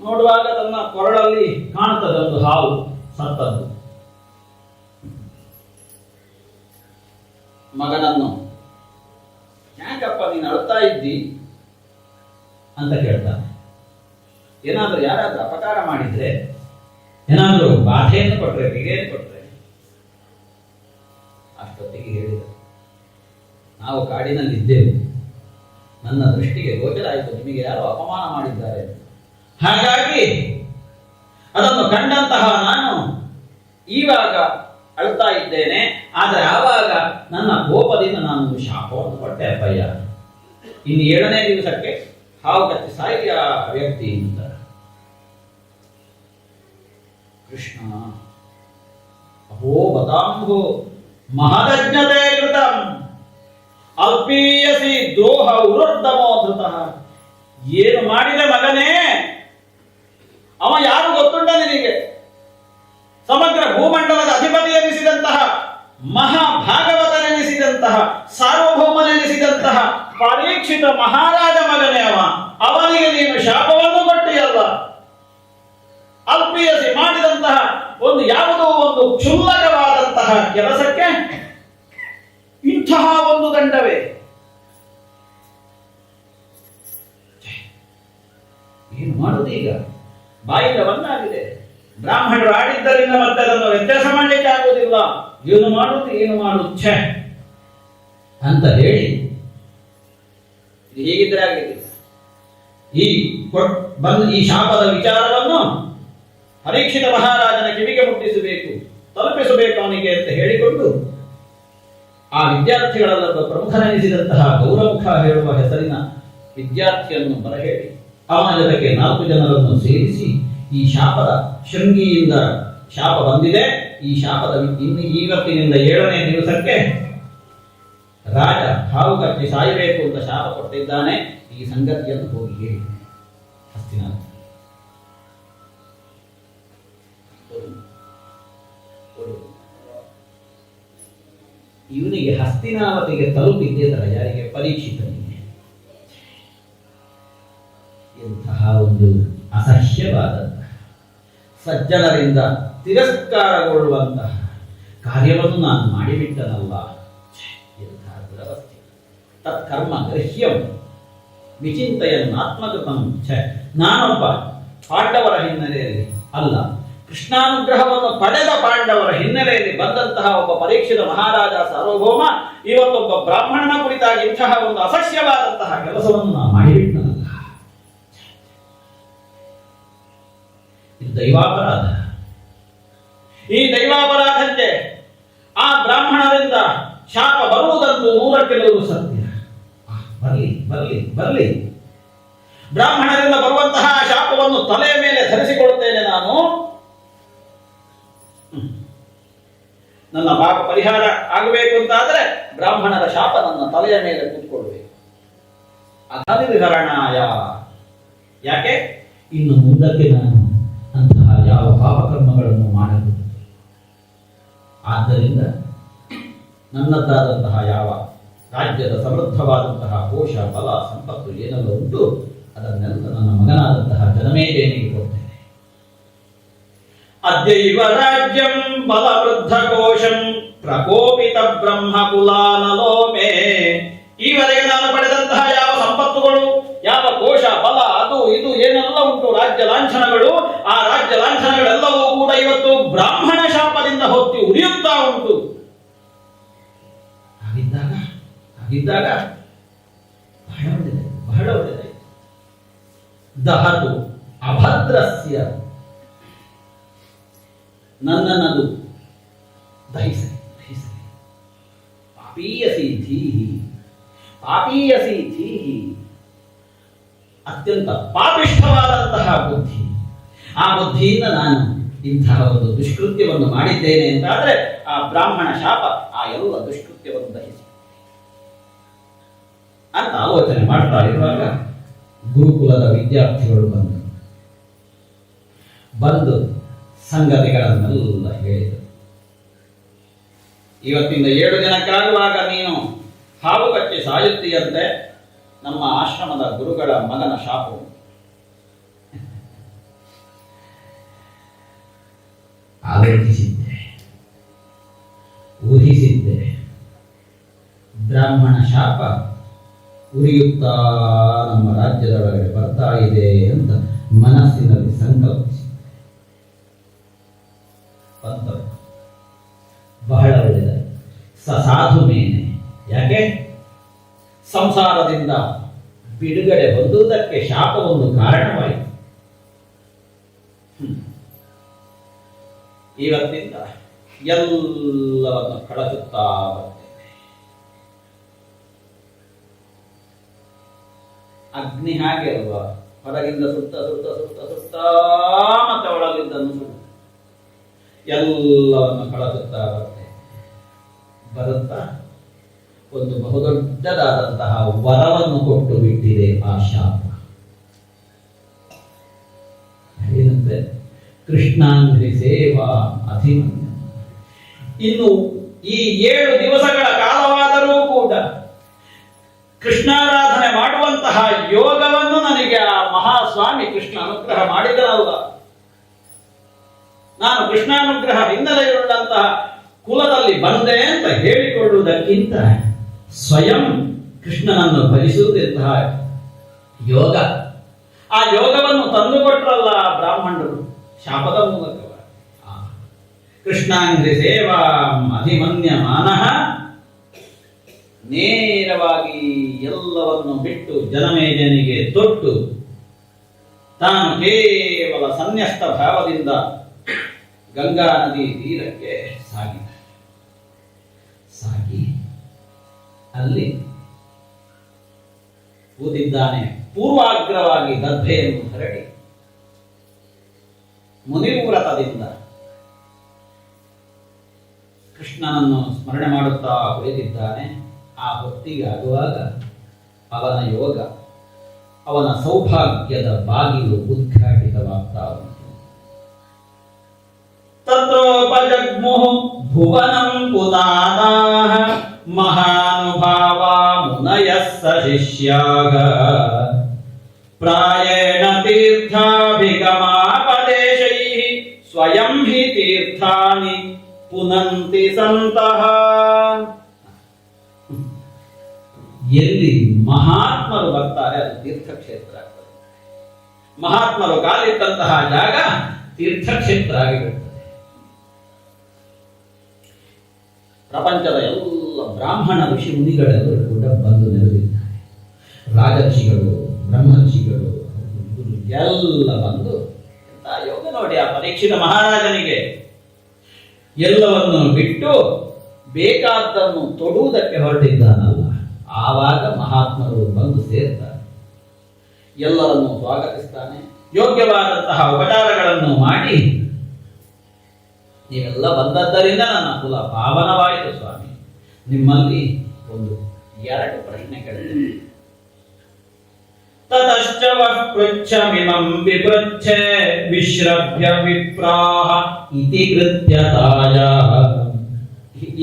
ನೋಡುವಾಗ ತನ್ನ ಕೊರಳಲ್ಲಿ ಕಾಣ್ತದೆ ಒಂದು ಹಾವು ಸತ್ತದ್ದು. ಮಗನನ್ನು ಯಾಕಪ್ಪ ನೀನು ಅಳ್ತಾ ಇದ್ದಿ ಅಂತ ಕೇಳ್ತಾನೆ. ಏನಾದ್ರೂ ಯಾರಾದ್ರೂ ಅಪಕಾರ ಮಾಡಿದ್ರೆ, ಏನಾದ್ರೂ ಬಾಧೆಯನ್ನು ಕೊಟ್ರೆ, ಬಿಗೆಯನ್ನು ಕೊಟ್ರೆ, ಅಷ್ಟೊತ್ತಿಗೆ ಹೇಳಿದ, ನಾವು ಕಾಡಿನಲ್ಲಿದ್ದೆವು, ನನ್ನ ದೃಷ್ಟಿಗೆ ಗೋಚರ ಆಯಿತು ನಿಮಗೆ ಯಾರೋ ಅಪಮಾನ ಮಾಡಿದ್ದಾರೆ. ಹಾಗಾಗಿ ಅದನ್ನು ಕಂಡಂತಹ ನಾನು ಇವಾಗ ಅಳ್ತಾ ಇದ್ದೇನೆ. ಆದರೆ ಆವಾಗ ನನ್ನ ಕೋಪದಿಂದ ನಾನು ಶಾಪವನ್ನು ಕೊಟ್ಟೆ ಅಪ್ಪಯ್ಯ. ಇನ್ನು 7ನೇ ದಿವಸಕ್ಕೆ ಹಾವು ಕಚ್ಚಿ ಸಾಯಿ ಆ ವ್ಯಕ್ತಿ ಅಂತ. ಕೃಷ್ಣ ಅಹೋ ಬತಾಂಭೋ ಮಹದಜ್ಞತೆ ಕೃತಂ ಅಲ್ಪೀಯಸಿ ದ್ರೋಹ ಉರುರ್ಧಮೋಧೃತಃ. ಏನು ಮಾಡಿದೆ ಮಗನೇ? ಅವ ಯಾರು ಗೊತ್ತುಂಟ ನಿನಗೆ? ಸಮಗ್ರ ಭೂಮಂಡಲದ ಅಧಿಪತಿಯೆನಿಸಿದಂತಹ, ಮಹಾಭಾಗವತನೆನಿಸಿದಂತಹ, ಸಾರ್ವಭೌಮನೆನಿಸಿದಂತಹ ಪರೀಕ್ಷಿತ ಮಹಾರಾಜ ಮಗನೇ ಅವ. ಅವನಿಗೆ ನೀನು ಶಾಪವನ್ನು ಕೊಟ್ಟಿಯಲ್ಲ. ಅಲ್ಪೀಯಸಿ ಮಾಡಿದಂತಹ ಒಂದು ಯಾವುದೋ ಒಂದು ಕ್ಷುಲ್ಲಕವಾದಂತಹ ಕೆಲಸಕ್ಕೆ ಇಂತಹ ಒಂದು ದಂಡವೇ? ಏನು ಮಾಡುವುದು ಈಗ? ಬಾಯಿಂದ ಬಂದಾಗಿದೆ. ಬ್ರಾಹ್ಮಣರು ಆಡಿದ್ದರಿಂದ ಮತ್ತೆ ಅದನ್ನು ವ್ಯತ್ಯಾಸ ಮಾಡಲಿಕ್ಕೆ ಆಗುವುದಿಲ್ಲ. ಏನು ಮಾಡುವುದು ಛೆ ಅಂತ ಹೇಳಿ ಹೀಗಿದ್ರೆ ಆಗಲಿಕ್ಕಿಲ್ಲ. ಈ ಶಾಪದ ವಿಚಾರವನ್ನು ಪರೀಕ್ಷಿತ ಮಹಾರಾಜನ ಕಿವಿಗೆ ಮುಟ್ಟಿಸಬೇಕು, ತಲುಪಿಸಬೇಕು ಅವನಿಗೆ ಅಂತ ಹೇಳಿಕೊಂಡು ಆ ವಿದ್ಯಾರ್ಥಿಗಳಲ್ಲೊಬ್ಬ ಪ್ರಮುಖನೆನಿಸಿದಂತಹ ಗೌರಮುಖ ಹೇಳುವ ಹೆಸರಿನ ವಿದ್ಯಾರ್ಥಿಯನ್ನು ಬರಹೇಳಿ ಅವನ ಜೊತೆಗೆ 4 ಜನರನ್ನು ಸೇರಿಸಿ ಈ ಶಾಪದ ಶೃಂಗಿಯಿಂದ ಶಾಪ ಬಂದಿದೆ, ಈ ಶಾಪದ ಇವತ್ತಿನಿಂದ 7ನೇ ದಿವಸಕ್ಕೆ ರಾಜ ಹಾವು ಕಚ್ಚಿ ಸಾಯಬೇಕು ಅಂತ ಶಾಪ ಕೊಟ್ಟಿದ್ದಾನೆ. ಈ ಸಂಗತಿಯನ್ನು ಹೋಗಿ ಹೇಳಿ ಹಸ್ತಿನಾಥ. ಇವನಿಗೆ ಹಸ್ತಿನಾವತಿಗೆ ತಲುಪಿದ್ದೇ ತರ ಯಾರಿಗೆ? ಪರೀಕ್ಷಿತನಿಗೆ. ಇಂತಹ ಒಂದು ಅಸಹ್ಯವಾದ ಸಜ್ಜನರಿಂದ ತಿರಸ್ಕಾರಗೊಳ್ಳುವಂತಹ ಕಾರ್ಯವನ್ನು ನಾನು ಮಾಡಿಬಿಟ್ಟನಲ್ಲ. ಎಂಥ ದುರವಸ್ಥೆ. ತತ್ಕರ್ಮ ಗೃಹ್ಯಂ ವಿಚಿಂತೆಯನ್ ಆತ್ಮಕೃತಂ ಛ. ನಾನೊಬ್ಬ ಪಾಂಡವರ ಹಿನ್ನೆಲೆಯಲ್ಲಿ ಅಲ್ಲ, ಕೃಷ್ಣಾನುಗ್ರಹವನ್ನು ಪಡೆದ ಪಾಂಡವರ ಹಿನ್ನೆಲೆಯಲ್ಲಿ ಬಂದಂತಹ ಒಬ್ಬ ಪರೀಕ್ಷಿತ ಮಹಾರಾಜ ಸಾರ್ವಭೌಮ ಇವತ್ತೊಬ್ಬ ಬ್ರಾಹ್ಮಣನ ಕುರಿತಾಗಿ ಇಂತಹ ಒಂದು ಅಸಹ್ಯವಾದಂತಹ ಕೆಲಸವನ್ನು ನಾನು ಮಾಡಿಬಿಟ್ಟನಲ್ಲ. ಇದು ದೈವಾಪರಾಧ. ಈ ದೈವಾಪರಾಧಕ್ಕೆ ಆ ಬ್ರಾಹ್ಮಣರಿಂದ ಶಾಪ ಬರುವುದಂತೂ 100% ಸತ್ಯ. ಬರಲಿ ಬರಲಿ ಬರಲಿ. ಬ್ರಾಹ್ಮಣರಿಂದ ಬರುವಂತಹ ಶಾಪವನ್ನು ತಲೆಯ ಮೇಲೆ ಧರಿಸಿಕೊಳ್ಳುತ್ತೇನೆ ನಾನು. ನನ್ನ ಪಾಪ ಪರಿಹಾರ ಆಗಬೇಕು ಅಂತಾದರೆ ಬ್ರಾಹ್ಮಣರ ಶಾಪ ನನ್ನ ತಲೆಯ ಮೇಲೆ ಕೂತ್ಕೊಳ್ಬೇಕು. ಅಧನಿರ್ಹರಣಾಯ. ಯಾಕೆ? ಇನ್ನು ಮುಂದಕ್ಕೆ ನಾನು ಅಂತಹ ಯಾವ ಪಾಪಕರ್ಮಗಳನ್ನು ಮಾಡಬಹುದು. ಆದ್ದರಿಂದ ನನ್ನದಾದಂತಹ ಯಾವ ರಾಜ್ಯದ ಸಮೃದ್ಧವಾದಂತಹ ಕೋಶ ಬಲ ಸಂಪತ್ತು ಏನೆಲ್ಲ ಉಂಟು ಅದನ್ನೆಲ್ಲ ನನ್ನ ಮಗನಾದಂತಹ ಜನಮೇಜಯನಿಗೆ ಕೊಡ್ತೇನೆ. ಅದ್ಯೈವ ರಾಜ್ಯಂ ಬಲವೃದ್ಧ ಕೋಶಂ ಪ್ರಕೋಪಿತ ಬ್ರಹ್ಮಕುಲಾನಲೋಮೆ. ಈವರೆಗೆ ನಾನು ಪಡೆದಂತಹ ಯಾವ ಸಂಪತ್ತುಗಳು, ಯಾವ ಕೋಶ ಬಲ, ಅದು ಇದು ಏನೆಲ್ಲ ಉಂಟು ರಾಜ್ಯ ಲಾಂಛನಗಳು, ಆ ರಾಜ್ಯ ಲಾಂಛನಗಳೆಲ್ಲವೂ ಕೂಡ ಇವತ್ತು ಬ್ರಾಹ್ಮಣ ಶಾಪದಿಂದ ಹೊತ್ತಿ ಉರಿಯುತ್ತಾ ಉಂಟು. ಹಾಗಿದ್ದಾಗ ಬಹಳ ಒಳ್ಳೆಯದಾಯಿತು, ಬಹಳ ಒಳ್ಳೆಯದಾಯಿತು. ದಹತು ಅಭದ್ರಸ್ಯ. ನನ್ನನ್ನದು ದಹಿಸಲಿ ದಹಿಸಲಿ. ಪಾಪೀಯಸಿ ಧೀಹಿ ಪಾಪೀಯಸಿ ಧೀಹಿ. ಅತ್ಯಂತ ಪಾಪಿಷ್ಠವಾದಂತಹ ಬುದ್ಧಿ. ಆ ಬುದ್ಧಿಯಿಂದ ನಾನು ಇಂತಹ ಒಂದು ದುಷ್ಕೃತ್ಯವನ್ನು ಮಾಡಿದ್ದೇನೆ ಅಂತಾದ್ರೆ ಆ ಬ್ರಾಹ್ಮಣ ಶಾಪ ಆ ಎಲ್ಲ ದುಷ್ಕೃತ್ಯವನ್ನು ದಹಿಸಿ ಅಂತ ಆಲೋಚನೆ ಮಾಡ್ತಾ ಇರುವಾಗ ಗುರುಕುಲದ ವಿದ್ಯಾರ್ಥಿಗಳು ಬಂದು ಸಂಗತಿಗಳನ್ನೆಲ್ಲ ಹೇಳಿದರು. ಇವತ್ತಿಂದ 7 ದಿನಕ್ಕಾಗುವಾಗ ನೀನು ಹಾವು ಕಚ್ಚಿ ಸಾಯುತ್ತೀಯಂತೆ. ನಮ್ಮ ಆಶ್ರಮದ ಗುರುಗಳ ಮಗನ ಶಾಪವು. ಆಲೋಚಿಸಿದ್ದೆ, ಊಹಿಸಿದ್ದೆ. ಬ್ರಾಹ್ಮಣ ಶಾಪ ಉರಿಯುತ್ತಾ ನಮ್ಮ ರಾಜ್ಯದ ಒಳಗಡೆ ಬರ್ತಾ ಇದೆ ಅಂತ ಮನಸ್ಸಿನಲ್ಲಿ ಸಂಕಲ್ಪಿಸಿದ್ದೆ. ಬಹಳ ಒಳ್ಳೆಯದಾಯಿತು. ಸಾಧು ಮೇನೆ. ಯಾಕೆ? ಸಂಸಾರದಿಂದ ಬಿಡುಗಡೆ ಹೊಂದುವುದಕ್ಕೆ ಶಾಪ ಒಂದು ಕಾರಣವಾಯಿತು. ಇವತ್ತಿಂದ ಎಲ್ಲವನ್ನು ಕಳಚುತ್ತಾ ಬರ್ತೇನೆ. ಅಗ್ನಿ ಹಾಗೆ ಅಲ್ವಾ, ಹೊರಗಿಂದ ಸುತ್ತ ಸುತ್ತ ಸುತ್ತ ಸುತ್ತ ಮತ್ತೆ ಒಳಗಿದ್ದನ್ನು ಸುತ್ತ ಎಲ್ಲವನ್ನು ಕಳಚುತ್ತಾ ಬರ್ತೇನೆ. ಬರುತ್ತಾ ಒಂದು ಬಹುದೊಡ್ಡದಾದಂತಹ ವರವನ್ನು ಕೊಟ್ಟು ಬಿಟ್ಟಿದೆ ಆ ಶಾಪ. ಏನಂತೆ? ಕೃಷ್ಣಾಂಗ್ರಿ ಸೇವಾ ಅಧಿಮನ್ಯ. ಇನ್ನು ಈ 7 ದಿವಸಗಳ ಕಾಲವಾದರೂ ಕೂಡ ಕೃಷ್ಣಾರಾಧನೆ ಮಾಡುವಂತಹ ಯೋಗವನ್ನು ನನಗೆ ಆ ಮಹಾಸ್ವಾಮಿ ಕೃಷ್ಣ ಅನುಗ್ರಹ ಮಾಡಿದರಲ್ಲ. ನಾನು ಕೃಷ್ಣಾನುಗ್ರಹ ಹಿನ್ನೆಲೆಯುಳ್ಳಂತಹ ಕುಲದಲ್ಲಿ ಬಂದೆ ಅಂತ ಹೇಳಿಕೊಳ್ಳುವುದಕ್ಕಿಂತ ಸ್ವಯಂ ಕೃಷ್ಣನನ್ನು ಭಜಿಸುವುದಂತಹ ಯೋಗ, ಆ ಯೋಗವನ್ನು ತಂದುಕೊಟ್ರಲ್ಲ ಬ್ರಾಹ್ಮಣರು ಶಾಪದ ಮೂಲಕವಾಗಿ. ಕೃಷ್ಣಾಂಗ್ರಿ ಸೇವಾ ಅಧಿಮನ್ಯಮಾನಃ. ನೇರವಾಗಿ ಎಲ್ಲವನ್ನು ಬಿಟ್ಟು ಜನಮೇಜನಿಗೆ ತೊಟ್ಟು ತಾನು ಕೇವಲ ಸನ್ಯಸ್ತ ಭಾವದಿಂದ ಗಂಗಾ ನದಿ ತೀರಕ್ಕೆ ಸಾಗಿ ಅಲ್ಲಿ ಕೂತಿದ್ದಾನೆ. ಪೂರ್ವಾಗ್ರವಾಗಿ ದರ್ಭೆಯನ್ನು ಹರಡಿ ಮುನಿವ್ರತದಿಂದ ಕೃಷ್ಣನನ್ನು ಸ್ಮರಣೆ ಮಾಡುತ್ತಾ ಕುಳಿತಿದ್ದಾನೆ. ಆ ಹೊತ್ತಿಗೆ ಆಗುವಾಗ ಅವನ ಯೋಗ, ಅವನ ಸೌಭಾಗ್ಯದ ಬಾಗಿಲು ಉದ್ಘಾಟಿತವಾಗ್ತಾ ಉಂಟು. ತತ್ರೋಪಜಗ್ಮುಃ ಭುವನಂ ಪುನಾನಾಃ ಮಹಾನುಭಾವ ಮುನಯಃ ಶಿಷ್ಯಾಃ ಪ್ರಾಯೇಣ ತೀರ್ಥಾಭಿಗಮಾಪದೇಶೈಃ ಪುನಂತಿ ಸಂತಹ. ಎಲ್ಲಿ ಮಹಾತ್ಮರು ಬರ್ತಾರೆ ಅದು ತೀರ್ಥಕ್ಷೇತ್ರ ಆಗ್ತದೆ. ಮಹಾತ್ಮರು ಕಾಲಿಟ್ಟಂತಹ ಜಾಗ ತೀರ್ಥಕ್ಷೇತ್ರ ಆಗಿಬಿಡ್ತದೆ. ಪ್ರಪಂಚದ ಎಲ್ಲ ಬ್ರಾಹ್ಮಣ ಋಷಿ ಮುನಿಗಳೆಲ್ಲರೂ ಕೂಡ ಬಂದು ನೆಲೆದಿದ್ದಾರೆ. ರಾಜರ್ಷಿಗಳು, ಬ್ರಹ್ಮರ್ಷಿಗಳು ಎಲ್ಲ ಬಂದು ಎಂತ ಯೋಗ ನೋಡಿ ಆ ಪರೀಕ್ಷಿತ ಮಹಾರಾಜನಿಗೆ. ಎಲ್ಲವನ್ನು ಬಿಟ್ಟು ಬೇಕಾದ್ದನ್ನು ತೊಡುವುದಕ್ಕೆ ಹೊರಟಿದ್ದಾನಲ್ಲ, ಆವಾಗ ಮಹಾತ್ಮರು ಬಂದು ಸೇರ್ತಾರೆ. ಎಲ್ಲರನ್ನು ಸ್ವಾಗತಿಸ್ತಾನೆ. ಯೋಗ್ಯವಾದಂತಹ ಉಪಚಾರಗಳನ್ನು ಮಾಡಿ, ನೀವೆಲ್ಲ ಬಂದದ್ದರಿಂದ ನನ್ನ ಕುಲ ಪಾವನವಾಯಿತು ಸ್ವಾಮಿ. ನಿಮ್ಮಲ್ಲಿ ಒಂದು 2 ಪ್ರಶ್ನೆಗಳಿವೆ. ತತಶ್ಚ ವಃ ಪೃಚ್ಛಮಿಮಂ ವಿಪೃಚ್ಛೆ ವಿಶ್ರಭ್ಯ ವಿಪ್ರಾಹ ಇತಿ ಕೃತ್ಯತಾಯ.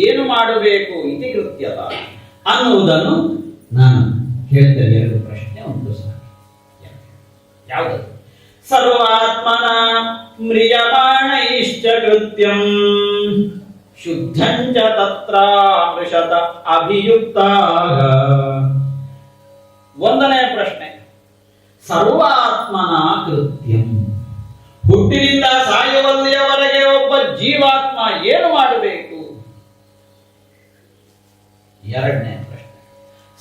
ಏನು ಮಾಡಬೇಕು ಇತಿ ಕೃತ್ಯತ ಅನ್ನುವುದನ್ನು ನಾನು ಹೇಳ್ತೇನೆ. 2 ಪ್ರಶ್ನೆ ಉಂಟು ಸ್ವಾಮಿ. ಯಾವುದು? ಸರ್ವಾತ್ಮನ ಮ್ರಿಯಮಾಣೈಶ್ಚ ಕೃತ್ಯಂ ಶುದ್ಧಂಚ ತತ್ರ ಮೃಷತ ಅಭಿಯುಕ್ತಾಃ. 1ನೇ ಪ್ರಶ್ನೆ, ಸರ್ವಾತ್ಮನ ಕೃತ್ಯಂ, ಹುಟ್ಟಿನಿಂದ ಸಾಯುವಲ್ಲಿಯವರೆಗೆ ಒಬ್ಬ ಜೀವಾತ್ಮ ಏನು ಮಾಡಬೇಕು? 2ನೇ ಪ್ರಶ್ನೆ,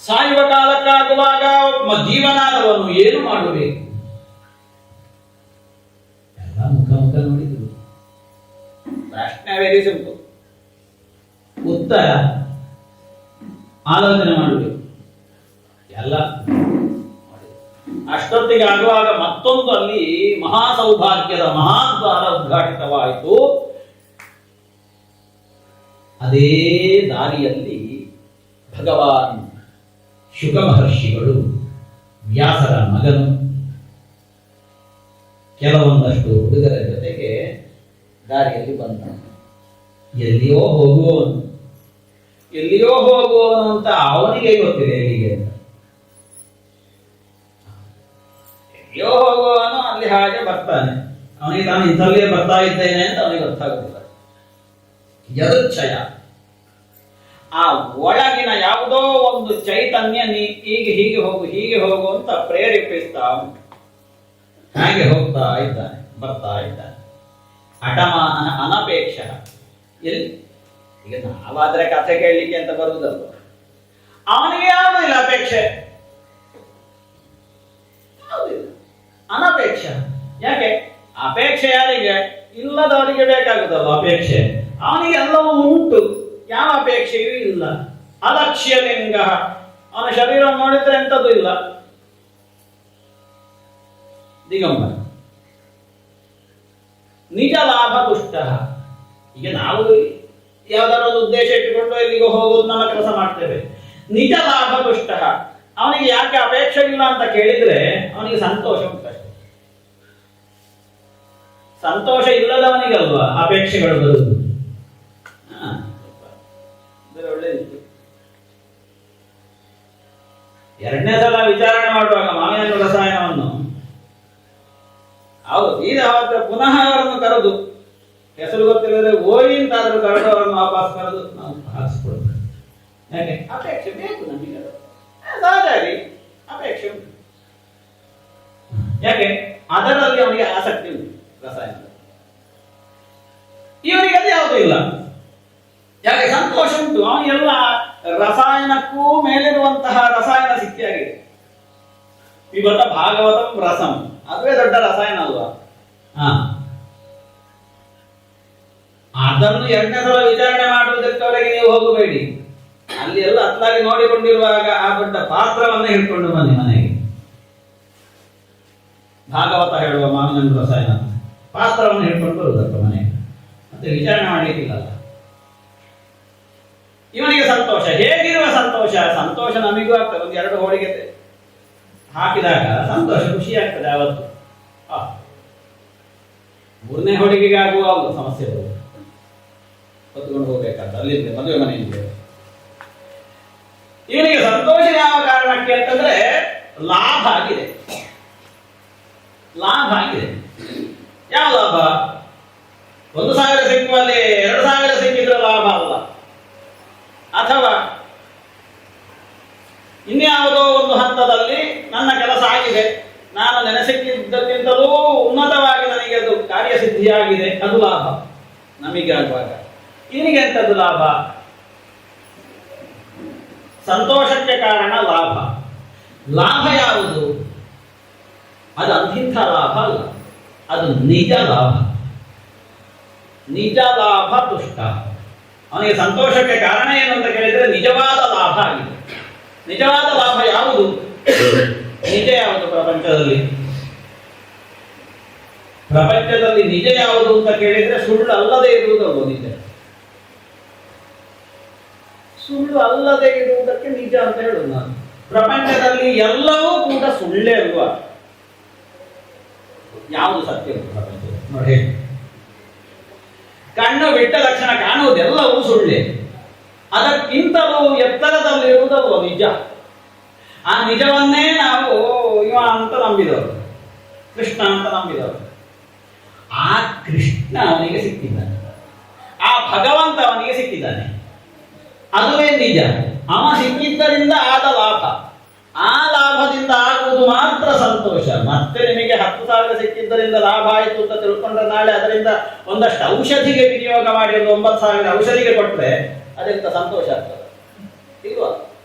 ಸಾಯುವ ಕಾಲಕ್ಕಾಗುವಾಗ ಒಬ್ಬ ಜೀವನಾದವನು ಏನು ಮಾಡಬೇಕು? ಎಲ್ಲ ಮುಖ ನೋಡಿದ್ರು. ಪ್ರಶ್ನೆ ವೆರಿ ಸಿಂಪಲ್, ಉತ್ತರ ಆಲೋಚನೆ ಮಾಡಬೇಕು. ಎಲ್ಲ ಅಷ್ಟೊತ್ತಿಗೆ ಆಗುವಾಗ ಮತ್ತೊಂದು ಅಲ್ಲಿ ಮಹಾ ಸೌಭಾಗ್ಯದ ಮಹಾದ್ವಾರ ಉದ್ಘಾಟಿತವಾಯಿತು. ಅದೇ ದಾರಿಯಲ್ಲಿ ಭಗವಾನ್ ಶುಕ ಮಹರ್ಷಿಗಳು, ವ್ಯಾಸರ ಮಗನು, ಕೆಲವೊಂದಷ್ಟು ಹುಡುಗರ ಜೊತೆಗೆ ದಾರಿಯಲ್ಲಿ ಬಂದ. ಎಲ್ಲಿಯೋ ಹೋಗುವವನು ಅಂತ ಅವನಿಗೆ ಗೊತ್ತಿದೆ ಎಲ್ಲಿಗೆ ಅಂತ. ಎಲ್ಲಿಯೋ ಹೋಗುವವನು ಅಲ್ಲಿ ಹಾಗೆ ಬರ್ತಾನೆ. ಅವನಿಗೆ ತಾನು ಇಂಥಲ್ಲಿಯೇ ಬರ್ತಾ ಇದ್ದೇನೆ ಅಂತ ಅವನಿಗೆ ಗೊತ್ತಾಗುತ್ತಿಲ್ಲ. ಯದೃಚ್ಛಯ, ಆ ಒಳಗಿನ ಯಾವುದೋ ಒಂದು ಚೈತನ್ಯ ಹೀಗೆ ಹೋಗು ಅಂತ ಪ್ರೇರೇಪಿಸ್ತಾ ಉಂಟು. ಹಾಗೆ ಹೋಗ್ತಾ ಇದ್ದಾನೆ, ಬರ್ತಾ ಇದ್ದಾನೆ. ಅಟಮಾನ ಅನಪೇಕ್ಷ. ಎಲ್ಲಿ ಈಗ ನಾವಾದ್ರೆ ಕಥೆ ಕೇಳಲಿಕ್ಕೆ ಅಂತ ಬರುವುದಲ್ಲ, ಅವನಿಗೆ ಯಾವುದೂ ಇಲ್ಲ ಅಪೇಕ್ಷೆ, ಯಾವುದಿಲ್ಲ, ಅನಪೇಕ್ಷ. ಯಾಕೆ ಅಪೇಕ್ಷೆ? ಯಾರಿಗೆ? ಇಲ್ಲದವರಿಗೆ ಬೇಕಾಗುತ್ತಲ್ಲ ಅಪೇಕ್ಷೆ. ಅವನಿಗೆ ಎಲ್ಲವೂ ಉಂಟು, ಯಾವ ಅಪೇಕ್ಷೆಯೂ ಇಲ್ಲ. ಅಲಕ್ಷ್ಯ ಲಿಂಗ, ಅವನ ಶರೀರ ನೋಡಿದ್ರೆ ಎಂಥದ್ದು ಇಲ್ಲ. ದಿಗಂಬರ. ನಿಜ ಲಾಭ ತುಷ್ಟ. ಈಗ ನಾವು ಯಾವ್ದಾದ್ರು ಒಂದು ಉದ್ದೇಶ ಇಟ್ಟುಕೊಂಡು ಎಲ್ಲಿಗೂ ಹೋಗೋದು ನಮ್ಮ ಕೆಲಸ ಮಾಡ್ತೇವೆ. ನಿಜ ಲಾಭ ತುಷ್ಟ, ಅವನಿಗೆ ಯಾಕೆ ಅಪೇಕ್ಷೆ ಇಲ್ಲ ಅಂತ ಕೇಳಿದ್ರೆ ಅವನಿಗೆ ಸಂತೋಷ ಉಂಟಷ್ಟೆ. ಸಂತೋಷ ಇಲ್ಲದವನಿಗಲ್ವಾ ಅಪೇಕ್ಷೆಗಳು ಬರುವುದು. ಒಳ್ಳೆದಿತ್ತು. 2ನೇ ಸಲ ವಿಚಾರಣೆ ಮಾಡುವಾಗ ಮಾವಿನ ರಸಾಯನವನ್ನು ಹೌದು ಈಗ ಪುನಃ ಅವರನ್ನು ಕರೆದು, ಹೆಸರು ಗೊತ್ತಿಲ್ಲದೆ ಓಯಿ ಅಂತಾದ್ರೂ ಕರೆದು ಅವರನ್ನು ವಾಪಸ್ ಕರೆದು ನಾವು ಹಾಕಿಸ್ಕೊಳ್ಬೇಕು. ಯಾಕೆ? ಅಪೇಕ್ಷೆ ಬೇಕು ನಮಗೆ, ಸಹಜಾಗಿ ಅಪೇಕ್ಷೆ ಉಂಟು. ಯಾಕೆ? ಅದರಲ್ಲಿ ಅವನಿಗೆ ಆಸಕ್ತಿ ಉಂಟು ರಸಾಯನ. ಇವನಿಗೆ ಅದು ಯಾವುದೂ ಇಲ್ಲ. ಯಾಕೆ? ಸಂತೋಷ ಉಂಟು. ಅವನಿಗೆಲ್ಲ ರಸಾಯನಕ್ಕೂ ಮೇಲಿರುವಂತಹ ರಸಾಯನ ಸಿಕ್ಕಿಯಾಗಿದೆ. ಇವತ್ತ ಭಾಗವತಂ ರಸಂ, ಅದುವೇ ದೊಡ್ಡ ರಸಾಯನ ಅಲ್ವಾ? ಅದನ್ನು 2ನೇ ಸಲ ವಿಚಾರಣೆ ಮಾಡುವುದಕ್ಕವರೆಗೆ ನೀವು ಹೋಗಬೇಡಿ. ಅಲ್ಲಿ ಎಲ್ಲ ಅತ್ಲಾಗಿ ನೋಡಿಕೊಂಡಿರುವಾಗ ಆ ದೊಡ್ಡ ಪಾತ್ರವನ್ನೇ ಹಿಡ್ಕೊಂಡು ಬನ್ನಿ ಮನೆಗೆ. ಭಾಗವತ ಹೇಳುವ ಮಾವಿನ ರಸಾಯನ ಪಾತ್ರವನ್ನು ಹಿಡ್ಕೊಂಡು ಬರುವುದಕ್ಕೆ ಮನೆಗೆ, ಮತ್ತೆ ವಿಚಾರಣೆ ಮಾಡಲಿಕ್ಕಿಲ್ಲಲ್ಲ. ಇವನಿಗೆ ಸಂತೋಷ. ಹೇಗಿರುವ ಸಂತೋಷ? ಸಂತೋಷ ನಮಗೂ ಆಗ್ತದೆ. 1-2 ಹೋಳಿಗೆ ಹಾಕಿದಾಗ ಸಂತೋಷ, ಖುಷಿ ಆಗ್ತದೆ ಅವತ್ತು. 3ನೇ ಹೋಳಿಗೆಗೆ ಆಗುವ ಸಮಸ್ಯೆ ಬರುತ್ತೆ. ಹೊತ್ಕೊಂಡು ಹೋಗ್ಬೇಕಾದ ಅಲ್ಲಿಂದ ಮದುವೆ ಮನೆಯಿಂದ. ಇವನಿಗೆ ಸಂತೋಷ ಯಾವ ಕಾರಣಕ್ಕೆ ಅಂತಂದ್ರೆ ಲಾಭ ಆಗಿದೆ. ಲಾಭ ಆಗಿದೆ. ಯಾವ ಲಾಭ? 1,000 ಸಿಕ್ಕುವಲ್ಲಿ 2,000 ಸಿಕ್ಕಿದ್ರೆ ಆಗಿದೆ, ನಾನು ನೆನೆಸಿದ್ದಕ್ಕಿಂತಲೂ ಉನ್ನತವಾಗಿ ನನಗೆ ಅದು ಕಾರ್ಯಸಿದ್ಧಿಯಾಗಿದೆ, ಅದು ಲಾಭ ನಮಗೆ ಆಗುವಾಗ. ಇವನಿಗೆ ಎಂಥದ್ದು ಲಾಭ? ಸಂತೋಷಕ್ಕೆ ಕಾರಣ ಲಾಭ. ಲಾಭ ಯಾವುದು? ಅದು ಅಂತಿಂಥ ಲಾಭ ಅಲ್ಲ, ಅದು ನಿಜ ಲಾಭ. ನಿಜ ಲಾಭ ತುಷ್ಟ. ಅವನಿಗೆ ಸಂತೋಷಕ್ಕೆ ಕಾರಣ ಏನು ಅಂತ ಕೇಳಿದರೆ ನಿಜವಾದ ಲಾಭ ಆಗಿದೆ. ನಿಜವಾದ ಲಾಭ ಯಾವುದು? ನಿಜ ಯಾವುದು ಪ್ರಪಂಚದಲ್ಲಿ? ಪ್ರಪಂಚದಲ್ಲಿ ನಿಜ ಯಾವುದು ಅಂತ ಕೇಳಿದ್ರೆ ಸುಳ್ಳು ಅಲ್ಲದೆ ಇರುವುದಲ್ವ ನಿಜ? ಸುಳ್ಳು ಅಲ್ಲದೆ ಇರುವುದಕ್ಕೆ ನಿಜ ಅಂತ ಹೇಳುದು ನಾನು. ಪ್ರಪಂಚದಲ್ಲಿ ಎಲ್ಲವೂ ಕೂಡ ಸುಳ್ಳೇ ಅಲ್ವಾ? ಯಾವುದು ಸತ್ಯ ಪ್ರಪಂಚದಲ್ಲಿ ನೋಡಿ? ಕಣ್ಣು ಬಿಟ್ಟ ತಕ್ಷಣ ಕಾಣುವುದೆಲ್ಲವೂ ಸುಳ್ಳೆ. ಅದಕ್ಕಿಂತಲೂ ಎತ್ತರದಲ್ಲಿರುವುದಲ್ವ ನಿಜ? ಆ ನಿಜವನ್ನೇ ನಾವು ಇವ ಅಂತ ನಂಬಿದವರು, ಕೃಷ್ಣ ಅಂತ ನಂಬಿದವರು. ಆ ಕೃಷ್ಣ ಅವನಿಗೆ ಸಿಕ್ಕಿದ್ದಾನೆ, ಆ ಭಗವಂತ ಅವನಿಗೆ ಸಿಕ್ಕಿದ್ದಾನೆ, ಅದುವೇ ನಿಜ. ಅವ ಸಿಕ್ಕಿದ್ದರಿಂದ ಆದ ಲಾಭ, ಆ ಲಾಭದಿಂದ ಆಗುವುದು ಮಾತ್ರ ಸಂತೋಷ. ಮತ್ತೆ ನಿಮಗೆ 10,000 ಸಿಕ್ಕಿದ್ದರಿಂದ ಲಾಭ ಆಯಿತು ಅಂತ ತಿಳ್ಕೊಂಡ್ರೆ ನಾಳೆ ಅದರಿಂದ ಒಂದಷ್ಟು ಔಷಧಿಗೆ ವಿನಿಯೋಗ ಮಾಡಿ ಒಂದು 9,000 ಔಷಧಿಗೆ ಕೊಟ್ಟರೆ ಅದರಿಂದ ಸಂತೋಷ ಆಗ್ತದೆ ಇಲ್ವಾ?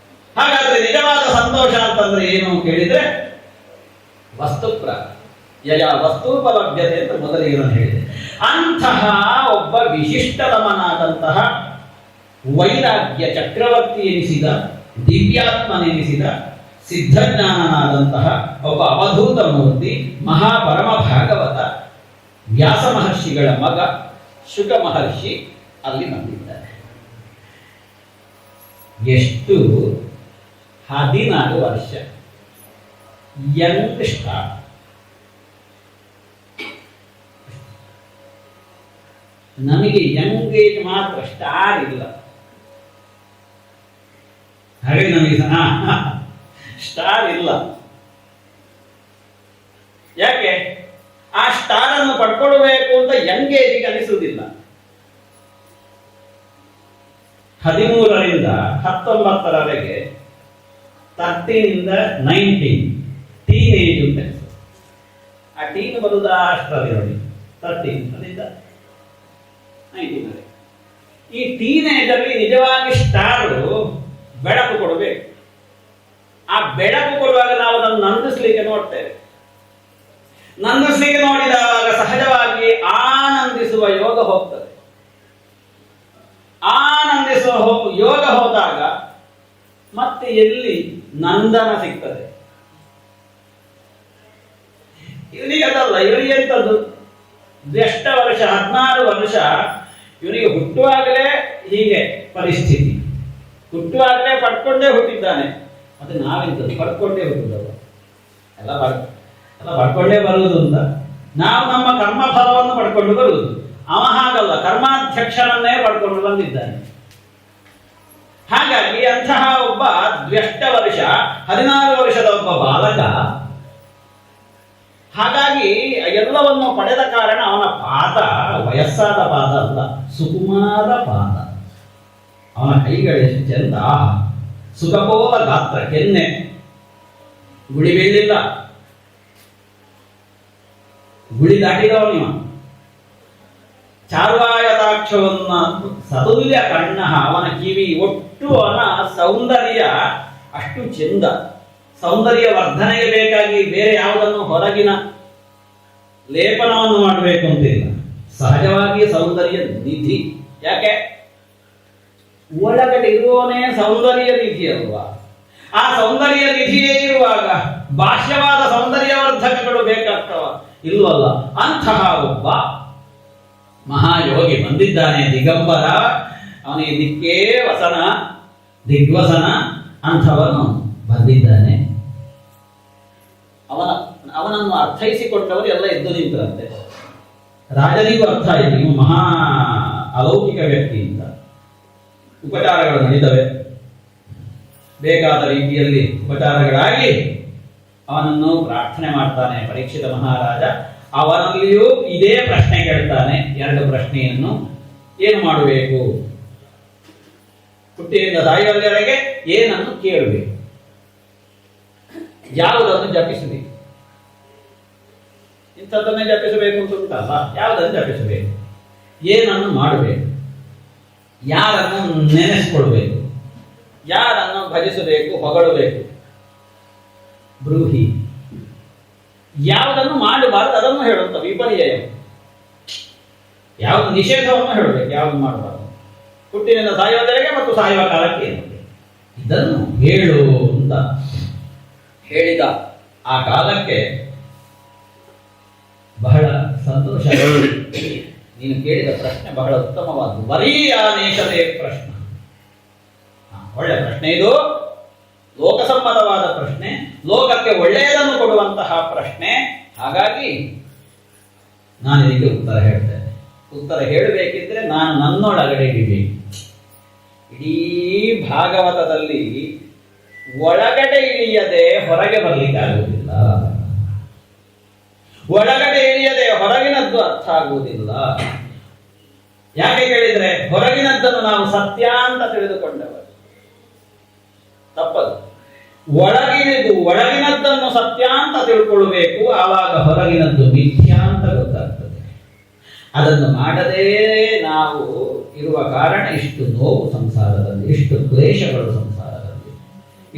ಹಾಗಾದ್ರೆ ನಿಜವಾದ ಸಂತೋಷ ಅಂತಂದ್ರೆ ಏನು ಕೇಳಿದ್ರೆ ವಸ್ತುಪ್ರ ಯಯ ವಸ್ತೂಪಲಭ್ಯತೆ ಅಂತ ಮೊದಲಿಗೆ ನಾನು ಹೇಳಿದೆ. ಅಂತಹ ಒಬ್ಬ ವಿಶಿಷ್ಟತಮನಾದಂತಹ ವೈರಾಗ್ಯ ಚಕ್ರವರ್ತಿ ಎನಿಸಿದ, ದಿವ್ಯಾತ್ಮನೆನಿಸಿದ, ಸಿದ್ಧಜ್ಞಾನನಾದಂತಹ ಒಬ್ಬ ಅವಧೂತ ಮೂರ್ತಿ ಮಹಾಪರಮ ಭಾಗವತ ವ್ಯಾಸ ಮಹರ್ಷಿಗಳ ಮಗ ಶುಕ ಮಹರ್ಷಿ ಅಲ್ಲಿ ಬಂದಿದ್ದಾರೆ. ಎಷ್ಟು? 14 ವರ್ಷ, ಯಂಗ್ ಸ್ಟಾರ್. ನಮಗೆ ಯಂಗ್ ಏಜ್ ಮಾತ್ರ, ಸ್ಟಾರ್ ಇಲ್ಲ. ಹಾಗೆ ನಮಗೆ ಸ್ಟಾರ್ ಇಲ್ಲ. ಯಾಕೆ? ಆ ಸ್ಟಾರ್ ಅನ್ನು ಪಡ್ಕೊಳ್ಬೇಕು ಅಂತ ಯಂಗ್ ಏಜಿಗೆ ಅನಿಸುವುದಿಲ್ಲ. 13ರಿಂದ 19ರವರೆಗೆ 13ರಿಂದ 19 ಟೀನ್ ಏಜ್ ಅಂತ. ಆ ಟೀನ್ ಬರುವುದ ಅಷ್ಟರಲ್ಲಿ ನೋಡಿ, 13 ಅದರಿಂದ 19. ಈ ಟೀನ್ ಏಜ್ ಅಲ್ಲಿ ನಿಜವಾಗಿ ಸ್ಟಾರು ಬೆಳಕು ಕೊಡಬೇಕು. ಆ ಬೆಳಕು ಕೊಡುವಾಗ ನಾವು ಅದನ್ನು ನಂದಿಸ್ಲಿಕ್ಕೆ ನೋಡ್ತೇವೆ. ನಂದಿಸ್ಲಿಕ್ಕೆ ನೋಡಿದಾಗ ಸಹಜವಾಗಿ ಆನಂದಿಸುವ ಯೋಗ ಹೋಗ್ತದೆ. ಆನಂದಿಸುವ ಯೋಗ ಹೋದಾಗ ಮತ್ತೆ ಎಲ್ಲಿ ನಂದನ ಸಿಗ್ತದೆ? ಇವನಿಗೆ ಅದಲ್ಲ. ಇವನಿಗೆ ಎಂತದ್ದು? ಎಷ್ಟು ವರ್ಷ? 16 ವರ್ಷ. ಇವನಿಗೆ ಹುಟ್ಟುವಾಗಲೇ ಹೀಗೆ ಪರಿಸ್ಥಿತಿ. ಹುಟ್ಟುವಾಗಲೇ ಪಡ್ಕೊಂಡೇ ಹುಟ್ಟಿದ್ದಾನೆ. ಮತ್ತೆ ನಾವೆಂತದ್ದು? ಪಡ್ಕೊಂಡೇ ಹುಟ್ಟಿದವ. ಎಲ್ಲ ಪಡ್ಕೊಂಡೇ ಬರುವುದು ಅಂತ ನಾವು ನಮ್ಮ ಕರ್ಮಫಲವನ್ನು ಪಡ್ಕೊಂಡು ಬರುವುದು. ಅವ ಹಾಗಲ್ಲ, ಕರ್ಮಾಧ್ಯಕ್ಷನನ್ನೇ ಪಡ್ಕೊಂಡು ಬಂದಿದ್ದಾನೆ. ಹಾಗಾಗಿ ಅಂತಹ ಒಬ್ಬ ದ್ವ್ಯಷ್ಟ ವರ್ಷ, 16 ವರ್ಷದ ಒಬ್ಬ ಬಾಲಕ. ಹಾಗಾಗಿ ಎಲ್ಲವನ್ನು ಪಡೆದ ಕಾರಣ ಅವನ ಪಾದ ವಯಸ್ಸಾದ ಪಾದ ಅಲ್ಲ, ಸುಕುಮಾರ ಪಾದ. ಅವನ ಕೈಗಳೆಷ್ಟು ಚೆಂದ, ಸುಖಪೋಲ ಗಾತ್ರ, ಕೆನ್ನೆ, ಗುಳಿ ಬೀಳಿಲ್ಲ, ಗುಳಿ ದಾಟಿದವನಿವ. ಚಾರ್ವಾಯತಾಕ್ಷವನ್ನ ಸತುಲ್ಯ ಕಣ್ಣ, ಅವನ ಕಿವಿ, ಒಟ್ಟು ಅವನ ಸೌಂದರ್ಯ ಅಷ್ಟು ಚೆಂದ. ಸೌಂದರ್ಯ ವರ್ಧನೆಗೆ ಬೇಕಾಗಿ ಬೇರೆ ಯಾವುದನ್ನು ಹೊರಗಿನ ಲೇಪನವನ್ನು ಮಾಡಬೇಕು ಅಂತಿಲ್ಲ. ಸಹಜವಾಗಿ ಸೌಂದರ್ಯ ನಿಧಿ. ಯಾಕೆ? ಒಳಗಡೆ ಇರುವವನೇ ಸೌಂದರ್ಯ ನಿಧಿ ಅಲ್ವಾ? ಆ ಸೌಂದರ್ಯ ನಿಧಿಯೇ ಇರುವಾಗ ಬಾಹ್ಯವಾದ ಸೌಂದರ್ಯವರ್ಧಕಗಳು ಬೇಕಾಗ್ತವ? ಇಲ್ವಲ್ಲ. ಅಂತಹ ಒಬ್ಬ ಮಹಾಯೋಗಿ ಬಂದಿದ್ದಾನೆ, ದಿಗಂಬರ. ಅವನಿಗೆ ದಿಕ್ಕೇ ವಸನ, ದಿಗ್ವಸನ ಅಂಥವನು ಬಂದಿದ್ದಾನೆ. ಅವನನ್ನು ಅರ್ಥೈಸಿಕೊಂಡವರು ಎಲ್ಲ ಎದ್ದು ನಿಂತರಂತೆ. ರಾಜನಿಗೂ ಅರ್ಥ ಆಯಿತು, ನೀವು ಮಹಾ ಅಲೌಕಿಕ ವ್ಯಕ್ತಿ ಅಂತ. ಉಪಚಾರಗಳು ನಡೀತವೆ, ಬೇಕಾದ ರೀತಿಯಲ್ಲಿ ಉಪಚಾರಗಳಾಗಿ ಅವನನ್ನು ಪ್ರಾರ್ಥನೆ ಮಾಡ್ತಾನೆ ಪರೀಕ್ಷಿತ ಮಹಾರಾಜ. ಅವನಲ್ಲಿಯೂ ಇದೇ ಪ್ರಶ್ನೆ ಕೇಳ್ತಾನೆ, 2 ಪ್ರಶ್ನೆಯನ್ನು. ಏನು ಮಾಡಬೇಕು? ಹುಟ್ಟಿನಿಂದ ಸಾಯುವವರೆಗೆ ಏನನ್ನು ಕೇಳಬೇಕು? ಯಾವುದನ್ನು ಜಪಿಸಬೇಕು? ಇಂಥದ್ದನ್ನೇ ಜಪಿಸಬೇಕು ಅಂತ ಉಂಟಲ್ಲ, ಯಾವುದನ್ನು ಜಪಿಸಬೇಕು? ಏನನ್ನು ಮಾಡಬೇಕು? ಯಾರನ್ನು ನೆನೆಸ್ಕೊಳ್ಬೇಕು? ಯಾರನ್ನು ಭಜಿಸಬೇಕು, ಹೊಗಳಬೇಕು? ಬ್ರೂಹಿ. ಯಾವುದನ್ನು ಮಾಡಬಾರದು ಅದನ್ನು ಹೇಳುವಂತ ವಿಪರ್ಯಯ. ಯಾವುದು ನಿಷೇಧವನ್ನು ಹೇಳಬೇಕು, ಯಾವುದು ಮಾಡಬಾರದು. ಹುಟ್ಟಿನಿಂದ ಸಾಯುವುದರೆಗೆ ಮತ್ತು ಸಾಯುವ ಕಾಲಕ್ಕೆ ಇದನ್ನು ಹೇಳು ಅಂತ ಹೇಳಿದ ಆ ಕಾಲಕ್ಕೆ ಬಹಳ ಸಂತೋಷ. ನೀನು ಕೇಳಿದ ಪ್ರಶ್ನೆ ಬಹಳ ಉತ್ತಮವಾದ್ದು. ಬರೀ ಆನೇಶತೆ ಪ್ರಶ್ನೆ. ಒಳ್ಳೆ ಪ್ರಶ್ನೆ ಇದು, ಲೋಕಸಮ್ಮತವಾದ ಪ್ರಶ್ನೆ, ಲೋಕಕ್ಕೆ ಒಳ್ಳೆಯದನ್ನು ಕೊಡುವಂತಹ ಪ್ರಶ್ನೆ. ಹಾಗಾಗಿ ನಾನು ಇದಕ್ಕೆ ಉತ್ತರ ಹೇಳ್ತೇನೆ. ಉತ್ತರ ಹೇಳಬೇಕಿದ್ರೆ ನಾನು ನನ್ನೊಳಗಡೆ ಇಡಬೇಕು. ಇಡೀ ಭಾಗವತದಲ್ಲಿ ಒಳಗಡೆ ಇಳಿಯದೆ ಹೊರಗೆ ಬರಲಿಕ್ಕಾಗುವುದಿಲ್ಲ. ಒಳಗಡೆ ಇಳಿಯದೆ ಹೊರಗಿನದ್ದು ಅರ್ಥ ಆಗುವುದಿಲ್ಲ. ಯಾಕೆ ಕೇಳಿದ್ರೆ ಹೊರಗಿನದ್ದನ್ನು ನಾವು ಸತ್ಯ ಅಂತ ತಿಳಿದುಕೊಂಡವರು. ತಪ್ಪದು. ಒಳಗಿಳಿದು ಒಳಗಿನದ್ದನ್ನು ಸತ್ಯ ಅಂತ ತಿಳ್ಕೊಳ್ಬೇಕು. ಆವಾಗ ಹೊರಗಿನದ್ದು ಮಿಥ್ಯಾ ಅಂತ ಗೊತ್ತಾಗ್ತದೆ. ಅದನ್ನು ಮಾಡದೇ ನಾವು ಇರುವ ಕಾರಣ ಇಷ್ಟು ನೋವು ಸಂಸಾರದಲ್ಲಿ, ಇಷ್ಟು ಕ್ಲೇಶಗಳು ಸಂಸಾರದಲ್ಲಿ,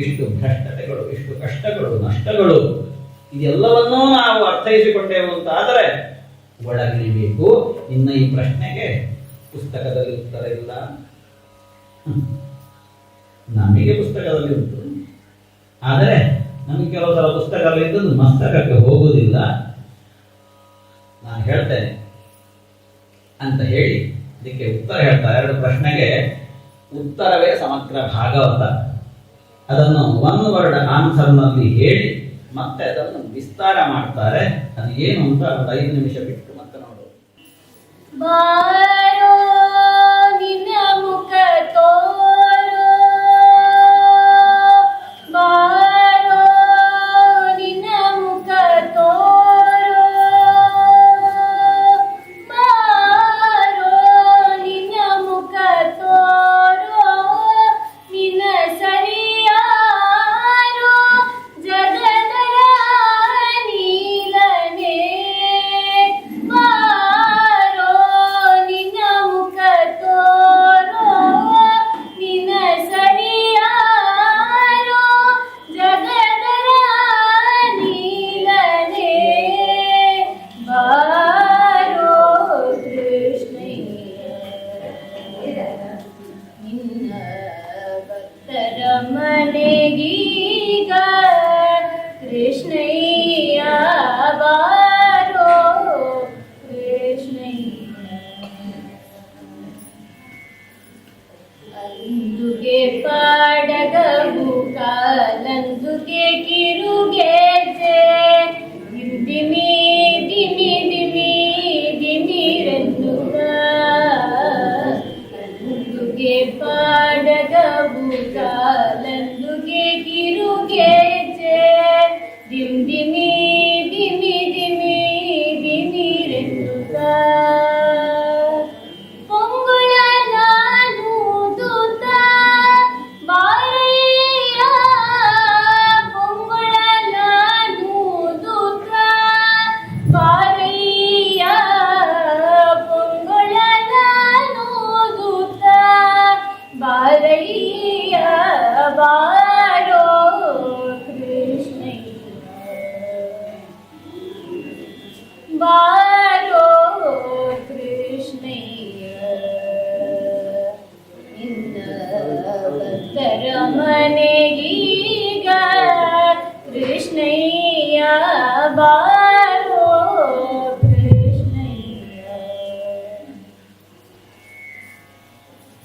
ಇಷ್ಟು ಭ್ರಷ್ಟತೆಗಳು, ಇಷ್ಟು ಕಷ್ಟಗಳು, ನಷ್ಟಗಳು. ಇದೆಲ್ಲವನ್ನೂ ನಾವು ಅರ್ಥೈಸಿಕೊಂಡೇವು ಅಂತಾದರೆ ಒಳಗಿಳಿಬೇಕು. ಇನ್ನು ಈ ಪ್ರಶ್ನೆಗೆ ಪುಸ್ತಕದಲ್ಲಿ ಉತ್ತರ ಇಲ್ಲ. ನಮಗೆ ಪುಸ್ತಕದಲ್ಲಿ ಉಂಟು, ಆದರೆ ನಮಗೆ ಕೆಲವು ಸಲ ಪುಸ್ತಕದಲ್ಲಿ ಇದ್ದದ್ದು ಮಸ್ತಕಕ್ಕೆ ಹೋಗುವುದಿಲ್ಲ. ನಾನು ಹೇಳ್ತೇನೆ ಅಂತ ಹೇಳಿ ಇದಕ್ಕೆ ಉತ್ತರ ಹೇಳ್ತಾರೆ. ಎರಡು ಪ್ರಶ್ನೆಗೆ ಉತ್ತರವೇ ಸಮಗ್ರ ಭಾಗವತ. ಅದನ್ನು ಒನ್ ವರ್ಡ್ ಆನ್ಸರ್ನಲ್ಲಿ ಹೇಳಿ ಮತ್ತೆ ಅದನ್ನು ವಿಸ್ತಾರ ಮಾಡ್ತಾರೆ. ಅದು ಏನು ಅಂತ ಒಂದು 5 ನಿಮಿಷ ಬಿಟ್ಟು ಮತ್ತೆ ನೋಡು. ಬಾರೋ ನಿನ್ನ ಮುಖ ತೋರೋ, ಬಾರೋ ನಿನ್ನ ಮುಖ ತೋರೋ, ಬಾರೋ ನಿನ್ನ ಮುಖ ತೋರೋ, ನಿನ್ನ ಸರಿಯಾರೋ ಜಗದ ನೀಲನೇ. ಬಾರೋ ನಿನ್ನ ಮುಖ ತೋರೋ, ನಿನ್ನ ಸರಿಯಾರೋ ಜಗದ ನೀಲನೇ. ಬಾರೋ ಕೃಷ್ಣಯ್ಯ ನಿನ್ನ ಭಕ್ತರ ಮನೆಗೀಗ ಕೃಷ್ಣಯ್ಯ. ಬಾರೋ ಕೃಷ್ಣಯ್ಯ. ಅಂದುಗೆ ಪಾಡಗವು ಕಾಲಂದುಗೆ ಕಿರುಗೆಜೆ, ದಿಮಿ ದಿಮಿ ದಿಮಿ ದಿಮಿರೆನ್ನುವ. ಅಂದುಗೆ ಪಾಡಗವು ಕಾಲಂದುಗೆ ಕಿರುಗೆಜೆ, ದಿಮ್ ದಿಮಿ ದಿಮಿ ದಿಮಿ ದಿಮಿರೆನ್ನುವ. ಪೊಂಗುಳ ನಾನು ದೂತ ಬಾರಯ್ಯ, ಪೊಂಗುಳ ನಾನು ದೂತ ಬಾರಯ್ಯ, ಪೊಂಗುಳ ನಾನು ದೂತ ಬಾರಯ್ಯ. ಬಾರೋ ಕೃಷ್ಣಯ್ಯ, ಬಾರೋ ಕೃಷ್ಣಯ್ಯ. ನಿನ್ನ ಭಕ್ತರ ಮನೆಗೀಗ ಕೃಷ್ಣಯ್ಯ. ಬಾರೋ ಕೃಷ್ಣಯ್ಯ.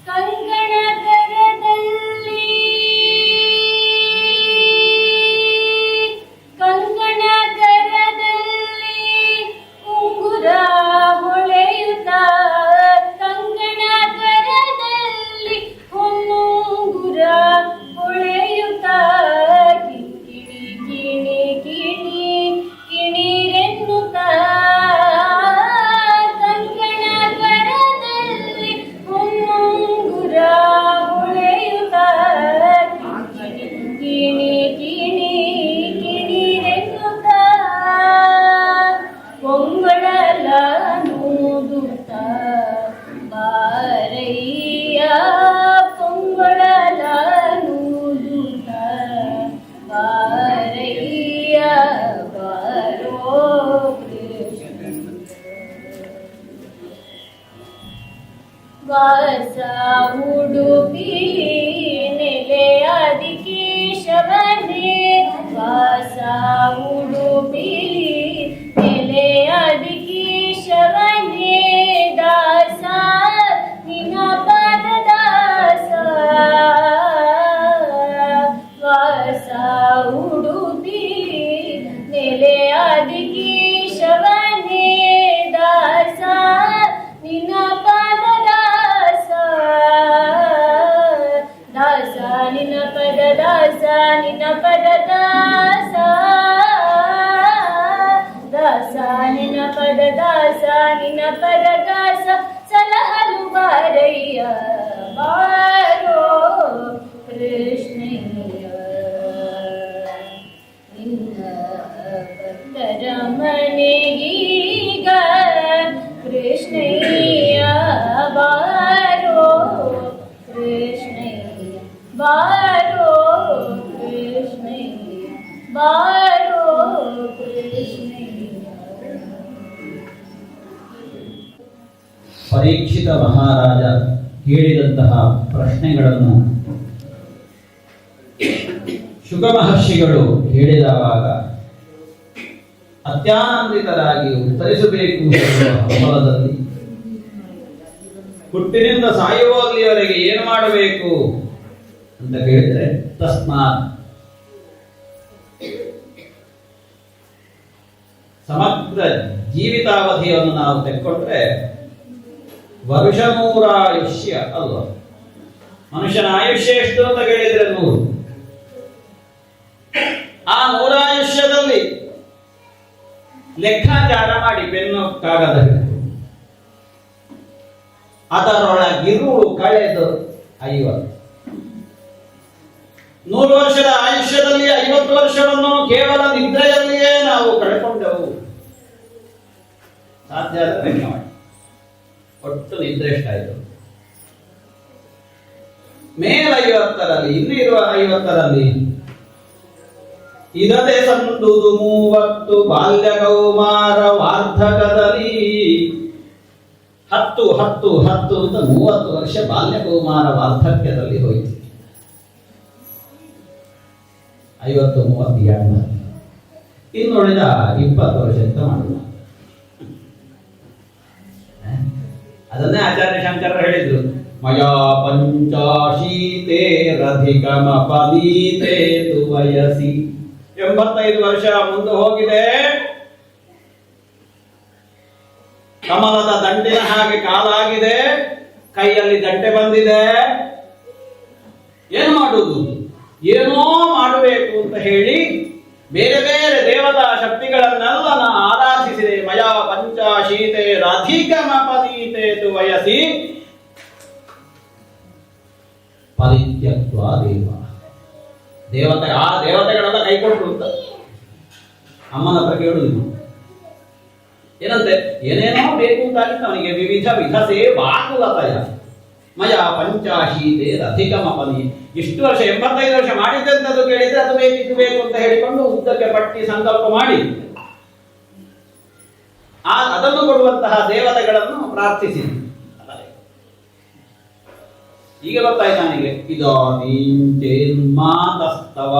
ಕಂಕಣ ಕರದಲ್ಲಿ, ಕಂಕಣ ಕರದಲ್ಲಿ ಉಂಗುರ ಹೊಳೆಯುತ್ತ, ಕಂಕಣ ಕರದಲ್ಲಿ ಹೊನ್ನುಂಗುರ ಹೊಳೆಯುತ್ತ, ಕಿಣಿ ಕಿಣಿ ಕಿಣಿ ಕಿಣಿ ವಾಸ ಉಡುಪಿ ನೆಲೆಯಾದಿ ಕೇಶವನೇ ವಾಸ ಉಡುಪಿ ನೆಲೆಯಾದಿ ಕೇಶವನೇ ದಾಸ ನಿನ್ನ ಪದ ದಾಸ ವಾಸ ಉಡುಪಿ ನೆಲೆಯಾದಿ ಕೇಶವನೇ ದಾಸ ನಿನ್ನ ಪದ ದಾಸ ದಾಸ ನಿನ್ನ ಪದ ದಾಸ ನಿನ್ನ ಪದ ದಾಸ ದಾಸ ನಿನ್ನ ಪದ ದಾಸ ನಿನ್ನ ಪದ ದಾಸ ಸಲಹಲು ಬಾರಯ್ಯ ಬಾರೋ ಕೃಷ್ಣಯ್ಯ ನಿನ್ನ ಭಕ್ತರ ಮನೆಗೀಗ ಕೃಷ್ಣಯ್ಯ ಬಾರೋ ಕೃಷ್ಣಯ್ಯ ಬಾರೋ ಕೃಷ್ಣಯ್ಯ ಬಾರೋ ಕೃಷ್ಣಯ್ಯ. ಪರೀಕ್ಷಿತ ಮಹಾರಾಜ ಕೇಳಿದಂತಹ ಪ್ರಶ್ನೆಗಳನ್ನು ಶುಕ ಮಹರ್ಷಿಗಳು ಹೇಳಿದವಾಗ ಅತ್ಯಾನಂದಿತರಾಗಿ ಉತ್ತರಿಸಬೇಕು ಎನ್ನುವ ಹಂಬಲದಲ್ಲಿ ಹುಟ್ಟಿನಿಂದ ಸಾಯುವಲ್ಲಿಯವರೆಗೆ ಏನು ಮಾಡಬೇಕು ಅಂತ ಕೇಳಿದರೆ ತಸ್ಮಾತ್ ಸಮಗ್ರ ಜೀವಿತಾವಧಿಯನ್ನು ನಾವು ತೆಕ್ಕೊಂಡ್ರೆ ವರ್ಷ 100 ಆಯುಷ್ಯ ಅಲ್ವ. ಮನುಷ್ಯನ ಆಯುಷ್ಯ ಎಷ್ಟು ಅಂತ ಕೇಳಿದ್ರೆ 100. ಆ 100 ಆಯುಷ್ಯದಲ್ಲಿ ಲೆಕ್ಕಾಚಾರ ಮಾಡಿ ಪೆನ್ನು ಕಾಗದ ಹಿಡಿದು ಅದರೊಳಗಿರುಳು ಕಳೆದು 50. 100 ವರ್ಷದ ಆಯುಷ್ಯದಲ್ಲಿ 50 ವರ್ಷವನ್ನು ಕೇವಲ ನಿದ್ರೆಯಲ್ಲಿಯೇ ನಾವು ಕಳೆಕೊಂಡೆವು. ಸಾಧ್ಯ ಆದ ಲೆಕ್ಕ ಮಾಡಿ ಒಟ್ಟು ನಿದ್ರೆ ಎಷ್ಟಾಯಿತು? ಮೇಲೆ 50ರಲ್ಲಿ ಇನ್ನಿರುವ 50ರಲ್ಲಿ ಇದದೆ ಸಂದುದು 30 ಬಾಲ್ಯ ಕೌಮಾರ ವಾರ್ಧಕದಲ್ಲಿ 10 10 10 ಅಂತ 30 ವರ್ಷ ಬಾಲ್ಯ ಕೌಮಾರ ವಾರ್ಧಕ್ಯದಲ್ಲಿ ಹೋಯಿತು. 50 32 ಇನ್ನುಳಿದ 20 ವರ್ಷ ಅಂತ ಮಾಡೋಣ. ಅದನ್ನೇ ಆಚಾರ್ಯ ಶಂಕರರು ಹೇಳಿದ್ರು, ಮಯಾ ಪಂಚಾಶೀತೇರಧಿಕಮಪನೀತೆ ತು ವಯಸಿ. 85 ವರ್ಷ ಮುಂದೆ ಹೋಗಿದೆ, ಕಮಲದ ದಂಟಿನ ಹಾಗೆ ಕಾಲಾಗಿದೆ, ಕೈಯಲ್ಲಿ ದಂಟೆ ಬಂದಿದೆ. ಏನು ಮಾಡುವುದು? ಏನೋ ಮಾಡಬೇಕು ಅಂತ ಹೇಳಿ ಬೇರೆ ಬೇರೆ ದೇವತಾ ಶಕ್ತಿಗಳನ್ನೆಲ್ಲ ಆರಾಧಿಸಿದೆ. ಮಯಾ ಪಂಚಾಶೀತೆ ರಾಧಿಕಮಪನೀತೆ ತು ವಯಸಿ ಪರಿತ್ಯಕ್ತ್ವಾ ದೇವ. ದೇವತೆ ಆ ದೇವತೆಗಳೆಲ್ಲ ಕೈ ಕೊಟ್ಟರು ಅಂತ ಅಮ್ಮನ ಹತ್ರ ಕೇಳುವುದು ಏನಂತೆ, ಏನೇನೋ ಬೇಕು ಅಂತಾಗಿತ್ತು ಅವನಿಗೆ. ವಿವಿಧ ವಿಧಸೇ ವಾಕುಲತಯ ಮಯಾ ಪಂಚಾಶೀತೆ ಅಧಿಕಮಪನಿ. ಇಷ್ಟು ವರ್ಷ 85 ವರ್ಷ ಮಾಡಿದ್ದಂಥದ್ದು ಕೇಳಿದ್ರೆ ಅದು ಬೇಕು ಇದು ಬೇಕು ಅಂತ ಹೇಳಿಕೊಂಡು ಉದ್ದಕ್ಕೆ ಪಟ್ಟಿ ಸಂಕಲ್ಪ ಮಾಡಿ ಅದನ್ನು ಕೊಡುವಂತಹ ದೇವತೆಗಳನ್ನು ಪ್ರಾರ್ಥಿಸಿದೆ. ಈಗ ಗೊತ್ತಾಯ್ತು ನನಗೆ, ಇದೀಂಚೇನ್ಮಾತಸ್ತವ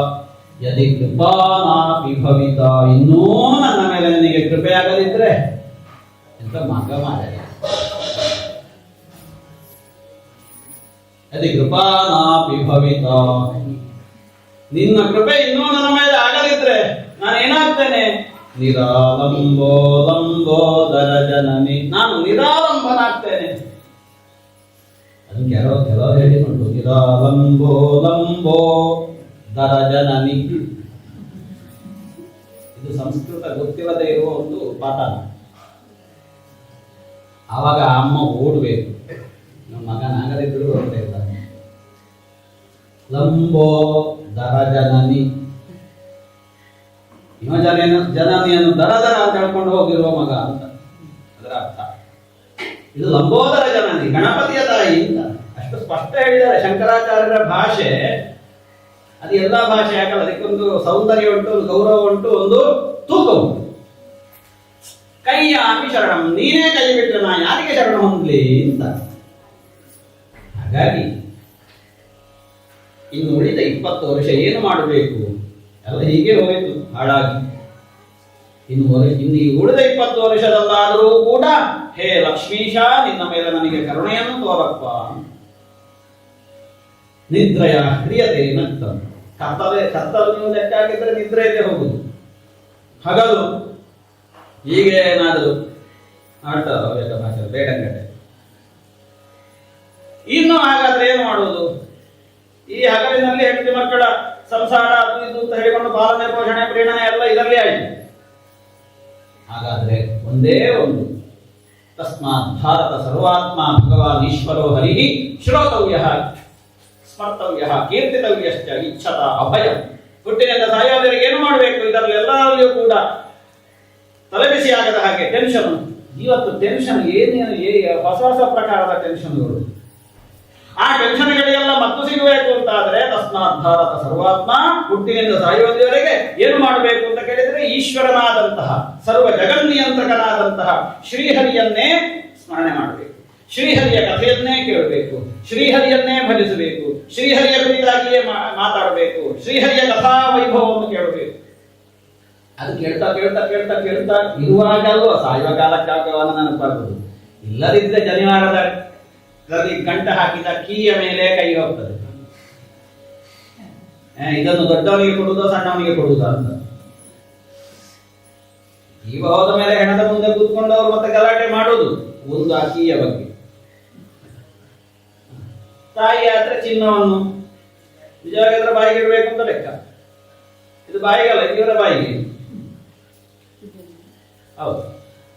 ಯದಿ ಕೃಪಾನಾಪಿ ಭವಿತ. ಇನ್ನೂ ನನ್ನ ಮೇಲೆ ನನಗೆ ಕೃಪೆಯಾಗದಿದ್ರೆ ಎಂತ ಮಗ ಮಾಡ. ಯದಿ ಕೃಪಾನಾಪಿ ಭವಿತ, ನಿನ್ನ ಕೃಪೆ ಇನ್ನೂ ನನ್ನ ಮೇಲೆ ಆಗದಿದ್ರೆ ನಾನೇನಾಗ್ತೇನೆ? ನಿರಾಲಂಬೋ ಲಂಬೋದರ ಜನನಿ, ನಾನು ನಿರಾಲಂಬನಾಗ್ತೇನೆ. ಅದನ್ನು ಕೆಲವರು ಹೇಳಿಕೊಂಡು ನಿರಾಲಂಬೋ ಲಂಬೋ ದರ ಜನನಿ. ಇದು ಸಂಸ್ಕೃತ ಗೊತ್ತಿಲ್ಲದೆ ಇರುವ ಒಂದು ಪಾಠ. ಆವಾಗ ಅಮ್ಮ ಓಡಬೇಕು, ನಮ್ಮ ಮಗನಾಗದಿದ್ರು ಅಂತ ಇರ್ತಾನೆ. ಲಂಬೋ ದರ ಜನನಿ, ಇವ ಜನನಿಯನ್ನು ದರ ದರ ಅಂತ ಹೇಳ್ಕೊಂಡು ಹೋಗಿರುವ ಮಗ ಅಂತ ಅದರ ಅರ್ಥ. ಇದು ಲಂಬೋದರ ಜನನಿ, ಗಣಪತಿಯ ತಾಯಿ ಅಂತ ಅಷ್ಟು ಸ್ಪಷ್ಟ ಹೇಳಿದ್ದಾರೆ ಶಂಕರಾಚಾರ್ಯರ ಭಾಷೆ. ಅದು ಎಲ್ಲ ಭಾಷೆ ಯಾಕಲ್ಲ, ಅದಕ್ಕೊಂದು ಸೌಂದರ್ಯ ಉಂಟು, ಒಂದು ಗೌರವ ಉಂಟು, ಒಂದು ತೂಕ ಉಂಟು. ಕೈಯಾಮಿ ಶರಣಂ, ನೀನೇ ಕೈ ಬಿಟ್ಟರೆ ನಾ ಯಾರಿಗೆ ಶರಣ ಹೊಂದಲಿ ಅಂತ. ಹಾಗಾಗಿ ಇನ್ನು ಉಳಿದ 20 ವರ್ಷ ಏನು ಮಾಡಬೇಕು ಎಲ್ಲ ಹೀಗೆ ಹೋಯಿತು ಹಾಳಾಗಿ. ಇನ್ನು ಈ ಉಳಿದ 20 ವರ್ಷದಲ್ಲಾದರೂ ಕೂಡ ಹೇ ಲಕ್ಷ್ಮೀಶ ನಿನ್ನ ಮೇಲೆ ನನಗೆ ಕರುಣೆಯನ್ನು ತೋರಪ್ಪ. ನಿದ್ರೆಯ ಕ್ರಿಯತೆ ನಕ್ತ ಕತ್ತಲು ನೀವು ಲೆಕ್ಕ ಹಾಕಿದ್ರೆ ನಿದ್ರೆಯಲ್ಲೇ ಹೋಗುದು. ಹಗಲು ಹೀಗೆ ಏನಾದರೂ ಆಟ ಬೇಡಂಗಡೆ. ಇನ್ನು ಹಾಗಾದ್ರೆ ಏನು ಮಾಡುವುದು? ಈ ಹಗಲಿನಲ್ಲಿ ಹೆಂಡತಿ ಮಕ್ಕಳ ಸಂಸಾರ ಅದು ಇದು ಅಂತ ಹೇಳಿಕೊಂಡು ಪಾಲನೆ ಪೋಷಣೆ ಪ್ರೇರಣೆ ಎಲ್ಲ ಇದರಲ್ಲಿ ಆಯಿತು. ಹಾಗಾದ್ರೆ ಒಂದೇ ಒಂದು ತಸ್ಮಾತ್ ಭಾರತ ಸರ್ವಾತ್ಮ ಭಗವಾನ್ ಈಶ್ವರೋ ಹರಿ ಶ್ರೋತವ್ಯ ಸ್ಮರ್ತವ್ಯ ಕೀರ್ತಿತವ್ಯಶ್ಚ ಇಚ್ಛತ ಅಭಯಂ. ಹುಟ್ಟಿನಿಂದ ಸಾಯೋವರೆಗೆ ಏನು ಮಾಡಬೇಕು? ಇದರಲ್ಲಿ ಎಲ್ಲರಲ್ಲಿಯೂ ಕೂಡ ತಲೆಬಿಸಿ ಆಗದ ಹಾಗೆ ಟೆನ್ಷನ್. ಇವತ್ತು ಟೆನ್ಷನ್ ಏನೇನು ಹೊಸ ಹೊಸ ಪ್ರಕಾರದ ಟೆನ್ಷನ್ಗಳು. ಆ ಟೆನ್ಷನ್ಗಳಿಗೆಲ್ಲ ಮತ್ತು ಸಿಗಬೇಕು ಅಂತಾದ್ರೆ ತಸ್ಮಾತ್ ಭಾರತ ಸರ್ವಾತ್ಮ ಹುಟ್ಟಿನಿಂದ ಸಾಯುವುದವರೆಗೆ ಏನು ಮಾಡಬೇಕು ಅಂತ ಕೇಳಿದ್ರೆ ಈಶ್ವರನಾದಂತಹ ಸರ್ವ ಜಗನ್ನಿಯಂತ್ರಕನಾದಂತಹ ಶ್ರೀಹರಿಯನ್ನೇ ಸ್ಮರಣೆ ಮಾಡಬೇಕು. ಶ್ರೀಹರಿಯ ಕಥೆಯನ್ನೇ ಕೇಳಬೇಕು, ಶ್ರೀಹರಿಯನ್ನೇ ಭಜಿಸಬೇಕು, ಶ್ರೀಹರಿಯ ಕುರಿತಾಗಿಯೇ ಮಾತಾಡಬೇಕು, ಶ್ರೀಹರಿಯ ಕಥಾ ವೈಭವವನ್ನು ಕೇಳಬೇಕು. ಅದು ಕೇಳ್ತಾ ಕೇಳ್ತಾ ಕೇಳ್ತಾ ಕೇಳ್ತಾ ಇರುವಾಗಲ್ವ ಸಾಯುವ ಕಾಲಕ್ಕಾಗವನ್ನ ನೆನಪಾಗುವುದು. ಇಲ್ಲದಿದ್ದರೆ ಜನಿವಾರದ ಗಂಟ ಹಾಕಿದ ಕೀಯ ಮೇಲೆ ಕೈ ಹೋಗ್ತದೆ. ಇದನ್ನು ದೊಡ್ಡವನಿಗೆ ಕೊಡುವುದೋ ಸಣ್ಣವನಿಗೆ ಕೊಡುವುದೋ ಅಂತ. ಈಗ ಹೋದ ಮೇಲೆ ಹೆಣದ ಮುಂದೆ ಕೂತ್ಕೊಂಡವರು ಮತ್ತೆ ಗಲಾಟೆ ಮಾಡುವುದು ಒಂದು ಆ ಕೀಯ ಬಗ್ಗೆ. ತಾಯಿ ಆದ್ರೆ ಚಿನ್ನವನ್ನು ನಿಜವಾಗಿದ್ರೆ ಬಾಯಿಗೆ ಇಡಬೇಕು ಅಂತ ಲೆಕ್ಕ. ಇದು ಬಾಯಿಗಲ್ಲ, ಇವರ ಬಾಯಿಗೆ. ಹೌದು.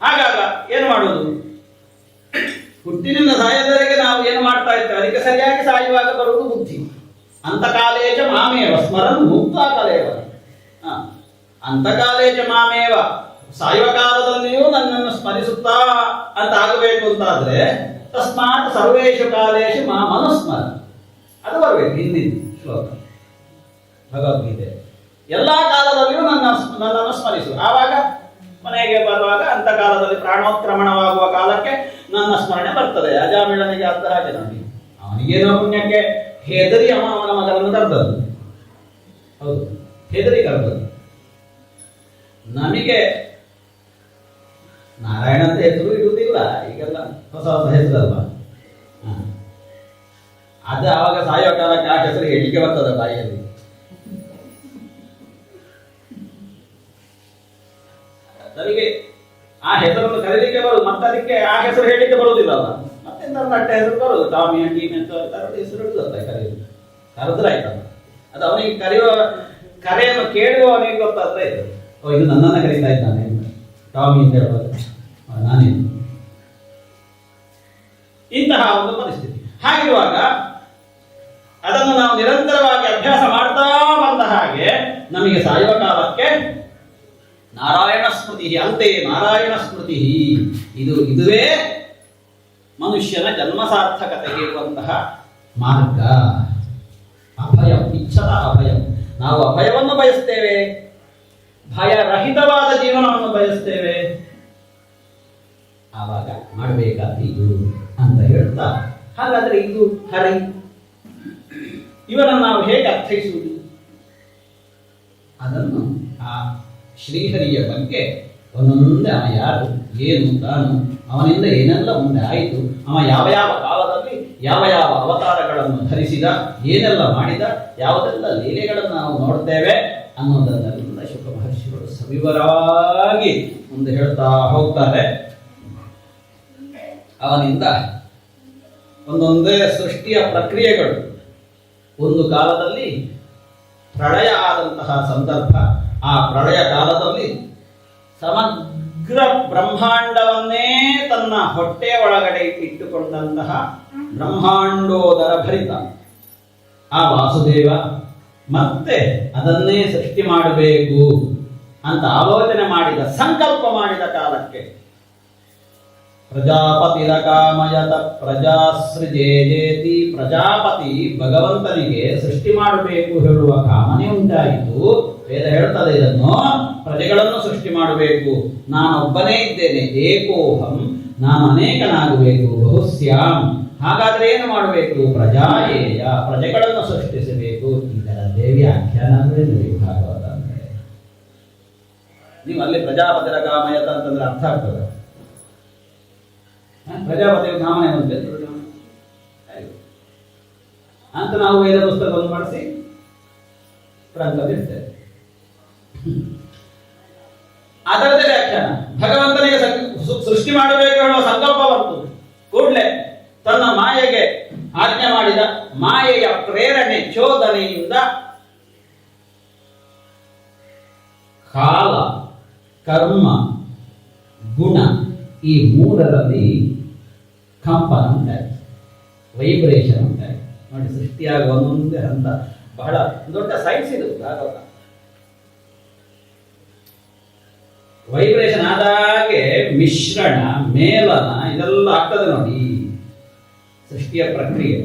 ಹಾಗಾಗ ಏನು ಮಾಡುವುದು? ಹುಟ್ಟಿನಿಂದ ಸಾಯದವರೆಗೆ ನಾವು ಏನು ಮಾಡ್ತಾ ಇರ್ತೇವೆ ಅದಕ್ಕೆ ಸರಿಯಾಗಿ ಸಾಯುವಾಗ ಬರುವುದು ಬುದ್ಧಿ. ಅಂತಕಾಲೇಜ ಮಾಮೇವ ಸ್ಮರನ್ ಮುಕ್ತ ಕಲೇವ. ಅಂತಕಾಲೇಜ ಮಾಮೇವ ಸಾಯುವ ಕಾಲದಲ್ಲಿಯೂ ನನ್ನನ್ನು ಸ್ಮರಿಸುತ್ತಾ ಅಂತ ಆಗಬೇಕು ಅಂತಾದ್ರೆ ತಸ್ಮಾತ್ ಸರ್ವೇಶು ಕಾಲೇಶು ಮಾ ಮನುಸ್ಮರ. ಅದು ಬರಬೇಕು ಹಿಂದಿನ ಶ್ಲೋಕ ಭಗವದ್ಗೀತೆ. ಎಲ್ಲಾ ಕಾಲದಲ್ಲಿಯೂ ನನ್ನನ್ನು ಸ್ಮರಿಸು. ಆವಾಗ ಮನೆಗೆ ಬರುವಾಗ ಅಂತಕಾಲದಲ್ಲಿ ಪ್ರಾಣೋತ್ಕ್ರಮಣವಾಗುವ ಕಾಲಕ್ಕೆ ನನ್ನ ಸ್ಮರಣೆ ಬರ್ತದೆ. ಅಜಾಮಿಳನಿಗೆ ಅರ್ಥ ಹಾಗೆ ನೋಡಿ, ಅವನಿಗೇನೋ ಪುಣ್ಯಕ್ಕೆ ಹೆದರಿ ಅವನ ಮಗನನ್ನು ಕರೆದದ್ದು. ಹೌದು, ಹೆದರಿ ಕರೆದದ್ದು. ನಮಗೆ ನಾರಾಯಣ ಅಂತ ಹೆಸರು ಇಡುವುದಿಲ್ಲ ಈಗೆಲ್ಲ, ಹೊಸ ಹೊಸ ಹೆಸರಲ್ವ. ಅದು ಆವಾಗ ಸಾಯೋ ಕಾಲಕ್ಕೆ ಆ ಹೆಸರು ಹೇಳಿಕೆ ಬರ್ತದೆ ಬಾಯಿಯಲ್ಲಿ. ನನಗೆ ಆ ಹೆಸರನ್ನು ಕರೀಲಿಕ್ಕೆ ಬರುದು, ಮತ್ತೆ ಅದಕ್ಕೆ ಆ ಹೆಸರು ಹೇಳಿಕೆ ಬರುವುದಿಲ್ಲಲ್ಲ. ಮತ್ತೆ ಅಡ್ಡ ಹೆಸರು ಬರುದು, ಟಾಮಿ ಟೀಮ್ ಅಂತ ಹೆಸರು ಇಡುದಲ್ಲ ಕರೆಯುವುದು. ಕರೆದ್ರೆ ಆಯ್ತಲ್ಲ, ಅದು ಅವನಿಗೆ ಕರೆಯನ್ನು ಕೇಳುವ ಅವನಿಗೆ ಗೊತ್ತಾದ್ರೆ ಇದು ಇದು ನನ್ನನ್ನು ಕರೀತಾ ಇದ್ದಾನೆ ಟಾಮಿ ಅಂತ ಹೇಳುವಾಗ ನಾನೇನು. ಇಂತಹ ಒಂದು ಪರಿಸ್ಥಿತಿ. ಹಾಗಿರುವಾಗ ಅದನ್ನು ನಾವು ನಿರಂತರವಾಗಿ ಅಭ್ಯಾಸ ಮಾಡ್ತಾ ಬಂದ ಹಾಗೆ ನಮಗೆ ಸಾಯುವ ಕಾಲಕ್ಕೆ ನಾರಾಯಣ ಸ್ಮೃತಿ, ಅಂತೆಯೇ ನಾರಾಯಣ ಸ್ಮೃತಿ ಇದುವೇ ಮನುಷ್ಯನ ಜನ್ಮ ಸಾರ್ಥಕತೆಗೆ ಇರುವಂತಹ ಮಾರ್ಗ. ಅಭಯಂ ಇಚ್ಛತ ಅಭಯಂ. ನಾವು ಅಭಯವನ್ನು ಬಯಸ್ತೇವೆ, ಭಯರಹಿತವಾದ ಜೀವನವನ್ನು ಬಯಸ್ತೇವೆ. ಆವಾಗ ಮಾಡಬೇಕಾದ ಇದು ಅಂತ ಹೇಳ್ತಾ, ಹಾಗಾದ್ರೆ ಇದು ಹರಿ, ಇವನನ್ನು ನಾವು ಹೇಗೆ ಅರ್ಥೈಸುವುದು? ಅದನ್ನು ಆ ಶ್ರೀಹರಿಯ ಬಗ್ಗೆ ಒಂದೊಂದೇ ಅವ ಯಾರು, ಏನು ತಾನು, ಅವನಿಂದ ಏನೆಲ್ಲ ಮುಂದೆ ಆಯಿತು, ಅವ ಯಾವ ಯಾವ ಕಾಲದಲ್ಲಿ ಯಾವ ಯಾವ ಅವತಾರಗಳನ್ನು ಧರಿಸಿದ, ಏನೆಲ್ಲ ಮಾಡಿದ, ಯಾವುದೆಲ್ಲ ಲೀಲೆಗಳನ್ನು ನಾವು ನೋಡ್ತೇವೆ ಅನ್ನೋದನ್ನೆಲ್ಲ ಶುಕ ಮಹರ್ಷಿಗಳು ಸವಿವರವಾಗಿ ಮುಂದೆ ಹೇಳ್ತಾ ಹೋಗ್ತಾರೆ. ಅವನಿಂದ ಒಂದೊಂದೇ ಸೃಷ್ಟಿಯ ಪ್ರಕ್ರಿಯೆಗಳು. ಒಂದು ಕಾಲದಲ್ಲಿ ಪ್ರಳಯ ಆದಂತಹ ಸಂದರ್ಭ, ಆ ಪ್ರಳಯ ಕಾಲದಲ್ಲಿ ಸಮಗ್ರ ಬ್ರಹ್ಮಾಂಡವನ್ನೇ ತನ್ನ ಹೊಟ್ಟೆಯ ಒಳಗಡೆ ಇಟ್ಟುಕೊಂಡಂತಹ ಬ್ರಹ್ಮಾಂಡೋದರ ಭರಿತ ಆ ವಾಸುದೇವ ಮತ್ತೆ ಅದನ್ನೇ ಸೃಷ್ಟಿ ಮಾಡಬೇಕು ಅಂತ ಆಲೋಚನೆ ಮಾಡಿದ, ಸಂಕಲ್ಪ ಮಾಡಿದ ಕಾಲಕ್ಕೆ ಪ್ರಜಾಪತಿರ ಕಾಮಯತ ಪ್ರಜಾಸೃಜೇತಿ, ಪ್ರಜಾಪತಿ ಭಗವಂತನಿಗೆ ಸೃಷ್ಟಿ ಮಾಡಬೇಕು ಹೇಳುವ ಕಾಮನೆ ಉಂಟಾಯಿತು. ವೇದ ಹೇಳ್ತದೆ ಇದನ್ನು, ಪ್ರಜೆಗಳನ್ನು ಸೃಷ್ಟಿ ಮಾಡಬೇಕು, ನಾನೊಬ್ಬನೇ ಇದ್ದೇನೆ, ಏಕೋಹಂ, ನಾನು ಅನೇಕನಾಗಬೇಕು, ಬಹುಸ್ಯಾಂ, ಹಾಗಾದ್ರೆ ಏನು ಮಾಡಬೇಕು? ಪ್ರಜಾಯೇಯ, ಪ್ರಜೆಗಳನ್ನು ಸೃಷ್ಟಿಸಬೇಕು. ಇದರ ದೇವಿ ಆಖ್ಯಾನ ಅಂದ್ರೆ ಭಾಗವತ ಅಂದ್ರೆ ನೀವು ಅಲ್ಲಿ ಪ್ರಜಾಪತಿರ ಕಾಮಯತ ಅಂತಂದ್ರೆ ಅರ್ಥ ಆಗ್ತದೆ. ಪ್ರಜಾಪತಿಯ ಕಾಮನೆ ಅಂತ ನಾವು ವೇದ ಪುಸ್ತಕವನ್ನು ಮಾಡಿಸಿ ಪ್ರಾಂತದಿರ್ತೇವೆ. ಅದರದೇ ವ್ಯಾಖ್ಯಾನ. ಭಗವಂತನಿಗೆ ಸೃಷ್ಟಿ ಮಾಡಬೇಕು ಹೇಳುವ ಸಂಕಲ್ಪ ಬಂತು ಕೂಡಲೇ ತನ್ನ ಮಾಯೆಗೆ ಆಜ್ಞೆ ಮಾಡಿದ. ಮಾಯೆಯ ಪ್ರೇರಣೆ ಚೋದನೆಯಿಂದ ಕಾಲ, ಕರ್ಮ, ಗುಣ ಈ ಮೂರರಲ್ಲಿ ಕಂಪನ ಉಂಟಾಯಿತು, ವೈಬ್ರೇಷನ್ ಉಂಟಾಯಿತು. ನೋಡಿ, ಸೃಷ್ಟಿಯಾಗುವ ಒಂದೊಂದೇ ಹಂತ ಬಹಳ ದೊಡ್ಡ ಸೈನ್ಸ್ ಇದು ಭಾಗವತ. ವೈಬ್ರೇಷನ್ ಆದಾಗೆ ಮಿಶ್ರಣ, ಮೇಲನ ಇದೆಲ್ಲ ಆಗ್ತದೆ ನೋಡಿ ಸೃಷ್ಟಿಯ ಪ್ರಕ್ರಿಯೆ.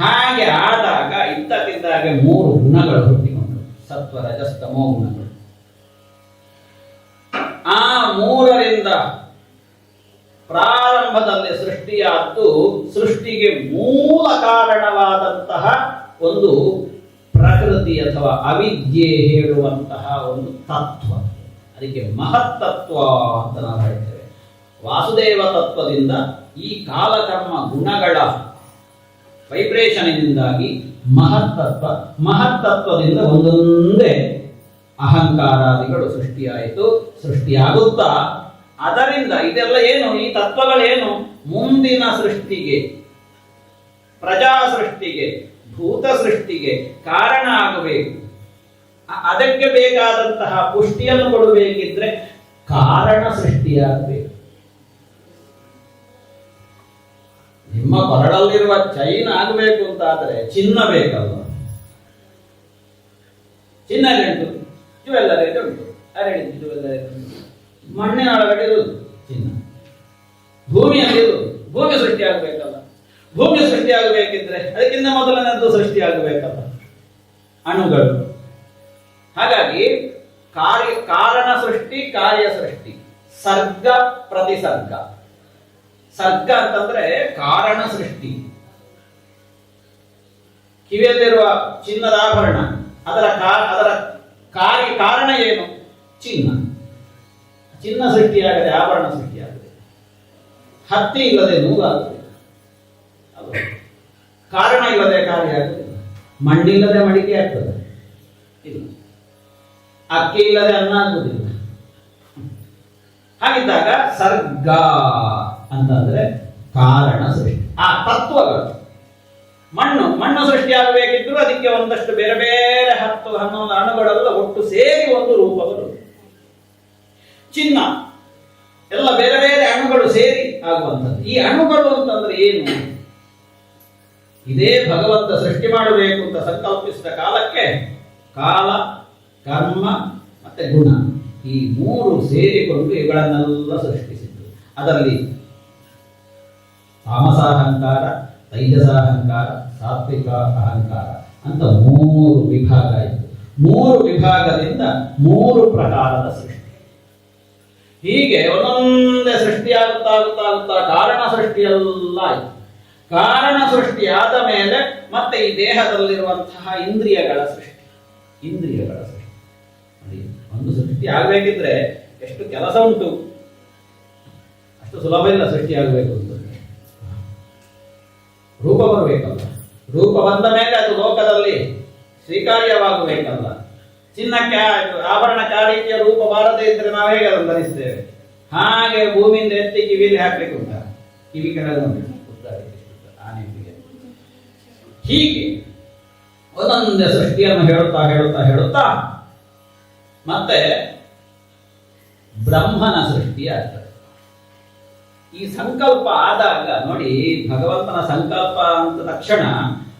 ಹಾಗೆ ಆದಾಗ ಇದ್ದಕ್ಕಿದ್ದಾಗೆ ಮೂರು ಗುಣಗಳು ಹುಟ್ಟಿಕೊಂಡು, ಸತ್ವ, ರಜಸ್, ತಮೋ ಗುಣಗಳು. ಆ ಮೂರರಿಂದ ಪ್ರಾರಂಭದಲ್ಲಿ ಸೃಷ್ಟಿಯಾದ್ದು ಸೃಷ್ಟಿಗೆ ಮೂಲ ಕಾರಣವಾದಂತಹ ಒಂದು ಪ್ರಕೃತಿ ಅಥವಾ ಅವಿದ್ಯೆ ಹೇಳುವಂತಹ ಒಂದು ತತ್ವ. ಅದಕ್ಕೆ ಮಹತ್ತತ್ವ ಅಂತ ನಾವು ಹೇಳ್ತೇವೆ. ವಾಸುದೇವ ತತ್ವದಿಂದ ಈ ಕಾಲಕರ್ಮ ಗುಣಗಳ ವೈಬ್ರೇಷನ್ನಿಂದಾಗಿ ಮಹತ್ತತ್ವದಿಂದ ಒಂದೊಂದೇ ಅಹಂಕಾರಾದಿಗಳು ಸೃಷ್ಟಿಯಾಯಿತು. ಸೃಷ್ಟಿಯಾಗುತ್ತಾ ಅದರಿಂದ ಇದೆಲ್ಲ ಏನು, ಈ ತತ್ವಗಳೇನು ಮುಂದಿನ ಸೃಷ್ಟಿಗೆ, ಪ್ರಜಾ ಸೃಷ್ಟಿಗೆ, ಭೂತ ಸೃಷ್ಟಿಗೆ ಕಾರಣ ಆಗಬೇಕು. ಅದಕ್ಕೆ ಬೇಕಾದಂತಹ ಪುಷ್ಟಿಯನ್ನು ಕೊಡಬೇಕಿದ್ರೆ ಕಾರಣ ಸೃಷ್ಟಿಯಾಗಬೇಕು. ನಿಮ್ಮ ಕೊರಳಲ್ಲಿರುವ ಚೈನ್ ಆಗಬೇಕು ಅಂತ ಆದರೆ ಚಿನ್ನ ಬೇಕಲ್ಲ. ಚಿನ್ನ ಉಂಟು, ಜುವೆಲ್ಲರಿ ಉಂಟು, ಅರಳಿದ್ದು ಜುವೆಲ್ಲರಿ ಉಂಟು. ಮಣ್ಣಿನ ಒಳಗಡೆ ಇರುವುದು ಚಿನ್ನ, ಭೂಮಿಯಲ್ಲಿ ಇರುವುದು. ಭೂಮಿ ಸೃಷ್ಟಿಯಾಗಬೇಕಲ್ಲ. ಭೂಮಿ ಸೃಷ್ಟಿಯಾಗಬೇಕಿದ್ರೆ ಅದಕ್ಕಿಂತ ಮೊದಲನೇದ್ದು ಸೃಷ್ಟಿಯಾಗಬೇಕಲ್ಲ, ಅಣುಗಳು. ಹಾಗಾಗಿ ಕಾರಣ ಸೃಷ್ಟಿ, ಕಾರ್ಯ ಸೃಷ್ಟಿ, ಸರ್ಗ ಪ್ರತಿಸರ್ಗ. ಸರ್ಗ ಅಂತಂದ್ರೆ ಕಾರಣ ಸೃಷ್ಟಿ. ಕಿವಿಯಲ್ಲಿರುವ ಚಿನ್ನದ ಆಭರಣ, ಅದರ ಕಾರಣ ಏನು? ಚಿನ್ನ. ಚಿನ್ನ ಸೃಷ್ಟಿಯಾಗದೆ ಆಭರಣ ಸೃಷ್ಟಿಯಾಗದೆ. ಹತ್ತಿ ಇಲ್ಲದೆ ನೂಲಾಗದೆ, ಕಾರಣ ಇಲ್ಲದೆ ಕಾರ್ಯ ಆಗುದಿಲ್ಲ. ಮಣ್ಣಿಲ್ಲದೆ ಮಡಿಕೆ ಆಗ್ತದೆ ಇಲ್ಲ. ಅಕ್ಕಿ ಇಲ್ಲದೆ ಅನ್ನ ಆಗುವುದಿಲ್ಲ. ಹಾಗಿದ್ದಾಗ ಸರ್ಗ ಅಂತಂದ್ರೆ ಕಾರಣ ಸೃಷ್ಟಿ. ಆ ತತ್ವಗಳು, ಮಣ್ಣು ಸೃಷ್ಟಿಯಾಗಬೇಕಿದ್ರು ಅದಕ್ಕೆ ಒಂದಷ್ಟು ಬೇರೆ ಬೇರೆ 10-11 ಅಣುಗಳೆಲ್ಲ ಒಟ್ಟು ಸೇರಿ ಒಂದು ರೂಪ ಬರುವುದು. ಚಿನ್ನ ಎಲ್ಲ ಬೇರೆ ಬೇರೆ ಅಣುಗಳು ಸೇರಿ ಆಗುವಂಥದ್ದು. ಈ ಅಣುಗಳು ಅಂತಂದ್ರೆ ಏನು? ಇದೇ ಭಗವಂತ ಸೃಷ್ಟಿ ಮಾಡಬೇಕು ಅಂತ ಸಂಕಲ್ಪಿಸಿದ ಕಾಲಕ್ಕೆ ಕಾಲ, ಕರ್ಮ ಮತ್ತೆ ಗುಣ ಈ ಮೂರು ಸೇರಿಕೊಂಡು ಇವುಗಳನ್ನೆಲ್ಲ ಸೃಷ್ಟಿಸಿದ್ದು. ಅದರಲ್ಲಿ ತಾಮಸಾಹಂಕಾರ, ತೈಜಸಾಹಂಕಾರ, ಸಾತ್ವಿಕ ಅಹಂಕಾರ ಅಂತ 3 ವಿಭಾಗ ಇತ್ತು. 3 ವಿಭಾಗದಿಂದ 3 ಪ್ರಕಾರದ ಸೃಷ್ಟಿ. ಹೀಗೆ ಒಂದೊಂದೇ ಸೃಷ್ಟಿಯಾಗುತ್ತಾ ಕಾರಣ ಸೃಷ್ಟಿಯೆಲ್ಲ ಆಯಿತು. ಕಾರಣ ಸೃಷ್ಟಿಯಾದ ಮೇಲೆ ಮತ್ತೆ ಈ ದೇಹದಲ್ಲಿರುವಂತಹ ಇಂದ್ರಿಯಗಳ ಸೃಷ್ಟಿ. ಒಂದು ಸೃಷ್ಟಿ ಆಗಬೇಕಿದ್ರೆ ಎಷ್ಟು ಕೆಲಸ ಉಂಟು, ಅಷ್ಟು ಸುಲಭ ಇಲ್ಲ ಸೃಷ್ಟಿ ಆಗಬೇಕು ಅಂತ. ರೂಪ ಬರಬೇಕಲ್ಲ, ರೂಪ ಬಂದ ಮೇಲೆ ಅದು ಲೋಕದಲ್ಲಿ ಸ್ವೀಕಾರ್ಯವಾಗಬೇಕಲ್ಲ. ಚಿನ್ನಕ್ಕೆ ಆಭರಣಕ್ಕೆ ಆ ರೀತಿಯ ರೂಪ ಬಾರದೇ ಇದ್ರೆ ನಾವು ಹೇಗೆ ಅದನ್ನು ಧರಿಸ್ತೇವೆ? ಹಾಗೆ ಭೂಮಿಯಿಂದ ಎತ್ತಿ ಕಿವಿಯಲ್ಲಿ ಹಾಕ್ಲಿಕ್ಕೆ ಉಂಟ, ಕಿವಿ ಕೆಳಗೆ ಆನೆಗೆ. ಹೀಗೆ ಒಂದೊಂದೇ ಸೃಷ್ಟಿಯನ್ನು ಹೇಳುತ್ತಾ ಮತ್ತೆ ಬ್ರಹ್ಮನ ಸೃಷ್ಟಿ ಆಗ್ತದೆ. ಈ ಸಂಕಲ್ಪ ಆದಾಗ ನೋಡಿ, ಭಗವಂತನ ಸಂಕಲ್ಪ ಅಂತ ತಕ್ಷಣ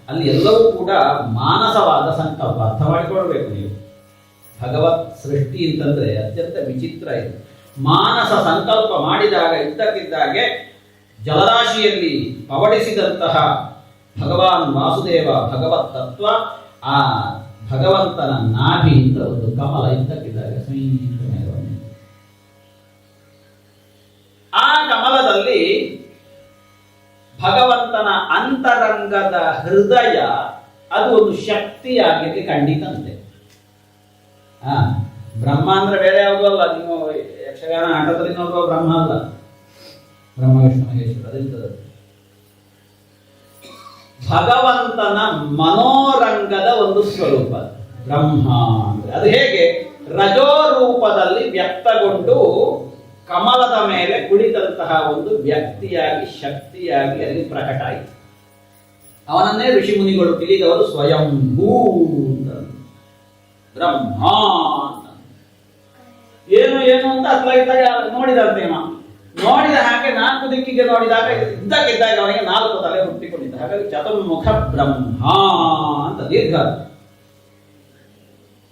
ಅಲ್ಲಿ ಎಲ್ಲವೂ ಕೂಡ ಮಾನಸವಾದ ಸಂಕಲ್ಪ. ಅರ್ಥ ಮಾಡಿಕೊಳ್ಬೇಕು ನೀವು. ಭಗವತ್ ಸೃಷ್ಟಿ ಅಂತಂದ್ರೆ ಅತ್ಯಂತ ವಿಚಿತ್ರ ಇದು. ಮಾನಸ ಸಂಕಲ್ಪ ಮಾಡಿದಾಗ ಇದ್ದಕ್ಕಿದ್ದಾಗೆ ಜಲರಾಶಿಯಲ್ಲಿ ಪವಡಿಸಿದಂತಹ ಭಗವಾನ್ ವಾಸುದೇವ ಭಗವತ್ ತತ್ವ ಆ ಭಗವಂತನ ನಾಭಿಯಿಂದ ಒಂದು ಕಮಲ ಇದ್ದಕ್ಕಿದ್ದಾಗ ಆ ಕಮಲದಲ್ಲಿ ಭಗವಂತನ ಹೃದಯ ಅದು ಒಂದು ಶಕ್ತಿಯಾಗಲಿಕ್ಕೆ ಖಂಡಿತಂತೆ. ಬ್ರಹ್ಮ ಅಂದ್ರೆ ಬೇರೆ ಯಾವುದೂ ಅಲ್ಲ. ನೀವು ಯಕ್ಷಗಾನ ಆಟದಲ್ಲಿ ನೋಡುವ ಬ್ರಹ್ಮ ಅಲ್ಲ, ಬ್ರಹ್ಮ ವಿಷ್ಣು ಮಹೇಶ್ವರ ಅದಿರ್ತದೆ. ಭಗವಂತನ ಮನೋರಂಗದ ಒಂದು ಸ್ವರೂಪ ಬ್ರಹ್ಮ ಅಂದ್ರೆ. ಅದು ಹೇಗೆ ರಜೋರೂಪದಲ್ಲಿ ವ್ಯಕ್ತಗೊಂಡು ಕಮಲದ ಮೇಲೆ ಕುಳಿತಂತಹ ಒಂದು ವ್ಯಕ್ತಿಯಾಗಿ ಶಕ್ತಿಯಾಗಿ ಅಲ್ಲಿ ಪ್ರಕಟ ಆಯಿತು. ಅವನನ್ನೇ ಋಷಿ ಮುನಿಗಳು ತಿಳಿದವರು ಸ್ವಯಂಭೂ ಅಂತ, ಬ್ರಹ್ಮ ಅಂತ. ಏನು ಏನು ಅಂತ ಅತ್ಲಾಗಿದ್ದಾಗ ನೋಡಿದಂತೇನ ನೋಡಿದ ಹಾಗೆ 4 ದಿಕ್ಕಿಗೆ ನೋಡಿದಾಗ ಇದ್ದಕ್ಕಿದ್ದಾಗ ಅವನಿಗೆ 4 ತಲೆ ಹುಟ್ಟಿಕೊಂಡಿದ್ದ. ಹಾಗಾಗಿ ಚತುರ್ಮುಖ ಬ್ರಹ್ಮ ಅಂತ ದೀರ್ಘ.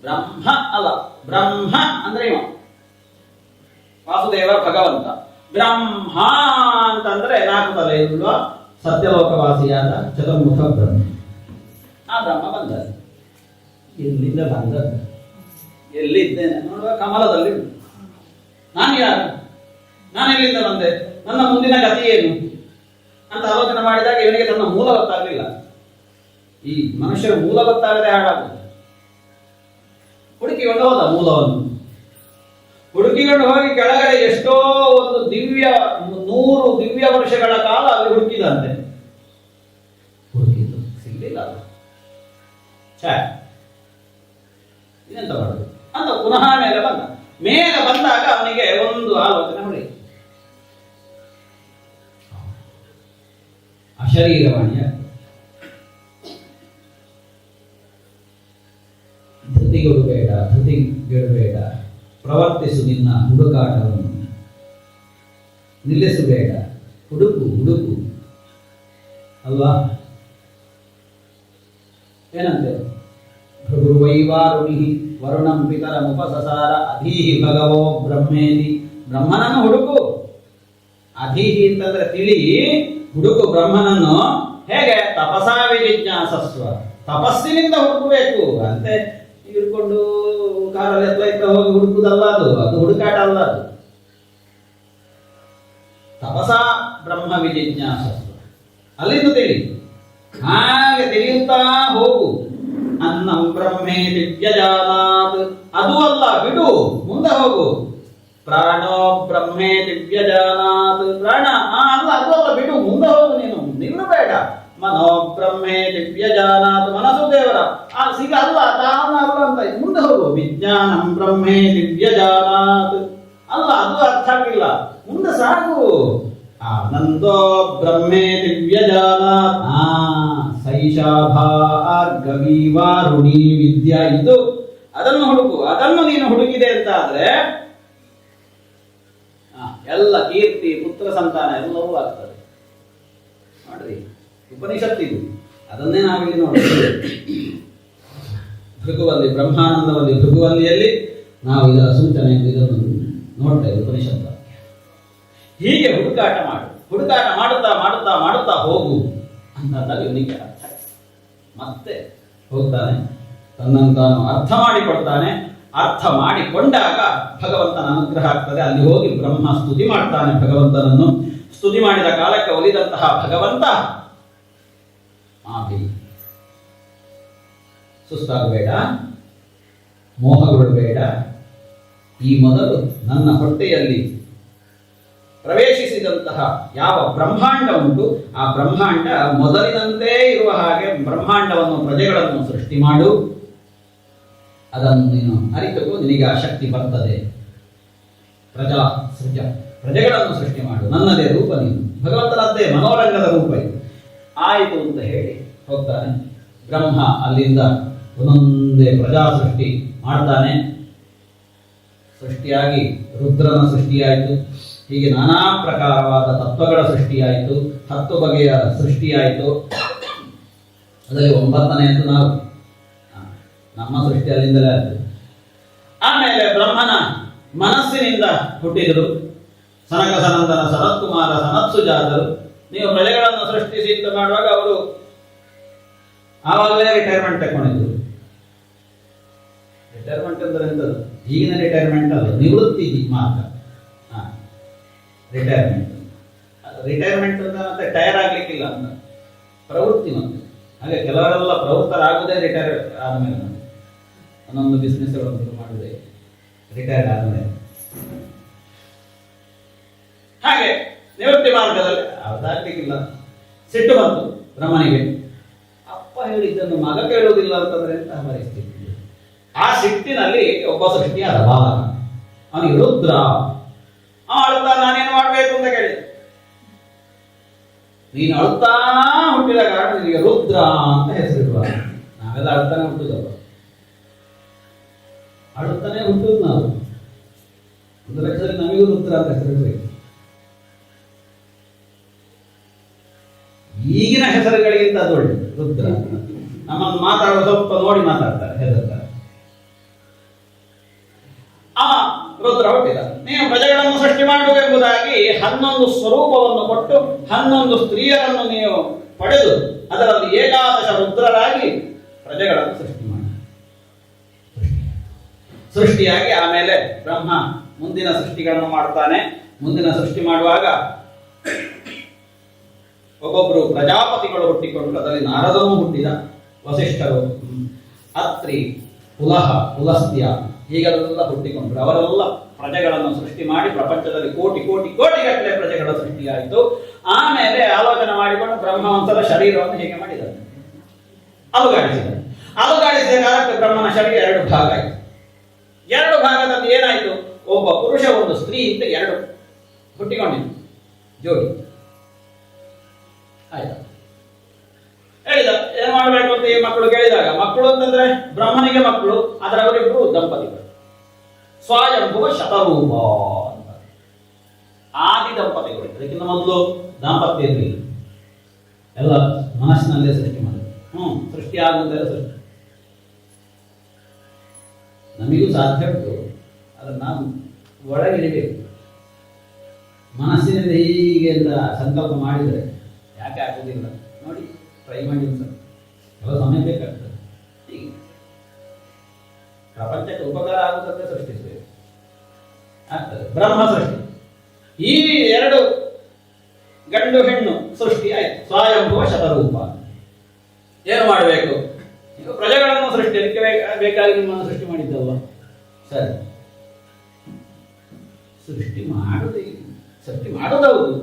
ಬ್ರಹ್ಮ ಅಲ್ಲ, ಬ್ರಹ್ಮ ಅಂದ್ರೆ ಇವ ವಾಸುದೇವ ಭಗವಂತ. ಬ್ರಹ್ಮ ಅಂತಂದ್ರೆ 4 ತಲೆ ಇರುವ ಸತ್ಯಲೋಕವಾಸಿಯಾದ ಚತುರ್ಮುಖ ಬ್ರಹ್ಮ. ಆ ಬ್ರಹ್ಮ ಬಂದ. ಎಲ್ಲಿಂದ ಬಂದದ್ದು? ಎಲ್ಲಿದ್ದೇನೆ ನೋಡುವ ಕಮಲದಲ್ಲಿ. ನಾನು ಯಾರು? ನಾನು ಎಲ್ಲಿಂದ ಬಂದೆ? ನನ್ನ ಮುಂದಿನ ಗತಿ ಏನು ಅಂತ ಆಲೋಚನೆ ಮಾಡಿದಾಗ ಇವನಿಗೆ ತನ್ನ ಮೂಲ ಗೊತ್ತಾಗಲಿಲ್ಲ. ಈ ಮನುಷ್ಯರ ಮೂಲ ಗೊತ್ತಾಗದೆ ಹಾಳಾಗುವುದು. ಹುಡುಕಿಕೊಂಡು ಹೋದ ಮೂಲವನ್ನು. ಹುಡುಕಿಕೊಂಡು ಹೋಗಿ ಕೆಳಗಡೆ ಎಷ್ಟೋ ಒಂದು 100 ದಿವ್ಯ ವರ್ಷಗಳ ಕಾಲ ಅಲ್ಲಿ ಹುಡುಕಿದಂತೆ. ಹುಡುಕಿದ್ದು ಸಿಗಲಿಲ್ಲ. ಇದೆಂತ ಮಾಡುದು ಅಂತ ಪುನಃ ಮೇಲೆ ಬಂದ. ಮೇಲೆ ಬಂದಾಗ ಅವನಿಗೆ ಒಂದು ಆಲೋಚನೆ ಹೊಡೆಯಿತು. ಅಶರೀರವಾಣಿಯ ಧೃತಿಗೆಡಬೇಡ, ಪ್ರವರ್ತಿಸು ನಿನ್ನ ಹುಡುಕಾಟವನ್ನು, ನಿಲ್ಲಿಸಬೇಡ, ಹುಡುಕು ಅಲ್ವಾ? ಏನಂತೆ? ಭೃಗುರ್ವೈವಾರುಣಿ ವರುಣಂ ಪಿತರಮುಪಸಸಾರ ಅಧೀಹಿ ಭಗವೋ ಬ್ರಹ್ಮೇತಿ. ಬ್ರಹ್ಮನನ್ನು ಹುಡುಕು. ಅಧೀಹಿ ಅಂತಂದ್ರೆ ತಿಳಿ, ಹುಡುಕು ಬ್ರಹ್ಮನನ್ನು. ಹೇಗೆ? ತಪಸಾ ವಿಜಿಜ್ಞಾಸಸ್ವ, ತಪಸ್ಸಿನಿಂದ ಹುಡುಕಬೇಕು. ಅಂತೆ ಹಿಡ್ಕೊಂಡು ಕಾರಲ್ಲಿ ಎತ್ತ ಹೋಗಿ ಹುಡುಕುದಲ್ಲ, ಅದು ಹುಡುಕಾಟ ಅಲ್ಲ. ಅದು ತಪಸಾ ಬ್ರಹ್ಮ ವಿಜಿಜ್ಞಾಸಸ್ವ. ಅಲ್ಲಿಂದ ತಿಳಿ. ಹಾಗೆ ತಿಳಿಯುತ್ತಾ ಹೋಗು. ಅನ್ನಂ ಬ್ರಹ್ಮೇ ದಿವ್ಯಜಾನಾತ್. ಅದು ಅಲ್ಲ, ಬಿಡು, ಮುಂದೆ ಹೋಗು. ಪ್ರಾಣೋ ಬ್ರಹ್ಮೇ ದಿವ್ಯಜಾನಾತ್. ಪ್ರಾಣ ಅಲ್ಲ, ಅದು ಅಲ್ಲ, ಬಿಡು, ಮುಂದೆ ಹೋಗು. ನೀನು ನಿಲ್ಲಬೇಡ. ಮನೋ ಬ್ರಹ್ಮೇ ದಿವ್ಯಜಾನಾತ್. ಮನಸ್ಸು ದೇವರ ಸಿಗ ಅಲ್ಲ, ತಾನ ಅಲ್ಲ ಅಂತ ಮುಂದೆ ಹೋಗು. ವಿಜ್ಞಾನಂ ಬ್ರಹ್ಮೇ ದಿವ್ಯಜಾನಾತ್. ಅಲ್ಲ, ಅದು ಅರ್ಥ ಆಗಿಲ್ಲ, ಮುಂದೆ ಸಾಗು. ಆನಂದೋ ಬ್ರಹ್ಮೇ ದಿವ್ಯಜಾನಾತ್. ಸೈಷಾಭಾರ್ಗವೀವಾರುಣಿ ವಿದ್ಯಾ. ಇದು ಅದನ್ನು ಹುಡುಕು. ಅದನ್ನು ನೀನು ಹುಡುಕಿದೆ ಅಂತ ಆದ್ರೆ ಎಲ್ಲ ಕೀರ್ತಿ, ಪುತ್ರ ಸಂತಾನ ಎಲ್ಲವೂ ಆಗ್ತದೆ. ನೋಡ್ರಿ, ಉಪನಿಷತ್ತಿದು ಅದನ್ನೇ ನಾವಿಲ್ಲಿ ನೋಡ್ತೀವಿ. ಭೃಗುವಲ್ಲಿ, ಬ್ರಹ್ಮಾನಂದವಲ್ಲಿ, ಭೃಗುವಲ್ಲಿಯಲ್ಲಿ ನಾವು ಇದರ ಸೂಚನೆ ಇದನ್ನು ನೋಡ್ತೇವೆ. ಉಪನಿಷತ್ತು ಹೀಗೆ ಹುಡುಕಾಟ ಮಾಡು. ಹುಡುಕಾಟ ಮಾಡುತ್ತಾ ಮಾಡುತ್ತಾ ಮಾಡುತ್ತಾ ಹೋಗು ಅಂತಂದಾಗ ಇವನಿಗೆ ಅರ್ಥ. ಮತ್ತೆ ಹೋಗ್ತಾನೆ, ತನ್ನನ್ನು ತಾನು ಅರ್ಥ ಮಾಡಿಕೊಡ್ತಾನೆ. ಅರ್ಥ ಮಾಡಿಕೊಂಡಾಗ ಭಗವಂತನ ಅನುಗ್ರಹ ಆಗ್ತದೆ. ಅಲ್ಲಿ ಹೋಗಿ ಬ್ರಹ್ಮ ಸ್ತುತಿ ಮಾಡ್ತಾನೆ ಭಗವಂತನನ್ನು. ಸ್ತುತಿ ಮಾಡಿದ ಕಾಲಕ್ಕೆ ಒಲಿದಂತಹ ಭಗವಂತ, ಸುಸ್ತಾಗಬೇಡ, ಮೋಹಗೊಳ್ಳಬೇಡ. ಈ ಮೊದಲು ನನ್ನ ಹೊಟ್ಟೆಯಲ್ಲಿ ಪ್ರವೇಶಿಸಿದಂತಹ ಯಾವ ಬ್ರಹ್ಮಾಂಡ ಉಂಟು, ಆ ಬ್ರಹ್ಮಾಂಡ ಮೊದಲಿನಂತೆ ಇರುವ ಹಾಗೆ ಬ್ರಹ್ಮಾಂಡವನ್ನು, ಪ್ರಜೆಗಳನ್ನು ಸೃಷ್ಟಿ ಮಾಡು. ಅದನ್ನು ನೀನು ಅರಿತುಕೋ, ನಿನಗೆ ಆ ಶಕ್ತಿ ಬರ್ತದೆ. ಪ್ರಜಾ ಸೃಜ, ಪ್ರಜೆಗಳನ್ನು ಸೃಷ್ಟಿ ಮಾಡು. ನನ್ನದೇ ರೂಪ ನೀನು, ಭಗವಂತನದ್ದೇ ಮನೋರಂಗದ ರೂಪ ಇದು. ಆಯಿತು ಅಂತ ಹೇಳಿ ಹೋಗ್ತಾನೆ. ಬ್ರಹ್ಮ ಅಲ್ಲಿಂದ ಒಂದೊಂದೇ ಪ್ರಜಾ ಸೃಷ್ಟಿ ಮಾಡ್ತಾನೆ. ಸೃಷ್ಟಿಯಾಗಿ ರುದ್ರನ ಸೃಷ್ಟಿಯಾಯಿತು. ಹೀಗೆ ನಾನಾ ಪ್ರಕಾರವಾದ ತತ್ವಗಳ ಸೃಷ್ಟಿಯಾಯಿತು. 10 ಬಗೆಯ ಸೃಷ್ಟಿಯಾಯಿತು. ಅದರಲ್ಲಿ 9ನೆಯದು ನಾವು, ನಮ್ಮ ಸೃಷ್ಟಿ ಅಲ್ಲಿಂದಲೇ ಆಯಿತು. ಆಮೇಲೆ ಬ್ರಹ್ಮನ ಮನಸ್ಸಿನಿಂದ ಹುಟ್ಟಿದರು ಸನಕ ಸನಂದನ ಸನತ್ಕುಮಾರ ಸನತ್ಸುಜಾತರು. ನೀವು ಪ್ರಜೆಗಳನ್ನು ಸೃಷ್ಟಿಸಿ ಅಂತ ಮಾಡುವಾಗ ಅವರು ಆವಾಗಲೇ ರಿಟೈರ್ಮೆಂಟ್ ತಗೊಂಡಿದ್ರು. ರಿಟೈರ್ಮೆಂಟ್ ಅಂದ್ರೆ ಎಂಥದ್ದು? ಈಗಿನ ರಿಟೈರ್ಮೆಂಟ್ ಅಲ್ಲ, ನಿವೃತ್ತಿ ಮಾತ್ರ. ರಿಟೈರ್ಮೆಂಟ್ ಅಂತ ಮತ್ತೆ ಟೈರ್ ಆಗ್ಲಿಕ್ಕಿಲ್ಲ ಅಂತ ಪ್ರವೃತ್ತಿ. ಮತ್ತೆ ಹಾಗೆ ಕೆಲವರೆಲ್ಲ ಪ್ರವೃತ್ತರಾಗುವುದೇ ರಿಟೈರ್ ಆದಮೇಲೆ, ಒಂದೊಂದು ಬಿಸ್ನೆಸ್ಗಳನ್ನು ಮಾಡುವುದೇ ರಿಟೈರ್ಡ್ ಆದಮೇಲೆ. ಹಾಗೆ ನಿವೃತ್ತಿ ಮಾರ್ಗದಲ್ಲಿ ಅದಾಗ್ಲಿಕ್ಕಿಲ್ಲ. ಸಿಟ್ಟು ಬಂತು ಬ್ರಹ್ಮನಿಗೆ. ಅಪ್ಪ ಹೇಳಿದ್ದನ್ನು ಮಗ ಕೇಳುವುದಿಲ್ಲ ಅಂತಂದ್ರೆ ಎಂತಹ ಪರಿಸ್ಥಿತಿ. ಆ ಸಿಟ್ಟಿನಲ್ಲಿ ಒಬ್ಬ ಸೃಷ್ಟಿಯಾದ ಬಾಲಕ, ಅವನಿಗೆ ರುದ್ರ. ಅಳ್ತಾ ನಾನೇನು ಮಾಡ್ಬೇಕು ಅಂತ ಕೇಳಿದ. ನೀನು ಅಳ್ತಾ ಹುಟ್ಟಿದ ಕಾರಣ ನಿನಗೆ ರುದ್ರ ಅಂತ ಹೆಸರಿಡುವ. ನಾವೆಲ್ಲ ಅಳ್ತಾನೆ ಹುಟ್ಟುದಲ್ಲ, ಅಳುತ್ತಾನೆ ಹುಟ್ಟುದು ನಾವು. ಒಂದು ಲಕ್ಷದಲ್ಲಿ ನಮಗೂ ರುದ್ರ ಅಂತ ಹೆಸರಿಡಬೇಕು. ಈಗಿನ ಹೆಸರುಗಳಿಗಿಂತ ಅದು ಒಳ್ಳೆ ರುದ್ರ. ನಮ್ಮನ್ನು ಮಾತಾಡುವ ಸ್ವಲ್ಪ ನೋಡಿ ಮಾತಾಡ್ತಾರೆ, ಹೆದರ್ತಾರೆ. ರುದ್ರ ಹುಟ್ಟಿದ. ನೀವು ಪ್ರಜೆಗಳನ್ನು ಸೃಷ್ಟಿ ಮಾಡುವೆಂಬುದಾಗಿ 11 ಸ್ವರೂಪವನ್ನು ಕೊಟ್ಟು 11 ಸ್ತ್ರೀಯರನ್ನು ನೀವು ಪಡೆದು ಅದರಲ್ಲಿ ಏಕಾದಶ ರುದ್ರರಾಗಿ ಪ್ರಜೆಗಳನ್ನು ಸೃಷ್ಟಿ ಮಾಡಿ ಸೃಷ್ಟಿಯಾಗಿ ಆಮೇಲೆ ಬ್ರಹ್ಮ ಮುಂದಿನ ಸೃಷ್ಟಿಗಳನ್ನು ಮಾಡ್ತಾನೆ. ಮುಂದಿನ ಸೃಷ್ಟಿ ಮಾಡುವಾಗ ಒಬ್ಬೊಬ್ಬರು ಪ್ರಜಾಪತಿಗಳು ಹುಟ್ಟಿಕೊಂಡು ಅದರಲ್ಲಿ ನಾರದನೂ ಹುಟ್ಟಿದ. ವಸಿಷ್ಠರು, ಅತ್ರಿ, ಪುಲಹ, ಪುಲಸ್ತ್ಯ ಹೀಗೆಲ್ಲ ಹುಟ್ಟಿಕೊಂಡ್ರು. ಅವರೆಲ್ಲ ಪ್ರಜೆಗಳನ್ನು ಸೃಷ್ಟಿ ಮಾಡಿ ಪ್ರಪಂಚದಲ್ಲಿ ಕೋಟಿ ಕೋಟಿ ಕೋಟಿಗಟ್ಟಲೆ ಪ್ರಜೆಗಳ ಸೃಷ್ಟಿಯಾಯಿತು. ಆಮೇಲೆ ಆಲೋಚನೆ ಮಾಡಿಕೊಂಡು ಬ್ರಹ್ಮ ಒಂಥರ ಶರೀರವನ್ನು ಹೇಗೆ ಮಾಡಿದ್ದಾರೆ, ಅಲುಗಾಡಿಸಿದ್ದಾರೆ. ಅಲುಗಾಡಿಸಿದ ಕಾಲಕ್ಕೆ ಬ್ರಹ್ಮನ ಶರೀರ 2 ಭಾಗ ಆಯಿತು. 2 ಭಾಗದಲ್ಲಿ ಏನಾಯಿತು, ಒಬ್ಬ ಪುರುಷ ಒಂದು ಸ್ತ್ರೀ ಅಂತ 2 ಹುಟ್ಟಿಕೊಂಡಿದ್ದು ಜೋಡಿ ಆಯ್ತಾ. ಹೇಳಿದ ಏನ್ ಮಾಡಬೇಕು ಅಂತ ಈ ಮಕ್ಕಳು ಕೇಳಿದಾಗ, ಮಕ್ಕಳು ಅಂತಂದ್ರೆ ಬ್ರಹ್ಮನಿಗೆ ಮಕ್ಕಳು, ಆದರೆ ಅವರಿಬ್ರು ದಂಪತಿಗಳು. ಸ್ವಯಂಭುವ ಶತರೂಪ ಅಂತ ಆದಿ ದಂಪತಿಗಳು. ಅದಕ್ಕಿಂತ ಮೊದಲು ದಾಂಪತ್ಯ ಇರಲಿಲ್ಲ, ಎಲ್ಲ ಮನಸ್ಸಿನಲ್ಲೇ ಸೃಷ್ಟಿ ಮಾಡಿದ್ರು. ಸೃಷ್ಟಿ ಆಗುವಂತೆಲ್ಲ ಸೃಷ್ಟಿ ನಮಗೂ ಸಾಧ್ಯ ಉಂಟು, ಅದನ್ನು ನಾವು ಒಳಗಿಡಬೇಕು. ಮನಸ್ಸಿನಿಂದ ಹೀಗೆ ಅಂತ ಸಂಕಲ್ಪ ಮಾಡಿದರೆ ಯಾಕೆ ಆಗುವುದಿಲ್ಲ ನೋಡಿ, ಟ್ರೈ ಮಾಡಿ ಸರ್. ಎಲ್ಲ ಸಮಯ ಬೇಕಾಗ್ತದೆ. ಹೀಗೆ ಪ್ರಪಂಚಕ್ಕೆ ಉಪಕಾರ ಆಗುತ್ತದೆ ಸೃಷ್ಟಿಸಬೇಕು, ಆಗ್ತದೆ. ಬ್ರಹ್ಮ ಸೃಷ್ಟಿ, ಈ 2 ಗಂಡು ಹೆಣ್ಣು ಸೃಷ್ಟಿ ಆಯ್ತು. ಸ್ವಯಂಭುವ ಶತರೂಪ. ಏನು ಮಾಡಬೇಕು, ನೀವು ಪ್ರಜೆಗಳನ್ನು ಸೃಷ್ಟಿಯಕ್ಕೆ ಬೇಕಾಗಿ ನಿಮ್ಮನ್ನು ಸೃಷ್ಟಿ ಮಾಡಿದ್ದಲ್ವ, ಸರಿ ಸೃಷ್ಟಿ ಮಾಡುವುದೌದು,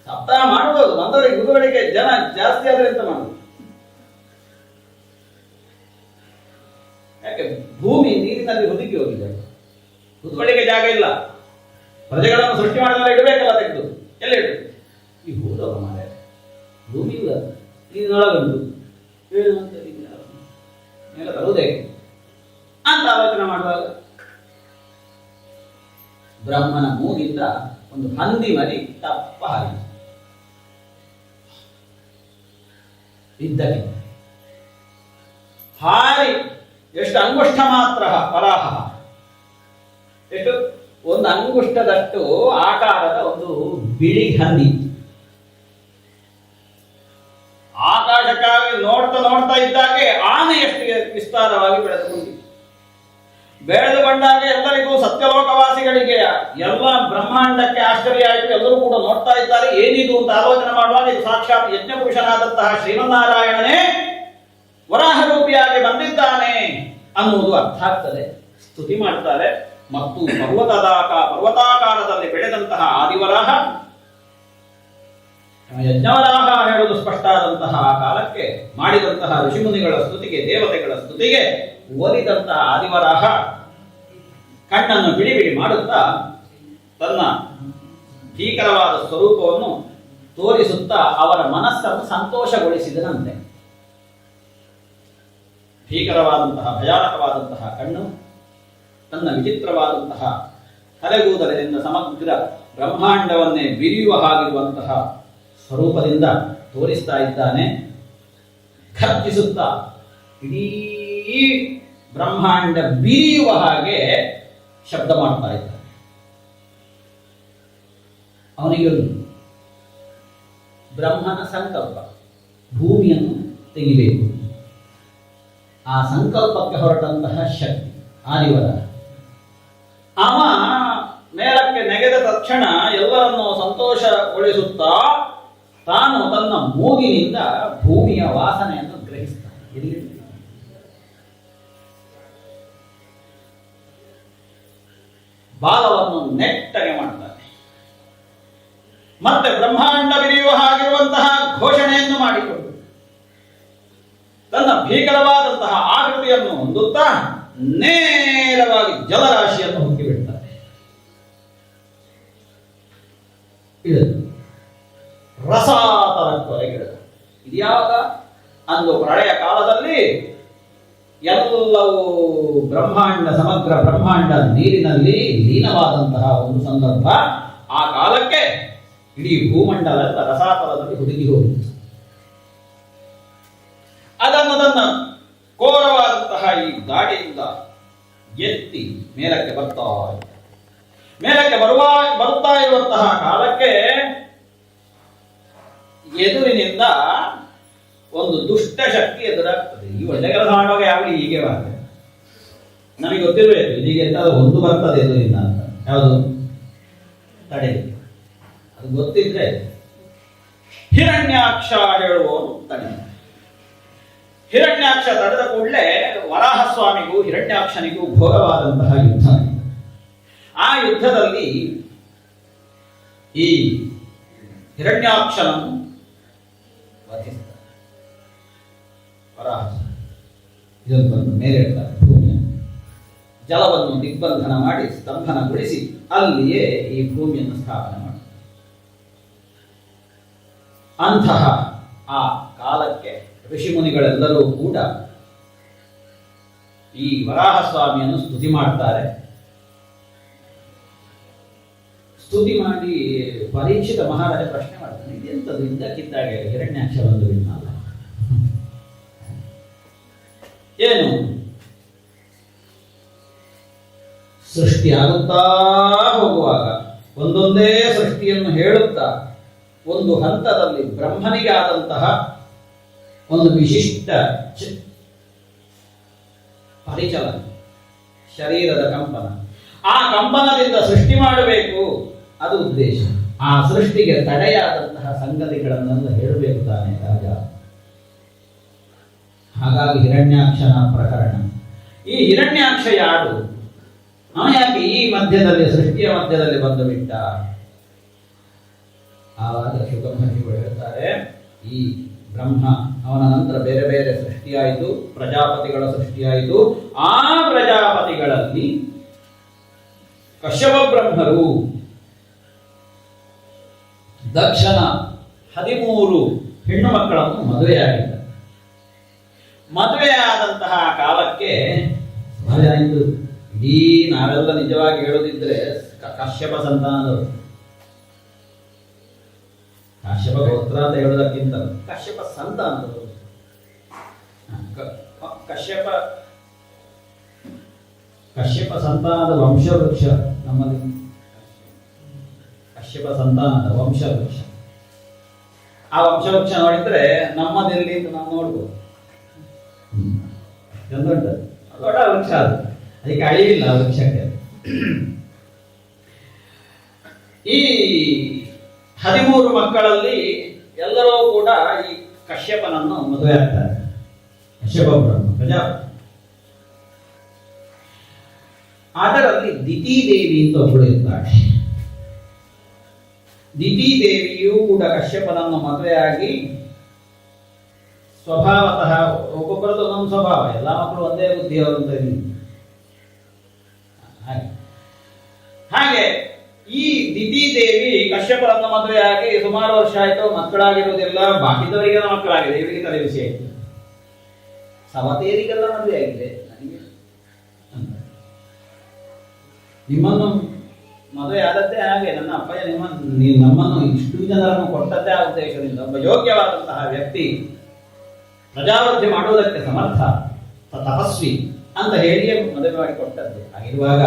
ಸಪ್ತಾಹ ಮಾಡುವುದು, ಬಂದವರಿಗೆ ಗುರುಗಳಿಗೆ ಜನ ಜಾಸ್ತಿ ಆದ್ರೆ ಅಂತ ಮಾಡುದು. ಯಾಕೆ ಭೂಮಿ ನೀರಿನಲ್ಲಿ ಹುದುಕಿ ಹೋಗಿದೆ, ಹುದುಗಳಿಗೆ ಜಾಗ ಇಲ್ಲ. ಪ್ರಜೆಗಳನ್ನು ಸೃಷ್ಟಿ ಮಾಡಿದ್ರೆ ಇಡಬೇಕಲ್ಲ, ತೆಗೆದು ಎಲ್ಲ ಇಡು. ಈ ಹೋದವ ಮಾರ ಭೂಮಿ ಇಲ್ಲ, ನೀರಿನೊಳಗುಂಟು, ಮೇಲೆ ತರುವುದೇ ಅಂತ ಆಲೋಚನೆ ಮಾಡುವಾಗ ಬ್ರಹ್ಮನ ಮೂಗಿಂದ ಒಂದು ಹಂದಿ ಮರಿ ತಪ್ಪ ಹಾರಿತು. ಇದ್ದಕ್ಕೆ ಹಾರಿ ಎಷ್ಟು ಅಂಗುಷ್ಠ ಮಾತ್ರ ಪರಾಹ, ಎಷ್ಟು ಒಂದು ಅಂಗುಷ್ಟದಷ್ಟು ಆಕಾರದ ಒಂದು ಬಿಳಿ ಹಂದಿ ಆಕಾಶಕ್ಕಾಗಿ ನೋಡ್ತಾ ಇದ್ದಾಗೆ ಆನೆ ಎಷ್ಟು ವಿಸ್ತಾರವಾಗಿ ಬೆಳೆದುಕೊಂಡಾಗ ಎಲ್ಲರಿಗೂ ಸತ್ಯಲೋಕವಾಸಿಗಳಿಗೆ ಎಲ್ಲ ಬ್ರಹ್ಮಾಂಡಕ್ಕೆ ಆಶ್ಚರ್ಯ ಆಯಿತು. ಎಲ್ಲರೂ ಕೂಡ ನೋಡ್ತಾ ಇದ್ದಾರೆ, ಏನಿದು ಅಂತ ಆಲೋಚನೆ ಮಾಡುವಾಗ ಇದು ಸಾಕ್ಷಾತ್ ಯಜ್ಞಪುರುಷನಾದಂತಹ ಶ್ರೀಮನ್ನಾರಾಯಣನೇ ವರಾಹ ರೂಪಿಯಾಗಿ ಬಂದಿದ್ದಾನೆ ಅನ್ನುವುದು ಅರ್ಥ ಆಗ್ತದೆ. ಸ್ತುತಿ ಮಾಡ್ತಾರೆ. ಮತ್ತು ಪರ್ವತಾಕಾರದಲ್ಲಿ ಬೆಳೆದಂತಹ ಆದಿವರಾಹ, ಯಜ್ಞವರಾಹ ಹೇಳುವುದು ಸ್ಪಷ್ಟ ಆದಂತಹ ಕಾಲಕ್ಕೆ ಮಾಡಿದಂತಹ ಋಷಿಮುನಿಗಳ ಸ್ತುತಿಗೆ, ದೇವತೆಗಳ ಸ್ತುತಿಗೆ ಒಲಿದಂತಹ ಆದಿವರಾಹ ಕಣ್ಣನ್ನು ಬಿಡಿ ಬಿಡಿ ಮಾಡುತ್ತಾ ತನ್ನ ಭೀಕರವಾದ ಸ್ವರೂಪವನ್ನು ತೋರಿಸುತ್ತಾ ಅವರ ಮನಸ್ಸನ್ನು ಸಂತೋಷಗೊಳಿಸಿದನಂತೆ. ಭೀಕರವಾದಂತಹ ಭಯಾನಕವಾದಂತಹ ಕಣ್ಣು ತನ್ನ ವಿಚಿತ್ರವಾದಂತಹ ತಲೆಗೂದಲಿನಿಂದ ಸಮಗ್ರ ಬ್ರಹ್ಮಾಂಡವನ್ನೇ ಬಿರಿಯುವ ಹಾಗಿರುವಂತಹ ಸ್ವರೂಪದಿಂದ ತೋರಿಸ್ತಾ ಇದ್ದಾನೆ. ಖರ್ಚಿಸುತ್ತಾ ಇಡೀ ಬ್ರಹ್ಮಾಂಡ ಬಿರಿಯುವ ಹಾಗೆ ಶಬ್ದ ಮಾಡ್ತಾ ಇದ್ದಾನೆ. ಅವನಿಗೆ ಬ್ರಹ್ಮನ ಸಂಕಲ್ಪ, ಭೂಮಿಯನ್ನು ತೆಗಿಬೇಕು. ಆ ಸಂಕಲ್ಪಕ್ಕೆ ಹೊರಟಂತಹ ಶಕ್ತಿ ಆದಿವರ. ಅವ ಮೇಲಕ್ಕೆ ನೆಗೆದ ತಕ್ಷಣ ಎಲ್ಲರನ್ನು ಸಂತೋಷಗೊಳಿಸುತ್ತಾ ತಾನು ತನ್ನ ಮೂಗಿನಿಂದ ಭೂಮಿಯ ವಾಸನೆಯನ್ನು ಗ್ರಹಿಸ್ತಾನೆ. ಎಲ್ಲಿ ಬಾಲವನ್ನು ನೆಟ್ಟಗೆ ಮಾಡ್ತಾನೆ. ಮತ್ತೆ ಬ್ರಹ್ಮಾಂಡ ಬಿರಿಯುವ ಹಾಗಿರುವಂತಹ ಘೋಷಣೆಯನ್ನು ಮಾಡಿಕೊಂಡು ತನ್ನ ಭೀಕರವಾದಂತಹ ಆಕೃತಿಯನ್ನು ಹೊಂದುತ್ತಾ ನೇರವಾಗಿ ಜಲರಾಶಿಯನ್ನು ಹುಟ್ಟಿಬಿಡ್ತಾನೆ. ಇಳಿದು ರಸಾತರಕ್ಕೊಳಗಿಳಿದ. ಇದ್ಯಾವಾಗ? ಅಂದು ಪ್ರಳಯ ಕಾಲದಲ್ಲಿ ಎಲ್ಲವೂ ಬ್ರಹ್ಮಾಂಡ, ಸಮಗ್ರ ಬ್ರಹ್ಮಾಂಡ ನೀರಿನಲ್ಲಿ ಲೀನವಾದಂತಹ ಒಂದು ಸಂದರ್ಭ. ಆ ಕಾಲಕ್ಕೆ ಇಡೀ ಭೂಮಂಡಲ ರಸಾತಲದಲ್ಲಿ ಹುದುಗಿ ಹೋಗಿತ್ತು. ಅದನ್ನು ತನ್ನ ಘೋರವಾದಂತಹ ಈ ಗಾಡಿಯಿಂದ ಎತ್ತಿ ಮೇಲಕ್ಕೆ ಬರ್ತಾ ಇದ್ದ. ಮೇಲಕ್ಕೆ ಬರುತ್ತಾ ಇರುವಂತಹ ಕಾಲಕ್ಕೆ ಎದುರಿನಿಂದ ಒಂದು ದುಷ್ಟ ಶಕ್ತಿ ಎದುರಾಗ್ತದೆ. ಈ ಒಳ್ಳೆ ಕೆಲಸ ಮಾಡುವಾಗ ಯಾವಾಗ ಹೀಗೆ ಬರ್ತದೆ, ನಮಗೆ ಗೊತ್ತಿರಬೇಕು ಇದೀಗ ಎಂತಾದ್ರೂ ಒಂದು ಬರ್ತದೆ ಎದುರಿಂದ ಅಂತ. ಯಾವುದು? ತಡೆಯಲಿಕ್ಕೆ. ಅದು ಗೊತ್ತಿದ್ರೆ ಹಿರಣ್ಯಾಕ್ಷ ಹೇಳುವವನು ತಡೆ. ಹಿರಣ್ಯಾಕ್ಷ ತಡೆದ ಕೂಡಲೇ ವರಾಹಸ್ವಾಮಿಗೂ ಹಿರಣ್ಯಾಕ್ಷನಿಗೂ ಘೋರವಾದಂತಹ ಯುದ್ಧ. ಆ ಯುದ್ಧದಲ್ಲಿ ಈ ಹಿರಣ್ಯಾಕ್ಷನನ್ನು ವಧಿಸ್ತಾರೆ ವರಾಹ. ಇದನ್ನು ಮೇಲೆ ಇಡ್ತಾರೆ ಭೂಮಿಯನ್ನು, ಜಲವನ್ನು ದಿಗ್ಬಂಧನ ಮಾಡಿ ಸ್ತಂಭನಗೊಳಿಸಿ ಅಲ್ಲಿಯೇ ಈ ಭೂಮಿಯನ್ನು ಸ್ಥಾಪನೆ ಮಾಡ್ತಾರೆ. ಅಂತಹ ಆ ಕಾಲಕ್ಕೆ ಋಷಿಮುನಿಗಳೆಲ್ಲರೂ ಕೂಡ ಈ ವರಾಹಸ್ವಾಮಿಯನ್ನು ಸ್ತುತಿ ಮಾಡ್ತಾರೆ. ಸ್ತುತಿ ಮಾಡಿ ಪರೀಕ್ಷಿತ ಮಹಾರಾಜ ಪ್ರಶ್ನೆ ಮಾಡ್ತಾನೆ, ಇದೆಂಥದ್ದು ಇದ್ದಕ್ಕಿದ್ದಾಗೆ ಹಿರಣ್ಯಾಕ್ಷ ಬಂದು ಬಿಡ್ನಲ್ಲ, ಏನು? ಸೃಷ್ಟಿಯಾಗುತ್ತಾ ಹೋಗುವಾಗ ಒಂದೊಂದೇ ಸೃಷ್ಟಿಯನ್ನು ಹೇಳುತ್ತಾ ಒಂದು ಹಂತದಲ್ಲಿ ಬ್ರಹ್ಮನಿಗೆ ಆದಂತಹ ಒಂದು ವಿಶಿಷ್ಟ ಪರಿಚಲನೆ, ಶರೀರದ ಕಂಪನ, ಆ ಕಂಪನದಿಂದ ಸೃಷ್ಟಿ ಮಾಡಬೇಕು, ಅದು ಉದ್ದೇಶ. ಆ ಸೃಷ್ಟಿಗೆ ತಡೆಯಾದಂತಹ ಸಂಗತಿಗಳನ್ನೆಲ್ಲ ಹೇಳಬೇಕು ತಾನೇ ರಾಜ. ಹಾಗಾಗಿ ಹಿರಣ್ಯಾಕ್ಷನ ಪ್ರಕರಣ. ಈ ಹಿರಣ್ಯಾಕ್ಷ ಯಾರು? ಯಾಕೆ ಈ ಮಧ್ಯದಲ್ಲಿ, ಸೃಷ್ಟಿಯ ಮಧ್ಯದಲ್ಲಿ ಬಂದು ಬಿಟ್ಟ? ಆವಾಗ ಶುಕಮಹರ್ಷಿಗಳು ಹೇಳ್ತಾರೆ, ಈ ಬ್ರಹ್ಮ, ಅವನ ನಂತರ ಬೇರೆ ಬೇರೆ ಸೃಷ್ಟಿಯಾಯಿತು, ಪ್ರಜಾಪತಿಗಳ ಸೃಷ್ಟಿಯಾಯಿತು. ಆ ಪ್ರಜಾಪತಿಗಳಲ್ಲಿ ಕಶ್ಯಪ ಬ್ರಹ್ಮರು ದಕ್ಷನ 13 ಹೆಣ್ಣು ಮಕ್ಕಳನ್ನು ಮದುವೆಯಾಗಿದ್ದ. ಮದುವೆಯಾದಂತಹ ಕಾಲಕ್ಕೆ ಸಮಾಜಾಯಿತು. ಇಡೀ ನಾವೆಲ್ಲ ನಿಜವಾಗಿ ಹೇಳುದಿದ್ರೆ ಕಶ್ಯಪ ಸಂತಾನದವರು, ಕಾಶ್ಯಪ ಗೋತ್ರ ಅಂತ ಹೇಳೋದಕ್ಕಿಂತ ಕಶ್ಯಪ ಸಂತಾನದವರು. ಕಶ್ಯಪ ಸಂತಾನದ ವಂಶವೃಕ್ಷ ನಮ್ಮಲ್ಲಿ. ಕಶ್ಯಪ ಸಂತಾನದ ವಂಶವೃಕ್ಷ. ಆ ವಂಶವೃಕ್ಷ ನೋಡಿದ್ರೆ ನಮ್ಮದೆಲ್ಲಿ ಅಂತ ನಾವು ನೋಡ್ಬೋದು. ದೊಡ್ಡ ವೃಕ್ಷ ಅದು, ಅದಕ್ಕೆ ಅಳಿವಿಲ್ಲ ಆ ವೃಕ್ಷಕ್ಕೆ. ಈ 13 ಮಕ್ಕಳಲ್ಲಿ ಎಲ್ಲರೂ ಕೂಡ ಈ ಕಶ್ಯಪನನ್ನು ಮದುವೆ ಆಗ್ತಾರೆ. ಕಶ್ಯಪ ಬ್ರಹ್ಮ ಪ್ರಜಾಪತಿ. ಅದರಲ್ಲಿ ದಿತಿದೇವಿ ಅಂತ ಒಬ್ಬಳು ಇರ್ತಾಳೆ. ದಿತಿದೇವಿಯೂ ಕೂಡ ಕಶ್ಯಪನನ್ನು ಮದುವೆಯಾಗಿ ಸ್ವಭಾವತಃ ಒಬ್ಬೊಬ್ಬರದ್ದು ಒಂದೊಂದು ಸ್ವಭಾವ, ಎಲ್ಲ ಮಕ್ಕಳು ಒಂದೇ ಬುದ್ಧಿಯವರು ಅಂತ ಹಾಗೆ ಈ ದಿತಿದೇವಿ ಕಶ್ಯಪರನ್ನು ಮದುವೆಯಾಗಿ ಸುಮಾರು ವರ್ಷ ಆಯಿತು, ಮಕ್ಕಳಾಗಿರುವುದಿಲ್ಲ. ಬಾಕಿದವರಿಗೆಲ್ಲ ಮಕ್ಕಳಾಗಿದೆ, ಇವರಿಗೆ ತಲೆ ವಿಷಯ ಆಯಿತು. ಸವತೇರಿಗೆಲ್ಲ ಮದುವೆ ಆಗಿದೆ. ನನಗೆ ನಿಮ್ಮನ್ನು ಮದುವೆ ಆದದ್ದೇ ಹಾಗೆ, ನನ್ನ ಅಪ್ಪಯ್ಯ ನಮ್ಮನ್ನು ಇಷ್ಟು ಜನರನ್ನು ಕೊಟ್ಟದ್ದೇ ಆ ಉದ್ದೇಶದಿಂದ. ಒಬ್ಬ ಯೋಗ್ಯವಾದಂತಹ ವ್ಯಕ್ತಿ, ಪ್ರಜಾವೃದ್ಧಿ ಮಾಡುವುದಕ್ಕೆ ಸಮರ್ಥ, ತಪಸ್ವಿ ಅಂತ ಹೇಳಿಯೇ ಮದುವೆ ಮಾಡಿ ಕೊಟ್ಟದ್ದು. ಹಾಗಿರುವಾಗ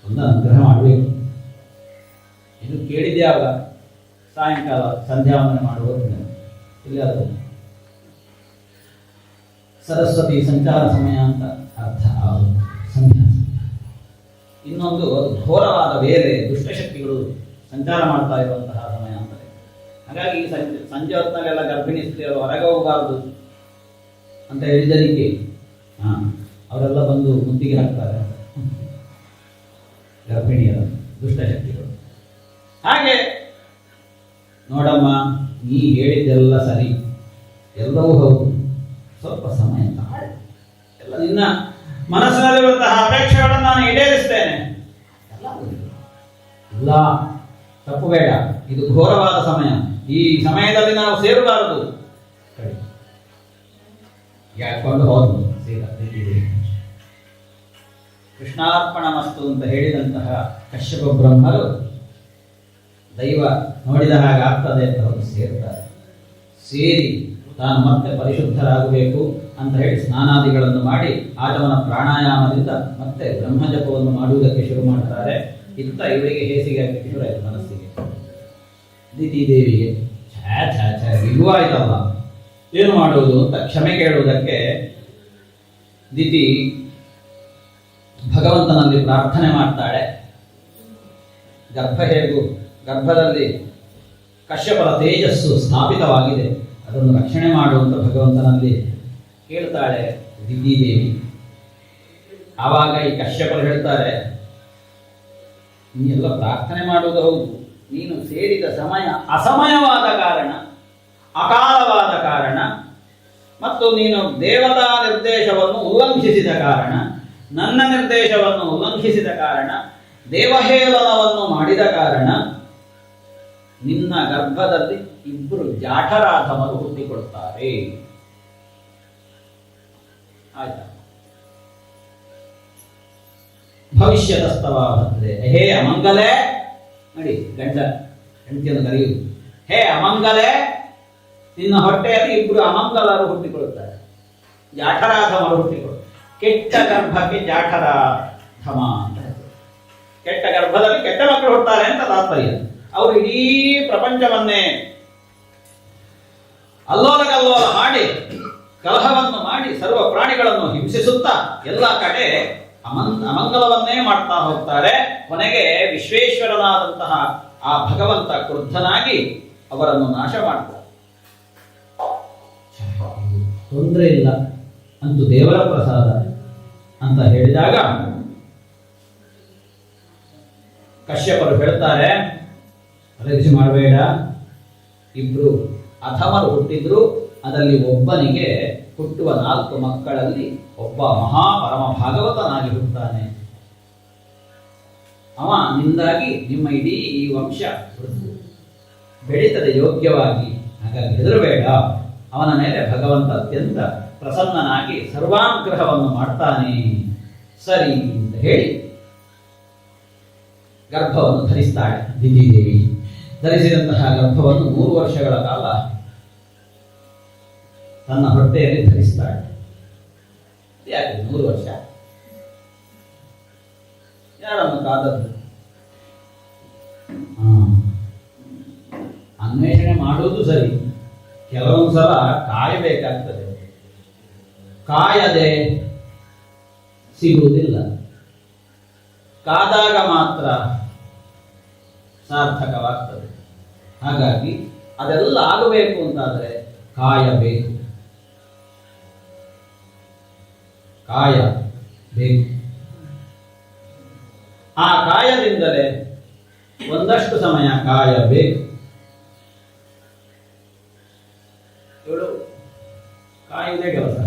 ಒಂದು ಅನುಗ್ರಹ ಮಾಡಬೇಕು. ಇದು ಕೇಳಿದ್ದೆ ಆಗ ಸಾಯಂಕಾಲ ಸಂಧ್ಯಾವಂದನೆ ಮಾಡುವುದು ಇಲ್ಲಿ ಅದು ಸರಸ್ವತಿ ಸಂಚಾರ ಸಮಯ ಅಂತ ಅರ್ಥ. ಸಂಧ್ಯಾ ಇನ್ನೊಂದು ಅದು ಘೋರವಾದ ಬೇರೆ ದುಷ್ಟಶಕ್ತಿಗಳು ಸಂಚಾರ ಮಾಡ್ತಾ ಇರುವಂತಹ ಸಮಯ ಅಂತಾರೆ. ಹಾಗಾಗಿ ಸಂಜೆ ಹೊತ್ತಿನಲ್ಲೆಲ್ಲ ಗರ್ಭಿಣಿ ಸ್ತ್ರೀಯರು ಹೊರಗೆ ಹೋಗಬಾರದು ಅಂತ ಹೇಳಿದ್ದಕ್ಕೆ ಅವರೆಲ್ಲ ಬಂದು ಮುತ್ತಿಗೆ ಹಾಕ್ತಾರೆ, ಗರ್ಭಿಣಿಯರು ದುಷ್ಟಶಕ್ತಿಗಳು. ಹಾಗೆ ನೋಡಮ್ಮ, ನೀ ಹೇಳಿದ್ದೆಲ್ಲ ಸರಿ, ಎಲ್ಲವೂ ಹೌದು, ಸ್ವಲ್ಪ ಸಮಯ ತಾಳೆ, ಎಲ್ಲ ನಿನ್ನ ಮನಸ್ಸಿನಲ್ಲಿರುವಂತಹ ಅಪೇಕ್ಷೆಗಳನ್ನು ನಾನು ಈಡೇರಿಸ್ತೇನೆ. ಇಲ್ಲ, ತಪ್ಪು ಬೇಡ, ಇದು ಘೋರವಾದ ಸಮಯ, ಈ ಸಮಯದಲ್ಲಿ ನಾವು ಸೇರಬಾರದು. ಯಾಕೊಂಡು ಹೋದ್ರು ಸೀದಾ ಕೃಷ್ಣಾರ್ಪಣ ಮಸ್ತು ಅಂತ ಹೇಳಿದಂತಹ ಕಶ್ಯಪ ಬ್ರಹ್ಮರು ದೈವ ನೋಡಿದ ಹಾಗೆ ಆಗ್ತದೆ ಅಂತ ಅವರು ಸೇರ್ತಾರೆ. ಸೇರಿ ತಾನು ಮತ್ತೆ ಪರಿಶುದ್ಧರಾಗಬೇಕು ಅಂತ ಹೇಳಿ ಸ್ನಾನಾದಿಗಳನ್ನು ಮಾಡಿ ಆಚಮನ ಪ್ರಾಣಾಯಾಮದಿಂದ ಮತ್ತೆ ಬ್ರಹ್ಮಜಪವನ್ನು ಮಾಡುವುದಕ್ಕೆ ಶುರು ಮಾಡ್ತಾರೆ. ಇಂಥ ಇವರಿಗೆ ಹೇಸಿಗೆ ಆಗಲಿಕ್ಕೆ ಶುರು ಆಯಿತು ಮನಸ್ಸಿಗೆ. ದಿತಿದೇವಿಗೆ ಇಲ್ವಾಯ್ತಲ್ಲ, ಏನು ಮಾಡುವುದು ಅಂತ ಕ್ಷಮೆ ಕೇಳುವುದಕ್ಕೆ ದಿತಿ ಭಗವಂತನಲ್ಲಿ ಪ್ರಾರ್ಥನೆ ಮಾಡ್ತಾಳೆ. ಗರ್ಭದಲ್ಲಿ ಕಶ್ಯಪರ ತೇಜಸ್ಸು ಸ್ಥಾಪಿತವಾಗಿದೆ, ಅದನ್ನು ರಕ್ಷಣೆ ಮಾಡುವಂತ ಭಗವಂತನಲ್ಲಿ ಕೇಳ್ತಾಳೆ ದಿತಿದೇವಿ. ಆವಾಗ ಈ ಕಶ್ಯಪರು ಹೇಳ್ತಾರೆ, ನೀನೆಲ್ಲ ಪ್ರಾರ್ಥನೆ ಮಾಡುವುದು ಹೌದು, ನೀನು ಸೇರಿದ ಸಮಯ ಅಸಮಯವಾದ ಕಾರಣ, ಅಕಾಲವಾದ ಕಾರಣ, ಮತ್ತು ನೀನು ದೇವತಾ ನಿರ್ದೇಶವನ್ನು ಉಲ್ಲಂಘಿಸಿದ ಕಾರಣ, ನನ್ನ ನಿರ್ದೇಶವನ್ನು ಉಲ್ಲಂಘಿಸಿದ ಕಾರಣ, ದೇವಹೇಳನವನ್ನು ಮಾಡಿದ ಕಾರಣ ನಿನ್ನ ಗರ್ಭದಲ್ಲಿ ಇಬ್ಬರು ಜಾಠರಾಧಮರು ಹುಟ್ಟಿಕೊಳ್ತಾರೆ. ಆಯ್ತಾ? ಭವಿಷ್ಯದಸ್ತವ ಭದ್ರೆ, ಹೇ ಅಮಂಗಲೇ, ನೋಡಿ ಹೆಂಡತಿಯನ್ನು ಕರೆಯುವುದು, ಹೇ ಅಮಂಗಲೇ, ನಿನ್ನ ಹೊಟ್ಟೆಯಲ್ಲಿ ಇಬ್ಬರು ಅಮಂಗಲರು ಹುಟ್ಟಿಕೊಳ್ಳುತ್ತಾರೆ, ಜಾಠರಾಧಮರು ಹುಟ್ಟಿಕೊಳ್ಳುತ್ತಾರೆ. ಕೆಟ್ಟ ಗರ್ಭಕ್ಕೆ ಜಾಠರಾಧಮ ಅಂತ ಹೇಳ್ತಾರೆ. ಕೆಟ್ಟ ಗರ್ಭದಲ್ಲಿ ಕೆಟ್ಟ ಮಕ್ಕಳು ಹುಟ್ಟುತ್ತಾರೆ ಅಂತ ತಾತ್ಪರ್ಯ. ಅವರು ಇಡೀ ಪ್ರಪಂಚವನ್ನೇ ಅಲ್ಲೋಲ ಕಲ್ಲೋಲ ಮಾಡಿ, ಕಲಹವನ್ನು ಮಾಡಿ, ಸರ್ವ ಪ್ರಾಣಿಗಳನ್ನು ಹಿಂಸಿಸುತ್ತಾ ಎಲ್ಲ ಕಡೆ ಅಮಂಗಲವನ್ನೇ ಮಾಡ್ತಾ ಹೋಗ್ತಾರೆ. ಕೊನೆಗೆ ವಿಶ್ವೇಶ್ವರನಾದಂತಹ ಆ ಭಗವಂತ ಕ್ರುದ್ಧನಾಗಿ ಅವರನ್ನು ನಾಶ ಮಾಡ್ತಾರೆ. ತೊಂದರೆ ಇಲ್ಲ ಅಂತೂ ದೇವರ ಪ್ರಸಾದ ಅಂತ ಹೇಳಿದಾಗ ಕಶ್ಯಪರು ಹೇಳ್ತಾರೆ, ಅಲಕ್ಷ ಮಾಡಬೇಡ, ಇಬ್ರು ಅಧಮರು ಹುಟ್ಟಿದ್ರು, ಅದರಲ್ಲಿ ಒಬ್ಬನಿಗೆ ಹುಟ್ಟುವ 4 ಮಕ್ಕಳಲ್ಲಿ ಒಬ್ಬ ಮಹಾಪರಮ ಭಾಗವತನಾಗಿ ಹುಟ್ಟುತ್ತಾನೆ. ಅವ ನಿಂದಾಗಿ ನಿಮ್ಮ ಇಡೀ ಈ ವಂಶ ಬೆಳೀತದೆ ಯೋಗ್ಯವಾಗಿ, ಹಾಗಾಗಿ ಹೆದರಬೇಡ. ಅವನ ಮೇಲೆ ಭಗವಂತ ಅತ್ಯಂತ ಪ್ರಸನ್ನನಾಗಿ ಸರ್ವಾನುಗ್ರಹವನ್ನು ಮಾಡ್ತಾನೆ. ಸರಿ ಅಂತ ಹೇಳಿ ಗರ್ಭವನ್ನು ಧರಿಸ್ತಾಳೆ ದಿತಿದೇವಿ. ಧರಿಸಿದಂತಹ ಗರ್ಭವನ್ನು 3 ವರ್ಷಗಳ ಕಾಲ ತನ್ನ ಹೊಟ್ಟೆಯಲ್ಲಿ ಧರಿಸ್ತಾಳೆ. ಯಾಕೆ 3 ವರ್ಷ? ಯಾರನ್ನು ಕಾದದ್ದು? ಅನ್ವೇಷಣೆ ಮಾಡುವುದು ಸರಿ, ಕೆಲವೊಂದು ಸಲ ಕಾಯಬೇಕಾಗ್ತದೆ. ಕಾಯದೆ ಸಿಗುವುದಿಲ್ಲ, ಕಾದಾಗ ಮಾತ್ರ ಸಾರ್ಥಕವಾಗ್ತದೆ. ಹಾಗಾಗಿ ಅದೆಲ್ಲ ಆಗಬೇಕು ಅಂತಾದರೆ ಕಾಯಬೇಕು, ಕಾಯಬೇಕು. ಆ ಕಾಯದಿಂದಲೇ ಒಂದಷ್ಟು ಸಮಯ ಕಾಯಬೇಕು. ಇವಳು ಕಾಯುವುದೇ ಕೆಲಸ.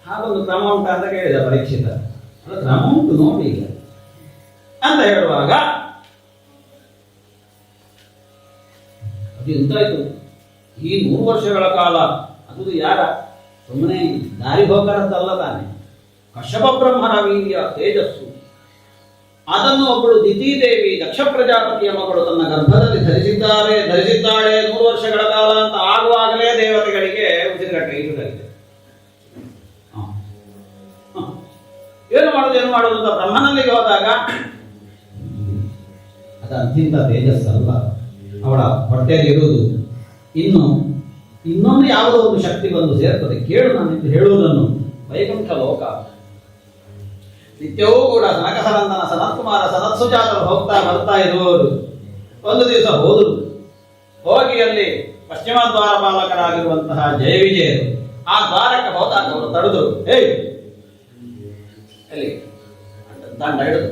ಹಾಗೊಂದು ಕ್ರಮ ಉಂಟು ಅಂತ ಕೇಳಿದ ಪರೀಕ್ಷಿತ. ಅದು ಕ್ರಮ ಉಂಟು ನೋಡಿ ಈಗ ಅಂತ ಹೇಳುವಾಗ ಅದು ಎಂತಾಯ್ತು, ಈ 3 ವರ್ಷಗಳ ಕಾಲ ಅದು ಯಾರ ಸುಮ್ಮನೆ ದಾರಿ ಹೋಗರದ್ದಲ್ಲ ತಾನೆ, ಕಶ್ಯಪ ಬ್ರಹ್ಮನ ವೀರ್ಯ ತೇಜಸ್ಸು. ಅದನ್ನು ಒಬ್ಬಳು ದಿತಿದೇವಿ ದಕ್ಷ ಪ್ರಜಾಪತಿಯ ಮಗಳು ತನ್ನ ಗರ್ಭದಲ್ಲಿ ಧರಿಸಿದ್ದಾಳೆ 3 ವರ್ಷಗಳ ಕಾಲ ಅಂತ ಆಗುವಾಗಲೇ ದೇವತೆಗಳಿಗೆ ಉಸಿರುಗಟ್ಟೆ ಇರುತ್ತದೆ. ಏನು ಮಾಡೋದು ಅಂತ ಬ್ರಹ್ಮನಲ್ಲಿಗೆ ಹೋದಾಗ ಅದು ಅಂತಿಂತ ತೇಜಸ್ಸಲ್ಲ, ಅವಳ ಹೊಟ್ಟೆಯಲ್ಲಿ ಇರುವುದು. ಇನ್ನೊಂದು ಯಾವುದೋ ಒಂದು ಶಕ್ತಿ ಬಂದು ಸೇರ್ತದೆ. ಕೇಳು ನಾನು ಹೇಳುವುದನ್ನು, ವೈಕುಂಠ ಲೋಕ. ನಿತ್ಯವೂ ಕೂಡ ಸನಕ ಸನಂದನ ಸನತ್ಕುಮಾರ ಸನತ್ಸುಜಾತರು ಹೋಗ್ತಾ ಬರ್ತಾ ಇರುವವರು ಒಂದು ದಿವಸ ಹೋದರು. ಹೋಗಿ ಅಲ್ಲಿ ಪಶ್ಚಿಮ ದ್ವಾರಪಾಲಕರಾಗಿರುವಂತಹ ಜಯವಿಜಯರು ಆ ದ್ವಾರಕ್ಕೆ ಹೋದಾಗ ಅವರು ತಡೆದರು. ಹೇಯ್ ಎಲ್ಲಿ ದಂಡ ಹಿಡಿದು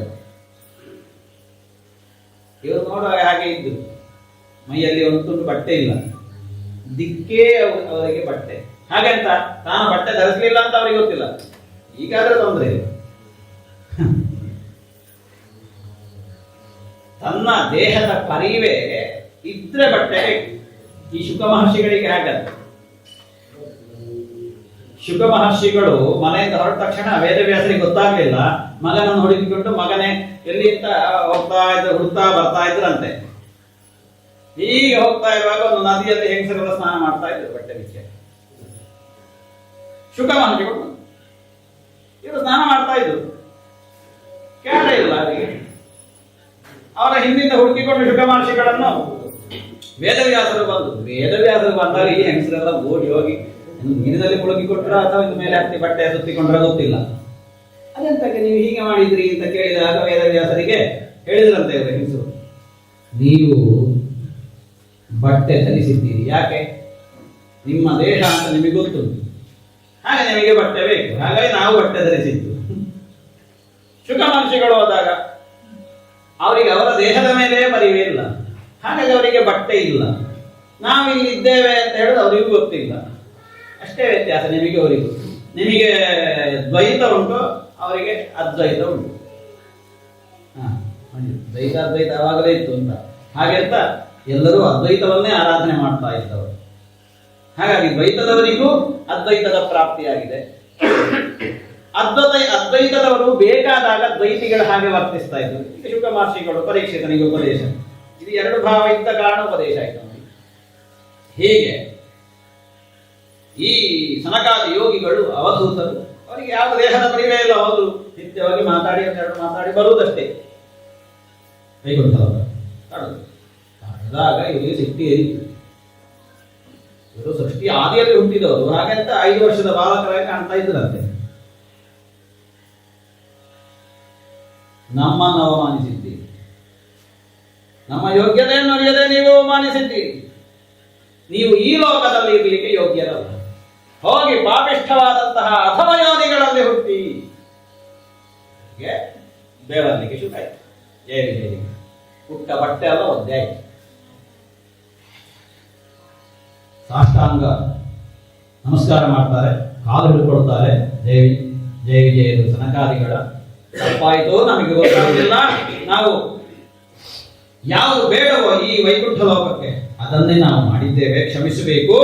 ಇವರು ನೋಡುವಾಗ ಹಾಗೆ ಇದ್ದು, ಮೈಯಲ್ಲಿ ಒಂದು ತುಂಡು ಬಟ್ಟೆ ಇಲ್ಲ, ದಿಕ್ಕೇ ಅವರಿಗೆ ಬಟ್ಟೆ. ಹಾಗೆಂತ ತಾನು ಬಟ್ಟೆ ಧರಿಸಲಿಲ್ಲ ಅಂತ ಅವರಿಗೆ ಗೊತ್ತಿಲ್ಲ. ಈಗಾದ್ರೆ ತೊಂದರೆ ಇಲ್ಲ, ತನ್ನ ದೇಹದ ಪರಿವೇ ಇದ್ರೆ ಬಟ್ಟೆ ಬೇಕು. ಈ ಶುಕ ಮಹರ್ಷಿಗಳಿಗೆ ಹಾಗಂತ. ಶುಕ ಮಹರ್ಷಿಗಳು ಮನೆಯಿಂದ ಹೊರಟ ತಕ್ಷಣ ವೇದವ್ಯಾಸರಿಗೆ ಗೊತ್ತಾಗ್ಲಿಲ್ಲ. ಮಗನನ್ನು ಹುಡುಕಿಕೊಂಡು ಮಗನೇ ಎಲ್ಲಿ ಅಂತ ಹೋಗ್ತಾ ಇದ್ರು, ಹುಡುಕ್ತಾ ಬರ್ತಾ ಇದ್ರಂತೆ. ಹೀಗೆ ಹೋಗ್ತಾ ಇರುವಾಗ ಒಂದು ನದಿಯಲ್ಲಿ ಹೆಂಗಸರೆಲ್ಲ ಸ್ನಾನ ಮಾಡ್ತಾ ಇದ್ರು ಬಟ್ಟೆ ಬಿಚ್ಚೆ. ಶುಕ ಮಹರ್ಷಿಗಳು ಇವರು ಸ್ನಾನ ಮಾಡ್ತಾ ಇದ್ರು, ಕೇಳ ಇಲ್ಲ ಅವರಿಗೆ. ಅವರ ಹಿಂದಿಂದ ಹುಡುಕಿಕೊಂಡು ಶುಕ ಮಹರ್ಷಿಗಳನ್ನು ವೇದವ್ಯಾಸರು ಬಂದಾಗ ಈ ಹೆಂಗಸರೆಲ್ಲ ಓಡಿ ಹೋಗಿ ನೀರಿನಲ್ಲಿ ಮುಳುಗಿಕೊಟ್ರ ಅಥವಾ ಇನ್ನು ಮೇಲೆ ಹತ್ತಿ ಬಟ್ಟೆ ಸುತ್ತಿಕೊಂಡ್ರ ಗೊತ್ತಿಲ್ಲ. ಅದೆಂತಕ್ಕೆ ನೀವು ಹೀಗೆ ಮಾಡಿದ್ರಿ ಅಂತ ಕೇಳಿದಾಗ ವೇದವ್ಯಾಸರಿಗೆ ಹೇಳಿದ್ರಂತೆ ಇವರು ಹೆಂಗಸರು, ನೀವು ಬಟ್ಟೆ ಧರಿಸಿದ್ದೀರಿ, ಯಾಕೆ? ನಿಮ್ಮ ದೇಶ ಅಂತ ನಿಮಗೆ ಗೊತ್ತುಂಟು, ಹಾಗೆ ನಿಮಗೆ ಬಟ್ಟೆ ಬೇಕು, ಹಾಗಾಗಿ ನಾವು ಬಟ್ಟೆ ಧರಿಸಿದ್ದು. ಶುಕ ಮಹರ್ಷಿಗಳು ಹೋದಾಗ ಅವರಿಗೆ ಅವರ ದೇಹದ ಮೇಲೆ ಪರಿವೇ ಇಲ್ಲ, ಹಾಗಾಗಿ ಅವರಿಗೆ ಬಟ್ಟೆ ಇಲ್ಲ. ನಾವಿಲ್ಲಿ ಇದ್ದೇವೆ ಅಂತ ಹೇಳೋದು ಅವರಿಗೂ ಗೊತ್ತಿಲ್ಲ. ಅಷ್ಟೇ ವ್ಯತ್ಯಾಸ ನಿಮಗೆ ಅವರಿಗೂ. ನಿಮಗೆ ದ್ವೈತ ಉಂಟು, ಅವರಿಗೆ ಅದ್ವೈತ ಉಂಟು. ದ್ವೈತ ಅದ್ವೈತ ಆವಾಗಲೇ ಇತ್ತು ಅಂತ. ಹಾಗೆ ಅಂತ ಎಲ್ಲರೂ ಅದ್ವೈತವನ್ನೇ ಆರಾಧನೆ ಮಾಡ್ತಾ ಇದ್ದವರು. ಹಾಗಾಗಿ ದ್ವೈತದವರಿಗೂ ಅದ್ವೈತದ ಪ್ರಾಪ್ತಿಯಾಗಿದೆ. ಅದ್ವೈತದವರು ಬೇಕಾದಾಗ ದ್ವೈತಿಗಳ ಹಾಗೆ ವರ್ತಿಸ್ತಾ ಇದ್ರು. ಈಗ ಶುಕ ಮಹರ್ಷಿಗಳು ಪರೀಕ್ಷಿತನಿಗೆ ಉಪದೇಶ, ಇದು ಎರಡು ಭಾವ ಇದ್ದ ಕಾರಣ ಉಪದೇಶ ಆಯ್ತು. ಹೀಗೆ ಈ ಸನಕಾದಿ ಯೋಗಿಗಳು ಅವಧೂತರು, ಅವರಿಗೆ ಯಾವ ದೇಹದ ಪರಿವೇ ಇಲ್ಲ. ಹೌದು, ನಿತ್ಯವಾಗಿ ಮಾತಾಡಿ ಒಂದೆರಡು ಮಾತಾಡಿ ಬರುವುದಷ್ಟೇ. ವೈಕುಂಠದವರು ತಡೆದಾಗ ಇವರಿಗೆ ಸಿಟ್ಟಿ ಏರಿತು. ಇವರು ಸೃಷ್ಟಿ ಆದಿಯಲ್ಲಿ ಹುಟ್ಟಿದವರು, ಹಾಗಂತ 5 ವರ್ಷದ ಬಾಲಕರಾಗಿ ಕಾಣ್ತಾ ಇದ್ರಂತೆ. ನಮ್ಮನ್ನು ಅವಮಾನಿಸಿದ್ದೀರಿ, ನಮ್ಮ ಯೋಗ್ಯತೆಯನ್ನು ಅರಿಯದೆ ನೀವು ಅವಮಾನಿಸಿದ್ದೀರಿ. ನೀವು ಈ ಲೋಕದಲ್ಲಿ ಇರಲಿಕ್ಕೆ ಯೋಗ್ಯರಲ್ಲ, ಹೋಗಿ ಪಾಪಿಷ್ಠವಾದಂತಹ ಅಧಮ ಯೋನಿಗಳಲ್ಲಿ ಹುಟ್ಟಿ. ಬೇವರ್ಲಿಕ್ಕೆ ಶುರು ಆಯ್ತು. ಜಯವಿಜಯರಿಗೆ ಪುಟ್ಟ ಬಟ್ಟೆ ಅಲ್ಲ ಒದ್ದೆ ಆಯ್ತು. ಸಾಷ್ಟಾಂಗ ನಮಸ್ಕಾರ ಮಾಡ್ತಾರೆ, ಕಾಲು ಹಿಡ್ಕೊಳ್ತಾರೆ. ಜಯ ವಿಜಯರು ಸನಕಾದಿಗಳ ತಪ್ಪಾಯಿತು, ನಮಗೆ ಗೊತ್ತಾಗಲಿಲ್ಲ, ನಾವು ಯಾವುದು ಬೇಡವೋ ಈ ವೈಕುಂಠ ಲೋಕಕ್ಕೆ ಅದನ್ನೇ ನಾವು ಮಾಡಿದ್ದೇವೆ, ಕ್ಷಮಿಸಬೇಕು.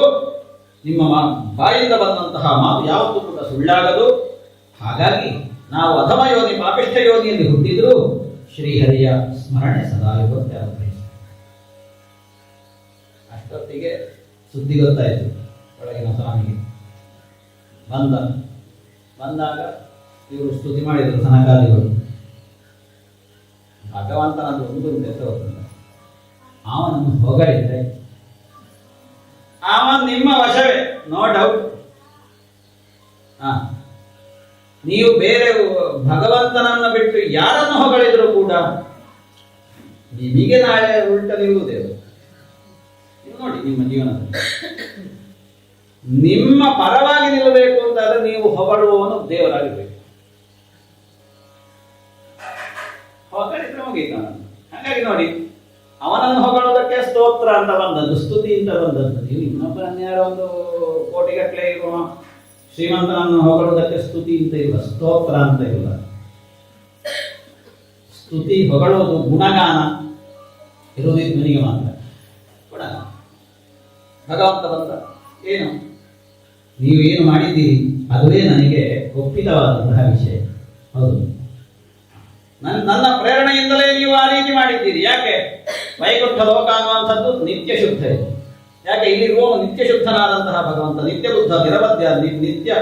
ನಿಮ್ಮ ಬಾಯಿಂದ ಬಂದಂತಹ ಮಾತು ಯಾವತ್ತೂ ಕೂಡ ಸುಳ್ಳಾಗದು. ಹಾಗಾಗಿ ನಾವು ಅಧಮ ಯೋನಿ ಪಾಪಿಷ್ಠ ಯೋನಿಯಲ್ಲಿ ಹುಟ್ಟಿದ್ರು ಶ್ರೀಹರಿಯ ಸ್ಮರಣೆ ಸದಾ ಇರುತ್ತೆ. ಅಷ್ಟೊತ್ತಿಗೆ ಸುದ್ದಿ ಗೊತ್ತಾಯಿತು ಒಳಗಿನ ಸ್ವಾಮಿಗೆ. ಬಂದಾಗ ಇವರು ಸ್ತುತಿ ಮಾಡಿದರು ಸನಕಾದಿಗಳು. ಭಗವಂತನದ್ದು ಒಂದು ಹೆಸರು, ಅವನನ್ನು ಹೊಗಳಿದ್ರೆ ಅವನ್ ನಿಮ್ಮ ವಶವೇ, ನೋ ಡೌಟ್. ನೀವು ಬೇರೆ ಭಗವಂತನನ್ನು ಬಿಟ್ಟು ಯಾರನ್ನು ಹೊಗಳಿದ್ರು ಕೂಡ ನಿಮಗೆ ನಾಳೆ ಉಲ್ಟಲಿರುವುದೇ. ನೋಡಿ ನಿಮ್ಮ ಜೀವನದಲ್ಲಿ ನಿಮ್ಮ ಪರವಾಗಿ ನಿಲ್ಲಬೇಕು ಅಂತಾದ್ರೆ ನೀವು ಹೊಗಳುವವನು ದೇವರಾಗಿರ್ಬೇಕು. ಹೊಗಳಿದ್ರೆ ಮುಗೀತು. ಹಾಗಾಗಿ ನೋಡಿ, ಅವನನ್ನು ಹೊಗಳೋದಕ್ಕೆ ಸ್ತೋತ್ರ ಅಂತ ಬಂದದ್ದು, ಸ್ತುತಿ ಅಂತ ಬಂದದ್ದು. ನೀವು ಇನ್ನೊಬ್ಬರನ್ನ ಯಾರೋ ಒಂದು ಕೋಟಿಗಟ್ಟಲೆ ಇರುವ ಶ್ರೀಮಂತನನ್ನು ಹೊಗಳೋದಕ್ಕೆ ಸ್ತುತಿ ಅಂತ ಇಲ್ಲ, ಸ್ತೋತ್ರ ಅಂತ ಇಲ್ಲ. ಸ್ತುತಿ ಹೊಗಳೋದು ಗುಣಗಾನ ಇರುವುದು ಧ್ವನಿಗೆ ಮಾತ್ರ. ಗುಣಗಾನ ಭಗವಂತ ಬಂದ ಏನು ನೀವು ಏನು ಮಾಡಿದ್ದೀರಿ ಅದುವೇ ನನಗೆ ಒಪ್ಪಿತವಾದಂತಹ ವಿಷಯ. ಹೌದು, ನನ್ನ ಪ್ರೇರಣೆಯಿಂದಲೇ ನೀವು ಆ ರೀತಿ ಮಾಡಿದ್ದೀರಿ. ಯಾಕೆ? ವೈಕುಂಠ ಲೋಕ ಅನ್ನುವಂಥದ್ದು ನಿತ್ಯ ಶುದ್ಧ ಇದೆ. ಯಾಕೆ? ಇಲ್ಲಿರುವ ನಿತ್ಯ ಶುದ್ಧನಾದಂತಹ ಭಗವಂತ, ನಿತ್ಯ ಬುದ್ಧ, ನಿರವಧ್ಯ, ನಿತ್ಯ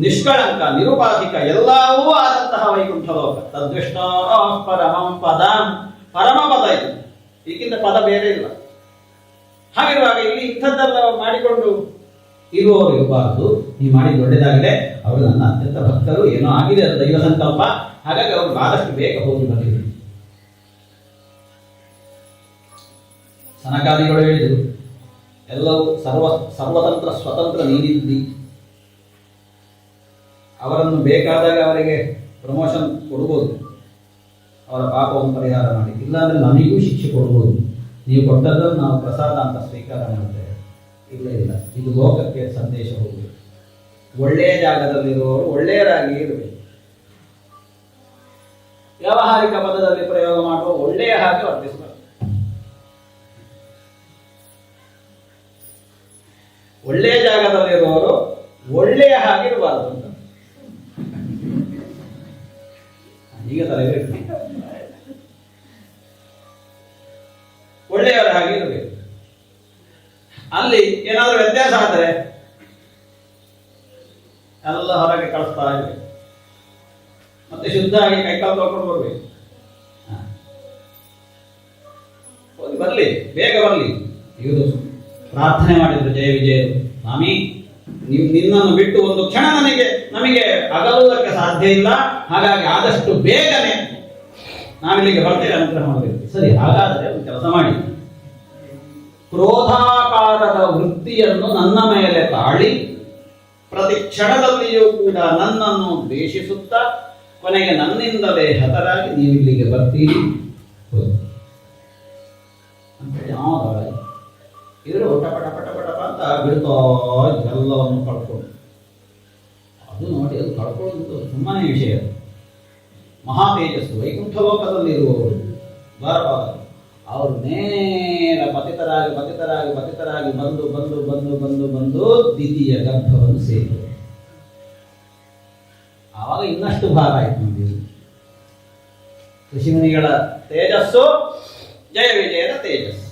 ನಿಷ್ಕಳಂಕ, ನಿರುಪಾಧಿಕ ಎಲ್ಲವೂ ಆದಂತಹ ವೈಕುಂಠ ಲೋಕ. ತದ್ವಿಷ್ಣೋ ಪರಮಂ ಪದ, ಪರಮ ಪದ ಇದು, ಈಗಿಂತ ಪದ ಬೇರೆ ಇಲ್ಲ. ಹಾಗಿರುವಾಗ ಇಲ್ಲಿ ಇಂಥದ್ದೆಲ್ಲ ಮಾಡಿಕೊಂಡು ಇರುವವರು ಇರಬಾರದು. ನೀವು ಮಾಡಿದ ಒಳ್ಳೆಯದಾಗಿದೆ, ಅವರು ನನ್ನ ಅತ್ಯಂತ ಭಕ್ತರು, ಏನೋ ಆಗಿದೆ ಅದು ದೈವ ಸಂಕಲ್ಪ, ಹಾಗಾಗಿ ಅವರು ಆದಷ್ಟು ಬೇಗ ಹೋಗಿ ಬಂದಿದ್ರು. ಸನಕಾದಿಗಳು ಹೇಳಿದರು, ಎಲ್ಲವೂ ಸರ್ವತಂತ್ರ ಸ್ವತಂತ್ರ ನೀನಿದ್ದಿ, ಅವರನ್ನು ಬೇಕಾದಾಗ ಅವರಿಗೆ ಪ್ರಮೋಷನ್ ಕೊಡ್ಬೋದು, ಅವರ ಪಾಪವನ್ನು ಪರಿಹಾರ ಮಾಡಿ, ಇಲ್ಲಾಂದರೆ ನಮಗೂ ಶಿಕ್ಷೆ ಕೊಡ್ಬೋದು, ನೀವು ಕೊಟ್ಟದ್ದನ್ನು ನಾವು ಪ್ರಸಾದ ಅಂತ ಸ್ವೀಕಾರ ಮಾಡ್ತೇವೆ. ಇಲ್ಲ, ಇದು ಲೋಕಕ್ಕೆ ಸಂದೇಶ ಹೋಗಬೇಕು. ಒಳ್ಳೆಯ ಜಾಗದಲ್ಲಿರುವವರು ಒಳ್ಳೆಯರಾಗಿ ಇರಬೇಕು. ವ್ಯಾವಹಾರಿಕ ಪದದಲ್ಲಿ ಪ್ರಯೋಗ ಮಾಡುವ ಒಳ್ಳೆಯ ಹಾಗೆ ವರ್ತಿಸಬೇಕು. ಒಳ್ಳೆಯ ಜಾಗದಲ್ಲಿರುವವರು ಒಳ್ಳೆಯ ಹಾಗೆ ಇರಬಾರದು ಅಂತ ಈಗ ತಲೆಗೆ ಒಳ್ಳೆಯವರ ಹಾಗೆ ಇರಬೇಕು. ಅಲ್ಲಿ ಏನಾದರೂ ವ್ಯತ್ಯಾಸ ಆದರೆ ಎಲ್ಲ ಹೊರಗೆ ಕಳಿಸ್ತಾ ಇರಬೇಕು. ಮತ್ತೆ ಶುದ್ಧ ಆಗಿ ಕೈಕಾಲು ತೊಳ್ಕೊಂಡು ಬರ್ಬೇಕು. ಬರಲಿ, ಬೇಗ ಬರಲಿ. ಇವರು ಪ್ರಾರ್ಥನೆ ಮಾಡಿದ್ರು ಜಯ ವಿಜಯರು, ಸ್ವಾಮಿ ನಿನ್ನನ್ನು ಬಿಟ್ಟು ಒಂದು ಕ್ಷಣ ನಮಗೆ ಅಗಲುವುದಕ್ಕೆ ಸಾಧ್ಯ ಇಲ್ಲ, ಹಾಗಾಗಿ ಆದಷ್ಟು ಬೇಗನೆ ನಾವಿಲ್ಲಿಗೆ ಬರ್ತೇವೆ, ಅನುಗ್ರಹ ಮಾಡಬೇಕು. ಸರಿ, ಹಾಗಾದರೆ ಒಂದು ಕೆಲಸ ಮಾಡಿ, ಕ್ರೋಧಾಕಾರದ ವೃತ್ತಿಯನ್ನು ನನ್ನ ಮೇಲೆ ತಾಳಿ ಪ್ರತಿ ಕ್ಷಣದಲ್ಲಿಯೂ ಕೂಡ ನನ್ನನ್ನು ದ್ವೇಷಿಸುತ್ತಾ ಕೊನೆಗೆ ನನ್ನಿಂದಲೇ ಹತರಾಗಿ ನೀವಿಲ್ಲಿಗೆ ಬರ್ತೀರಿ ಅಂತೇಳಿ ಇವರು ಟಪಟ ಪಟ ಪಟಪ ಅಂತ ಬಿಡ್ತೋ ಎಲ್ಲವನ್ನು ಕಳ್ಕೊಂಡು, ಅದು ನೋಡಿ, ಅದು ಕಳ್ಕೊಳ್ಳೋದು ಸುಮ್ಮನೆ ವಿಷಯ. ಮಹಾ ತೇಜಸ್ಸು ವೈಕುಂಠ ಲೋಕದಲ್ಲಿ ಇರುವವರು ದ್ವಾರಪಾಲಕರು, ಅವರು ನೇರ ಪತಿತರಾಗಿ ಬಂದು ದ್ವಿತೀಯ ಗರ್ಭವನ್ನು ಸೇರಿದರು. ಆವಾಗ ಇನ್ನಷ್ಟು ಭಾರ ಆಯ್ತು ನಮಗೆ. ಋಷಿಮುನಿಗಳ ತೇಜಸ್ಸು ಜಯ ವಿಜಯದ ತೇಜಸ್ಸು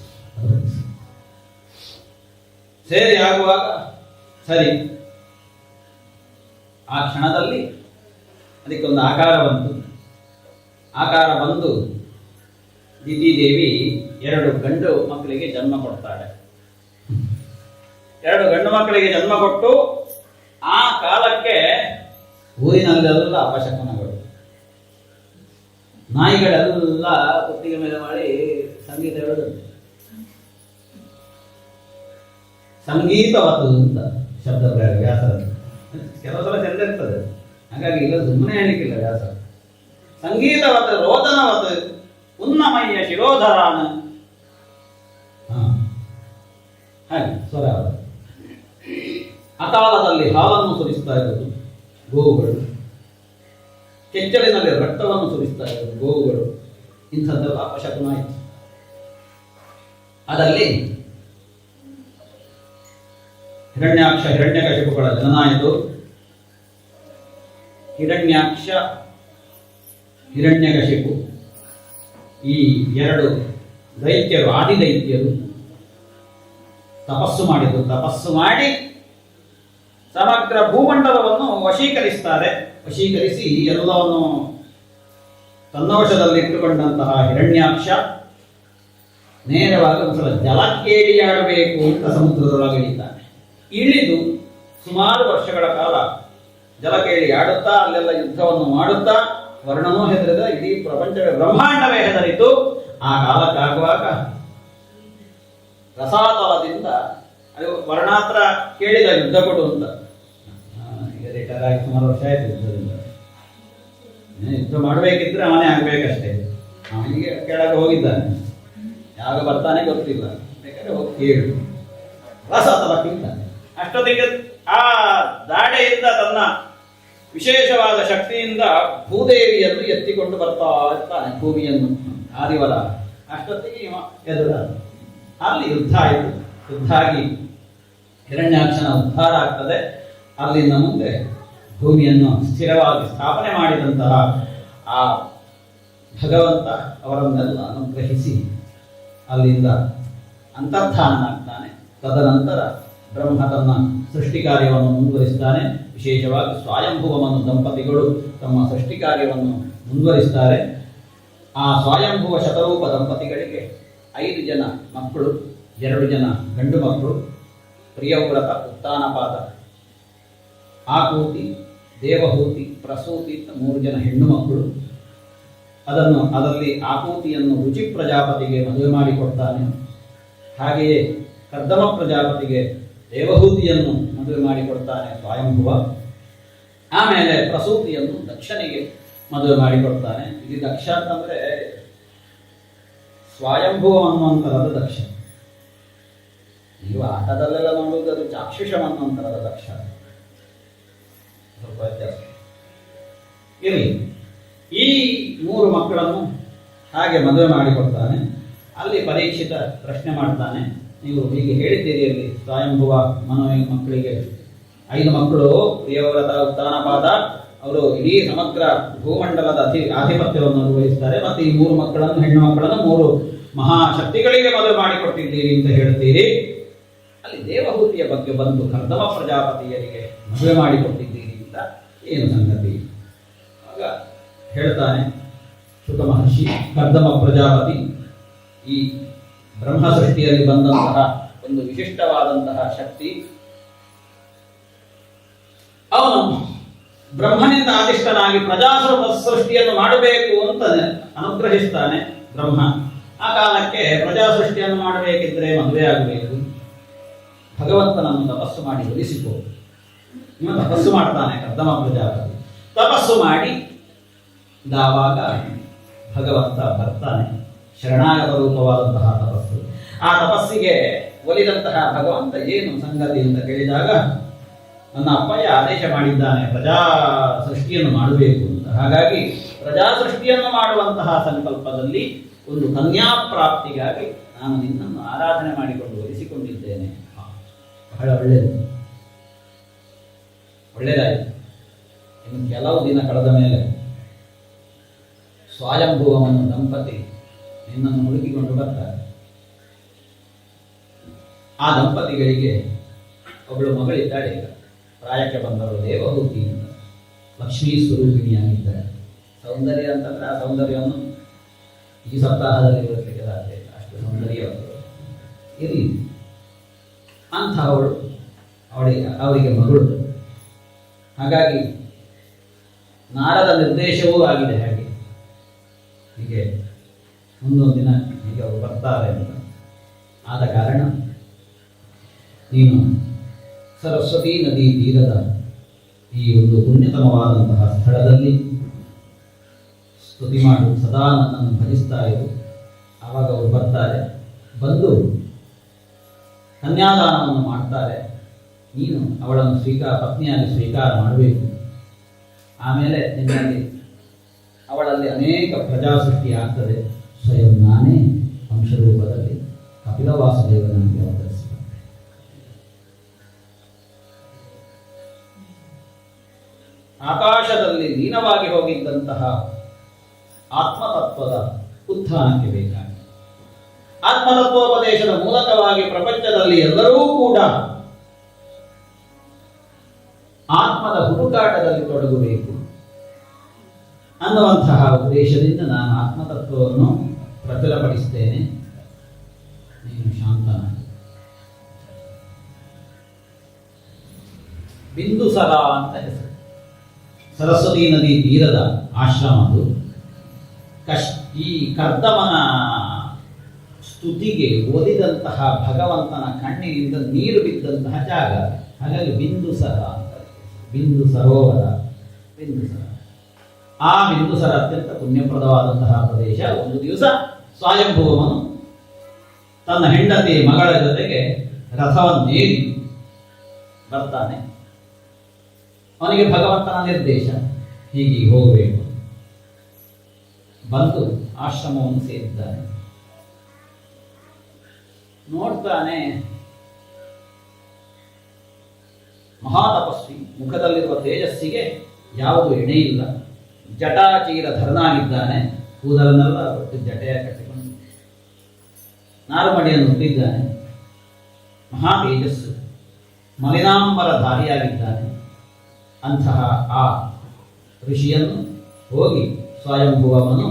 ಸೇರಿ ಆಗುವಾಗ ಸರಿ, ಆ ಕ್ಷಣದಲ್ಲಿ ಅದಕ್ಕೊಂದು ಆಕಾರ ಬಂದು ದಿತಿದೇವಿ 2 ಗಂಡು ಮಕ್ಕಳಿಗೆ ಜನ್ಮ ಕೊಡ್ತಾಳೆ. 2 ಗಂಡು ಮಕ್ಕಳಿಗೆ ಜನ್ಮ ಕೊಟ್ಟು ಆ ಕಾಲಕ್ಕೆ ಊರಿನಲ್ಲೆಲ್ಲ ಅಪಶಕನಗಳು, ನಾಯಿಗಳೆಲ್ಲ ಕುತ್ತಿಗೆ ಮೇಲೆ ಮಾಡಿ ಸಂಗೀತ ಹೇಳೋದು. ಸಂಗೀತವತ್ತು ಅಂತ ಶಬ್ದ ಪ್ರಯೋಗ ವ್ಯಾಸರ ಕೆಲವು ಸಲ ಚಂದ ಇರ್ತದೆ, ಹಾಗಾಗಿ ಇಲ್ಲ ಸುಮ್ಮನೆ ಹೇಳಲಿಕ್ಕಿಲ್ಲ ವ್ಯಾಸ. ಸಂಗೀತವತ್ತು ರೋದನವತ್ತು ಉನ್ನಮಯ್ಯ ಶಿರೋಧರಾನ, ಹಾಗೆ ಸ್ವರ. ಅಕಾಲದಲ್ಲಿ ಹಾಲನ್ನು ಸುರಿಸ್ತಾ ಇರೋದು ಗೋವುಗಳು, ಕೆಚ್ಚಲಿನಲ್ಲಿ ರಕ್ತವನ್ನು ಸುರಿಸ್ತಾ ಇರೋದು ಗೋವುಗಳು. ಇಂಥದ್ದೆಲ್ಲ ಅಪಶಕುನ ಆಯಿತು. ಅದರಲ್ಲಿ ಹಿರಣ್ಯಾಕ್ಷ ಹಿರಣ್ಯಕಶಿಪುಗಳ ಜನನಾಯಿತು. ಹಿರಣ್ಯಾಕ್ಷ ಹಿರಣ್ಯಕಶಿಪು ಈ 2 ದೈತ್ಯರು, ಆದಿದೈತ್ಯರು ತಪಸ್ಸು ಮಾಡಿದರು. ತಪಸ್ಸು ಮಾಡಿ ಸಮಗ್ರ ಭೂಮಂಡಲವನ್ನು ವಶೀಕರಿಸಿ ಎಲ್ಲವನ್ನು ತನ್ನ ವಶದಲ್ಲಿಟ್ಟುಕೊಂಡಂತಹ ಹಿರಣ್ಯಾಕ್ಷ ನೇರವಾಗಿ ಒಂದು ಸಲ ಜಲಕ್ಕೇಳಿಯಾಡಬೇಕು ಅಂತ ಸಮುದ್ರದೊಳಗೆ ಇಳಿತಾನೆ. ಇಳಿದು ಸುಮಾರು ವರ್ಷಗಳ ಕಾಲ ಜಲಕೇಳಿ ಆಡುತ್ತಾ ಅಲ್ಲೆಲ್ಲ ಯುದ್ಧವನ್ನು ಮಾಡುತ್ತಾ ವರ್ಣನೂ ಹೆದರಿದ, ಇಡೀ ಪ್ರಪಂಚವೇ ಬ್ರಹ್ಮಾಂಡವೇ ಹೆದರಿತು. ಆ ಕಾಲಕ್ಕಾಗುವಾಗ ರಸಾತಲದಿಂದ ಅದು ವರ್ಣಾತ್ರ ಕೇಳಿದ ಯುದ್ಧ ಕೊಡು ಅಂತ. ಈಗ ರಿಟೈರ್ ಆಗಿ ಸುಮಾರು ವರ್ಷ ಆಯ್ತು ಯುದ್ಧದಿಂದ. ಯುದ್ಧ ಮಾಡಬೇಕಿದ್ರೆ ಅವನೇ ಆಗ್ಬೇಕಷ್ಟೇ. ಅವನಿಗೆ ಕೆಳಗೆ ಹೋಗಿದ್ದಾನೆ, ಯಾವಾಗ ಬರ್ತಾನೆ ಗೊತ್ತಿಲ್ಲ, ಬೇಕಾದ್ರೆ ಹೋಗಿ ಕೇಳು. ರಸಾತಲಕ್ಕಿದ್ದಾನೆ. ಅಷ್ಟೊತ್ತಿಗೆ ಆ ದಾಡೆಯಿಂದ ತನ್ನ ವಿಶೇಷವಾದ ಶಕ್ತಿಯಿಂದ ಭೂದೇವಿಯನ್ನು ಎತ್ತಿಕೊಂಡು ಬರ್ತಾ ಇರ್ತಾನೆ, ಭೂಮಿಯನ್ನು ಆದಿವರ. ಅಷ್ಟೊತ್ತಿಗೆ ಎದುರ ಅಲ್ಲಿ ಯುದ್ಧ ಆಯಿತು. ಯುದ್ಧ ಆಗಿ ಹಿರಣ್ಯಾಕ್ಷನ ಉದ್ಧಾರ ಆಗ್ತದೆ. ಅಲ್ಲಿಂದ ಮುಂದೆ ಭೂಮಿಯನ್ನು ಸ್ಥಿರವಾಗಿ ಸ್ಥಾಪನೆ ಮಾಡಿದಂತಹ ಆ ಭಗವಂತ ಅವರನ್ನೆಲ್ಲ ಅನುಗ್ರಹಿಸಿ ಅಲ್ಲಿಂದ ಅಂತರ್ಧಾನನಾಗ್ತಾನೆ. ತದನಂತರ ಬ್ರಹ್ಮ ತನ್ನ ಸೃಷ್ಟಿ ಕಾರ್ಯವನ್ನು ಮುಂದುವರಿಸ್ತಾನೆ. ವಿಶೇಷವಾಗಿ ಸ್ವಯಂಭುವವನ್ನು ದಂಪತಿಗಳು ತಮ್ಮ ಸೃಷ್ಟಿ ಕಾರ್ಯವನ್ನು ಮುಂದುವರಿಸ್ತಾರೆ. ಆ ಸ್ವಯಂಭುವ ಶತರೂಪ ದಂಪತಿಗಳಿಗೆ 5 ಜನ ಮಕ್ಕಳು, 2 ಜನ ಗಂಡು ಮಕ್ಕಳು, ಪ್ರಿಯವ್ರತ, ಉತ್ತಾನಪಾದ, ಆಕೂತಿ, ದೇವಹೂತಿ, ಪ್ರಸೂತಿ ಅಂತ 3 ಜನ ಹೆಣ್ಣು ಮಕ್ಕಳು. ಅದರಲ್ಲಿ ಆಕೂತಿಯನ್ನು ರುಚಿ ಪ್ರಜಾಪತಿಗೆ ಮದುವೆ ಮಾಡಿಕೊಡ್ತಾನೆ. ಹಾಗೆಯೇ ಕರ್ದಮ ಪ್ರಜಾಪತಿಗೆ ದೇವಹೂತಿಯನ್ನು ಮದುವೆ ಮಾಡಿಕೊಡ್ತಾನೆ ಸ್ವಯಂಭುವ. ಆಮೇಲೆ ಪ್ರಸೂತಿಯನ್ನು ದಕ್ಷನಿಗೆ ಮದುವೆ ಮಾಡಿಕೊಡ್ತಾನೆ. ಇಲ್ಲಿ ದಕ್ಷ ಅಂತಂದ್ರೆ ಸ್ವಯಂಭುವ ಅನ್ನುವಂಥರದ ದಕ್ಷ. ನೀವು ಆಟದಲ್ಲೆಲ್ಲ ನೋಡುವುದು ಅದು ಚಾಕ್ಷುಷ ಅನ್ನುವಂಥರದ ದಕ್ಷ. ಸ್ವಲ್ಪ ವ್ಯತ್ಯಾಸ ಇರಲಿ. ಈ 3 ಮಕ್ಕಳನ್ನು ಹಾಗೆ ಮದುವೆ ಮಾಡಿಕೊಡ್ತಾನೆ. ಅಲ್ಲಿ ಪರೀಕ್ಷಿತ ಪ್ರಶ್ನೆ ಮಾಡ್ತಾನೆ, ನೀವು ಹೀಗೆ ಹೇಳಿದ್ದೀರಿ ಅಲ್ಲಿ ಸ್ವಯಂಭುವ ಮನುವಿನ ಮಕ್ಕಳಿಗೆ 5 ಮಕ್ಕಳು ಪ್ರಿಯವ್ರತ ಉತ್ತಾನಪಾದ, ಅವರು ಇಡೀ ಸಮಗ್ರ ಭೂಮಂಡಲದ ಆಧಿಪತ್ಯವನ್ನು ನಿರ್ವಹಿಸ್ತಾರೆ, ಮತ್ತು ಈ 3 ಮಕ್ಕಳನ್ನು ಹೆಣ್ಣು ಮಕ್ಕಳನ್ನು 3 ಮಹಾಶಕ್ತಿಗಳಿಗೆ ಮದುವೆ ಮಾಡಿಕೊಟ್ಟಿದ್ದೀರಿ ಅಂತ ಹೇಳ್ತೀರಿ. ಅಲ್ಲಿ ದೇವಹೂತಿಯ ಬಗ್ಗೆ ಬಂದು ಕರ್ದಮ ಪ್ರಜಾಪತಿಯರಿಗೆ ಮದುವೆ ಮಾಡಿಕೊಟ್ಟಿದ್ದೀರಿ ಅಂತ ಏನು ಸಂಗತಿ? ಆಗ ಹೇಳ್ತಾನೆ ಶುಕ ಮಹರ್ಷಿ, ಕರ್ದಮ ಪ್ರಜಾಪತಿ ಈ ಬ್ರಹ್ಮ ಸೃಷ್ಟಿಯಲ್ಲಿ ಬಂದಂತಹ ಒಂದು ವಿಶಿಷ್ಟವಾದಂತಹ ಶಕ್ತಿ. ಅವನು ಬ್ರಹ್ಮನಿಂದ ಆದಿಷ್ಟನಾಗಿ ಪ್ರಜಾ ಸೃಷ್ಟಿಯನ್ನು ಮಾಡಬೇಕು ಅಂತ ಅನುಗ್ರಹಿಸ್ತಾನೆ ಬ್ರಹ್ಮ. ಆ ಕಾಲಕ್ಕೆ ಪ್ರಜಾ ಸೃಷ್ಟಿಯನ್ನು ಮಾಡಬೇಕಿದ್ರೆ ಮದುವೆ ಆಗಬೇಕು. ಭಗವಂತನನ್ನು ತಪಸ್ಸು ಮಾಡಿ ಒಲಿಸಿಕೋ. ಇನ್ನು ತಪಸ್ಸು ಮಾಡ್ತಾನೆ ಕರ್ದಮ ಪ್ರಜಾಪತಿ. ತಪಸ್ಸು ಮಾಡಿ ಆವಾಗ ಭಗವಂತ ಬರ್ತಾನೆ. ಶರಣಾಗತ ರೂಪವಾದಂತಹ ತಪಸ್ಸು. ಆ ತಪಸ್ಸಿಗೆ ಒಲಿದಂತಹ ಭಗವಂತ ಏನು ಸಂಗತಿ ಅಂತ ಕೇಳಿದಾಗ, ನನ್ನ ಅಪ್ಪಯ್ಯ ಆದೇಶ ಮಾಡಿದ್ದಾನೆ ಪ್ರಜಾ ಸೃಷ್ಟಿಯನ್ನು ಮಾಡಬೇಕು ಅಂತ. ಹಾಗಾಗಿ ಪ್ರಜಾ ಸೃಷ್ಟಿಯನ್ನು ಮಾಡುವಂತಹ ಸಂಕಲ್ಪದಲ್ಲಿ ಒಂದು ಕನ್ಯಾ ಪ್ರಾಪ್ತಿಗಾಗಿ ನಾನು ನಿನ್ನನ್ನು ಆರಾಧನೆ ಮಾಡಿಕೊಂಡು ಒಲಿಸಿಕೊಂಡಿದ್ದೇನೆ. ಬಹಳ ಒಳ್ಳೆಯದಾಯಿತು. ಇನ್ನು ಕೆಲವು ದಿನ ಕಳೆದ ಮೇಲೆ ಸ್ವಯಂಭುವವನ್ನು ದಂಪತಿ ನಿನ್ನನ್ನು ಹುಡುಕಿಕೊಂಡು ಬರ್ತಾರೆ. ಆ ದಂಪತಿಗಳಿಗೆ ಒಬ್ಬಳು ಮಗಳಿದ್ದಾಳೆ. ಈಗ ಪ್ರಾಯಕ್ಕೆ ಬಂದವರು ದೇವಹೂತಿ ಅಂತ, ಲಕ್ಷ್ಮೀ ಸ್ವರೂಪಿಣಿಯಾಗಿದ್ದಾರೆ. ಸೌಂದರ್ಯ ಅಂತಂದ್ರೆ ಆ ಸೌಂದರ್ಯವನ್ನು ಈ ಸಪ್ತಾಹದಲ್ಲಿ ವಿವರಿಸಲಿಕ್ಕೆ ಸಾಧ್ಯ ಇಲ್ಲ, ಅಷ್ಟು ಸೌಂದರ್ಯ ಇರಲಿ. ಅಂಥವಳು ಅವರಿಗೆ ಮಗಳು. ಹಾಗಾಗಿ ನಾರದ ನಿರ್ದೇಶವೂ ಆಗಿದೆ. ಹೀಗೆ ಮುಂದೊಂದು ದಿನ ಹೀಗೆ ಅವರು ಬರ್ತಾರೆ ಅಂತ ಆದ ಕಾರಣ ನೀನು ಸರಸ್ವತಿ ನದಿ ತೀರದ ಈ ಒಂದು ಪುಣ್ಯತಮವಾದಂತಹ ಸ್ಥಳದಲ್ಲಿ ಸ್ತುತಿ ಮಾಡು, ಸದಾ ನನ್ನನ್ನು ಭಜಿಸ್ತಾ ಇರು. ಆವಾಗ ಅವರು ಬರ್ತಾರೆ. ಬಂದು ಕನ್ಯಾದಾನವನ್ನು ಮಾಡ್ತಾರೆ. ನೀನು ಅವಳನ್ನು ಪತ್ನಿಯಾಗಿ ಸ್ವೀಕಾರ ಮಾಡಬೇಕು. ಆಮೇಲೆ ನಿನ್ನಲ್ಲಿ ಅವಳಲ್ಲಿ ಅನೇಕ ಪ್ರಜಾ ಸೃಷ್ಟಿ ಆಗ್ತದೆ. ಸ್ವಯಂ ನಾನೇ ಅಂಶರೂಪದಲ್ಲಿ ಕಪಿಲ ವಾಸುದೇವನಾಗಿ ಅವತರಿಸಿದೆ. ಆಕಾಶದಲ್ಲಿ ಲೀನವಾಗಿ ಹೋಗಿದ್ದಂತಹ ಆತ್ಮತತ್ವದ ಉತ್ಥಾನಕ್ಕೆ ಬೇಕಾಗಿ ಆತ್ಮತತ್ವೋಪದೇಶದ ಮೂಲಕವಾಗಿ ಪ್ರಪಂಚದಲ್ಲಿ ಎಲ್ಲರೂ ಕೂಡ ಆತ್ಮದ ಹುಡುಕಾಟದಲ್ಲಿ ತೊಡಗಬೇಕು ಅನ್ನುವಂತಹ ಉದ್ದೇಶದಿಂದ ನಾನು ಆತ್ಮತತ್ವವನ್ನು ಪ್ರಚುರಪಡಿಸ್ತೇನೆ. ನೀನು ಶಾಂತನಾಗಿ. ಬಿಂದುಸರ ಅಂತ ಹೆಸರು. ಸರಸ್ವತಿ ನದಿ ತೀರದ ಆಶ್ರಮ ಅದು. ಈ ಕರ್ದಮನ ಸ್ತುತಿಗೆ ಒಲಿದಂತಹ ಭಗವಂತನ ಕಣ್ಣಿನಿಂದ ನೀರು ಬಿದ್ದಂತಹ ಜಾಗ. ಹಾಗಾಗಿ ಬಿಂದುಸರ ಅಂತ. ಬಿಂದು ಸರೋವರ, ಬಿಂದುಸರ. ಆ ಬಿಂದುಸರ ಅತ್ಯಂತ ಪುಣ್ಯಪ್ರದವಾದಂತಹ ಪ್ರದೇಶ. ಒಂದು ದಿವಸ ಸ್ವಯಂಭುವನು ತನ್ನ ಹೆಂಡತಿ ಮಗಳ ಜೊತೆಗೆ ರಥವನ್ನೇರಿ ಬರ್ತಾನೆ. ಅವನಿಗೆ ಭಗವಂತನ ನಿರ್ದೇಶ, ಹೀಗೆ ಹೋಗಬೇಕು. ಬಂದು ಆಶ್ರಮವನ್ನು ಸೇರಿದ್ದಾನೆ. ನೋಡ್ತಾನೆ, ಮಹಾತಪಸ್ವಿ, ಮುಖದಲ್ಲಿರುವ ತೇಜಸ್ಸಿಗೆ ಯಾವುದು ಎಣೆ ಇಲ್ಲ. ಜಟಾಚೀರ ಧರನಾಗಿದ್ದಾನೆ. ಕೂದಲನ್ನೆಲ್ಲ ಒಟ್ಟು ಜಟೆಯ ಕಟ್ಟಿಕೊಂಡು ನಾರುಮಡಿಯನ್ನು ಹುಟ್ಟಿದ್ದಾನೆ. ಮಹಾ ತೇಜಸ್ಸು, ಮಲಿನಾಂಬರ ಧಾರಿಯಾಗಿದ್ದಾನೆ. ಅಂತಹ ಆ ಋಷಿಯನ್ನು ಹೋಗಿ ಸ್ವಯಂಭುವನು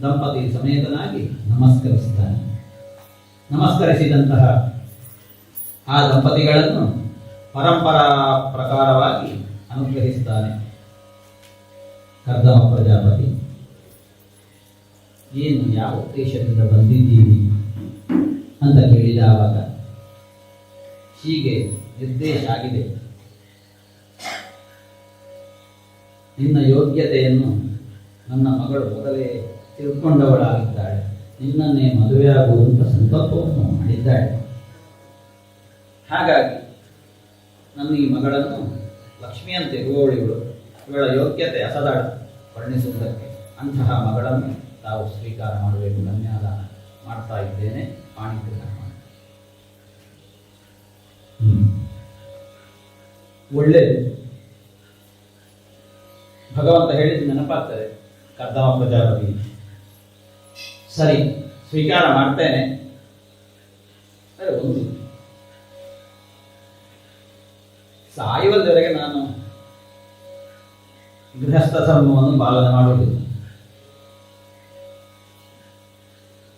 ದಂಪತಿ ಸಮೇತನಾಗಿ ನಮಸ್ಕರಿಸಿದ್ದಾನೆ. ನಮಸ್ಕರಿಸಿದಂತಹ ಆ ದಂಪತಿಗಳನ್ನು ಪರಂಪರಾ ಪ್ರಕಾರವಾಗಿ ಅನುಗ್ರಹಿಸ್ತಾನೆ ಕರ್ದಮ ಪ್ರಜಾಪತಿ. ಏನು, ಯಾವ ಉದ್ದೇಶದಿಂದ ಬಂದಿದ್ದೀರಿ ಅಂತ ಕೇಳಿದ ಆವಾಗ ಹೀಗೆ ನಿರ್ದೇಶ ಆಗಿದೆ. ನಿನ್ನ ಯೋಗ್ಯತೆಯನ್ನು ನನ್ನ ಮಗಳು ಮೊದಲೇ ತಿಳ್ಕೊಂಡವಳಾಗಿದ್ದಾಳೆ, ನಿನ್ನನ್ನೇ ಮದುವೆಯಾಗುವಂಥ ಸಂಕಲ್ಪವನ್ನು ಮಾಡಿದ್ದಾಳೆ. ಹಾಗಾಗಿ ನನ್ನ ಈ ಮಗಳನ್ನು ಲಕ್ಷ್ಮಿಯಂತೆ ಇರುವವಳಿಗಳು, ಇವಳ ಯೋಗ್ಯತೆ ಅಸದಾಳ ವರ್ಣಿಸುವುದಕ್ಕೆ. ಅಂತಹ ಮಗಳನ್ನು ತಾವು ಸ್ವೀಕಾರ ಮಾಡಬೇಕು, ಕನ್ಯಾದಾನ ಮಾಡ್ತಾ ಇದ್ದೇನೆ, ಪಾಣಿಗ್ರಹಣ ಮಾಡಿ. ಒಳ್ಳೆಯದು. ಭಗವಂತ ಹೇಳಿದ್ದು ನೆನಪಾಗ್ತದೆ, ಕರ್ದಮ ಪ್ರಜಾಪತಿ. ಸರಿ, ಸ್ವೀಕಾರ ಮಾಡ್ತೇನೆ. ಒಂದು ಸಾಯುವಲ್ಲಿವರೆಗೆ ನಾನು ಗೃಹಸ್ಥ ಧರ್ಮವನ್ನು ಪಾಲನೆ ಮಾಡುವುದಿಲ್ಲ.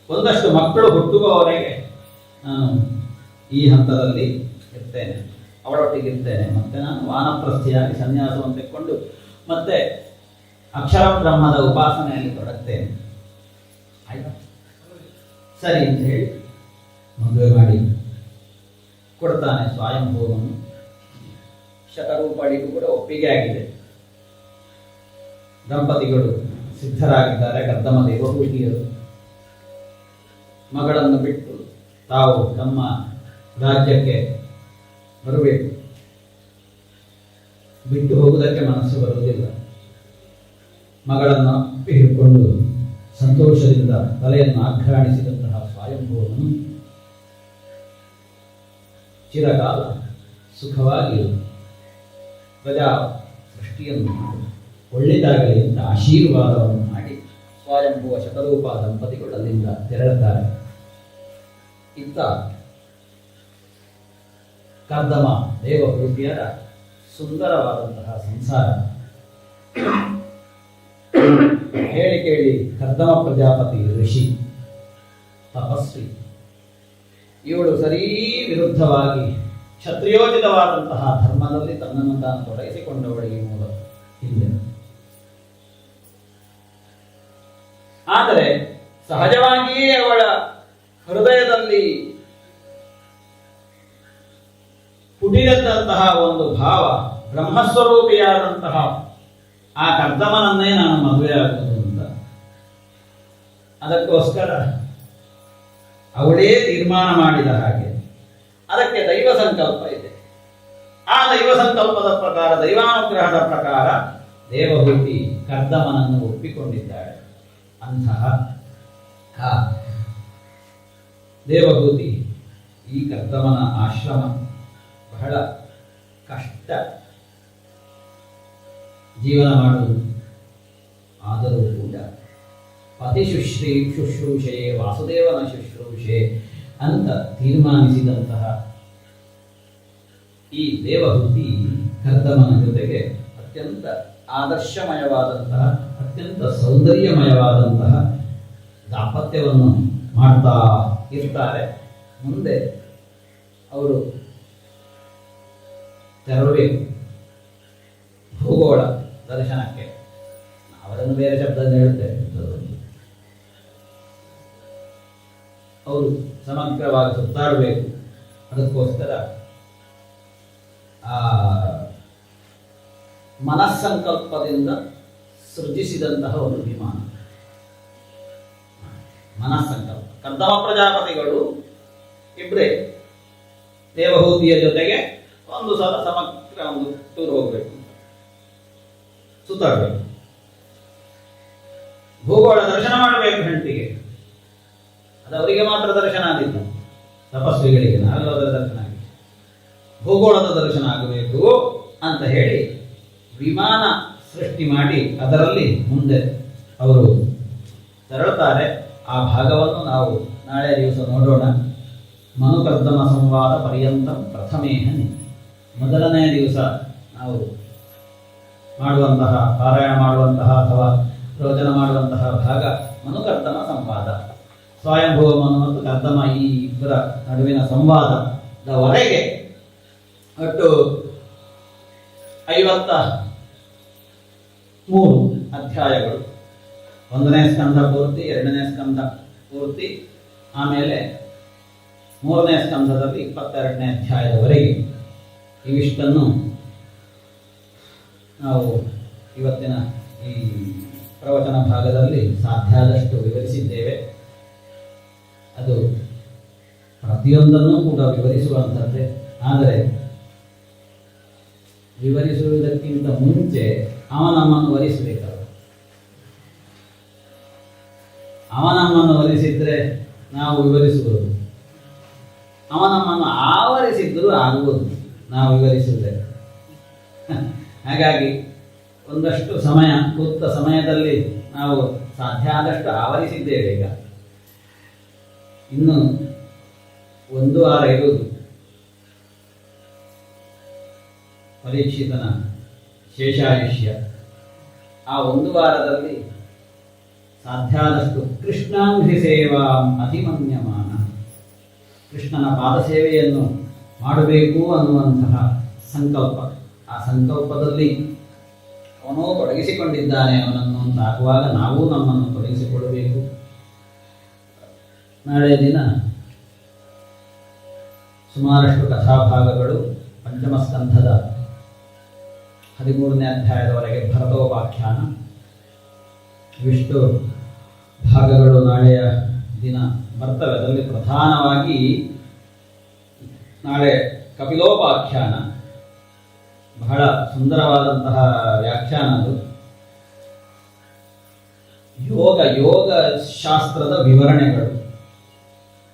ಒಂದಷ್ಟು ಮಕ್ಕಳು ಹುಟ್ಟುವವರೆಗೆ ನಾನು ಈ ಹಂತದಲ್ಲಿ ಇರ್ತೇನೆ, ಅವಳೊಟ್ಟಿಗೆ ಇರ್ತೇನೆ. ಮತ್ತೆ ನಾನು ವಾನಪ್ರಸ್ಥಿಯಾಗಿ ಸನ್ಯಾಸವನ್ನು ತೆಕ್ಕೊಂಡು ಮತ್ತೆ ಅಕ್ಷರ ಬ್ರಹ್ಮದ ಉಪಾಸನೆಯಲ್ಲಿ ತೊಡಗ್ತೇನೆ. ಆಯ್ತಾ? ಸರಿ ಅಂತ ಹೇಳಿ ಮದುವೆ ಮಾಡಿ ಕೊಡ್ತಾನೆ ಸ್ವಯಂಭೂವನ್ನು. ಶತರೂಪಳಿಗೂ ಕೂಡ ಒಪ್ಪಿಗೆ ಆಗಿದೆ. ದಂಪತಿಗಳು ಸಿದ್ಧರಾಗಿದ್ದಾರೆ, ಕರ್ದಮ ದೇವಹೂತಿಯರು. ಮಗಳನ್ನು ಬಿಟ್ಟು ತಾವು ತಮ್ಮ ರಾಜ್ಯಕ್ಕೆ ಬರಬೇಕು. ಬಿಟ್ಟು ಹೋಗುವುದಕ್ಕೆ ಮನಸ್ಸು ಬರುವುದಿಲ್ಲ. ಮಗಳನ್ನು ಹಿಡ್ಕೊಂಡು ಸಂತೋಷದಿಂದ ತಲೆಯನ್ನು ಆಘ್ರಾಣಿಸಿದಂತಹ ಸ್ವಯಂಭೂವನ್ನು ಚಿರಕಾಲ ಸುಖವಾಗಿ ಪ್ರಜಾ ಸೃಷ್ಟಿಯನ್ನು ಒಳ್ಳೆಯದಾಗಲಿ ಅಂತ ಆಶೀರ್ವಾದವನ್ನು ಮಾಡಿ ಸ್ವಯಂಭುವ ಶತರೂಪ ದಂಪತಿಗಳು ಅಲ್ಲಿಂದ ತೆರಳುತ್ತಾರೆ. ಇತ್ತ ಕರ್ದಮ ದೇವಹೂತಿಯರ ಸುಂದರವಾದಂತಹ ಸಂಸಾರ. ಹೇಳಿ ಕೇಳಿ ಕರ್ದಮ ಪ್ರಜಾಪತಿ ಋಷಿ ತಪಸ್ವಿ. ಇವಳು ಸರೀ ವಿರುದ್ಧವಾಗಿ ಕ್ಷತ್ರಿಯೋಚಿತವಾದಂತಹ ಧರ್ಮದಲ್ಲಿ ತನ್ನನ್ನು ತಾನು ತೊಡಗಿಸಿಕೊಂಡವಳಿಗೆ ಮೂಲ ಹಿಂದೆ. ಆದರೆ ಸಹಜವಾಗಿಯೇ ಅವಳ ಹೃದಯದಲ್ಲಿ ಪುಟಿರದಂತಹ ಒಂದು ಭಾವ, ಬ್ರಹ್ಮಸ್ವರೂಪಿಯಾದಂತಹ ಆ ಕರ್ದಮನನ್ನೇ ನಾನು ಮದುವೆಯಾಗುವುದು ಅಂತ. ಅದಕ್ಕೋಸ್ಕರ ಅವಳೇ ತೀರ್ಮಾನ ಮಾಡಿದ ಹಾಗೆ ಅದಕ್ಕೆ ದೈವ ಸಂಕಲ್ಪ ಇದೆ. ಆ ದೈವ ಸಂಕಲ್ಪದ ಪ್ರಕಾರ, ದೈವಾನುಗ್ರಹದ ಪ್ರಕಾರ ದೇವಹೂತಿ ಕರ್ದಮನನ್ನು ಒಪ್ಪಿಕೊಂಡಿದ್ದಾಳೆ. ಅಂತಹ ಆ ದೇವಹೂತಿ ಈ ಕರ್ದಮನ ಆಶ್ರಮ ಬಹಳ ಕಷ್ಟ ಜೀವನ ಮಾಡುವುದು. ಆದರೂ ಕೂಡ ಪತಿ ಶುಶ್ರೂಷೆ ವಾಸುದೇವನ ಶುಶ್ರೂಷೆ ಅಂತ ತೀರ್ಮಾನಿಸಿದಂತಹ ಈ ದೇವಹೂತಿ ಕರ್ದಮನ ಜೊತೆಗೆ ಅತ್ಯಂತ ಆದರ್ಶಮಯವಾದಂತಹ, ಅತ್ಯಂತ ಸೌಂದರ್ಯಮಯವಾದಂತಹ ದಾಂಪತ್ಯವನ್ನು ಮಾಡ್ತಾ ಇರ್ತಾರೆ. ಮುಂದೆ ಅವರು ತೆರಳಬೇಕು ಭೂಗೋಳ ದರ್ಶನಕ್ಕೆ. ಅವರನ್ನು ಬೇರೆ ಶಬ್ದದಿಂದ ಹೇಳ್ತೇವೆ. ಅವರು ಸಮಗ್ರವಾಗಿ ಸುತ್ತಾಡಬೇಕು. ಅದಕ್ಕೋಸ್ಕರ ಆ ಮನಸ್ಸಂಕಲ್ಪದಿಂದ ಸೃಜಿಸಿದಂತಹ ಒಂದು ವಿಮಾನ. ಮನಸ್ಸಂಕಲ್ಪ. ಕರ್ದಮ ಪ್ರಜಾಪತಿಗಳು ಇಬ್ಬರೇ ದೇವಹೂತಿಯ ಜೊತೆಗೆ ಒಂದು ಸಲ ಸಮಗ್ರ ಒಂದು ಟೂರ್ ಹೋಗ್ಬೇಕು, ಸುತ್ತಾಡಬೇಕು, ಭೂಗೋಳ ದರ್ಶನ ಮಾಡಬೇಕು ಹೆಂಡತಿಗೆ. ಅದು ಅವರಿಗೆ ಮಾತ್ರ ದರ್ಶನ ಆಗಿಲ್ಲ, ತಪಸ್ವಿಗಳಿಗೆ ನಾವೆಲ್ಲದರ ದರ್ಶನ ಆಗಿದೆ. ಭೂಗೋಳದ ದರ್ಶನ ಆಗಬೇಕು ಅಂತ ಹೇಳಿ ವಿಮಾನ ಸೃಷ್ಟಿ ಮಾಡಿ ಅದರಲ್ಲಿ ಮುಂದೆ ಅವರು ತೆರಳುತ್ತಾರೆ. ಆ ಭಾಗವನ್ನು ನಾವು ನಾಳೆ ದಿವಸ ನೋಡೋಣ. ಮನುಕರ್ದಮ ಸಂವಾದ ಪರ್ಯಂತ ಪ್ರಥಮೇಹನಿ. ಮೊದಲನೇ ದಿವಸ ನಾವು ಮಾಡುವಂತಹ, ಪಾರಾಯಣ ಮಾಡುವಂತಹ ಅಥವಾ ಪ್ರವಚನ ಮಾಡುವಂತಹ ಭಾಗ ಮನುಕರ್ದಮ ಸಂವಾದ. ಸ್ವಯಂಭುವ ಮನು ಮತ್ತು ಕರ್ದಮ ಈ ಇಬ್ಬರ ನಡುವಿನ ಸಂವಾದದವರೆಗೆ ಒಟ್ಟು 53 ಅಧ್ಯಾಯಗಳು. 1ನೇ ಸ್ಕಂಧ ಪೂರ್ತಿ, 2ನೇ ಸ್ಕಂಧ ಪೂರ್ತಿ, ಆಮೇಲೆ 3ನೇ ಸ್ಕಂಧದಲ್ಲಿ 22ನೇ ಅಧ್ಯಾಯದವರೆಗೆ ಇವಿಷ್ಟನ್ನು ನಾವು ಇವತ್ತಿನ ಈ ಪ್ರವಚನ ಭಾಗದಲ್ಲಿ ಸಾಧ್ಯಾದಷ್ಟು ವಿವರಿಸಿದ್ದೇವೆ. ಅದು ಪ್ರತಿಯೊಂದನ್ನು ಕೂಡ ವಿವರಿಸುವಂಥದ್ದೇ. ಆದರೆ ವಿವರಿಸುವುದಕ್ಕಿಂತ ಮುಂಚೆ ನಮ್ಮನ್ನು ವರಿಸಬೇಕಲ್ಲ. ನಮ್ಮನ್ನು ವರಿಸಿದ್ರೆ ನಾವು ವಿವರಿಸುವುದು, ನಮ್ಮನ್ನು ಆವರಿಸಿದ್ದರೂ ಆಗುವುದು ನಾವು ವಿವರಿಸುವುದೇ. ಹಾಗಾಗಿ ಒಂದಷ್ಟು ಸಮಯ, ಸೂಕ್ತ ಸಮಯದಲ್ಲಿ ನಾವು ಸಾಧ್ಯ ಆದಷ್ಟು ಆವರಿಸಿದ್ದೇವೆ. ಈಗ ಇನ್ನು 1 ವಾರ ಇರುವುದು ಪರೀಕ್ಷಿತನ ಶೇಷಾಯುಷ್ಯ. ಆ 1 ವಾರದಲ್ಲಿ ಸಾಧ್ಯ ಆದಷ್ಟು ಕೃಷ್ಣಾಂಘ್ರಿ ಸೇವಾ ಅತಿಮನ್ಯಮಾನ, ಕೃಷ್ಣನ ಪಾದಸೇವೆಯನ್ನು ಮಾಡಬೇಕು ಅನ್ನುವಂತಹ ಸಂಕಲ್ಪ, ಆ ಸಂಕಲ್ಪದಲ್ಲಿ ಅವನೋ ತೊಡಗಿಸಿಕೊಂಡಿದ್ದಾನೆ ಅವನನ್ನು ಅಂತಾಗುವಾಗ ನಾವು ನಮ್ಮನ್ನು ತೊಡಗಿಸಿಕೊಳ್ಳಬೇಕು. ನಾಳೆ ದಿನ ಸುಮಾರಷ್ಟು ಕಥಾಭಾಗಗಳು ಪಂಚಮ ಸ್ಕಂಧದ 13ನೇ ಅಧ್ಯಾಯದವರೆಗೆ ಭರತೋಪಾಖ್ಯಾನ, ಇವಿಷ್ಟು ಭಾಗಗಳು ನಾಳೆಯ ದಿನ ಬರ್ತವೆ. ಅದರಲ್ಲಿ ಪ್ರಧಾನವಾಗಿ ನಾಳೆ ಕಪಿಲೋಪಾಖ್ಯಾನ, ಬಹಳ ಸುಂದರವಾದಂತಹ ವ್ಯಾಖ್ಯಾನ ಅದು. ಯೋಗ ಶಾಸ್ತ್ರದ ವಿವರಣೆಗಳು,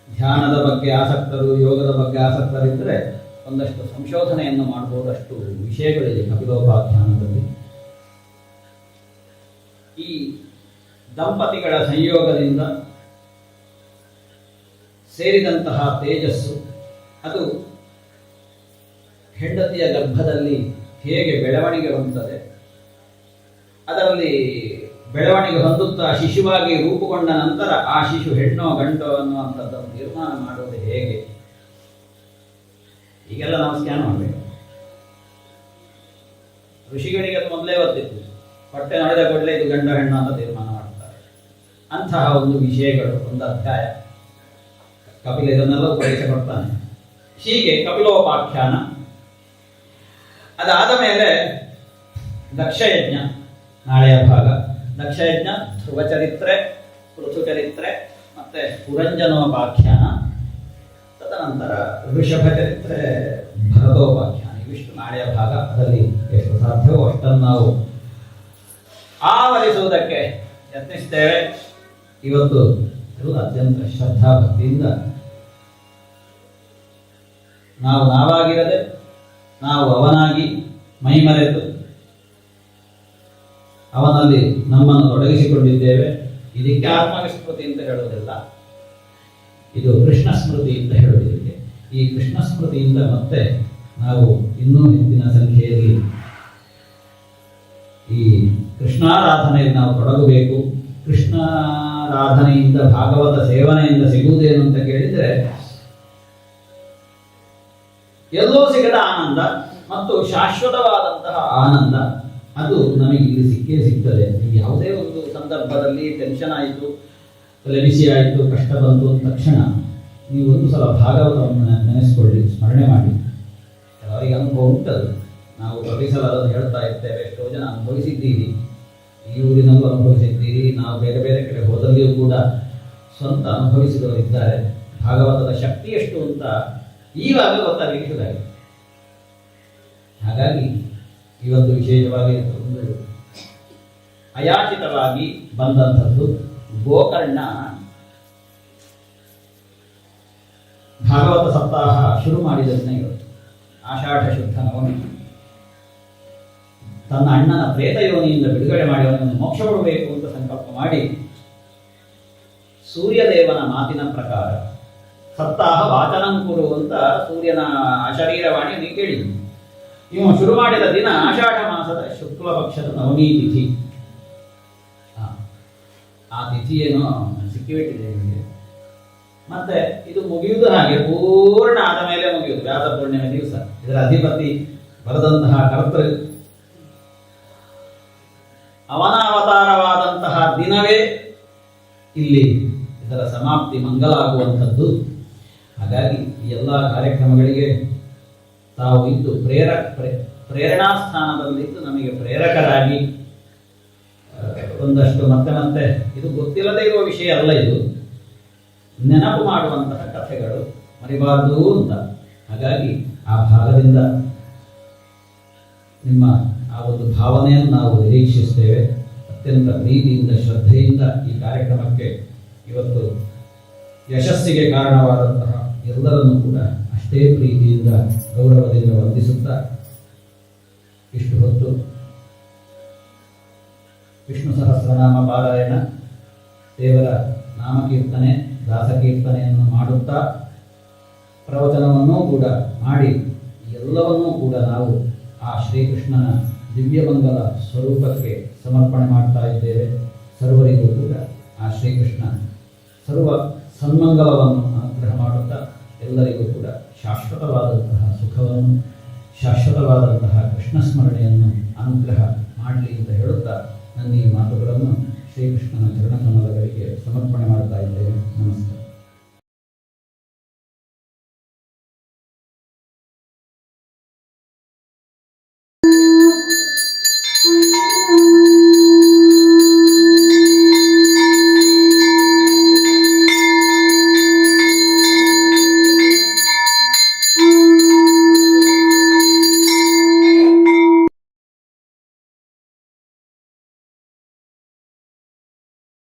ಧ್ಯಾನದ ಬಗ್ಗೆ ಆಸಕ್ತರು, ಯೋಗದ ಬಗ್ಗೆ ಆಸಕ್ತರಿದ್ದರೆ ಒಂದಷ್ಟು ಸಂಶೋಧನೆಯನ್ನು ಮಾಡಬಹುದು. ಅಷ್ಟು ವಿಷಯಗಳಿದೆ ಕಪಿಲೋಪಾಖ್ಯಾನದಲ್ಲಿ. ಈ ದಂಪತಿಗಳ ಸಂಯೋಗದಿಂದ ಸೇರಿದಂತಹ ತೇಜಸ್ಸು ಅದು ಹೆಂಡತಿಯ ಗರ್ಭದಲ್ಲಿ ಹೇಗೆ ಬೆಳವಣಿಗೆ ಹೊಂದುತ್ತದೆ, ಅದರಲ್ಲಿ ಬೆಳವಣಿಗೆ ಹೊಂದುತ್ತಾ ಶಿಶುವಾಗಿ ರೂಪುಗೊಂಡ ನಂತರ ಆ ಶಿಶು ಹೆಣ್ಣೋ ಗಂಟೋ ಅನ್ನುವಂಥದ್ದನ್ನು ತೀರ್ಮಾನ ಮಾಡುವುದು ಹೇಗೆ, ಈಗೆಲ್ಲ ನಾವು ಸ್ಕ್ಯಾನ್ ಮಾಡಬೇಕು. ಋಷಿಗಳಿಗೆ ಅದು ಮೊದಲೇ ಗೊತ್ತಿತ್ತು, ಹೊಟ್ಟೆ ನೋಡಿದ ಕೂಡಲೇ ಇದು ಗಂಡ ಹೆಣ್ಣು ಅಂತ ತೀರ್ಮಾನ ಮಾಡ್ತಾರೆ. ಅಂತಹ ಒಂದು ವಿಷಯಗಳು, ಒಂದು ಅಧ್ಯಾಯ ಕಪಿಲ ಇದನ್ನೆಲ್ಲ ಉಪಯೋಗಿಸಿಕೊಡ್ತಾನೆ. ಹೀಗೆ ಕಪಿಲೋಪಾಖ್ಯಾನ. ಅದಾದ ಮೇಲೆ ದಕ್ಷಯಜ್ಞ ನಾಳೆಯ ಭಾಗ. ದಕ್ಷಯಜ್ಞ, ಧ್ರುವಚರಿತ್ರೆ, ಪೃಥುಚರಿತ್ರೆ ಮತ್ತೆ ಪುರಂಜನೋಪಾಖ್ಯಾನ, ತದನಂತರ ಋಷಭ ಚರಿತ್ರೆ, ಭರತೋಪಾಖ್ಯಾನ. ಇವಿಷ್ಟು ನಾಳೆಯ ಭಾಗ. ಅದರಲ್ಲಿ ಎಷ್ಟು ಸಾಧ್ಯವೋ ಅಷ್ಟನ್ನು ನಾವು ಆವರಿಸುವುದಕ್ಕೆ ಯತ್ನಿಸ್ತೇವೆ. ಇವತ್ತು ಅತ್ಯಂತ ಶ್ರದ್ಧಾ ಭಕ್ತಿಯಿಂದ ನಾವು ನಾವಾಗಿರದೆ ನಾವು ಅವನಾಗಿ ಮೈಮರೆತು ಅವನಲ್ಲಿ ನಮ್ಮನ್ನು ತೊಡಗಿಸಿಕೊಂಡಿದ್ದೇವೆ. ಇದಕ್ಕೆ ಆತ್ಮವಿಸ್ಮೃತಿ ಅಂತ ಹೇಳುವುದಿಲ್ಲ, ಇದು ಕೃಷ್ಣ ಸ್ಮೃತಿ ಅಂತ ಹೇಳುವುದಿದೆ. ಈ ಕೃಷ್ಣ ಸ್ಮೃತಿಯಿಂದ ಮತ್ತೆ ನಾವು ಇನ್ನೂ ಹೆಚ್ಚಿನ ಸಂಖ್ಯೆಯಲ್ಲಿ ಈ ಕೃಷ್ಣಾರಾಧನೆಯಲ್ಲಿ ನಾವು ತೊಡಗಬೇಕು. ಕೃಷ್ಣಾರಾಧನೆಯಿಂದ, ಭಾಗವತ ಸೇವನೆಯಿಂದ ಸಿಗುವುದೇನು ಅಂತ ಕೇಳಿದರೆ, ಎಲ್ಲೋ ಸಿಗದ ಆನಂದ ಮತ್ತು ಶಾಶ್ವತವಾದಂತಹ ಆನಂದ ಅದು ನಮಗೆ ಇಲ್ಲಿ ಸಿಕ್ಕೇ ಸಿಗ್ತದೆ. ಯಾವುದೇ ಒಂದು ಸಂದರ್ಭದಲ್ಲಿ ಟೆನ್ಷನ್ ಆಯಿತು, ತಲೆಬಿಸಿ ಆಯಿತು, ಕಷ್ಟ ಬಂತು ಅಂದ ತಕ್ಷಣ ನೀವು ಒಂದು ಸಲ ಭಾಗವತವನ್ನು ನೆನೆಸ್ಕೊಳ್ಳಿ, ಸ್ಮರಣೆ ಮಾಡಿ. ಕೆಲವರಿಗೆ ಅನುಭವ ಉಂಟದು, ನಾವು ಪ್ರತಿ ಸಲ ಅದನ್ನು ಹೇಳ್ತಾ ಇರ್ತೇವೆ. ಎಷ್ಟೋ ಜನ ಅನುಭವಿಸಿದ್ದೀರಿ, ಈ ಊರಿನಲ್ಲೂ ಅನುಭವಿಸಿದ್ದೀರಿ, ನಾವು ಬೇರೆ ಬೇರೆ ಕಡೆ ಹೋದಲ್ಲಿಯೂ ಕೂಡ ಸ್ವಂತ ಅನುಭವಿಸಿದವರಿದ್ದಾರೆ. ಭಾಗವತದ ಶಕ್ತಿ ಎಷ್ಟು ಅಂತ ಈವಾಗ ಗೊತ್ತಾಗಲಿಕ್ಕೆ ಶುರುವಾಗಿದೆ. ಹಾಗಾಗಿ ಇವತ್ತು ವಿಶೇಷವಾಗಿ ಒಂದು ಅಯಾಚಿತವಾಗಿ ಬಂದಂಥದ್ದು ಗೋಕರ್ಣ ಭಾಗವತ ಸಪ್ತಾಹ ಶುರು ಮಾಡಿದ್ದನ್ನೇ ಇವತ್ತು ಆಷಾಢ ಶುದ್ಧ ನವಮಿ. ತನ್ನ ಅಣ್ಣನ ಪ್ರೇತ ಯೋನಿಯಿಂದ ಬಿಡುಗಡೆ ಮಾಡಿ ಅವನನ್ನು ಮೋಕ್ಷ ಕೊಡಬೇಕು ಅಂತ ಸಂಕಲ್ಪ ಮಾಡಿ ಸೂರ್ಯದೇವನ ಮಾತಿನ ಪ್ರಕಾರ ಸಪ್ತಾಹ ವಾಚನಂಕುರು ಅಂತ ಸೂರ್ಯನ ಅಶರೀರವಾಣಿ ನೀವು ಕೇಳಿದ್ರು. ಇವು ಶುರು ಮಾಡಿದ ದಿನ ಆಷಾಢ ಮಾಸದ ಶುಕ್ಲ ಪಕ್ಷದ ನವಮಿ ತಿಥಿ. ಆ ತಿಥಿಯೇನೋ ಸಿಕ್ಕಿಬಿಟ್ಟಿದೆ ನಿಮಗೆ. ಮತ್ತೆ ಇದು ಮುಗಿಯುವುದು ಹಾಗೆ ಪೂರ್ಣ ಆದ ಮೇಲೆ ಮುಗಿಯುವುದು ವ್ಯಾಸ ಪೂರ್ಣಿಮೆ ದಿವಸ. ಇದರ ಅಧಿಪತಿ ಬರೆದಂತಹ ಕರ್ತೃ ಅವನ ಅವತಾರವಾದಂತಹ ದಿನವೇ ಇಲ್ಲಿ ಇದರ ಸಮಾಪ್ತಿ ಮಂಗಲ ಆಗುವಂಥದ್ದು. ಹಾಗಾಗಿ ಈ ಎಲ್ಲ ಕಾರ್ಯಕ್ರಮಗಳಿಗೆ ತಾವು ಇದ್ದು ಪ್ರೇರಣಾ ಸ್ಥಾನದಲ್ಲಿದ್ದು ನಮಗೆ ಪ್ರೇರಕರಾಗಿ ಒಂದಷ್ಟು ಮತ್ತೆ ಮತ್ತೆ ಇದು ಗೊತ್ತಿಲ್ಲದೆ ಇರುವ ವಿಷಯ ಅಲ್ಲ, ಇದು ನೆನಪು ಮಾಡುವಂತಹ ಕಥೆಗಳು ಮರಿಬಾರದು ಅಂತ. ಹಾಗಾಗಿ ಆ ಭಾಗದಿಂದ ನಿಮ್ಮ ಆ ಒಂದು ಭಾವನೆಯನ್ನು ನಾವು ನಿರೀಕ್ಷಿಸ್ತೇವೆ. ಅತ್ಯಂತ ಪ್ರೀತಿಯಿಂದ ಶ್ರದ್ಧೆಯಿಂದ ಈ ಕಾರ್ಯಕ್ರಮಕ್ಕೆ ಇವತ್ತು ಯಶಸ್ಸಿಗೆ ಕಾರಣವಾದಂತಹ ಎಲ್ಲರನ್ನೂ ಕೂಡ ಅಷ್ಟೇ ಪ್ರೀತಿಯಿಂದ ಗೌರವದಿಂದ ವಂದಿಸುತ್ತಾ ಇಷ್ಟು ಹೊತ್ತು ವಿಷ್ಣು ಸಹಸ್ರನಾಮ ಪಾರಾಯಣ, ದೇವರ ನಾಮಕೀರ್ತನೆ, ದಾಸಕೀರ್ತನೆಯನ್ನು ಮಾಡುತ್ತಾ ಪ್ರವಚನವನ್ನೂ ಕೂಡ ಮಾಡಿ ಎಲ್ಲವನ್ನೂ ಕೂಡ ನಾವು ಆ ಶ್ರೀಕೃಷ್ಣನ ದಿವ್ಯಮಂಗಲ ಸ್ವರೂಪಕ್ಕೆ ಸಮರ್ಪಣೆ ಮಾಡ್ತಾ ಇದ್ದೇವೆ. ಸರ್ವರಿಗೂ ಕೂಡ ಆ ಶ್ರೀಕೃಷ್ಣ ಸರ್ವ ಸನ್ಮಂಗಲವನ್ನು ಅನುಗ್ರಹ ಮಾಡುತ್ತಾ ಎಲ್ಲರಿಗೂ ಕೂಡ ಶಾಶ್ವತವಾದಂತಹ ಸುಖವನ್ನು, ಶಾಶ್ವತವಾದಂತಹ ಕೃಷ್ಣ ಸ್ಮರಣೆಯನ್ನು ಅನುಗ್ರಹ ಮಾಡಲಿ ಅಂತ ಹೇಳುತ್ತಾ ನನ್ನ ಈ ಮಾತುಗಳನ್ನು ಶ್ರೀಕೃಷ್ಣನ ಚರಣಕಮಲಗಳಿಗೆ